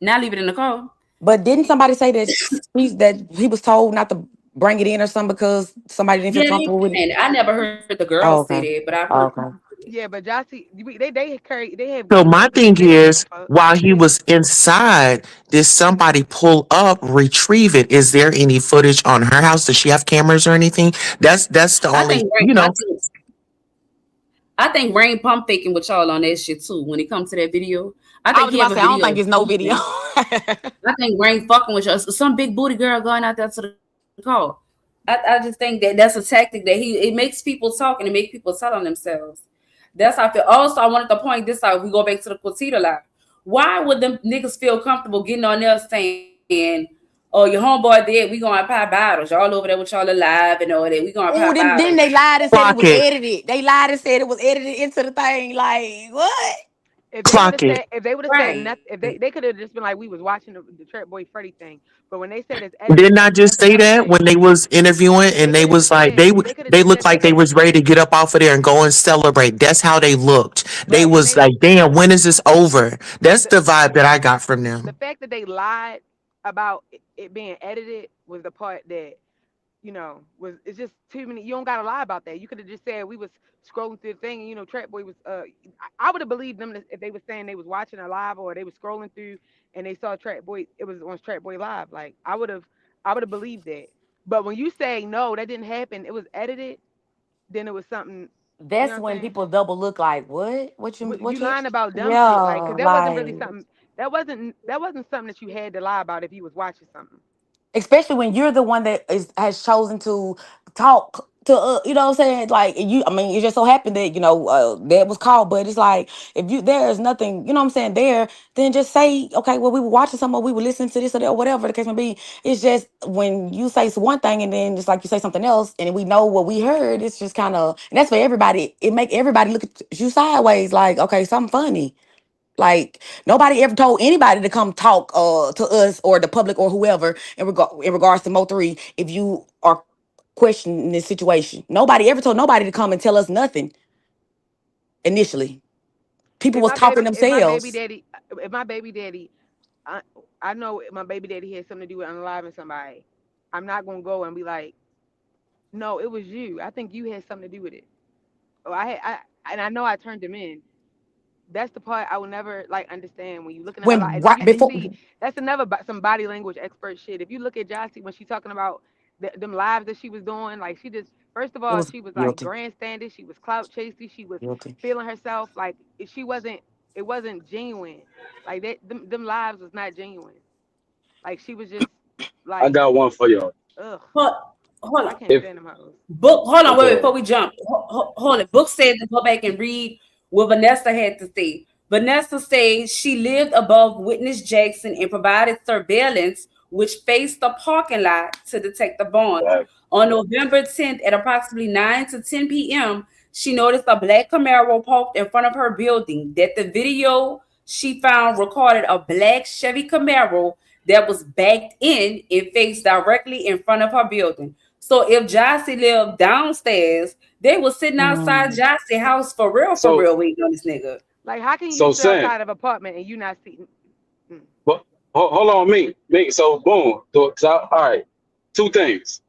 Not leave it in the car. But didn't somebody say that he was told not to bring it in or something because somebody didn't feel comfortable with it? And I never heard the Oh, girls say okay. that, but I've Oh, heard. okay. Yeah, but Jossie, they have So guns. my thing They don't give a is, fuck. while he was inside, did somebody pull up, retrieve it? Is there any footage on her house? Does she have cameras or anything? That's the I only, think I think Rain pump faking with y'all on that shit too. When it comes to that video, I I think was he about have to a say, I don't video. think it's no video. I think Rain fucking with y'all. Some big booty girl going out there to the call. I just think that's a tactic that it makes people talk and it makes people tell on themselves. That's how I feel. Also, I wanted to point this out. We go back to the Quatita live. Why would them niggas feel comfortable getting on there saying, "Oh, your homeboy dead. We gonna pop bottles. Y'all over there with y'all alive and all that. We gonna Oh, pop then bottles." they lied and said it clock was it, edited. They lied and said it was edited into the thing. Like what? If they would clock have it. said, if they would have said Right. nothing, if they could have just been like, we was watching the Trap Boy Freddy thing. But when they said it's Didn't edited, I just that's say another that thing. when they was interviewing They and they could have was just like said they could have they just looked said like that they they. was ready to get up off of there and go and celebrate. That's how they looked. They But when was they like, damn, when is this over? That's the the vibe that I got from the them. fact that they lied about it being edited was the part that was it's just too many. You don't gotta lie about that. You could have just said we was scrolling through the thing and Trap Boy was I would have believed them if they was saying they was watching a live or they was scrolling through and they saw Trap Boy, it was on Trap Boy live. Like I would have believed that. But when you say no, that didn't happen, it was edited, then it was something, you know That's what I'm when saying? people double look like, what? You What you lying about dumb shit, like, Yeah, cause that wasn't really like something. That wasn't something that you had to lie about if you was watching something. especially when you're the one that has chosen to talk to you know what I'm saying, like it just so happened that that was called, but it's like if there's nothing, you know what I'm saying, there, then just say, okay, well, we were watching something or we were listening to this or that or whatever the case may be. It's just when you say one thing and then just like you say something else and we know what we heard, it's just kind of, and that's for everybody, it make everybody look at you sideways like, okay, something funny. Like nobody ever told anybody to come talk to us or the public or whoever in regards to Mo3 if you are questioning this situation. Nobody ever told nobody to come and tell us nothing initially. People If was my talking baby, if my baby themselves. daddy, if my baby daddy, I, I know my baby daddy had something to do with unaliving somebody. I'm not gonna go and be like, no, it was you. I think you had something to do with it. Or and I know I turned him in. That's the part I will never like understand when you looking at her When life. And right you before see, that's another some body language expert shit. If you look at Jossie when she's talking about them lives that she was doing, like she just first of it all was she was like guilty. grandstanding, she was clout chasing, she was Guilty. feeling herself like she wasn't. It wasn't genuine. Like them lives was not genuine. Like she was just I like, got one for y'all. ugh, Hold, hold I on. can't If stand them hoes. Book, hold on, wait, okay, before we jump. Hold it. Book said to go back and read what Vanessa had to say. Vanessa says she lived above Witness Jackson and provided surveillance, which faced the parking lot to Detective Barnes. On November 10th at approximately 9 to 10 p.m., she noticed a black Camaro parked in front of her building. That the video she found recorded a black Chevy Camaro that was backed in and faced directly in front of her building. So if Jossie lived downstairs, they was sitting outside Mm. Jossie's house for so real, waiting on this nigga. Like how can you so sit Sam, outside of an apartment and you not see? Mm. but hold on, me. So boom. So all right, two things.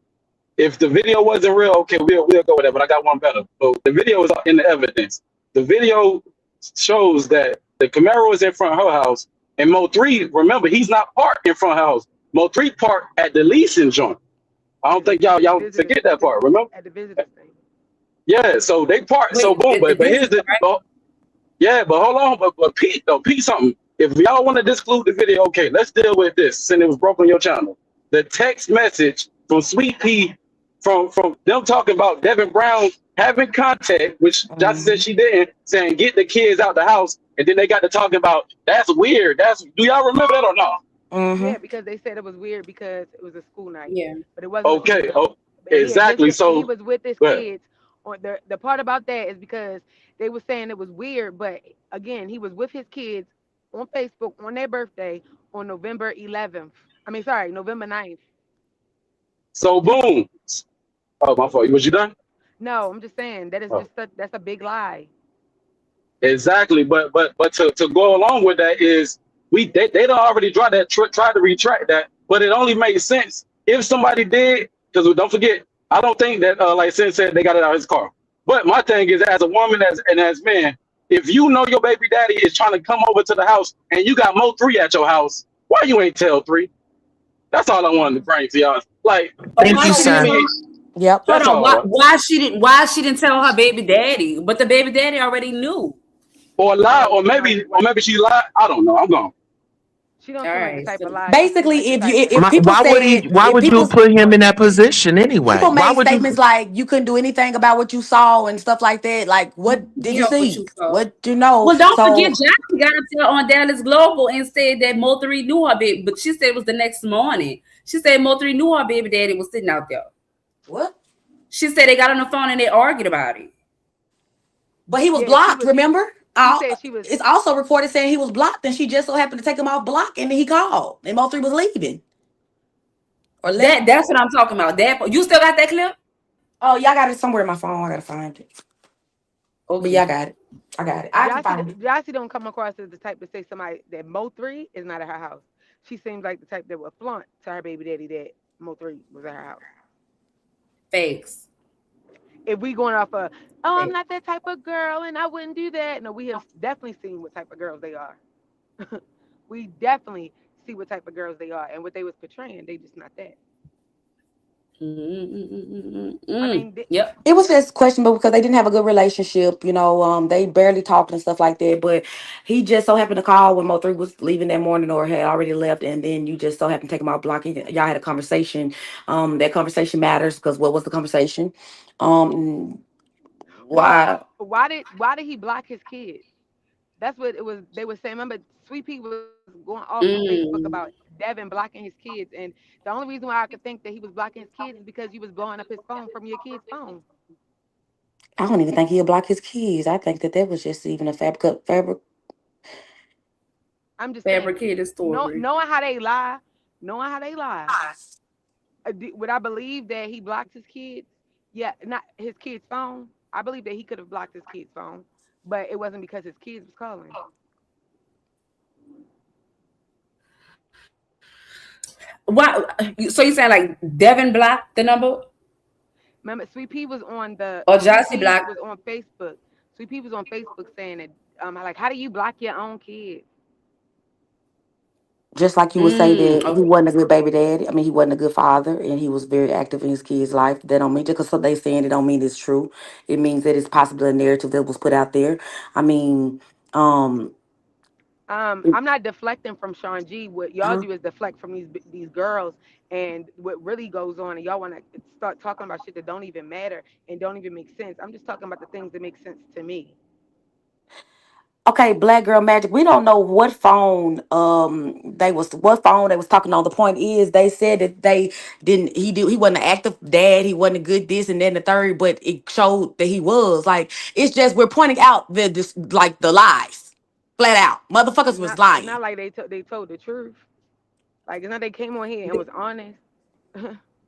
if the video wasn't real, okay, we'll go with that. But I got one better. But the video is in the evidence. The video shows that the Camaro is in front of her house, and Mo3, remember, he's not parked in front of her house. Mo3 parked at the leasing joint. I don't think y'all forget that part. Remember? At the visitor thing. Yeah. So they parked. So boom. But here's the. Yeah, but hold on. But Pete something. If y'all want to disclude the video, okay, let's deal with this. Since it was broke on your channel, the text message from Sweet Pea, from them talking about Devin Brown having contact, which Johnson said she didn't, saying get the kids out the house, and then they got to talking about that's weird. Do y'all remember that or not? Yeah, because they said it was weird because it was a school night. Yeah, but it wasn't. Okay. Oh, exactly. So he was with his kids. On the part about that is because they were saying it was weird, but again, he was with his kids on Facebook on their birthday on November 11th. November 9th. So boom. Oh, my fault. Was you done? No, I'm just saying that is that's a big lie. Exactly, but to go along with that is they don't already try to retract that, but it only makes sense if somebody did, because don't forget, I don't think that like Sin said, they got it out of his car. But my thing is, as a woman and as men, if you know your baby daddy is trying to come over to the house and you got Mo3 at your house, why you ain't tell 3? That's all I wanted to bring to y'all. Like, thank you, sir. Yep. Hold on. Why she didn't tell her baby daddy? But the baby daddy already knew. Or lie, or maybe she lied. I don't know. I'm gone. She don't seem like the type of lie. Basically, if people why would you put him in that position anyway? People made statements like you couldn't do anything about what you saw and stuff like that. Like, what did you see? What you know? Well, don't forget, Jackie got up there on Dallas Global and said that Mo3 knew her baby, but she said it was the next morning. She said Mo3 knew her baby daddy was sitting out there. What? She said they got on the phone and they argued about it. But he was blocked, remember? It's also reported saying he was blocked, and she just so happened to take him off block, and then he called, and Mo3 was leaving. Or that's what I'm talking about. That you still got that clip? Oh, y'all got it somewhere in my phone. I gotta find it. Okay. But yeah, I got it. I can find it. Jossie don't come across as the type to say somebody that Mo3 is not at her house. She seems like the type that would flaunt to her baby daddy that Mo3 was at her house. Fakes. If we going off of, I'm not that type of girl and I wouldn't do that. No, we have definitely seen what type of girls they are. We definitely see what type of girls they are, and what they was portraying, they just not that. Yep. It was just questionable because they didn't have a good relationship. You know, they barely talked and stuff like that. But he just so happened to call when Mo3 was leaving that morning or had already left, and then you just so happened to take him out blocking. Y'all had a conversation. That conversation matters because what was the conversation? Why did he block his kids? That's what it was. They were saying. Remember, Sweet Pea was going off on Facebook about Devin blocking his kids, and the only reason why I could think that he was blocking his kids is because you was blowing up his phone from your kid's phone. I don't even think he'll block his kids. I think that was just even a fabric. I'm just fabricated story. Knowing how they lie, would I believe that he blocked his kids? Yeah, not his kid's phone. I believe that he could have blocked his kid's phone, but it wasn't because his kids was calling. Why? So you saying like Devin blocked the number? Remember, Sweet Pea was on the. Or Jossie blocked was on Facebook. Sweet Pea was on Facebook saying that, like, how do you block your own kids? Just like you would say that he wasn't a good baby daddy. I mean, he wasn't a good father, and he was very active in his kids' life. That don't mean just because they saying it don't mean it's true. It means that it's possibly a narrative that was put out there. I mean, I'm not deflecting from Sean G. What y'all do is deflect from these girls, and what really goes on, and y'all want to start talking about shit that don't even matter and don't even make sense. I'm just talking about the things that make sense to me. Okay, Black Girl Magic. We don't know what phone they was talking on. The point is they said that he wasn't an active dad, he wasn't a good this and then the third, but it showed that he was. Like, it's just we're pointing out the lies. Flat out. Motherfuckers was lying. It's not like they told the truth. Like, it's not they came on here and was honest.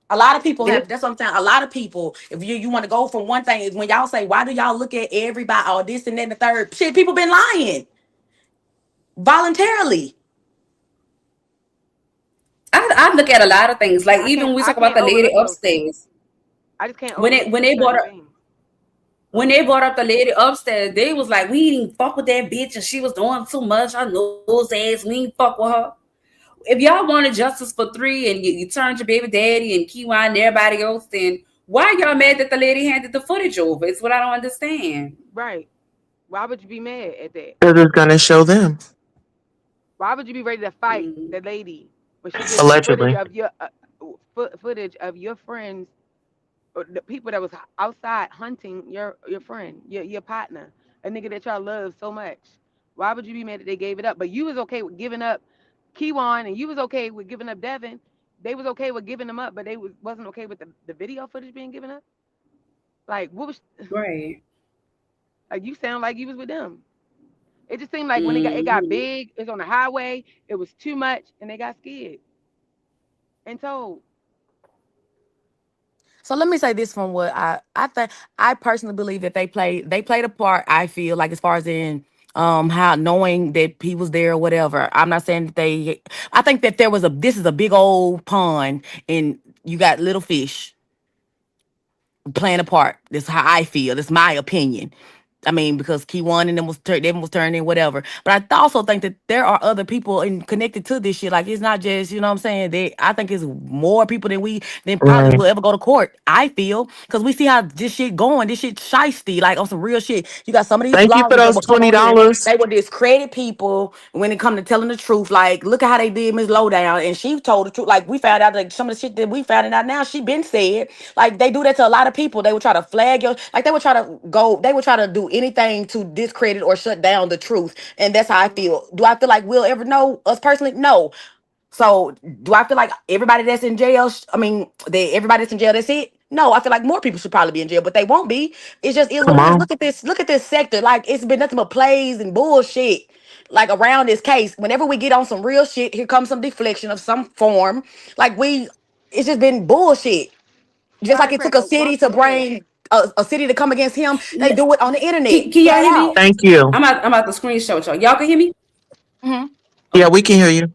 A lot of people have, that's what I'm saying. A lot of people, if you want to go from one thing, is when y'all say, why do y'all look at everybody or this and then the third? Shit, people been lying. Voluntarily. I look at a lot of things. Like, even when we talk about the lady upstairs. I just can't when they brought up things. when they brought up the lady upstairs, they was like, we didn't fuck with that bitch and she was doing too much. Her nose ass, we didn't fuck with her. If y'all wanted justice for 3 and you turned your baby daddy and Kiwan and everybody else, then why y'all mad that the lady handed the footage over? It's what I don't understand. Right. Why would you be mad at that? They're just gonna show them. Why would you be ready to fight the lady when she gives Allegedly. footage of your friends, or the people that was outside hunting your friend, your partner, a nigga that y'all love so much? Why would you be mad that they gave it up? But you was okay with giving up Kiwan, and you was okay with giving up Devin. They was okay with giving them up, but they wasn't okay with the video footage being given up. Like, what was right? Like, you sound like you was with them. It just seemed like when it got big, it's on the highway, it was too much, and they got scared and told. So let me say this from what I think. I personally believe that they played a part. I feel like, as far as in how knowing that he was there or whatever. I'm not saying that they. I think that this is a big old pond and you got little fish playing a part. This is how I feel. That's my opinion. I mean, because Key1 and them was turned in, whatever. But I also think that there are other people connected to this shit. Like, it's not just, you know what I'm saying? I think it's more people than probably will ever go to court. I feel, because we see how this shit going. This shit shiesty, like on some real shit. You got some of these Thank you for bloggers that those will come on here. $20. They will discredit people when it come to telling the truth. Like, look at how they did Miss Lowdown, and she told the truth. Like, we found out that some of the shit that we found out now, she been said. Like, they do that to a lot of people. They would try to flag your, like, they would try to do anything to discredit or shut down the truth. And that's how I feel. Do I feel like we'll ever know us personally? No. So do I feel like everybody that's in jail, everybody that's in jail, that's it? No, I feel like more people should probably be in jail, but they won't be. It just is what Come it is. on. Look at this sector. Like, it's been nothing but plays and bullshit. Like, around this case, whenever we get on some real shit, here comes some deflection of some form. Like, it's just been bullshit. Just like it took a city to bring a city to come against him. They do it on the internet. Can y'all hear me? Thank you. I'm out the screenshot y'all. Y'all can hear me? Mm-hmm. Yeah, we can hear you.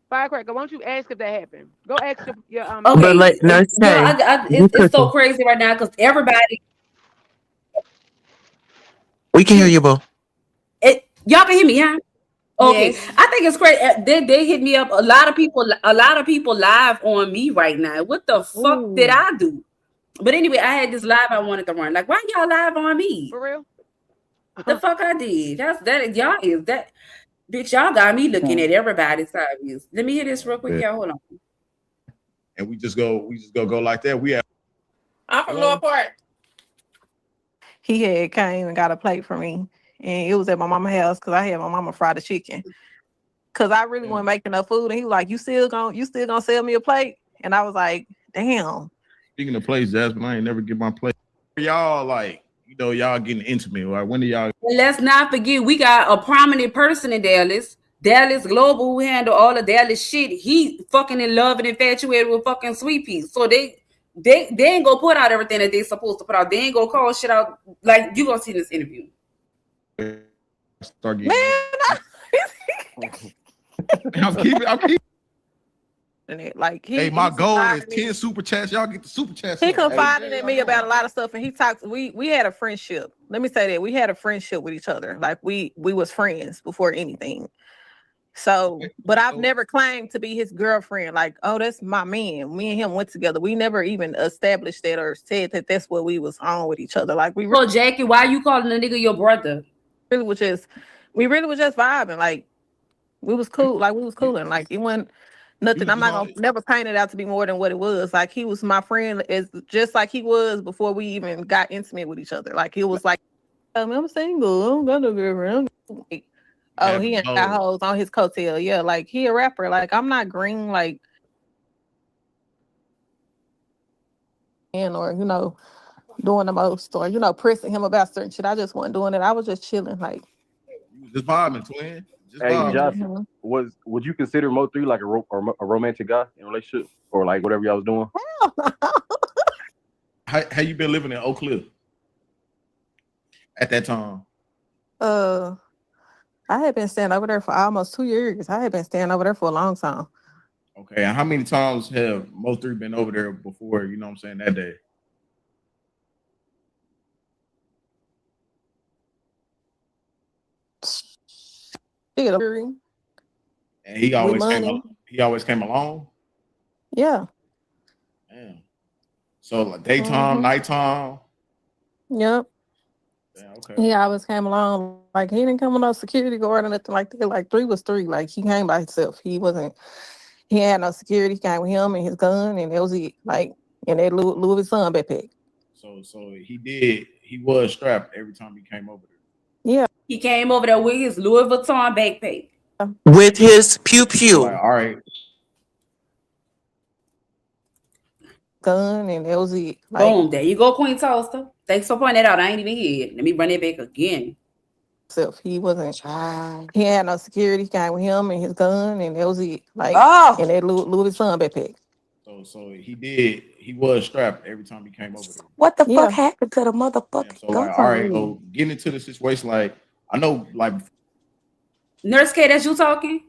Firecracker, why don't you ask if that happened? Go ask your Okay. But It's so crazy right now because everybody. We can hear you, boo. Y'all can hear me, huh? Okay. Yes. I think it's crazy. They hit me up. A lot of people live on me right now. What the fuck did I do? But anyway, I had this live I wanted to run. Like, why y'all live on me? For real? The fuck I did. Bitch, y'all got me looking at everybody's obvious. Let me hear this real quick, y'all. Hold on. And we just go like that. I'm from Northport. He came and got a plate for me, and it was at my mama's house because I had my mama fry the chicken. Cause I really wasn't making enough food, and he was like, "You still gonna sell me a plate?" And I was like, "Damn." Speaking of plates, Jasmine, I ain't never get my plate. Y'all y'all getting intimate. Like, when do y'all? And let's not forget, we got a prominent person in Dallas Global, who handle all of Dallas shit. He fucking in love and infatuated with fucking Sweet Pea. So they ain't gonna put out everything that they supposed to put out. They ain't gonna call shit out. Like, you gonna see this interview. Start getting I'm keeping. Like, my goal is 10 super chats. Y'all get the super chats. He confided in me about a lot of stuff, and he talked. We had a friendship. Let me say that we had a friendship with each other. Like, we was friends before anything. So, but I've never claimed to be his girlfriend. Like, oh, that's my man. Me and him went together. We never even established that or said that that's what we was on with each other. Like, Jackie, why you calling the nigga your brother? We really was just vibing. Like, we was cool. Like, we was cooling. Like, it wasn't nothing. I'm not gonna never paint it out to be more than what it was. Like, he was my friend, just like he was before we even got intimate with each other. Like, it was like, I'm single. I don't got no girlfriend. Oh, he ain't got hoes on his coattail. Yeah, like, he a rapper. Like, I'm not green, like, or doing the most, or pressing him about certain shit. I just wasn't doing it. I was just chilling, like. Just vibing, twin. Hey, Josh, would you consider Mo3 like a romantic guy in a relationship, or like whatever y'all was doing? How you been living in Oak Cliff at that time? I had been staying over there for almost 2 years. I had been staying over there for a long time. Okay, and how many times have Mo3 been over there before, you know what I'm saying, that day? And he always came along. Yeah. Damn. So like daytime, nighttime. Yep. Damn, okay. He always came along. Like he didn't come with no security guard or nothing like that. Like 3 was 3. Like he came by himself. He had no security. He came with him and his gun, and that was it. Like and that Louis Vuitton backpack. So he was strapped every time he came over there. Yeah. He came over there with his Louis Vuitton backpack. With his pew pew. Like, all right. Gun, and that was it. Like, boom, there you go, Queen Toaster. Thanks for pointing that out. I ain't even hear it. Let me run it back again. He had no security. He came with him and his gun, and that was it. Like and that Louis Vuitton backpack. So he was strapped every time he came over there. What the fuck happened to the motherfucker? So like, all right, so getting into the situation, like I know, like Nurse K, that's you talking?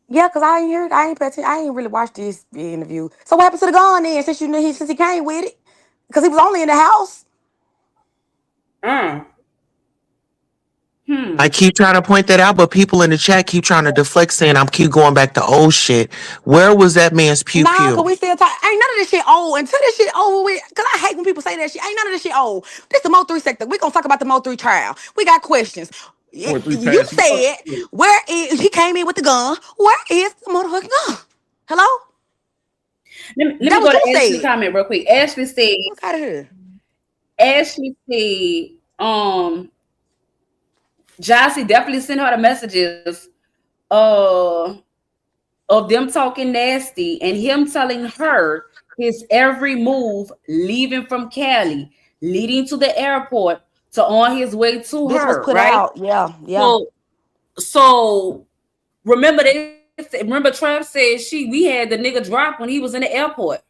Yeah, because I ain't really watched this interview. So what happened to the gun then since he came with it? Because he was only in the house. I keep trying to point that out, but people in the chat keep trying to deflect, saying I'm keep going back to old shit. Where was that man's pew pew? Nah, because we still talk. Ain't none of this shit old. Until this shit over with, because I hate when people say that shit. Ain't none of this shit old. This the Mo3 sector. We gonna talk about the Mo3 trial. We got questions. You said, where is, he came in with the gun. Where is the motherfucking gun? Hello? Let me go to Ashley's comment real quick. Ashley said, what's out of here? Ashley said, Jossie definitely sent her the messages of them talking nasty and him telling her his every move leaving from Cali, leading to the airport to on his way to this her. Was put right? Out. Yeah. So remember Trump said we had the nigga drop when he was in the airport.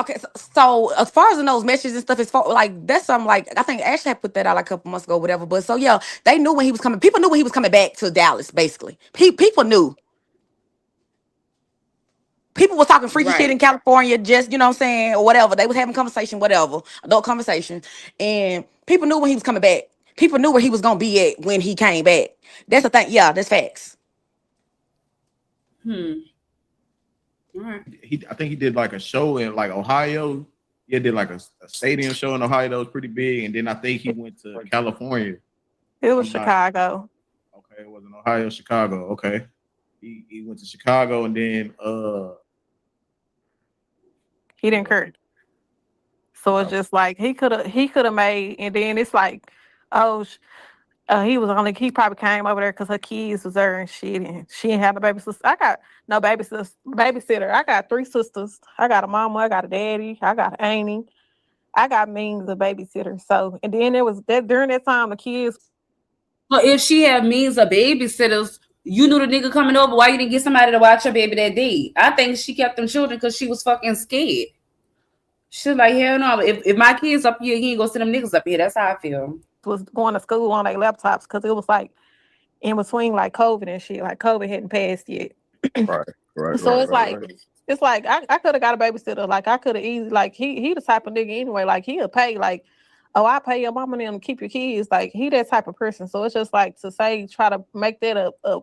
Okay, so as far as in those messages and stuff, it's like that's something like I think Ashley had put that out like a couple months ago, whatever. But so yeah, they knew when he was coming. People knew when he was coming back to Dallas. Basically, people knew. People were talking freaky shit in California, just, you know what I'm saying, or whatever. They was having conversation, whatever, adult conversation. And people knew when he was coming back. People knew where he was going to be at when he came back. That's the thing. Yeah, that's facts. All right. I think he did like a show in like Ohio. He did like a stadium show in Ohio that was pretty big. And then I think he went to California. It was Chicago. Okay, it wasn't Ohio, Chicago. Okay. He went to Chicago and then he didn't care. So it's just like he could have made, and then it's like, he probably came over there because her kids was there and shit, and she didn't have no babysitter. I got no babysitter. I got 3 sisters. I got a mama. I got a daddy. I got an auntie. I got means of babysitter. So, and then there was that during that time the kids. But if she had means of babysitters, you knew the nigga coming over. Why you didn't get somebody to watch her baby that day? I think she kept them children because she was fucking scared. She's like, hell no. If my kids up here, he ain't gonna send them niggas up here. That's how I feel. Was going to school on their laptops because it was like in between like COVID and shit. Like COVID hadn't passed yet. Right. So it's like I could have got a babysitter. Like I could have easily, like he the type of nigga anyway. Like he'll pay like, oh, I pay your mama and them to keep your kids. Like he that type of person. So it's just like to say, try to make that a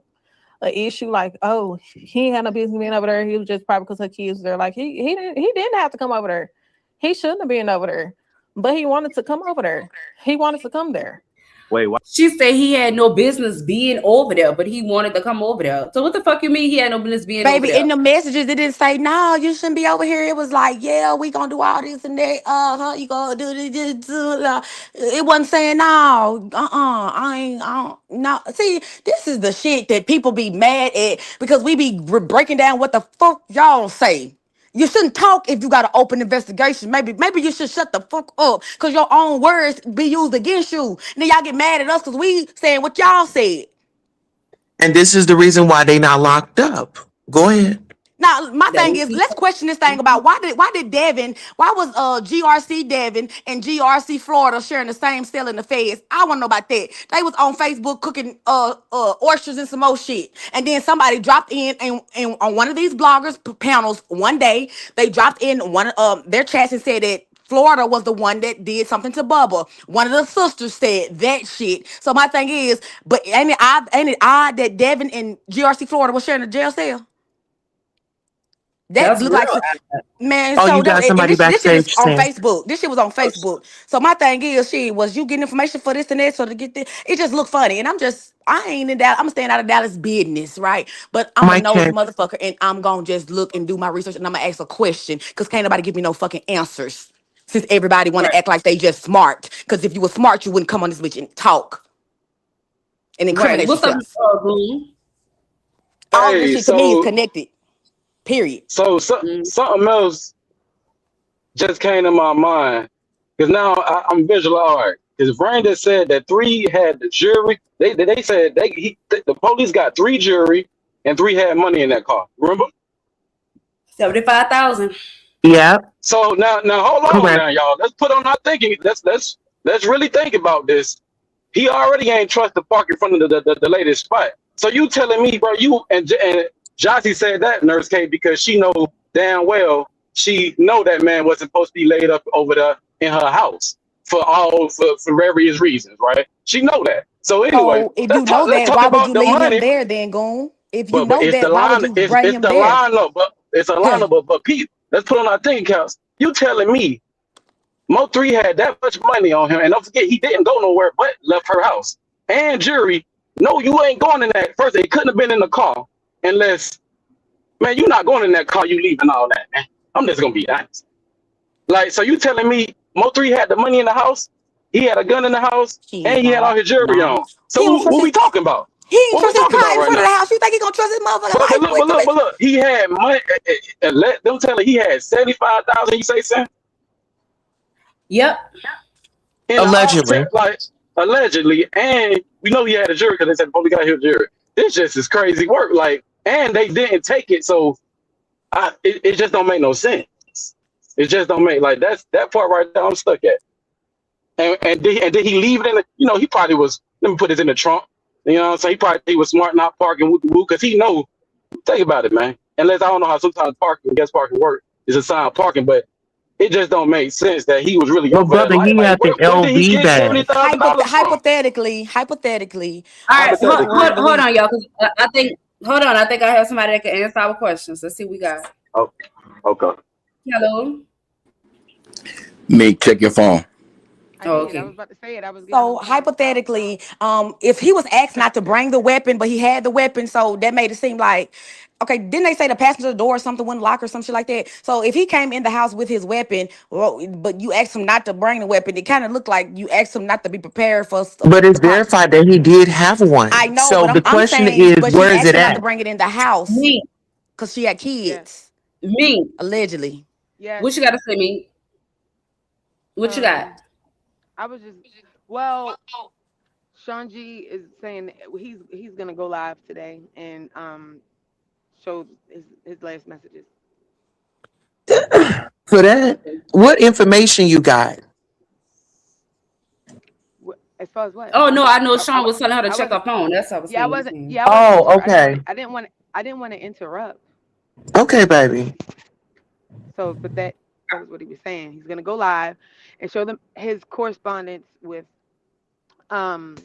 issue. Like, oh, he ain't had no business being over there. He was just probably because her kids was there. Like he didn't have to come over there. He shouldn't have been over there, but he wanted to come over there. He wanted to come there. Wait, what? She said he had no business being over there, but he wanted to come over there. So what the fuck you mean he had no business being over there? Baby, in the messages, it didn't say, no, you shouldn't be over here. It was like, yeah, we gonna do all this and that. You gonna do this. It wasn't saying, no, I don't, no. See, this is the shit that people be mad at because we be breaking down what the fuck y'all say. You shouldn't talk if you got an open investigation. Maybe you should shut the fuck up because your own words be used against you. And then y'all get mad at us because we saying what y'all said. And this is the reason why they not locked up. Go ahead. Now, my thing is, let's question this thing about why was GRC Devin and GRC Florida sharing the same cell in the feds? I want to know about that. They was on Facebook cooking oysters and some more shit. And then somebody dropped in and on one of these bloggers panels one day, they dropped in one of their chats and said that Florida was the one that did something to Bubba. One of the sisters said that shit. So my thing is, but ain't it odd that Devin and GRC Florida was sharing a jail cell? That That's look real. like man. Oh, So you that got somebody this shit was backstage on saying, Facebook. This shit was on Facebook. So my thing is, was you getting information for this and that? So to get this, it just looked funny. And I ain't in Dallas. I'm staying out of Dallas business, right? But I'm a Mike nosy check. motherfucker, and I'm gonna just look and do my research, and I'm gonna ask a question because can't nobody give me no fucking answers. Since everybody want to act like they just smart, because if you were smart, you wouldn't come on this bitch and talk and Right. incriminate What's up, yourself. Boone? All of this Hey, shit to me is so connected. Period. something else just came to my mind because now I'm visual art. Because Brandon said that 3 had the jury. They said the police got 3 jury and 3 had money in that car. Remember? 75,000. Yeah. So now hold on Correct. now, y'all. Let's put on our thinking. Let's really think about this. He already ain't trust to park in front of the latest spot. So you telling me, bro? You and Jossie said that, Nurse K, because she know damn well she know that man wasn't supposed to be laid up over there in her house for various reasons, right? She know that. So anyway, So if you know let's that, talk why would you about the leave him money. there then, Goon? If you But know it's the that, why would line. you It's bring it's him the there? lineup. But it's a lineup. But Pete, let's put on our thinking caps. You telling me Mo3 had that much money on him, and don't forget he didn't go nowhere but left her house. And jury, no, you ain't going in that. First, it couldn't have been in the car unless, man, you're not going in that car. You leaving all that, man. I'm just gonna be honest. Like, so you telling me Mo3 had the money in the house, he had a gun in the house, and he had all his jury on. So He don't trust what we his. talking about? He ain't What we trust his talking car about in right front of now? the house. You think he gonna trust his motherfucking But life look, with the bitch? look, he had money. Let them tell he had 75,000. You say, Sam? Yep. In Allegedly. like allegedly, and we know he had a jury because they said, "Oh, we got here jury." This just is crazy work. Like, and they didn't take it, so it just don't make no sense. It just don't make like that part right there. I'm stuck at. And did he leave it in the? You know, he probably was. Let me put this in the trunk. You know what I'm saying? He was smart not parking woo because he know. Think about it, man. Unless I don't know how sometimes guest parking work is assigned parking, but it just don't make sense that he was really But over that brother, light. he Like, had the where did he LV get bag. $70,000 from? Hypothetically, All right. Hypothetically. Hold on, y'all. 'Cause I think. Hold on. I think I have somebody that can answer our questions. Let's see what we got. Oh, okay. Hello. Nick, check your phone. I did. I was about to say it. I was getting So on the phone. hypothetically, if he was asked not to bring the weapon, but he had the weapon, so that made it seem like, okay, didn't they say the passenger door or something wouldn't lock or some shit like that? So if he came in the house with his weapon, well, but you asked him not to bring the weapon, it kind of looked like you asked him not to be prepared for But it's verified that he did have I one. know, So but the I'm question saying, is, but she where is asked it him not to at? bring it in the house Me. because she had Yes. kids, Me. allegedly. Yes. What you got to say, me? What you got? I was just Sean G is saying he's gonna go live today and show his last messages. For that, what information you got? As far as what? Oh no, I know Sean was telling her to check her phone. That's what I was Yeah, I saying. wasn't. Yeah, I wasn't. Oh, okay. I didn't want to interrupt. Okay, baby. So, but that was what he was saying. He's gonna go live and show them his correspondence with 03.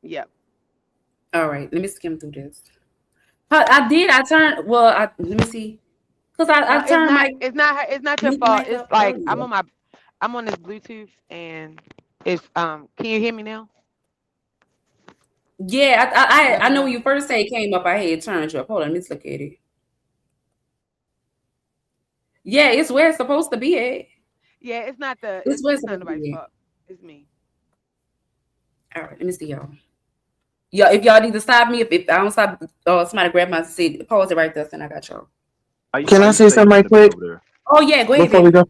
Yep. All right, let me skim through this. I did. I turned. Well, let me see. Cause I turned my. It's not your fault. It's like I'm on this Bluetooth and it's Can you hear me now? Yeah, I know when you first say it came up, I had turned you up. Hold on, let's look at it. Yeah, it's where it's supposed to be at. Yeah, it's not It's where it's not supposed to nobody's be. fault. It's me. All right, let me see y'all. Yeah, if y'all need to stop me, if I don't stop, somebody grab my seat, pause it right there, and I got y'all. Can I say something right quick? Oh yeah, go ahead. Before we go.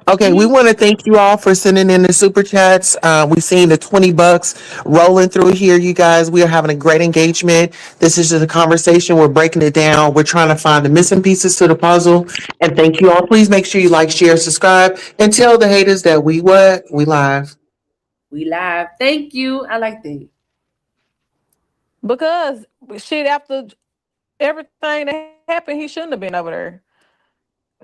Okay, we want to thank you all for sending in the super chats. We've seen the $20 rolling through here, you guys. We are having a great engagement. This is just a conversation. We're breaking it down. We're trying to find the missing pieces to the puzzle. And thank you all. Please make sure you like, share, subscribe, and tell the haters that we what? We live. We live. Thank you. I like that. Because shit, after everything that happened, he shouldn't have been over there.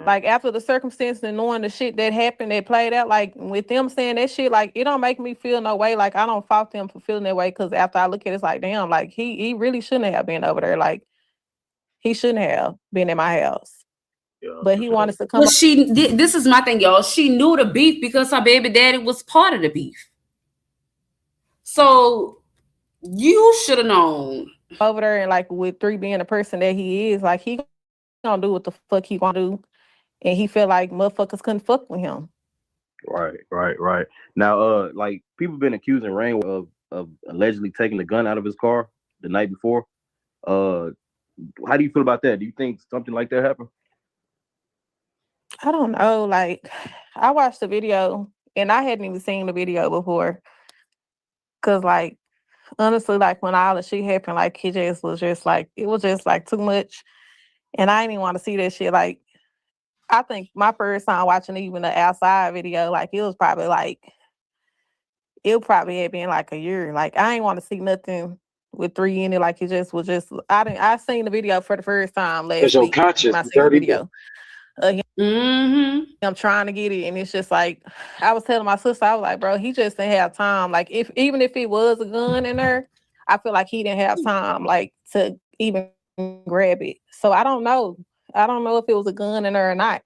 Like after the circumstances and knowing the shit that happened, that played out, like with them saying that shit, like it don't make me feel no way. Like I don't fault them for feeling that way because after I look at it, it's like, damn, like he really shouldn't have been over there. Like he shouldn't have been in my house. But he wanted to come. But this is my thing, y'all. She knew the beef because her baby daddy was part of the beef. So you should have known over there, and like with 3 being the person that he is, like he gonna do what the fuck he gonna do, and he feel like motherfuckers couldn't fuck with him. Right. Now, like people been accusing Rain of allegedly taking the gun out of his car the night before. How do you feel about that? Do you think something like that happened? I don't know. Like, I watched the video, and I hadn't even seen the video before. Cause, like, honestly, like when all the shit happened, like it was just like too much, and I didn't even want to see that shit. Like, I think my first time watching even the outside video, like it probably had been like a year. Like I ain't want to see nothing with 3 in it. Like it was just I seen the video for the first time last week. I seen the video. I'm trying to get it, and it's just like I was telling my sister, I was like, bro, he just didn't have time. Like even if it was a gun in there, I feel like he didn't have time like to even grab it. So I don't know if it was a gun in there or not.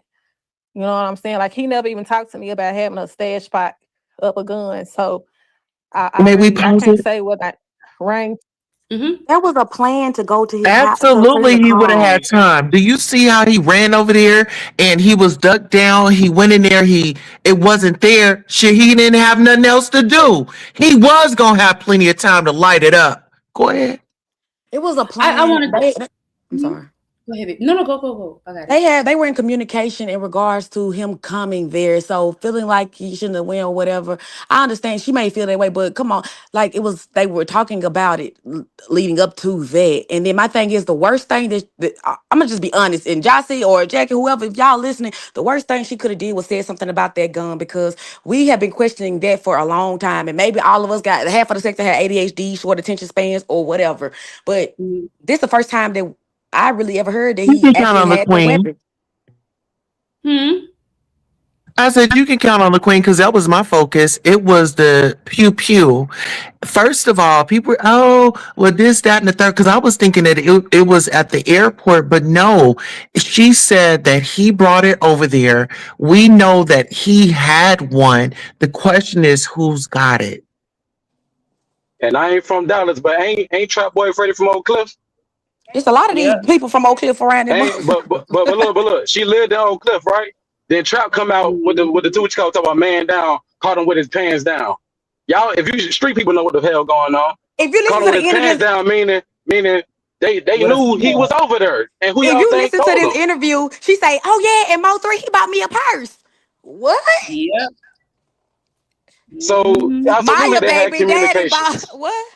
You know what I'm saying? Like he never even talked to me about having a stash spot of a gun. So I can't say what that rang. There was a plan to go to his house. Absolutely, he would have had time. Do you see how he ran over there and he was ducked down? He went in there. It wasn't there. Shit, he didn't have nothing else to do. He was gonna have plenty of time to light it up. Go ahead. It was a plan. I'm sorry. Go ahead. No, go. I got it. They were in communication in regards to him coming there. So feeling like he shouldn't have went or whatever. I understand she may feel that way, but come on. Like they were talking about it leading up to that. And then my thing is the worst thing that I'm gonna just be honest. And Jossie or Jackie, whoever, if y'all listening, the worst thing she could have did was said something about that gun because we have been questioning that for a long time. And maybe all of us got half of the sector had ADHD, short attention spans, or whatever. But this is the first time that I really ever heard that he actually had the weapon. I said you can count on the queen because that was my focus. It was the pew pew. First of all, people, this, that, and the third. Because I was thinking that it was at the airport, but no, she said that he brought it over there. We know that he had one. The question is, who's got it? And I ain't from Dallas, but ain't Trap Boy Freddy from Oak Cliff? There's a lot of these people from Oak Cliff around there. But look, she lived in Oak Cliff, right? Then Trap come out with the two talk about man down, caught him with his pants down. Y'all, if you street people know what the hell going on. If you listen to the interview, pants down, meaning they knew he was over there. And who y'all think listen to this interview, she say, "Oh yeah, and Mo 3, he bought me a purse." What? Yeah. So Maya baby daddy bought what?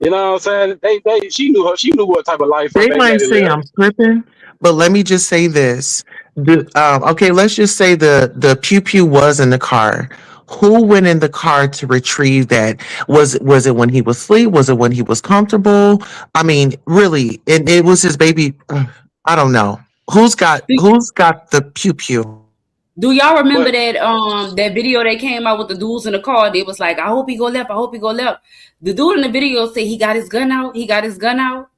You know what I'm saying? She knew what type of life they might say I'm tripping, but let me just say this. Okay, let's just say the pew pew was in the car. Who went in the car to retrieve that? Was it when he was asleep? Was it when he was comfortable? I mean, really, it was his baby. I don't know. Who's got the pew pew? Do y'all remember that video that came out with the dudes in the car? They was like, I hope he go left. I hope he go left. The dude in the video said he got his gun out.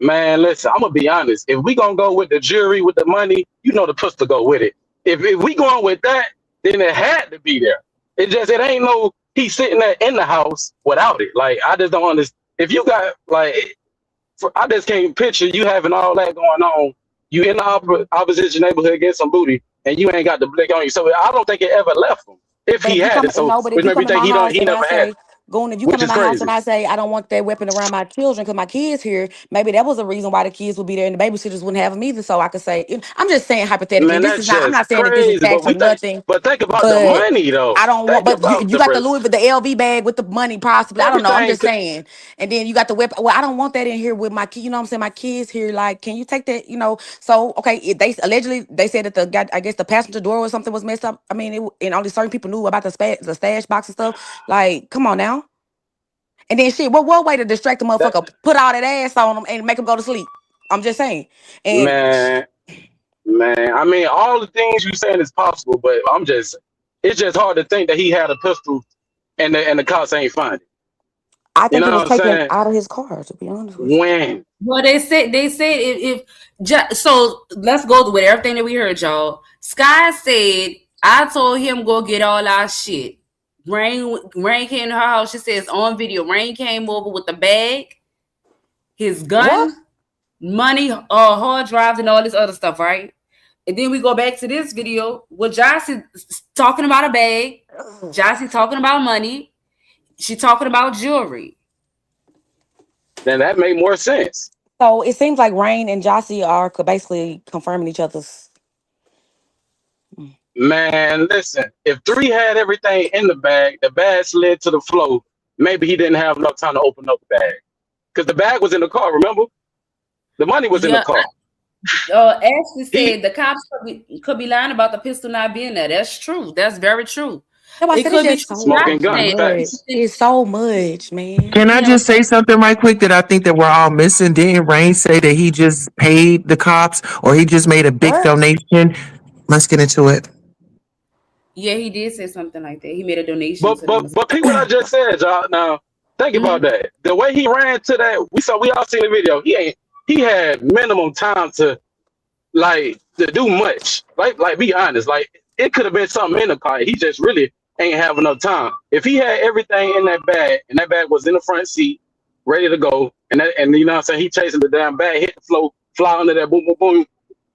Man, listen, I'm gonna be honest. If we gonna go with the jury with the money, you know the pistol go with it. If we going with that, then it had to be there. It ain't no he's sitting there in the house without it. Like I just don't understand. If you got I just can't picture you having all that going on. You in the opposition neighborhood getting some booty, and you ain't got the blick on you. So I don't think it ever left him. If he had it, so which made me think he never had it. Going, if you come to my house and I say I don't want that weapon around my children because my kids here, maybe that was a reason why the kids would be there and the babysitters wouldn't have them either. So I could say, I'm just saying hypothetically. Man, I'm not saying that this is facts or nothing. But think about the money though. I don't want, but you got the Louis, the LV bag with the money possibly. I don't know. I'm just saying. And then you got the weapon. Well, I don't want that in here with my kids. You know what I'm saying? My kids here, like, can you take that? You know. So okay, they said that I guess the passenger door or something was messed up. I mean, and only certain people knew about the stash box and stuff. Like, come on now. And then shit, what way to distract the motherfucker? Put all that ass on them and make them go to sleep. I'm just saying. And man, I mean, all the things you saying is possible, but it's just hard to think that he had a pistol and the cops ain't find it. I think You it know was what I'm taken saying? out of his car, to be honest with you. When? Well, they said so let's go with everything that we heard, y'all. Sky said, I told him go get all our shit. Rain came to her house. She says on video, Rain came over with the bag, his gun, money, hard drives, and all this other stuff, right? And then we go back to this video where Josh is talking about a bag. Josh is talking about money. She talking about jewelry. Then that made more sense. So it seems like Rain and Jossie are basically confirming each other's. Man, listen, if 3 had everything in the bag slid to the floor, maybe he didn't have enough time to open up the bag. Because the bag was in the car, remember? The money was in the car. Ashley said the cops could be lying about the pistol not being there. That's true. That's very true. It could be smoking guns. It's so much, man. Can I just say something right quick that I think that we're all missing? Didn't Rain say that he just paid the cops or he just made a big donation? Let's get into it. Yeah, he did say something like that. He made a donation. But Pete, what I just said, y'all. Now think about that. The way he ran to that, we all seen the video. He had minimum time to do much. Like be honest. Like it could have been something in the car. He just really ain't have enough time. If he had everything in that bag, and that bag was in the front seat, ready to go, and you know what I'm saying, he chasing the damn bag, hit the floor, fly under that, boom, boom, boom,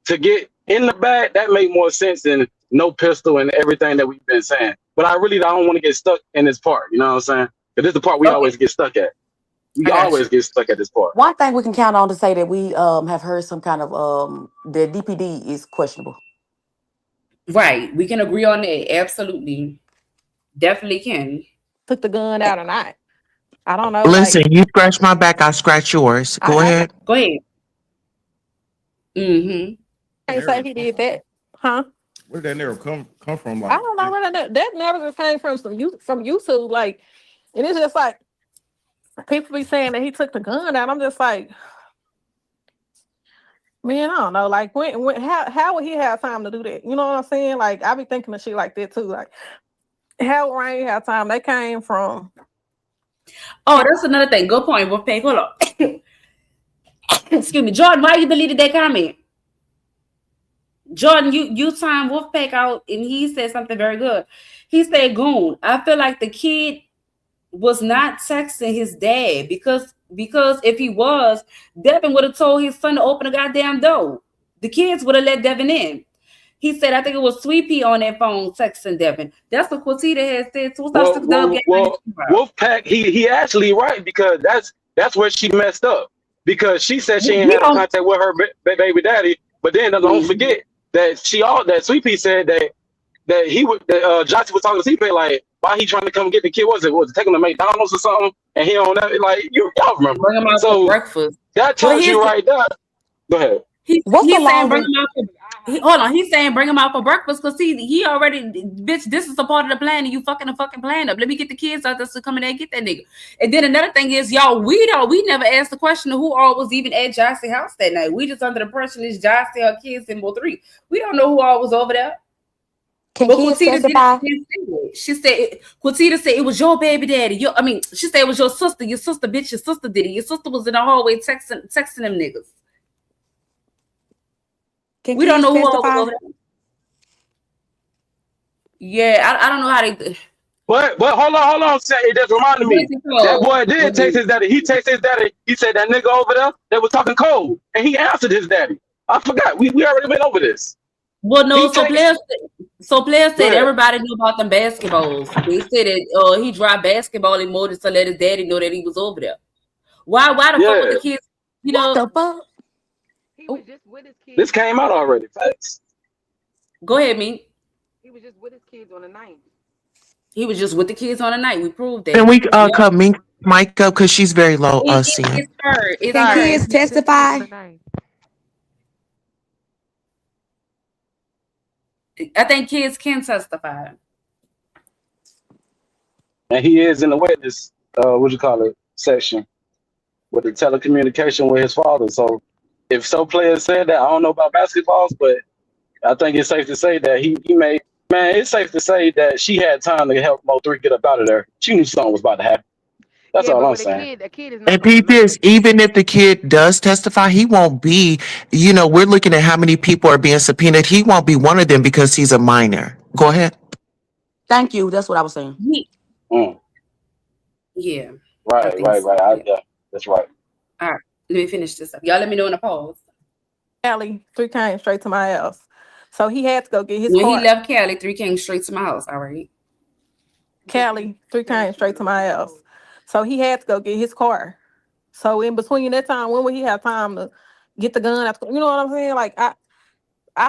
to get in the bag, that made more sense than no pistol and everything that we've been saying. But I don't want to get stuck in this part, you know what I'm saying? Because this is the part we always get stuck at. We always get stuck at this part. One thing we can count on to say that we have heard some kind of the DPD is questionable. Right. We can agree on that. Absolutely. Definitely can. Took the gun out or not. I don't know. Listen, you scratch my back, I scratch yours. Go ahead. Go ahead. Mm-hmm. Can't say he did that. Huh? Where did that narrative come from? Like, I don't know where that narrative came from YouTube. Like, and it's just like people be saying that he took the gun out. I'm just like, man, I don't know. Like how would he have time to do that? You know what I'm saying? Like I be thinking of shit like that too. Like how would Rain have time? They came from. Oh, that's another thing. Good point. Wolfpack. Hold on. Excuse me, Jordan. Why you deleted that comment? Jordan, you timed Wolfpack out, and he said something very good. He said, "Goon, I feel like the kid was not texting his dad because if he was, Devin would have told his son to open the goddamn door. The kids would have let Devin in." He said, I think it was Sweet Pea on that phone texting Devin. That's what Quatita had said. So Wolfpack, he actually right, because that's where she messed up, because she said she ain't had contact with her baby daddy, but then don't forget that that Sweet Pea said that he would Jossie was talking to Sweet Pea like, why he trying to come get the kid? Was it take him to McDonald's or something? And he on that, like, y'all remember? Bring him out for breakfast. That tells you right there. Go ahead. He's saying bring him out hold on. He's saying bring him out for breakfast because he already, bitch, this is a part of the plan and you fucking the fucking plan up. Let me get the kids out there to come in there and get that nigga. And then another thing is, y'all, we never asked the question of who all was even at Jossie's house that night. We just under the impression it's Jossie, her kids, and Mo3. We don't know who all was over there. Can kids testify? She said, Quatita said it was your baby daddy. She said it was your sister, bitch, your sister did it. Your sister was in the hallway texting them niggas. We don't know who all was over there. Yeah, I don't know how they. But hold on, it just reminded me. That boy did text his daddy. He texted his daddy. He said that nigga over there that was talking cold, and he answered his daddy. I forgot. We already been over this. Well, no. Players said everybody knew about them basketballs. They said that he dropped basketball emojis to let his daddy know that he was over there. Why the fuck with the kids? You know what the fuck? He was just with his kids. This came out already. Facts. Go ahead, me. He was just with his kids on the night. He was just with the kids on the night. We proved that. Can we cut Mink mic up because she's very low? It's her. Can kids testify? I think kids can testify. And he is in the witness, section with the telecommunication with his father. So if some players said that, I don't know about basketballs, but I think it's safe to say that he made. Man, it's safe to say that she had time to help Mo3 get up out of there. She knew something was about to happen. That's Yeah, all but I'm with saying. a kid is not And gonna peep remember this, it. even if the kid does testify, he won't be, we're looking at how many people are being subpoenaed. He won't be one of them because he's a minor. Go ahead. Thank you. That's what I was saying. Mm. Yeah, I Right, think right, so. right. Yeah. Yeah, that's right. All right, let me finish this up. Y'all let me know in the pause. Cali, 3 came straight to my house. So he had to go get his When he car. left Cali, 3 came straight to my house. All right. Cali, 3 came straight to my house. So he had to go get his car. So in between that time, when would he have time to get the gun? You know what I'm saying? Like I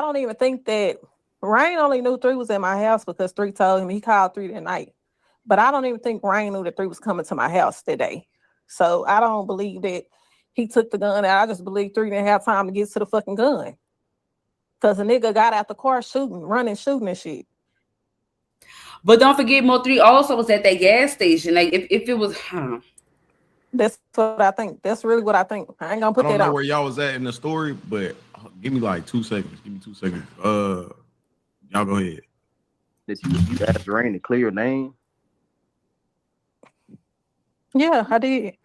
don't even think that Rain only knew 3 was in my house because 3 told him. He called 3 that night. But I don't even think Rain knew that 3 was coming to my house today. So I don't believe that he took the gun out. I just believe 3 didn't have time to get to the fucking gun. Because a nigga got out the car running, shooting and shit. But don't forget, Mo3 also was at that gas station. Like if it was, That's what I think. That's really what I think. I ain't gonna I put don't that know on. where y'all was at in the story, but give me like 2 seconds. Give me 2 seconds. Y'all go ahead. That you asked Rain to clear your name. Yeah, I did.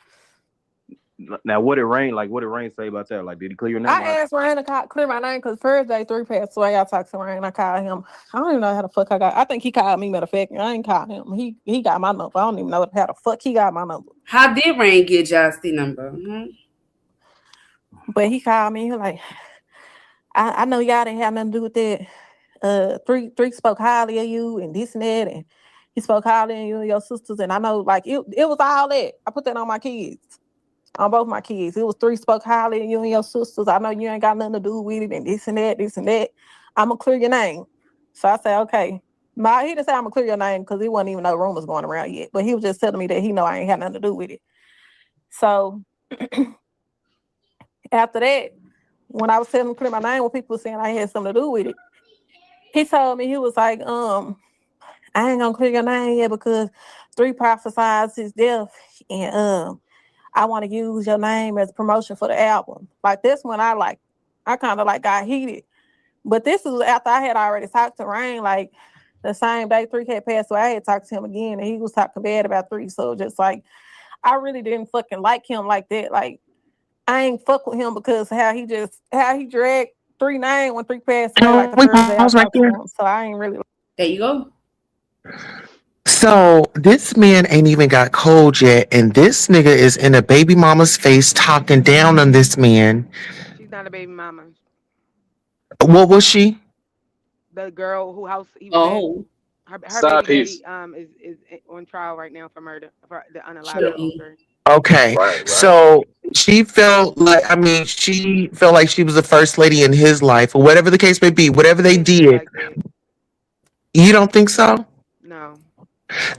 Now, what did Rain say about that? Like, did he clear your name? I asked Rain to clear my name because first day 3 passed away. I talked to Rain. I called him. I don't even know how the fuck I got. I think he called me. Matter of fact, I ain't called him. He got my number. I don't even know how the fuck he got my number. how did Rain get Justy number? But he called me. He was like, I know y'all didn't have nothing to do with that. 3 spoke highly of you and this and that, and he spoke highly of you and your sisters. And I know, like it was all that. I put that on my kids. On both my kids. It was 3 spoke highly of you and your sisters. I know you ain't got nothing to do with it and this and that, this and that. I'm going to clear your name. So I said, okay. He didn't say I'm going to clear your name because he wasn't even no rumors going around yet. But he was just telling me that he know I ain't had nothing to do with it. So after that, when I was telling him to clear my name, when people were saying I had something to do with it, he told me, he was like, I ain't going to clear your name yet because 3 prophesized his death. And I want to use your name as promotion for the album. Like this one, I kind of like got heated. But this is after I had already talked to Rain, like the same day 3 had passed away, I had talked to him again and he was talking bad about 3. So just like, I really didn't fucking like him like that. Like I ain't fuck with him because how he dragged 3 name when 3 passed away like the first day I talked to him. So I ain't really. There you go. So this man ain't even got cold yet, and this nigga is in a baby mama's face talking down on this man. She's not a baby mama. What was she? The girl who house he was at. Her Side baby piece. daddy is on trial right now for murder for the unaliving Mo3. Okay, Right. so she felt like she was the first lady in his life, or whatever the case may be. Whatever He they didn't feel did, like that. you don't think so? No.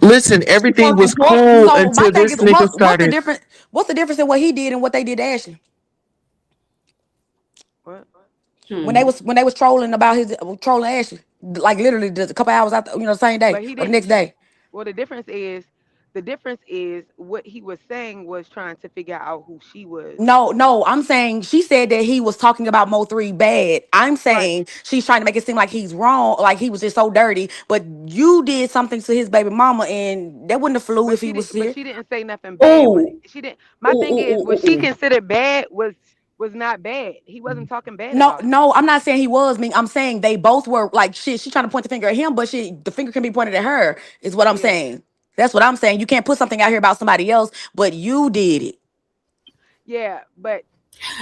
Listen, everything was cool So my until thing this is, nigga what's the started. difference? What's the difference in what he did and what they did to Ashley? What? When they was trolling about trolling Ashley, like literally just a couple hours after, the same day But he or the didn't. next day. Well, the difference is what he was saying was trying to figure out who she was. No, I'm saying she said that he was talking about Mo3 bad. I'm Right. saying she's trying to make it seem like he's wrong, like he was just so dirty. But you did something to his baby mama, and that wouldn't have flew But if he was but here. she didn't say nothing bad. She didn't. My thing is, what she considered bad was not bad. He wasn't talking bad about her. No, I'm not saying he was mean. I'm saying they both were like shit. She's trying to point the finger at him, but the finger can be pointed at her. Is what I'm Yeah. saying. That's what I'm saying. You can't put something out here about somebody else, but you did it. Yeah, but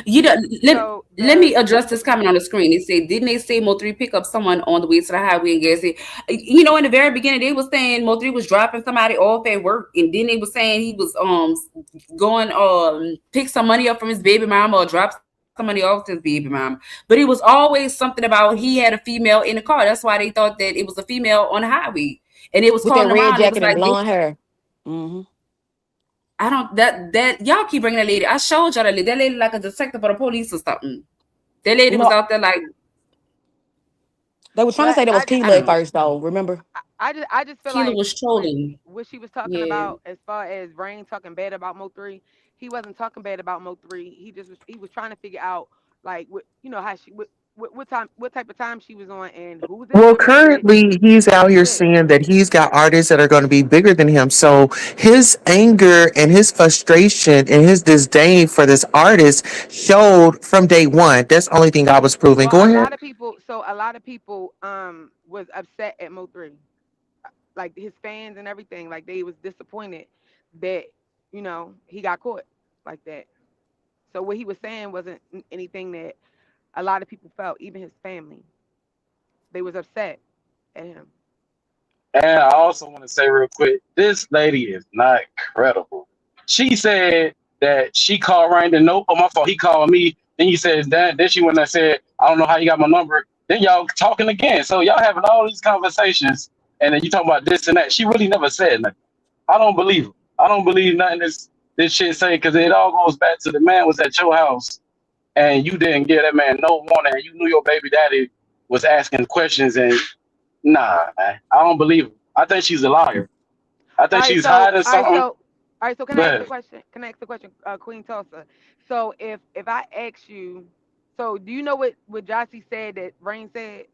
Let me address this comment on the screen. It said, didn't they say Mo3 pick up someone on the way to the highway and gas it? In the very beginning, they was saying Mo3 was dropping somebody off at work, and then they was saying he was going pick some money up from his baby mama or drop some money off to his baby mama. But it was always something about he had a female in the car. That's why they thought that it was a female on the highway. And it was With that calling red around. It was jacket and like blonde hair. Mm-hmm. I don't that y'all keep bringing that lady. I showed y'all that lady. That lady like a detective for the police or something. That lady was out there like they were trying to but say that was I Keela don't at know. first, though. Remember? I just feel Keela like was trolling. what she was talking Yeah. about as far as Rain talking bad about Mo3, he wasn't talking bad about Mo3. He was trying to figure out Like, how she, what time, what type of time she was on, and who was Well, with it. currently he's out That's here it. saying that he's got artists that are going to be bigger than him. So his anger and his frustration and his disdain for this artist showed from day one. That's the only thing I was proving. Well, Go a ahead. lot of people. So a lot of people was upset at Mo3, like his fans and everything. Like they was disappointed that he got caught like that. So what he was saying wasn't anything that a lot of people felt, even his family. They was upset at him. And I also want to say real quick, this lady is not credible. She said that she called Ryan and no, oh my fault, he called me. Then he says that. Then she went and said, I don't know how you got my number. Then y'all talking again. So y'all having all these conversations, and then you talking about this and that. She really never said nothing. I don't believe her. I don't believe nothing this shit say, because it all goes back to the man was at your house and you didn't give that man no warning, and you knew your baby daddy was asking questions, and nah, man, I don't believe her. I think she's a liar. I All think right, she's so hiding all right, something. so all right, so can I ask the But question? Can I ask the question, Queen Tulsa? So if I ask you, so do you know what Jossie said that Rain said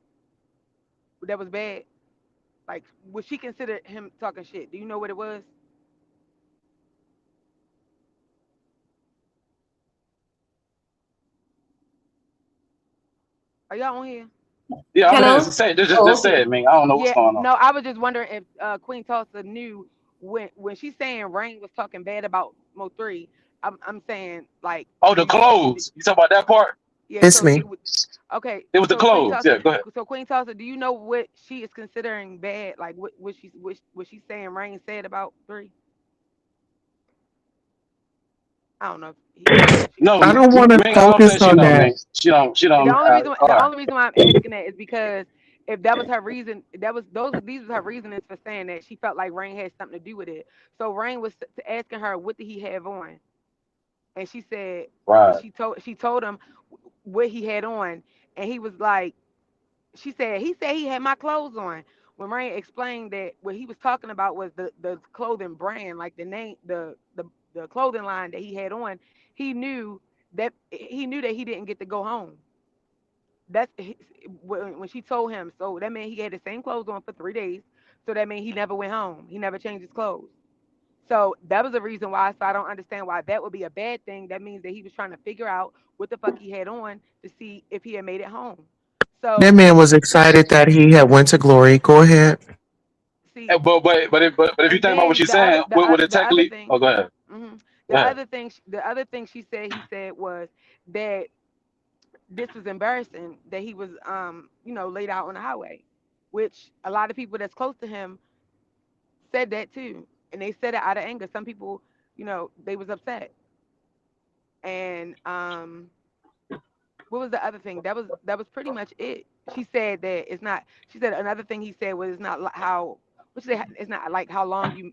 that was bad? Like, would she consider him talking shit? Do you know what it was? Are y'all on here? yeah, I'm here. Hello? Say it. Oh, Just say okay. it, man. I don't know what's Yeah, going on. no, I was just wondering if Queen Tulsa knew when she's saying Rain was talking bad about Mo3. I'm saying like, Oh, do the you? clothes. You talk about that part? Yeah, It's so me. she would. Okay, It was the so Queen clothes. Tulsa, Yeah, go ahead. Do you know what she is considering bad? Like what she's saying Rain said about 3? I don't know if she can No, I answer don't that. want to Ming, I don't focus think she on know, that. Ming. She don't. She don't. All The right. only reason why I'm asking that is because if that was her reason, these was her reasonings for saying that she felt like Rain had something to do with it. So Rain was asking her what did he have on, and she said Right. she told him what he had on, and he was like, he said he had my clothes on. When Rain explained that what he was talking about was the clothing brand, like the name, the clothing line that he had on, he knew that he didn't get to go home. That's when she told him. So that meant he had the same clothes on for 3 days. So that meant he never went home. He never changed his clothes. So that was the reason why. So I don't understand why that would be a bad thing. That means that he was trying to figure out what the fuck he had on to see if he had made it home. That So man was excited that he had went to glory. Go ahead. see, But if you and think about what then you're saying, would it the other technically? thing, Oh, go ahead. mhm, Go ahead. the other thing he said was that this was embarrassing that he was laid out on the highway, which a lot of people that's close to him said that too, and they said it out of anger. Some people, they was upset, and what was the other thing? That was pretty much it. She said that it's not. She said another thing he said was it's not how. Which they, it's not like how long you.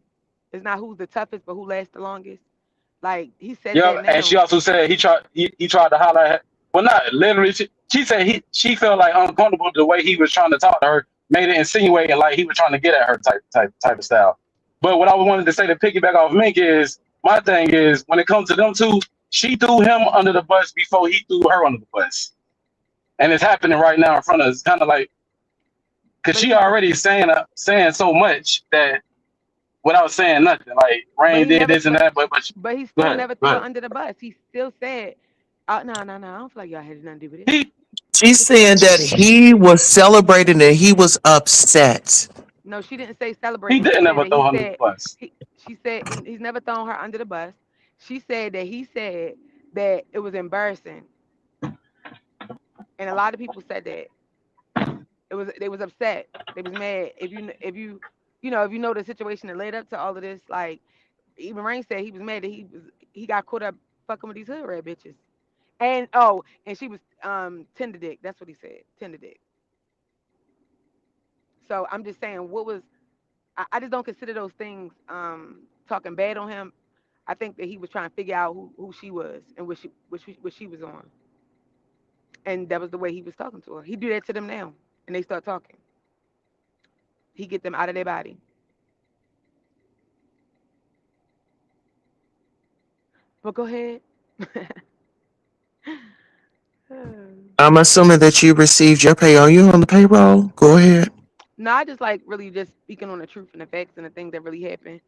It's not who's the toughest, but who lasts the longest. Like he said Yeah, that and she now. also said he tried to holler at her. Well, not literally. She said she felt like uncomfortable the way he was trying to talk to her, made it insinuating like he was trying to get at her type of style. But what I wanted to say to piggyback off Mink is my thing is when it comes to them two, she threw him under the bus before he threw her under the bus, and it's happening right now in front of us. Kind of like because But she he, already saying so much that without saying nothing. Like but Rain he did never, this and that, but but he go still ahead, never go threw her ahead. under the bus. He still said, no, no, no. I don't feel like y'all had nothing to do with it. He She's saying that he was celebrating and he was upset. No, she didn't say he celebrating. She didn't said ever that he throw her under the said bus. she said he's never thrown her under the bus. She said that he said that it was embarrassing, and a lot of people said that they was upset. They was mad. If you know the situation that led up to all of this, like even Rain said he was mad that he got caught up fucking with these hood red bitches. And she was tender dick. That's what he said, tender dick. So I'm just saying, I just don't consider those things talking bad on him. I think that he was trying to figure out who she was and what she was on, and that was the way he was talking to her. He do that to them now, and they start talking. He get them out of their body. But go ahead. I'm assuming that you received your pay. Are you on the payroll? Go ahead. No, I just like really just speaking on the truth and the facts and the things that really happen.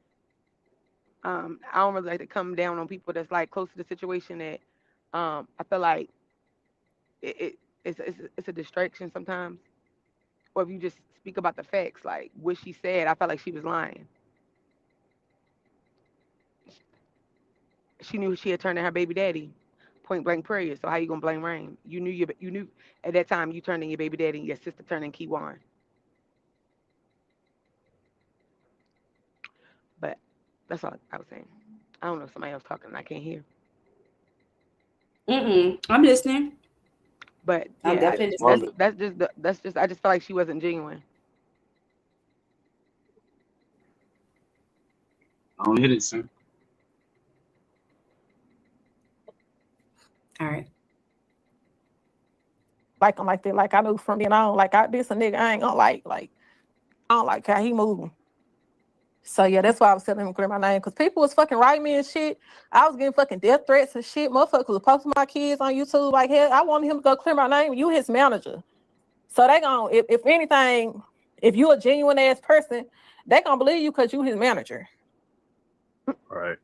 I don't really like to come down on people that's like close to the situation that I feel like it's a distraction sometimes. Or if you just speak about the facts, like what she said, I felt like she was lying. She knew she had turned in her baby daddy, point blank period. So how you gonna blame Rain? You knew at that time you turned in your baby daddy and your sister turned in Keywan. But that's all I was saying. I don't know if somebody else talking and I can't hear. I'm listening. But I'm yeah, definitely that's just I just felt like she wasn't genuine. I don't hit it, son. All right. Like I'm like that. Like I knew from being on. Like this a nigga I ain't gonna like. Like I don't like how he moving. So yeah, that's why I was telling him to clear my name. Cause people was fucking writing me and shit. I was getting fucking death threats and shit. Motherfuckers was posting my kids on YouTube. Like hell, I wanted him to go clear my name. You his manager. So they gon' if anything, if you a genuine ass person, they gonna believe you because you his manager. Right.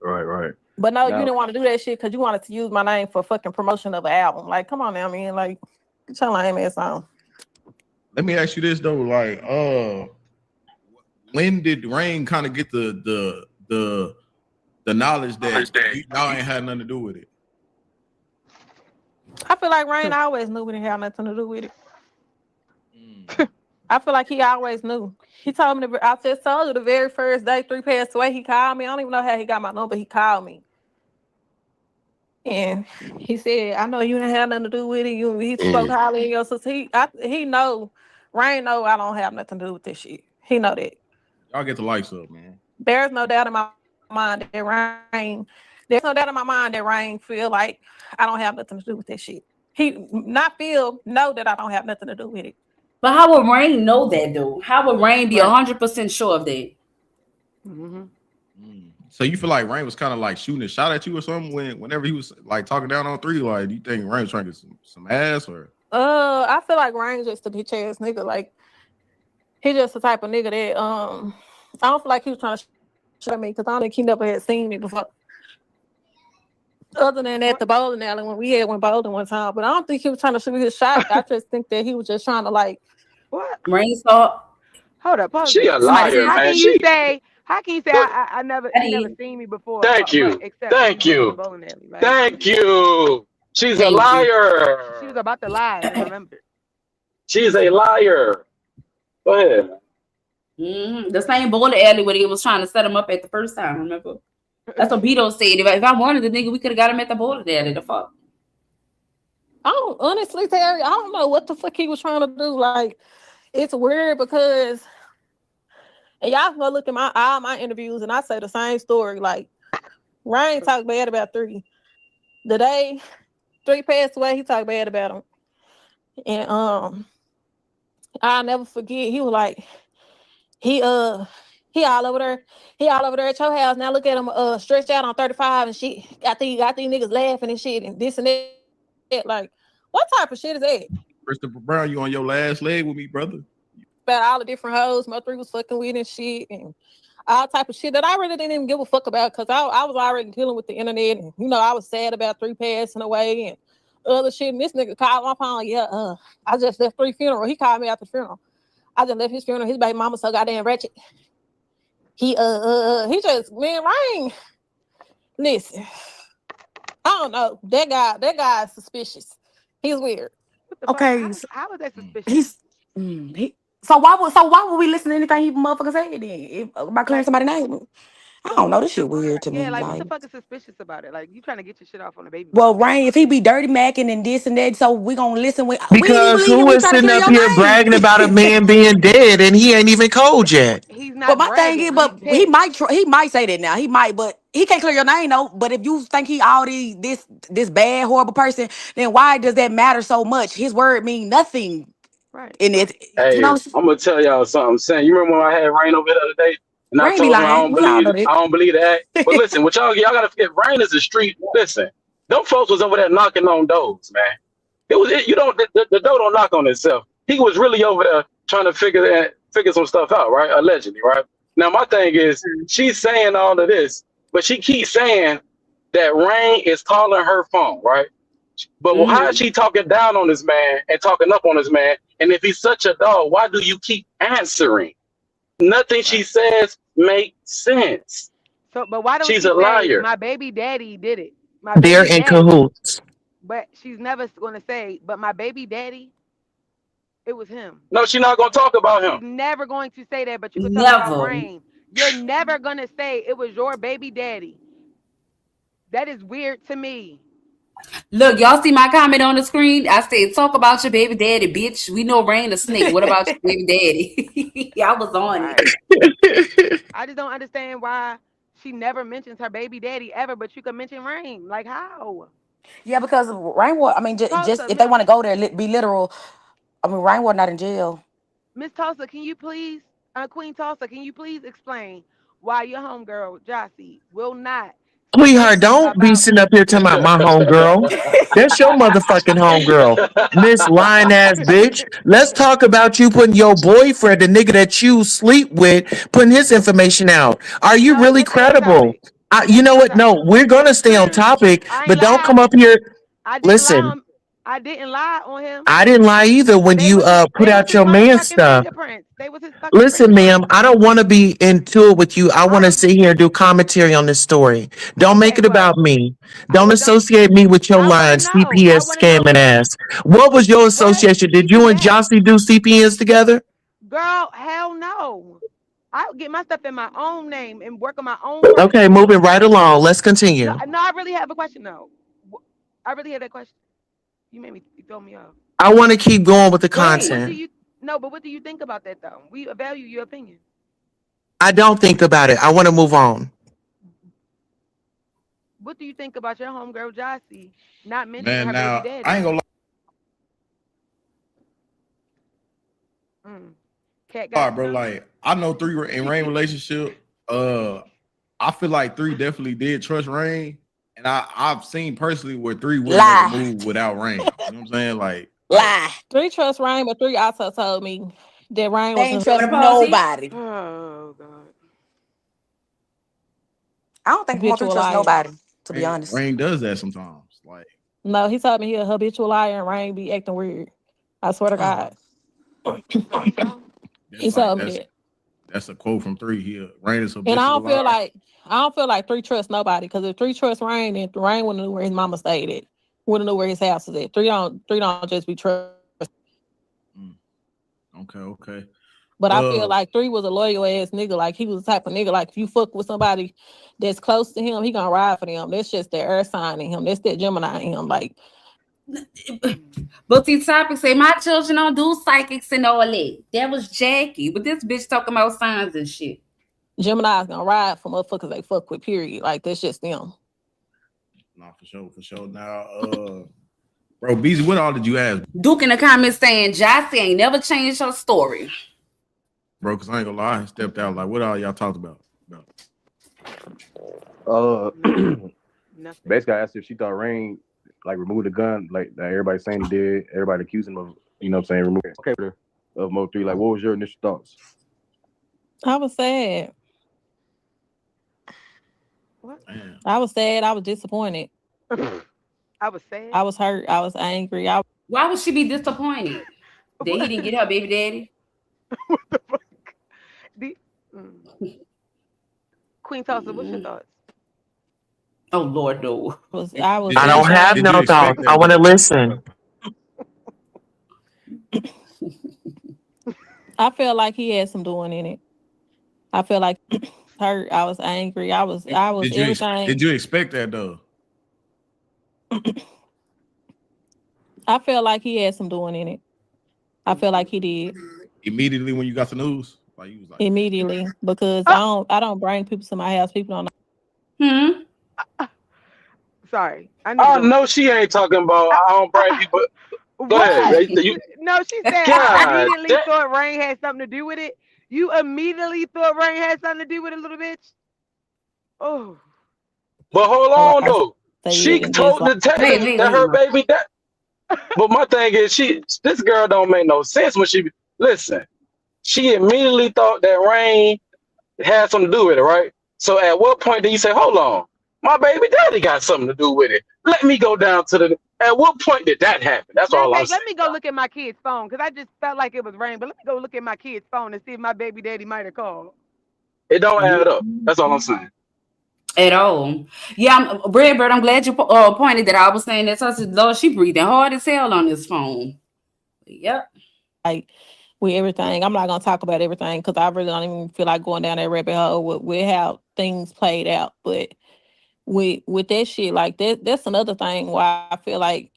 But no, Now, you didn't want to do that shit because you wanted to use my name for fucking promotion of an album. Like, come on now, man. Like, get your lame ass on. Let me ask you this though, like, when did Rain kind of get the knowledge that y'all ain't had nothing to do with it? I feel like Rain always knew we didn't have nothing to do with it. I feel like he always knew. He told me, I just told you the very first day 3 passed away, he called me. I don't even know how he got my number. He called me. And he said, I know you didn't have nothing to do with it. He spoke highly of your sister. He know, Rain know I don't have nothing to do with this shit. He know that. Y'all get the lights up, man. There's no doubt in my mind that Rain, there's no doubt in my mind that Rain feel like I don't have nothing to do with that shit. He know that I don't have nothing to do with it. But how would Rain know that though? How would Rain be 100% sure of that? So you feel like Rain was kind of like shooting a shot at you or something whenever he was like talking down on 3? Like, do you think Rain was trying to get some ass or? I feel like Rain just a bitch ass nigga. Like he just the type of nigga that I don't feel like he was trying to show me because I don't think he never had seen me before. Other than at the bowling alley when we went bowling one time, but I don't think he was trying to shoot his shot. I just think that he was just trying to like what? Rain saw. Hold up, She a liar, how man. Can you say I never seen me before? Thank you. Except Thank you. bowling alley, right? Thank you. She's a liar. She was about to lie. I remember. She's a liar. Go ahead. The same bowling alley where they was trying to set him up at the first time. Remember? That's what Beto said. If I wanted the nigga, we could have got him at the bowling alley. The fuck. I don't honestly, Terry. I don't know what the fuck he was trying to do. Like, it's weird because, and y'all can go look at all my interviews, and I say the same story. Like, Rain talked bad about 3. The day 3 passed away, he talked bad about him, and I'll never forget. He was like, he all over there. He all over there at your house. Now look at him stretched out on 35 and shit. Got these niggas laughing and shit and this and that. Like, what type of shit is that? Christopher Brown, you on your last leg with me, brother? About all the different hoes my 3 was fucking with and shit and all type of shit that I really didn't even give a fuck about because I was already dealing with the internet and I was sad about 3 passing away and other shit. And this nigga called my phone. I just left 3 funeral. He called me after the funeral. I just left his funeral. His baby mama so goddamn wretched. He just, man, Rain. Listen, I don't know. That guy is suspicious. He's weird. Okay, how is that suspicious? So why would we listen to anything he motherfucker say then about clearing somebody's name? I don't know. This shit weird to me. Yeah, like what the fuck is suspicious about it? Like you trying to get your shit off on the baby. Well, Rain, if he be dirty macking and this and that, so we gonna listen. Because who is sitting up here bragging about a man being dead and he ain't even cold yet? He's not. But my thing is, but he might say that now. He might, but he can't clear your name though. But if you think he already this bad horrible person, then why does that matter so much? His word mean nothing. Right. In it, hey, I'm gonna tell y'all something. Saying, you remember when I had Rain over the other day, and I told him I don't believe that. But listen, what y'all gotta forget, Rain is a street. Listen, them folks was over there knocking on doors, man. You don't. The door don't knock on itself. He was really over there trying to figure some stuff out, right? Allegedly, right? Now my thing is, she's saying all of this, but she keeps saying that Rain is calling her phone, right? But how is she talking down on this man and talking up on this man? And if he's such a dog, why do you keep answering? Nothing she says makes sense. So, but why don't she's she a say liar? My baby daddy did it? They're in cahoots. But she's never going to say, but my baby daddy, it was him. No, she's not going to talk about him. She's never going to say that, but you can talk about Rain. You're never going to say it was your baby daddy. That is weird to me. Look, y'all see my comment on the screen? I said, talk about your baby daddy, bitch. We know Rain a snake. What about your baby daddy? I was on it. I just don't understand why she never mentions her baby daddy ever, but you can mention Rain. Like, how? Yeah, because Rainwater, I mean, just if they want to go there, be literal, I mean, Rainwater not in jail. Miss Tulsa, can you please, Queen Tulsa, can you please explain why your homegirl, Jossie, will not? Sweetheart, don't be sitting up here talking about my homegirl. That's your motherfucking homegirl. Miss lying ass bitch. Let's talk about you putting your boyfriend, the nigga that you sleep with, putting his information out. Are you really credible? You know what? No, we're gonna stay on topic, but don't come up here. Listen. I didn't lie on him. I didn't lie either when you put out your man stuff. Listen, ma'am, I don't want to be into it with you. I want to sit here and do commentary on this story. Don't make it about me. Don't associate me with your lying CPS scamming ass. What was your association? Did you and Jossie do CPS together? Girl, hell no. I get my stuff in my own name and work on my own. Okay, moving right along. Let's continue. No, I really have a question though. I really have that question. You made me throw me off. I want to keep going with the content. But what do you think about that though? We value your opinion. I don't think about it. I want to move on. What do you think about your homegirl Jossie not mentioning her baby daddy? I ain't gonna lie. Bro, like I know 3 in Rain relationship. I feel like 3 definitely did trust Rain. And I've seen personally where 3 wouldn't make a move without Rain. You know what I'm saying? Like, lie. 3 trust Rain, but 3 also told me that Rain wasn't trust nobody. Oh God. I don't think 3 trust nobody, to be honest. Rain does that sometimes. Like, no, he told me he a habitual liar and Rain be acting weird. I swear to God. He told me that. That's a quote from 3 here. Rain is habitual. And I don't feel like 3 trusts nobody, because if 3 trusts Rain, then Rain wouldn't know where his mama stayed at. Wouldn't know where his house is at. 3 don't just be trust. Okay. But I feel like 3 was a loyal ass nigga. Like he was the type of nigga, like if you fuck with somebody that's close to him, he gonna ride for them. That's just the air sign in him. That's that Gemini in him. Like, but these topics say my children don't do psychics and all that. That was Jackie, but this bitch talking about signs and shit. Gemini's gonna ride for motherfuckers they fuck with, period. Like, that's just them. No, for sure. Now, bro, Beezy, what all did you ask? Duke in the comments saying Jossie ain't never changed her story. Bro, because I ain't gonna lie, I stepped out. Like, what all y'all talked about? Basically, I asked if she thought Rain like removed the gun, like that everybody saying he did. Everybody accusing him of, you know what I'm saying, remove it. Okay, of Mo 3. Like, what was your initial thoughts? I was sad. What? I was sad. I was disappointed. I was sad. I was hurt. I was angry. Why would she be disappointed that he didn't get her baby daddy? What the fuck? Queen Tulsa, what's your thoughts? Oh Lord, no. I don't have no thoughts. I want to listen. I felt like he had some doing in it. I feel like hurt. I was angry. I was everything. Did you expect that though? I felt like he had some doing in it. I feel like he did. Immediately when you got the news? Like, you was like, immediately, because I don't bring people to my house. People don't know. Sorry. I know she ain't talking about I don't bring people. Go ahead. No, she said I immediately thought Rain had something to do with it. You immediately thought Rain had something to do with it, little bitch? Oh. But hold on though. She told the detective that her baby But my thing is, this girl don't make no sense when she listen. She immediately thought that Rain had something to do with it, right? So at what point do you say, hold on, my baby daddy got something to do with it? Let me go down to the. At what point did that happen? That's all I'm saying. Let me go look at my kid's phone because I just felt like it was Rain. But let me go look at my kid's phone and see if my baby daddy might have called. It don't add up. That's all I'm saying. At all. Yeah, Redbird, I'm glad you pointed that. I was saying that. So I said, Lord, she breathing hard as hell on this phone. Yep. Like with everything, I'm not gonna talk about everything because I really don't even feel like going down that rabbit hole with how things played out. But with that shit, like that's another thing why I feel like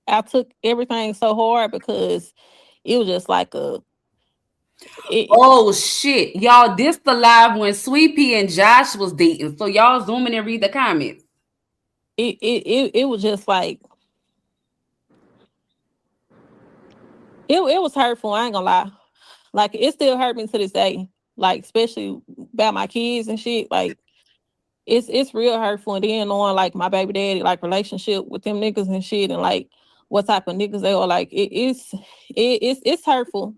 I took everything so hard because it was just like oh shit, y'all! This the live when Sweet Pea and Josh was dating. So y'all zoom in and read the comments. It was just like it was hurtful. I ain't gonna lie. Like it still hurt me to this day. Like especially about my kids and shit. Like it's real hurtful. And then knowing like my baby daddy like relationship with them niggas and shit, and like what type of niggas they are. Like it's hurtful.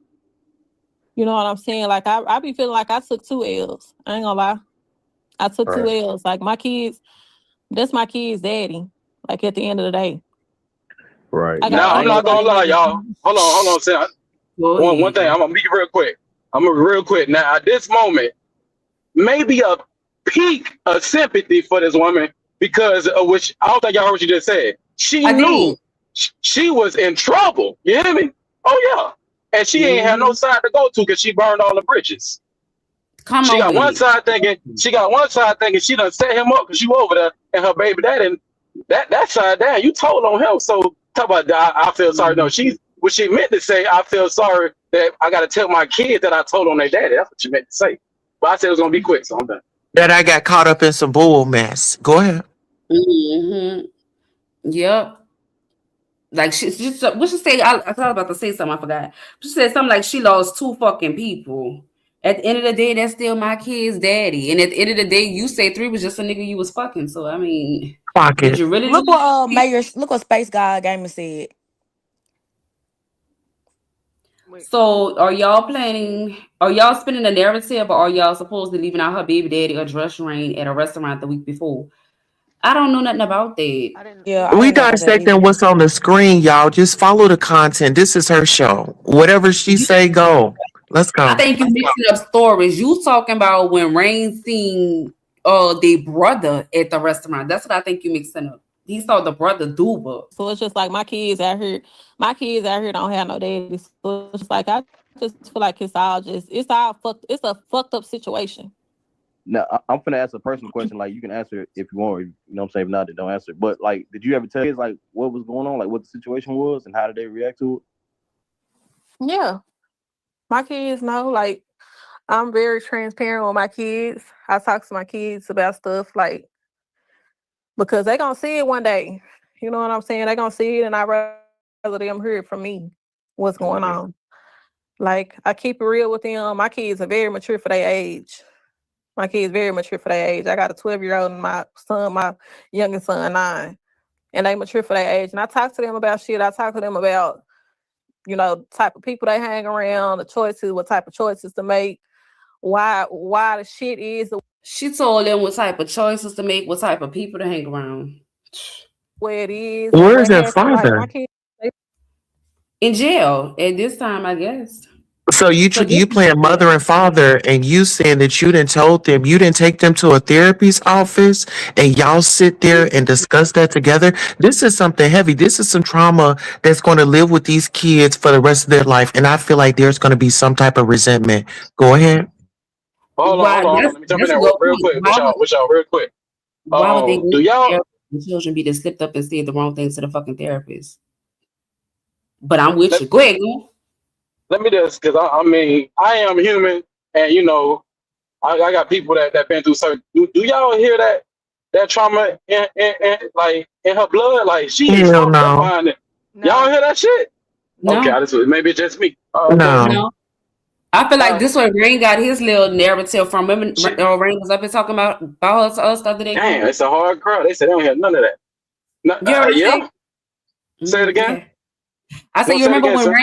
You know what I'm saying? Like I be feeling like I took 2 L's. I ain't gonna lie. I took 2 L's. Like my kids, that's my kids' daddy. Like at the end of the day. Right. Now I'm not gonna lie, y'all. Hold on, Sam. One thing, I'm gonna be real quick. Now at this moment, maybe a peak of sympathy for this woman because of which I don't think y'all heard what she just said. She knew she was in trouble. You hear me? Oh yeah. And she ain't had no side to go to because she burned all the bridges. She got one side thinking she done set him up because you over there and her baby daddy. That side down, you told on him. So talk about I feel sorry. No, what she meant to say, I feel sorry that I got to tell my kids that I told on their daddy. That's what she meant to say. But I said it was gonna be quick, so I'm done. That I got caught up in some bull mess. Go ahead. Yep. Like what she say? I thought about to say something. I forgot. She said something like she lost 2 fucking people. At the end of the day, that's still my kid's daddy. And at the end of the day, you say 3 was just a nigga you was fucking. So I mean, did you really look what Space God Gamer said? So are y'all planning? Are y'all spinning the narrative, or are y'all supposedly leaving out her baby daddy address Rain at a restaurant the week before? I don't know nothing about that. Yeah, we dissecting what's on the screen, y'all. Just follow the content. This is her show. Whatever she say, go. Let's go. I think you mixing up stories. You talking about when Rain seen their brother at the restaurant. That's what I think you mixing up. He saw the brother Duba. So it's just like my kids out here don't have no daddy. So it's like I just feel like it's a fucked up situation. Now I'm gonna ask a personal question. Like you can answer it if you want, you know what I'm saying? If not, then don't answer. But like, did you ever tell kids like what was going on, like what the situation was, and how did they react to it? Yeah, my kids know. Like I'm very transparent with my kids. I talk to my kids about stuff like because they gonna see it one day. You know what I'm saying? They gonna see it, and I'd rather them hear it from me. What's going on? Like I keep it real with them. My kids are very mature for their age. My kids very mature for their age. I got a 12-year-old and my youngest son 9, and they mature for their age. And I talk to them about shit. I talk to them about, type of people they hang around, the choices, what type of choices to make, why the shit is. She told them what type of choices to make, what type of people to hang around. Where it is. Where is their father? Like, my kids, in jail at this time, I guess. So you playing mother and father, and you saying that you didn't take them to a therapist's office, and y'all sit there and discuss that together. This is something heavy. This is some trauma that's going to live with these kids for the rest of their life, and I feel like there's going to be some type of resentment. Go ahead. Hold on. Let me jump in there real quick. With y'all real quick. Why would they do y'all the children be just slipped up and said the wrong things to the fucking therapist? But I'm with you. Go ahead. Let me just, because I mean, I am human, and I got people that been through certain. Do y'all hear that trauma in her blood? Like she is fucked up behind it. No. Y'all hear that shit? No. Okay, maybe it's just me. No. I feel like this way Rain got his little narrative from. Remember, Rain was up here talking about her to us the other day. Damn, it's a hard crowd. They said they don't have none of that. Yeah. Say it again. Yeah. I said, No, you say it remember again, sir.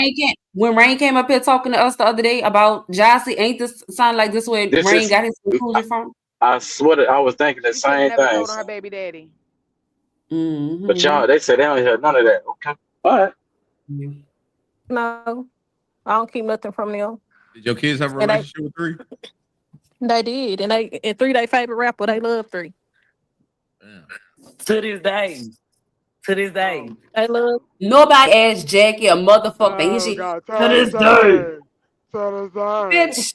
when Rain came up here talking to us the other day about Jossie? Ain't this sound like this where This Rain is. got his conclusion from? I swear that I was thinking the She should have same never thing. told on her baby daddy. But y'all, they said they don't hear none of that. Okay. All right. No, I don't keep nothing from them. Did your kids have a And relationship with 3? they did, and 3 their favorite rapper. They love 3. Damn. To this day. To this day. They love. Nobody asked Jackie a motherfucker thing. Oh She God, to this day. bitch.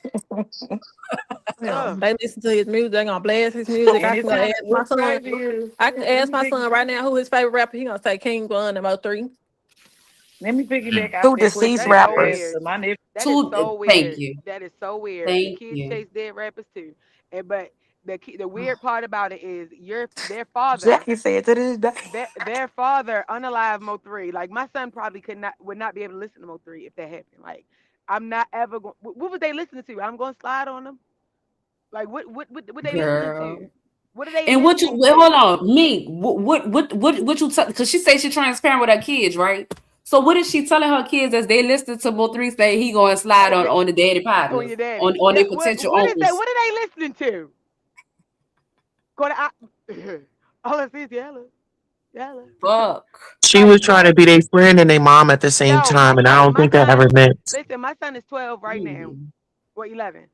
Yeah, they listen to his music. They gonna blast his music. And I it's can ask my what's son. crazy is, I can ask my son right now who his favorite rapper. He gonna say King Von and Mo3. let me piggyback Two off that question deceased That is that so you asked rappers. weird. my nephew. That is so Thank weird. you. That is so weird. The Thank kids you. chase dead rappers too, but the weird part about it is their father. Jackie said to this day. Their father unalive Mo3. Like my son probably would not be able to listen to Mo3 if that happened. Like I'm not ever going. What was they listening to? I'm going to slide on them. Like what they listening Girl. to? What are they And what you listening wait, to? hold on, me. What you because she said she's transparent with her kids, right? So what is she telling her kids as they listen to Mo3 say he gonna slide on the daddy On partners your daddy. on Yeah. their potential What is that? uncles? What are they listening to? Go to all I see is yellow. Fuck. She Like was trying to be their friend and their mom at the same yo, my time, and I son, don't think that ever mixed. listen, my son is 12 right now, or 11,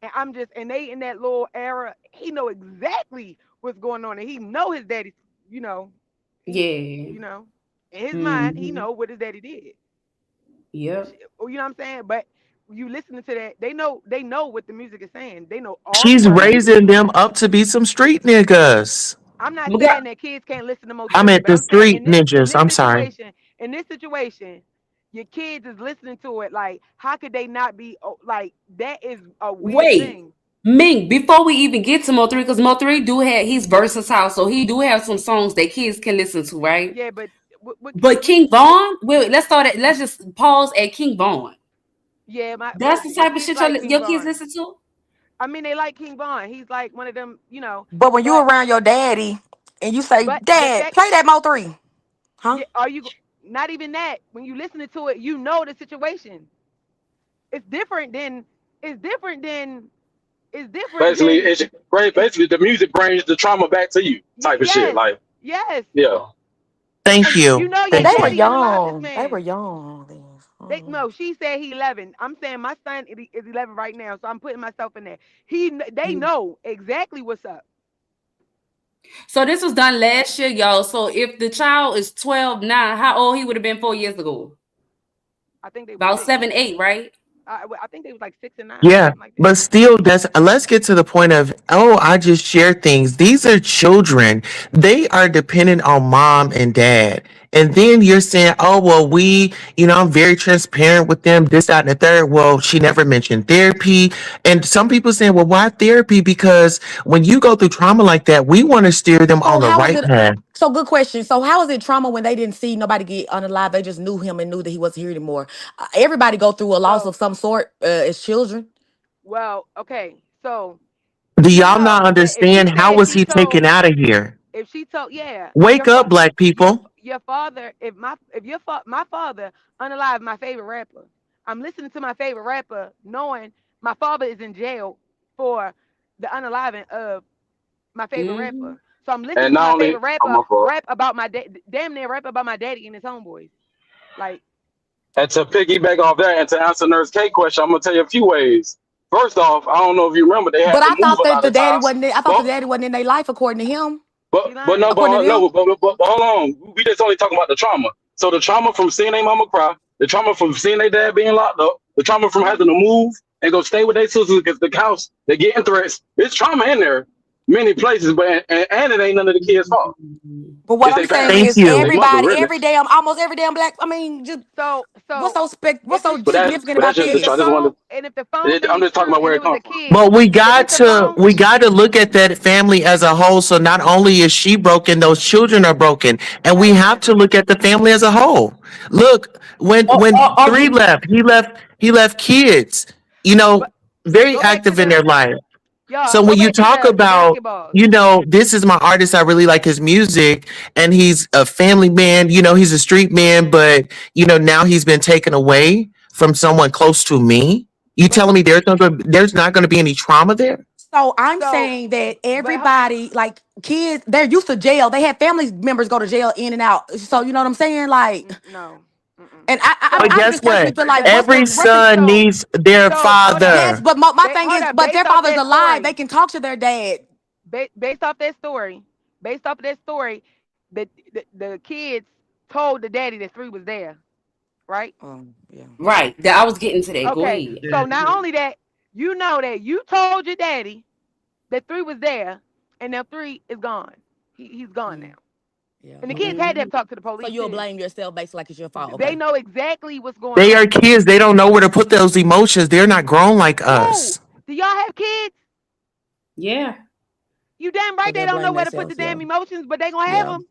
and and they in that little era. He know exactly what's going on, and he know his daddy. You know, Yeah. you know, in his mind, he know what his daddy did. Yep. You know what I'm saying? But you listening to that, they know what the music is saying. They know all the She's words. raising them up to be some street niggas. I'm not We got saying that kids can't listen to I Mo3, meant but the I'm saying street ninjas. I'm sorry. in this situation, your kids is listening to it. Like, how could they not be like that? Is a weird wait. thing. Ming, before we even get to Mo3, because Mo3 he's versatile, so he do have some songs that kids can listen to, right? Yeah, but But King Von, let's just pause at King Von. yeah, That's the my type of kids shit like King your kids Von. listen to? I mean, they like King Von. He's like one of them, But when you But around your daddy and you say, the Dad, fact, play that Mo3. Huh? yeah, are you not even that? When you listening to it, you know the situation. It's different than it's different than it's different Basically, than it's great. Basically, the music brings the trauma back to you, type of shit. yes, Like, yes. yeah. Thank And you. you know And your they Thank you. were daddy unalive this young. They were man. young They then. no, she said he 11. I'm saying my son is 11 right now, so I'm putting myself in there. They know exactly what's up. So this was done last year, y'all. So if the child is 12 now, how old he would have been 4 years ago? I think they were About 6. 7, 8, right? I think they was like 6 and 9, Yeah, something like that. but still, let's get to the point of, oh, I just share things. These are children. They are dependent on mom and dad. And then you're saying, oh, well, I'm very transparent with them, this, that, and the third. Well, she never mentioned therapy. And some people saying, well, why therapy? Because when you go through trauma like that, we want to steer them So on the how was right it? path. So good question. So how was it trauma when they didn't see nobody get unalive? They just knew him and knew that he wasn't here anymore. Everybody go through a loss So, of some sort as children. well, okay. So Do you y'all not know that if she understand how said was he taken out of here? yeah, Wake up, black people. your father, my father unalive my favorite rapper. I'm listening to my favorite rapper, knowing my father is in jail for the unaliving of my favorite rapper. So I'm listening And to not my only, favorite I'm rapper my fault. rap about my damn near rap about my daddy and his homeboys. Like, And to piggyback off that and to answer Nurse K question, I'm gonna tell you a few ways. First off, I don't know if you remember they had But to I move thought a that lot the of daddy times. wasn't. I thought the daddy wasn't in their life according to him. she But no, lying. According to them. but hold on. We just only talking about the trauma. So the trauma from seeing their mama cry, the trauma from seeing their dad being locked up, the trauma from having to move and go stay with their sisters because the house they're getting threats. There's trauma in there, many places, but and it ain't none of the kids' fault. But what It's I'm their saying Thank is, parents, you. their mother, everybody, really. almost every damn black. I mean, just So what's if so it's significant But that's about just the if truth. I the this? just phone wanted. and if the phone I'm ain't just talking true about where and it it was comes a from. kid, But we if got it's a to phone, we got to look at that family as a whole. So not only is she broken, those children are broken, and we hell have yeah. to look at the family as a whole. Look, when Are three you left, he left kids. You know, But very go back to active in their the life. So when you talk about, this is my artist, I really like his music, and he's a family man, he's a street man, but now he's been taken away from someone close to me. You telling me there's not going to be any trauma there? So I'm saying that everybody, like kids, they're used to jail. They have family members go to jail in and out. So you know what I'm saying? Like, no. And But I guess just personally what? feel like Every son needs their father. Yes, but my thing is, but their father's alive. They can talk to their dad. Based off that story, the kids told the daddy that 3 was there, right? Yeah. Right. That I was getting to that. Go Okay. ahead. So not only that, you know that you told your daddy that 3 was there, and now 3 is gone. He's gone now. Yeah. And the kids had to have talked to the police. So you'll blame yourself basically like it's your fault. They know exactly what's going on. They are kids. They don't know where to put those emotions. They're not grown like us. Do y'all have kids? Yeah. You damn right they don't know where to put the damn emotions, but they gonna have them.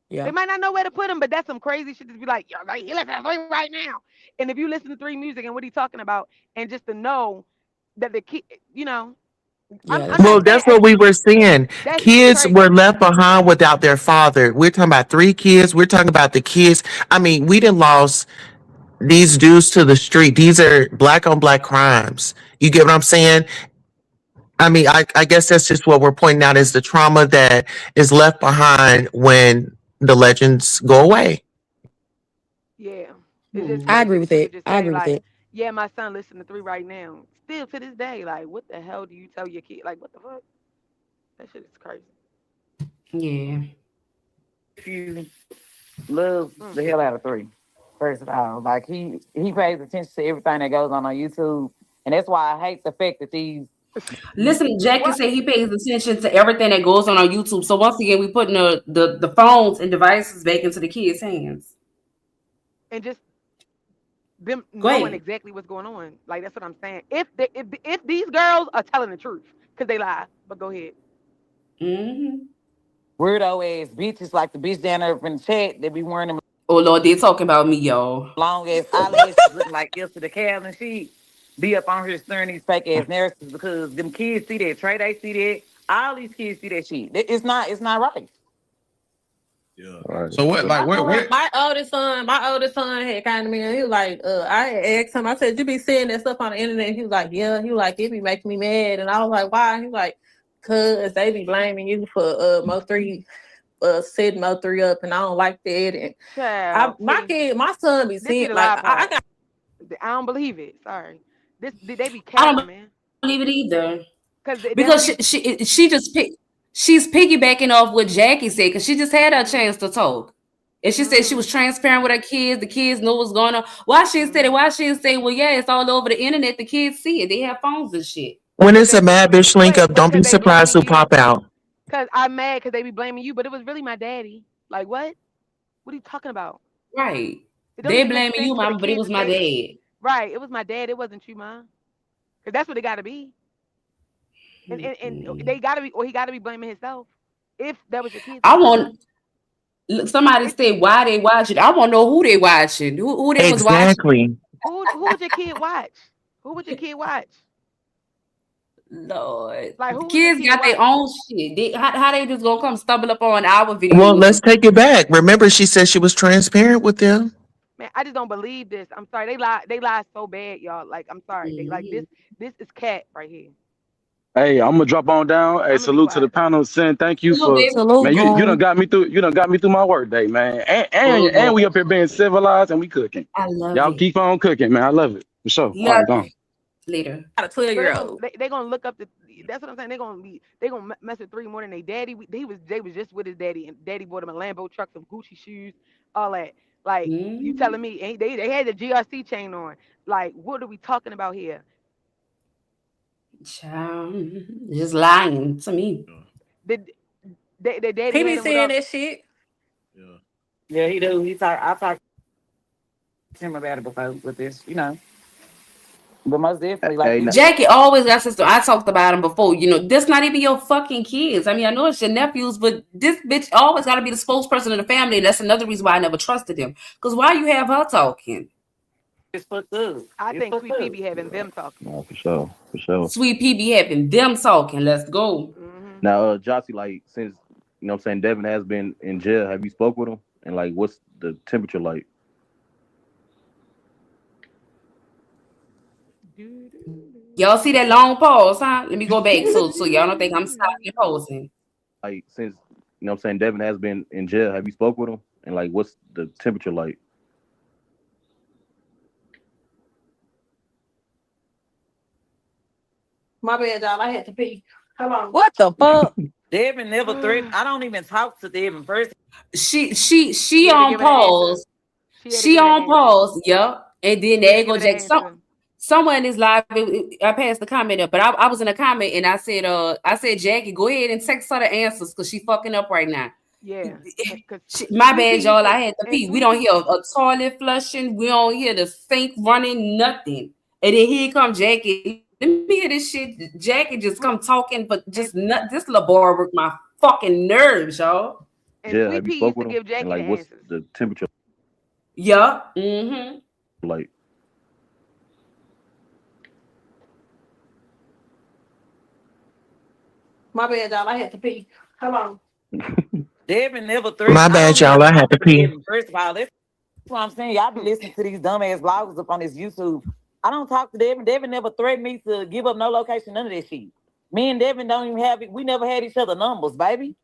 Yeah. They might not know where to put them, but that's some crazy shit to be like, yo, like, you listen to 3 right now. And if you listen to 3 music and what he's talking about, and just to know that the kid, Well, that's what we were saying. Kids were left behind without their father. We're talking about 3 kids. We're talking about the kids. I mean, we done lost these dudes to the street. These are black on black crimes. You get what I'm saying? I mean, I guess that's just what we're pointing out is the trauma that is left behind when the legends go away. Yeah. It's just I agree with crazy it. I agree with it. yeah, my son listened to 3 right now. Still to this day, like, what the hell do you tell your kid? Like, what the fuck? That shit is crazy. Yeah. If you love the hell out of 3, first of all, like he pays attention to everything that goes on YouTube, and that's why I hate the fact that these. Listen, Jackie said he pays attention to everything that goes on YouTube. So once again, we putting the phones and devices back into the kids' hands. And just them knowing exactly what's going on. Like, that's what I'm saying. If these girls are telling the truth, because they lie. But go ahead. Weirdo ass bitches like the bitch down there in the chat, they be wearing them. Oh Lord, they talking about me, y'all. Long ass eyelashes looking like Ilse the Cal and she be up on here stirring these fake ass narratives because them kids see that. Trey, they see that. All these kids see that shit. It's not right. Yeah. Right. So what? Like what? My oldest son had kind of me, and he was like, I asked him, I said, you be seeing that stuff on the internet? He was like, yeah. He was like, it be making me mad, and I was like, why? He was like, cause they be blaming you for Mo3 setting Mo3 up, and I don't like that. And my son be seeing like I don't believe it. Sorry, they be capping, man. I don't believe it either. Because she just she's piggybacking off what Jackie said because she just had her chance to talk. And she said she was transparent with her kids. The kids know what's going on. Why she said it? Why she say, well, yeah, it's all over the internet. The kids see it. They have phones and shit. When it's a mad bitch link up, don't be surprised who pop out. Because I'm mad because they be blaming you, but it was really my daddy. Like, what? What are you talking about? Right. They blaming you, mama, but it was my dad. Right. It was my dad. It wasn't you, mom. Because that's what it got to be. And they got to be, or he got to be blaming himself. If that was your kid. I want somebody say why they watching. I want to know who they watching. Who they was watching. Who would your kid watch? Who would your kid watch? Lord, like the kids got their own shit. How they just gonna come stumble up on our video? Well, let's take it back. Remember, she said she was transparent with them. Man, I just don't believe this. I'm sorry, they lie so bad, y'all. Like, I'm sorry, they like this is cat right here. Hey, I'm gonna drop on down. Hey, salute to the panel. Sin, thank you for man. You done got me through. You done got me through my work day, man. And we up here being civilized and we cooking. I love y'all it. Keep on cooking, man. I love it for sure. Yeah. All right, gone. Later. Got a 12-year-old. They gonna look up the. That's what I'm saying. They gonna mess with 3 more than they daddy. They was just with his daddy, and daddy bought him a Lambo truck, some Gucci shoes, all that. Like you telling me, and they had the GRC chain on. Like, what are we talking about here? Just lying to me. The daddy he be saying that shit. Yeah, he do. I talked to him about it before with this, you know. But most definitely, like Jackie always got sister. I talked about him before. You know, this not even your fucking kids. I mean, I know it's your nephews, but this bitch always got to be the spokesperson of the family. And that's another reason why I never trusted him. Because why you have her talking? It's fucked up. I think Sweet Pea be having them talking. No, for sure, for sure. Sweet Pea be having them talking. Let's go. Mm-hmm. Now, Jossie, like since you know, what I'm saying Devin has been in jail. Have you spoke with him? And like, what's the temperature like? Y'all see that long pause, huh? Let me go back so y'all don't think I'm stopping posing. Like since you know, what I'm saying Devin has been in jail. Have you spoke with him? And like, what's the temperature like? My bad, y'all. I had to pee. Come on. What the fuck? Devin never threatened. I don't even talk to Devin first. She had to on give an answer. pause. She had to She give an on answer. pause. Yup. And then She had there to go give an Jack. answer. Somewhere in this live, I passed the comment up, but I was in a comment and I said, Jackie, go ahead and text her the answers because she fucking up right now. Yeah. My Sweet bad, Pea y'all. I had to and pee. We Sweet don't Pea. hear a toilet flushing. We don't hear the sink running. Nothing. And then here come Jackie. Let me hear this shit. Jackie just come talking, but just not. This little boy work my fucking nerves, y'all. And Yeah, Sweet have you Pea spoke used to with him? give Jackie And the like, what's answers. the temperature Yeah. Mm-hmm. like? My bad, y'all. I had to pee. Come on. Devin never threatened. My I bad, don't y'all. even I had talk to to pee. Devin. First of all, that's what I'm saying. Y'all be listening to these dumbass bloggers up on this YouTube. I don't talk to Devin. Devin never threatened me to give up no location, none of that shit. Me and Devin don't even have it. We never had each other numbers, baby.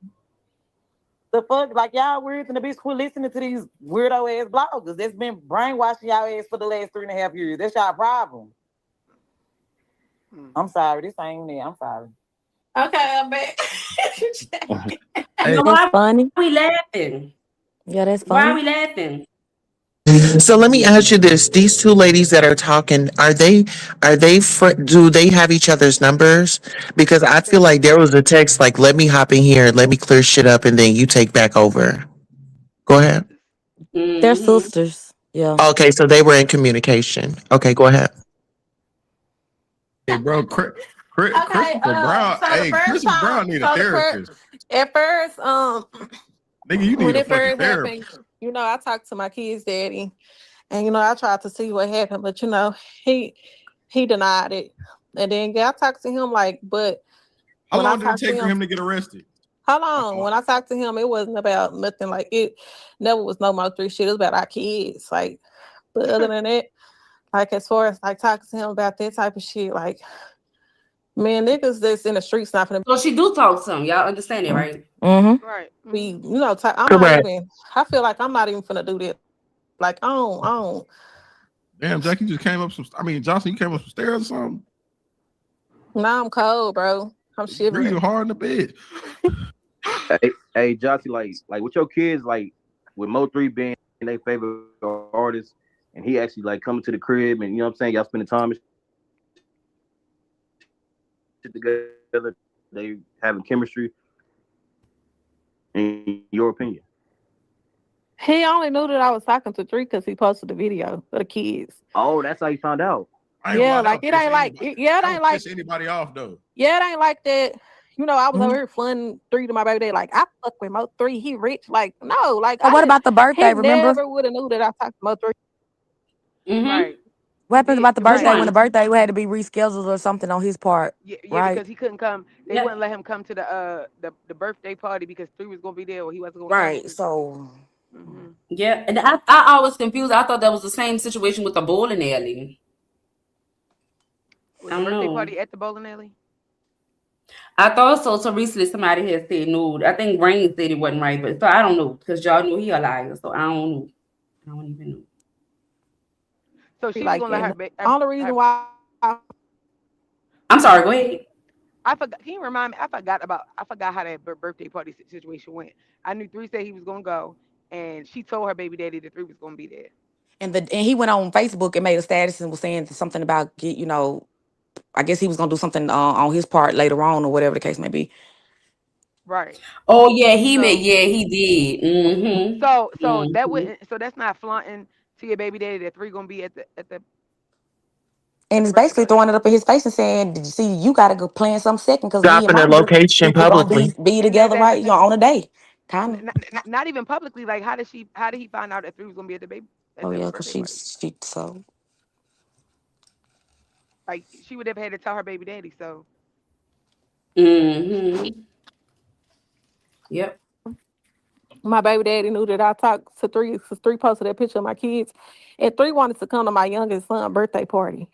The fuck, like y'all weird and the bitch quit listening to these weirdo ass bloggers that's been brainwashing y'all ass for the last 3.5 years. That's y'all problem. I'm sorry, this ain't me. I'm sorry. Okay, I'm back. No, That's funny. why we laughing? Yeah, that's Why are funny. we laughing? So let me ask you this: these two ladies that are talking, do they have each other's numbers? Because I They feel like there was a text like, "Let me hop in here, let me clear shit up, and then you take back over." Go ahead. sisters. They're Mm-hmm. sisters. Yeah. Okay, so they were in communication. Okay, go ahead. Hey, bro, Okay, Christopher Brown. so the Hey, first Christopher time, Brown need a therapist. at first, Nigga, you need when a it fucking first therapist. happened, I talked to my kid's daddy, and I tried to see what happened, but he denied it. And then I talked to him but How when I long did it talked to take for him, him to get arrested? how long? When I talked to him, it wasn't about nothing like it. Never was no more three shit. It was about our kids. But other than that, as far as talking to him about that type of shit, man, niggas that's in the streets not gonna So she do talk to him. Y'all understand it, right? Mm-hmm. Right. be, I'm not Correct. even. I feel like I'm not even finna do that. I don't. Damn, Jack, you just came up some. I mean, Johnson, you came up some stairs or something. Now I'm cold, bro. I'm Breathing shivering. hard in the bed. Hey, Jossie, like with your kids, like with Mo3 being their favorite artist, and he actually like coming to the crib, and you know what I'm saying, y'all spending time and shit together, they having chemistry. In your opinion? He only knew that I was talking to Three because he posted the video for the kids. Oh, that's how you found out. I ain't gonna lie, that would It piss ain't like anybody. yeah, it That ain't would like piss anybody off though. yeah, it ain't like that. I was Mm-hmm. over here flooding Three to my baby dad. I fuck with Mo3. He rich. No, So what about the he birthday? Remember never would have knew that I talked to Mo3. Mm-hmm. Right. what He happens did. about the Which birthday when Right. the one? birthday had to be rescheduled or something on his part, Yeah, right? because he couldn't come. They Yeah. wouldn't let him come to the birthday party because Three was gonna be there or he wasn't gonna come. Right. So Mm-hmm. Yeah. And I always confused. I thought that was the same situation with the bowling alley. Was I the don't birthday know. party at the bowling alley? I thought so. So recently somebody had said no. I think Rain said it wasn't right, but so I don't know because y'all know he a liar. So I don't know. I don't even know. So she was Like, gonna let her. and the only reason why I'm sorry. Go ahead. I forgot. Can you remind me? I forgot how that birthday party situation went. I knew Three said he was gonna go, and she told her baby daddy that Three was gonna be there. and he went on Facebook and made a status and was saying something about I guess he was gonna do something on his part later on or whatever the case may be. Right. Oh yeah, he meant So yeah, he did. Mm-hmm. so that Mm-hmm. would so that's not flaunting to your baby daddy that Three gonna be And at the it's birthday basically party. throwing it up in his face and saying, "Did you see? You got to go plan something second because me and Dropping my their location people gonna be publicly. be And together right, on a day, kind of." not even publicly. Like how did he find out that Three was gonna be at the Oh the yeah, because birthday party? she so. Like she would have had to tell her baby daddy. So Mm-hmm. Yep. My baby daddy knew that I talked to Three, because Three posted that picture of my kids, and Three wanted to come to my youngest son's birthday party.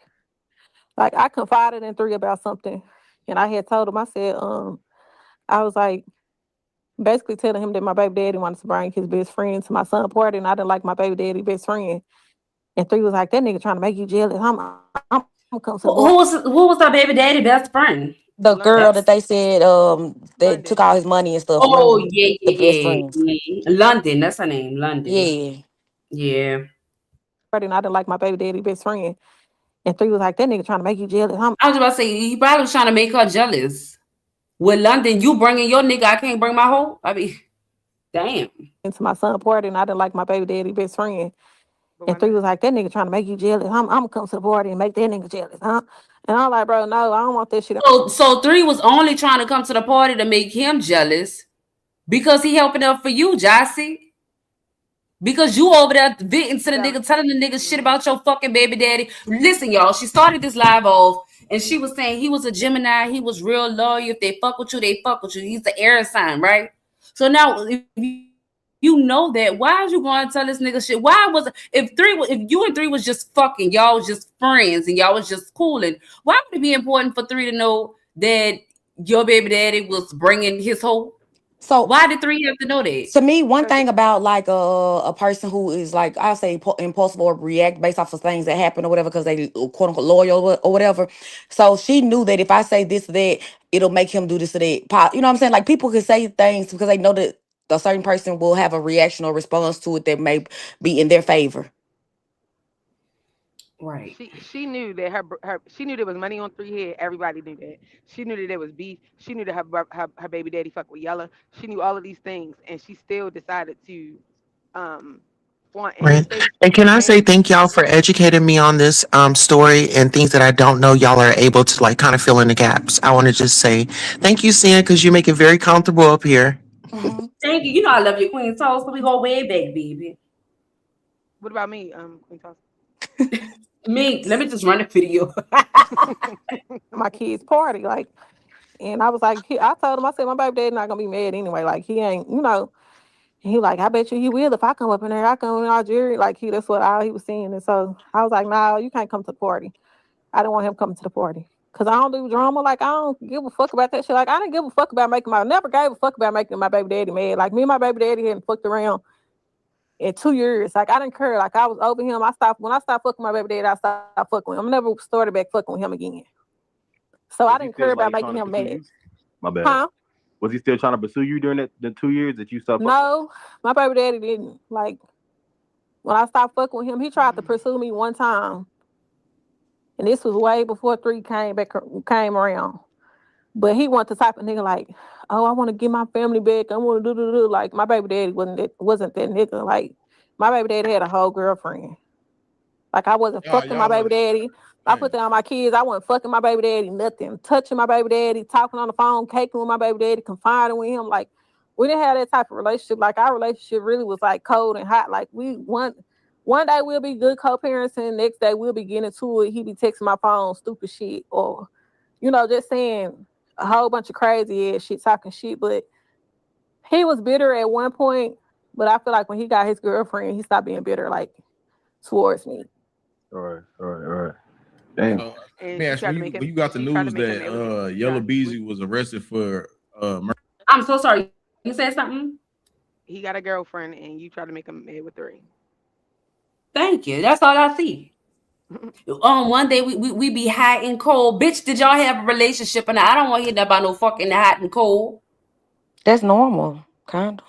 Like I confided in Three about something, and I had told him, I said, I was like, basically telling him that my baby daddy wanted to bring his best friend to my son's party, and I didn't like my baby daddy best friend. And Three was like, that nigga trying to make you jealous. I'm gonna come to the party. Who was that baby daddy best friend? The girl London. that they said that took London. all his money and stuff. Oh Remember yeah, the best friends? London. That's her name, London. Yeah. Yeah. And I didn't like my baby daddy best friend. And Three was like, that nigga trying to make you jealous. I was about to say he probably was trying to make her jealous. With London, you bringing your nigga, I can't bring my hoe. I mean, damn. Into my son's party, and I didn't like my baby daddy best friend. And Three was like, that nigga trying to make you jealous. I'm gonna come to the party and make that nigga jealous, huh? And I'm like, bro, no, I don't want that shit. So Three was only trying to come to the party to make him jealous because he helping up for you, Jossie. Because you over there venting to the nigga, telling the nigga shit about your fucking baby daddy. Listen, y'all, she started this live off and she was saying he was a Gemini, he was real loyal. If they fuck with you, they fuck with you. He's the air sign, right? So now if you know that, why is you going to tell this nigga shit? Why was it if you and Three was just fucking, y'all was just friends and y'all was just cooling, why would it be important for Three to know that your baby daddy was bringing his whole? So why did Three have to know that? to me, one thing about like a person who is like, I'll say impulsive or react based off of things that happen or whatever because they quote unquote loyal or whatever. So she knew that if I say this or that, it'll make him do this or that. You know what I'm saying? Like people can say things because they know that a certain person will have a reaction or response to it that may be in their favor. Right. She knew that she knew there was money on Three Head. Everybody knew that. She knew that there was beef. She knew that her baby daddy fucked with Yella. She knew all of these things, and she still decided to flaunt. And Right. if they And can I say came, thank y'all for educating me on this story and things that I don't know. Y'all are able to like kind of fill in the gaps. I want to just say thank you, Sam, because you make it very comfortable up here. Mm-hmm. Thank you. You know I love you, Queen Toast. So we go way back, baby. what about me, Queen Toss? Me, let me just run a video. My kids' party, like, and I was like, I told him, I said, my baby daddy not gonna be mad anyway. Like he ain't, you know. And he like, I bet you he will if I come up in there. I come in our jury. Like that's what all he was saying. And so I was like, no, you can't come to the party. I didn't want him coming to the party. Cause I don't do drama. Like I don't give a fuck about that shit. Like I didn't give a fuck about never gave a fuck about making my baby daddy mad. Like me and my baby daddy hadn't fucked around in 2 years. Like I didn't care. Like I was over him. When I stopped fucking my baby daddy, I stopped fucking with him. I never started back fucking with him again. So I didn't care about making him mad. My bad. Huh? Was he still trying to pursue you during the 2 years that you stopped? No, my baby daddy didn't. Like when I stopped fucking with him, he tried to pursue me one time. And this was way before Three came around. But he wasn't the type of nigga like, oh, I want to get my family back. I want to do. Like my baby daddy wasn't that nigga. Like my baby daddy had a whole girlfriend. Like I wasn't fucking my baby daddy. I put that on my kids. I wasn't fucking my baby daddy, nothing. Touching my baby daddy, talking on the phone, caking with my baby daddy, confiding with him. Like we didn't have that type of relationship. Like our relationship really was like cold and hot. Like one day we'll be good co-parents and the next day we'll be getting into it. He be texting my phone stupid shit or, you know, just saying a whole bunch of crazy ass shit, talking shit. But he was bitter at one point. But I feel like when he got his girlfriend, he stopped being bitter like towards me. All right. Damn. Man, when you got the news that Yellow Beezy was arrested for murder. I'm so sorry. You said something? He got a girlfriend and you try to make him mad with Three. Thank you. That's all I see. One day we be hot and cold. Bitch, did y'all have a relationship? And I don't want to hear that about no fucking hot and cold. That's normal, kind of.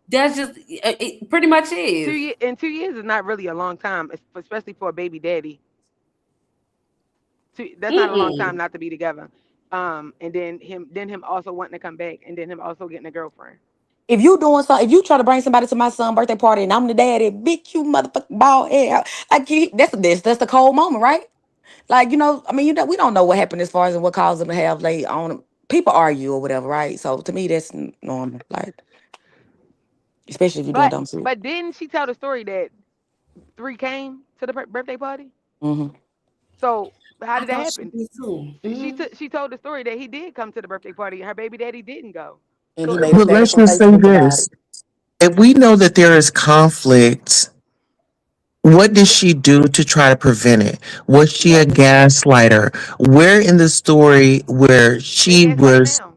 That's just it pretty much is. 2 years is not really a long time, especially for a baby daddy. That's not a long time not to be together. And then him also wanting to come back, and then him also getting a girlfriend. If you doing something, if you try to bring somebody to my son's birthday party and I'm the daddy, bitch, you motherfucking bald head. Like that's the cold moment, right? Like, you know, I mean, we don't know what happened as far as what caused them to have late on. People argue or whatever, right? So to me, that's normal. Like, especially if you're doing dumb shit. But didn't she tell the story that Three came to the birthday party? Mm-hmm. So how did that happen? She told the story that he did come to the birthday party and her baby daddy didn't go. And he So made a But status let's on just say Facebook about it. this. If we know that there is conflict, what did she do to try to prevent it? Was she a gaslighter? Where in the story where they she gaslight was, now.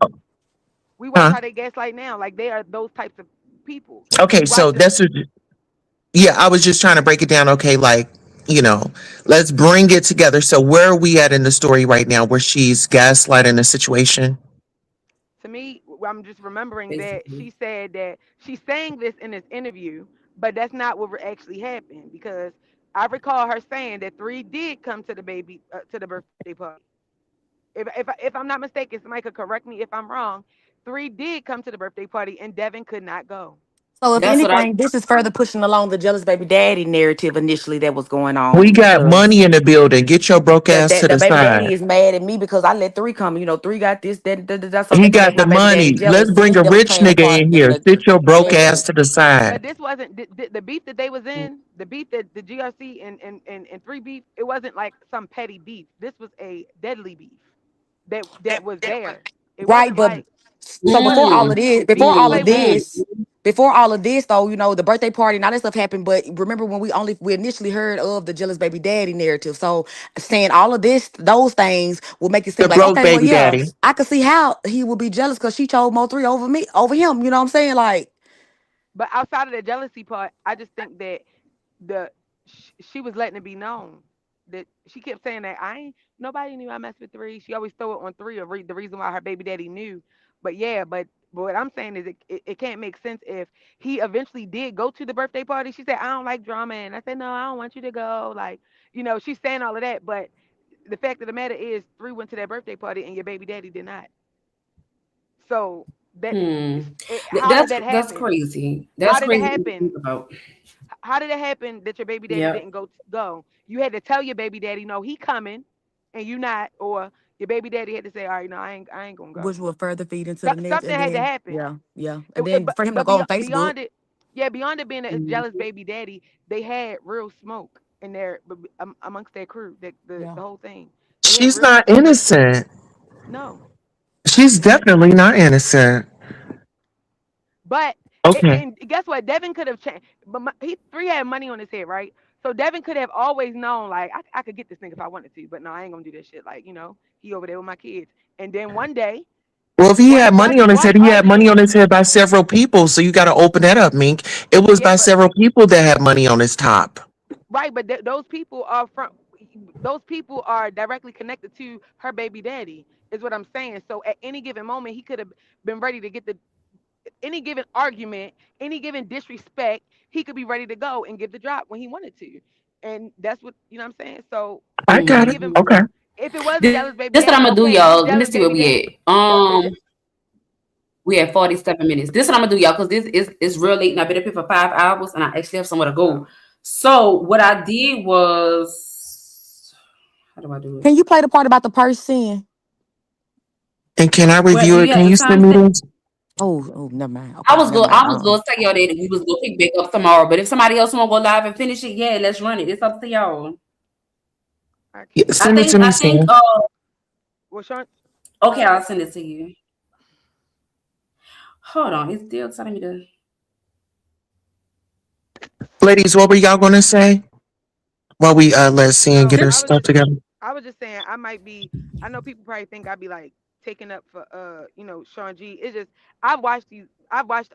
We watch huh? how they gaslight now. Like they are those types of people. Okay, We watch so them. that's yeah, I was just trying to break it down. Okay, like, let's bring it together. So where are we at in the story right now where she's gaslighting the situation? To me, I'm just remembering that basically. she said that she's saying this in this interview, but that's not what actually happened because I recall her saying that 3 did come to the to the birthday party. If I'm not mistaken, somebody could correct me if I'm wrong. 3 did come to the birthday party and Devin could not go. So if That's what I anything, this is further pushing along the jealous baby daddy narrative initially that was going We on got because money in the building. Get your broke that ass that to the the baby side. daddy is mad at me because I let 3 come. 3 got this, that. So He they can got make the my baby daddy money. Let's jealous. bring a That was rich playing a nigga part in in here. Sit your the broke narrative. ass to the side. But this wasn't the beef that they was in, the beef that the GRC and 3 beef, it wasn't like some petty beef. This was a deadly beef that was there. It Right, wasn't but like so before all mm, of this, roleplay with me. before all of this, though, the birthday party and all that stuff happened. But remember when we initially heard of the jealous baby daddy narrative. So saying all of this, those things will make it seem The like, broke okay, well, baby yeah, daddy. I could see how he would be jealous because she chose Mo3 over him. You know what I'm saying? Like, But outside of the jealousy part, I just think that the she was letting it be known that she kept saying that I ain't nobody knew I messed with 3. She always throw it on 3 of the reason why her baby daddy knew. But yeah, but what I'm saying is it can't make sense if he eventually did go to the birthday party. She said I don't like drama, and I said no, I don't want you to go. Like she's saying all of that, but the fact of the matter is 3 went to that birthday party and your baby daddy did not. So that how did that That's happen? crazy. How That's did it crazy to happen? think about. How did it happen that your baby daddy Yeah. didn't go? You had to tell your baby daddy, no, he coming, and you not, or your baby daddy had to say, all right, no, I ain't gonna go. which will further feed into the next, Something and had to then happen. yeah, and then But for him to but go on beyond Facebook. it, yeah, beyond it being a Mhm. jealous baby daddy, they had real smoke in their amongst their crew, Yeah. the whole thing. They had She's real not smoke. innocent. No, She's definitely not innocent. but Okay. and guess what? Devin could have changed. But he 3 had money on his head, right? So Devin could have always known, like, I could get this nigga if I wanted to, but no, I ain't gonna do that shit. Like, he over there with my kids. And then one day, Well, if he had money on his one head, he had money argument, on his head by several people. So you got to open that up, Mink. It was yeah, by but several people that had money on his top. right, but those people are directly connected to her baby daddy, is what I'm saying. So at any given moment, he could have been ready to get the any given argument, any given disrespect, he could be ready to go and give the drop when he wanted to. And that's what I'm saying. So I at got any it. given Okay. if it was a This jealous baby what I'm daddy, gonna do, okay, he's a y'all. Let me jealous see where baby we daddy. at. We at 47 minutes. This what I'm gonna do, y'all, because this is real late and I've been up here for 5 hours and I actually have somewhere to go. Oh, So what I did was, how do I do it? Can you play the part about the person? And can I Well, review do it? you Can have the you send me timestamp? this? Oh, never mind. I Okay, was never going. mind. I was going to tell y'all that we was going to pick back up tomorrow. But if somebody else want to go live and finish it, yeah, let's run it. It's up to y'all. I Yeah, can't. send it to me, I think. Sam. Well, Sean, Okay, I'll send it to you. Hold on, it's still telling me to. Ladies, what were y'all going to say? While we let's see and no, get her stuff together. I was just saying I might be. I know people probably think I'd be like taking up for Sean G. It's just I've watched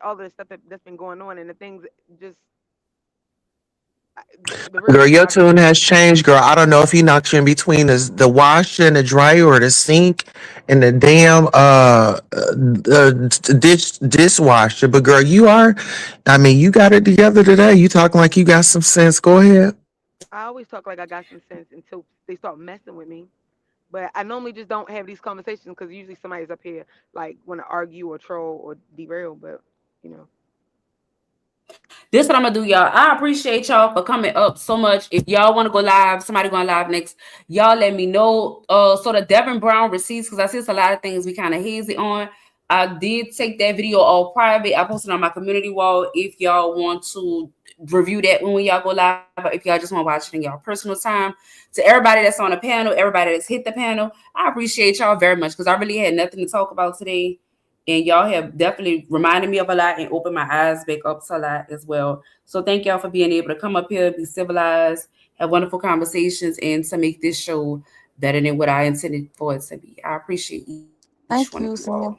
all the stuff that's been going on and the things just the real Girl, reason your why I tune has changed, girl. I don't know if he knocked you in between the washer and the dryer or the sink and the damn dishwasher. But girl, you got it together today. You talking like you got some sense. Go ahead. I always talk like I got some sense until they start messing with me. But I normally just don't have these conversations because usually somebody's up here like want to argue or troll or derail. But you know. This what I'm gonna do, y'all. I appreciate y'all for coming up so much. If y'all want to go live, somebody going live next, y'all let me know. So the Devin Brown receipts, because I see it's a lot of things we kind of hazy on. I did take that video all private. I posted on my community wall. If y'all want to review that when y'all go live, but if y'all just want to watch it in y'all personal time. To everybody that's on the panel, everybody that's hit the panel, I appreciate y'all very much because I really had nothing to talk about today. And y'all have definitely reminded me of a lot and opened my eyes back up to a lot as well. So thank y'all for being able to come up here, be civilized, have wonderful conversations, and to make this show better than what I intended for it to be. I appreciate each one of you all.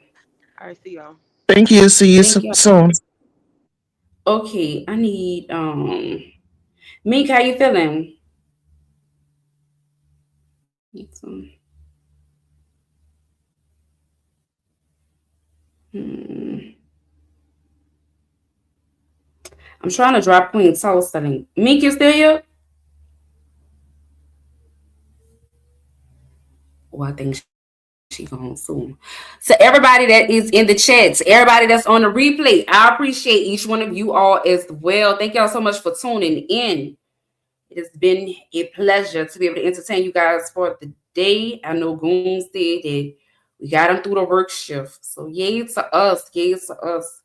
All right, see y'all. Thank you. See you soon. Okay, I need Mink, how you feeling? I'm trying to drop Queen Soul Selling. Mink, you still here? Oh, I think she gone soon. So everybody that is in the chats, everybody that's on the replay, I appreciate each one of you all as well. Thank y'all so much for tuning in. It has been a pleasure to be able to entertain you guys for the day. I know Goon said that we got them through the work shift. So yay to us, yay to us.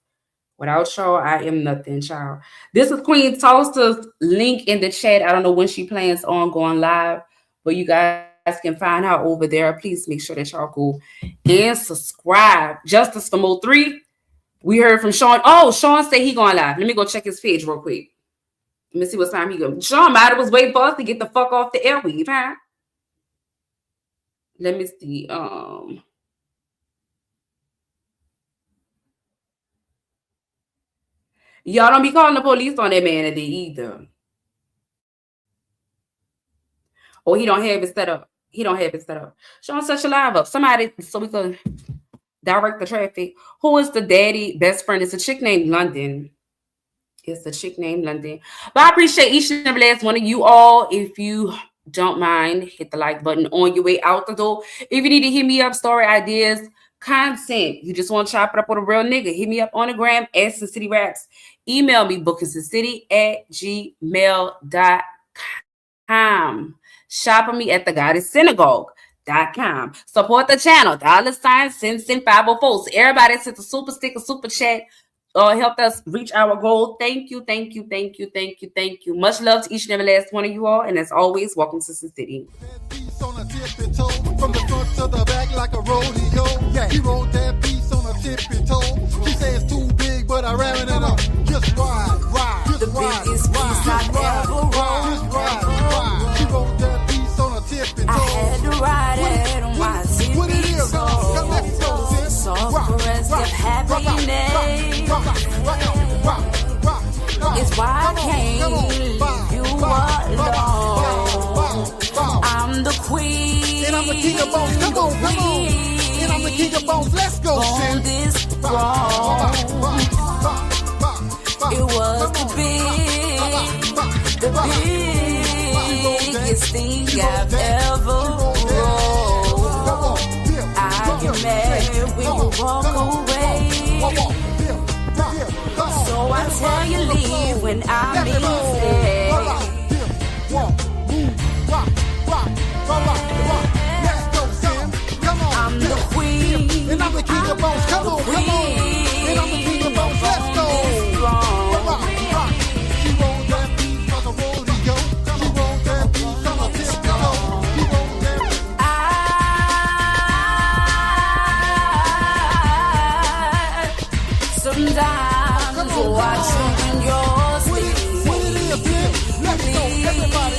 Without y'all, I am nothing, child. This is Queen Toaster's link in the chat. I don't know when she plans on going live, but you guys can find her over there. Please make sure that y'all go and subscribe. Justice for Mo 3. We heard from Sean. Oh, Sean said he going live. Let me go check his page real quick. Let me see what time he go. Sean might have was waiting for us to get the fuck off the airweave, huh? Let me see. Y'all don't be calling the police on that man today either. Oh, he don't have it set up. He don't have it set up. Sean, set your live up. Somebody, so we can direct the traffic. Who is the daddy best friend? It's a chick named London. It's a chick named London. But I appreciate each and every last one of you all. If you don't mind, hit the like button on your way out the door. If you need to hit me up, story ideas, content, you just want to chop it up with a real nigga, hit me up on the gram at Syncity Raps. Email me, bookingsyncity@gmail.com. Shop on me at thegoddesssynagogue.com. Support the channel, $Sin504. So everybody sent the super sticker, super chat, helped us reach our goal. Thank you, thank you, thank you, thank you, thank you. Much love to each and every last one of you all. And as always, welcome to Syncity. On a tippy toe, from the front to the back like a rodeo. Yeah, he rode that piece on a tippy toe. She says it's too big, but I ran it up. Just ride, just the ride, biggest piece I've ever rode. Just ride. She rode that piece on a tippy toe. I had to ride it on my tippy toe. Soft caress of happiness. It's why I can't leave you alone. I'm the queen. And I'm the king of bones. Come on. And I'm the king of bones. Let's go, on this throne. It was the biggest thing I've ever rolled. I get mad when you walk away. So I tell you leave when I mean stay. I'm the queen. And I'm the king of bones. Come on. And I'm the king of bones. Let's go. She rolled that piece on the rodeo. She rolled that piece on a tippy toe. She rolled that piece. Sometimes watching your sleep. What it is, man? Let's go. Everybody.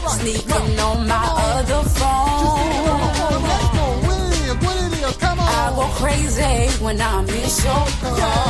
Sneaking on my other phone. Let's go. What it is? Come on. I go crazy when I miss your call.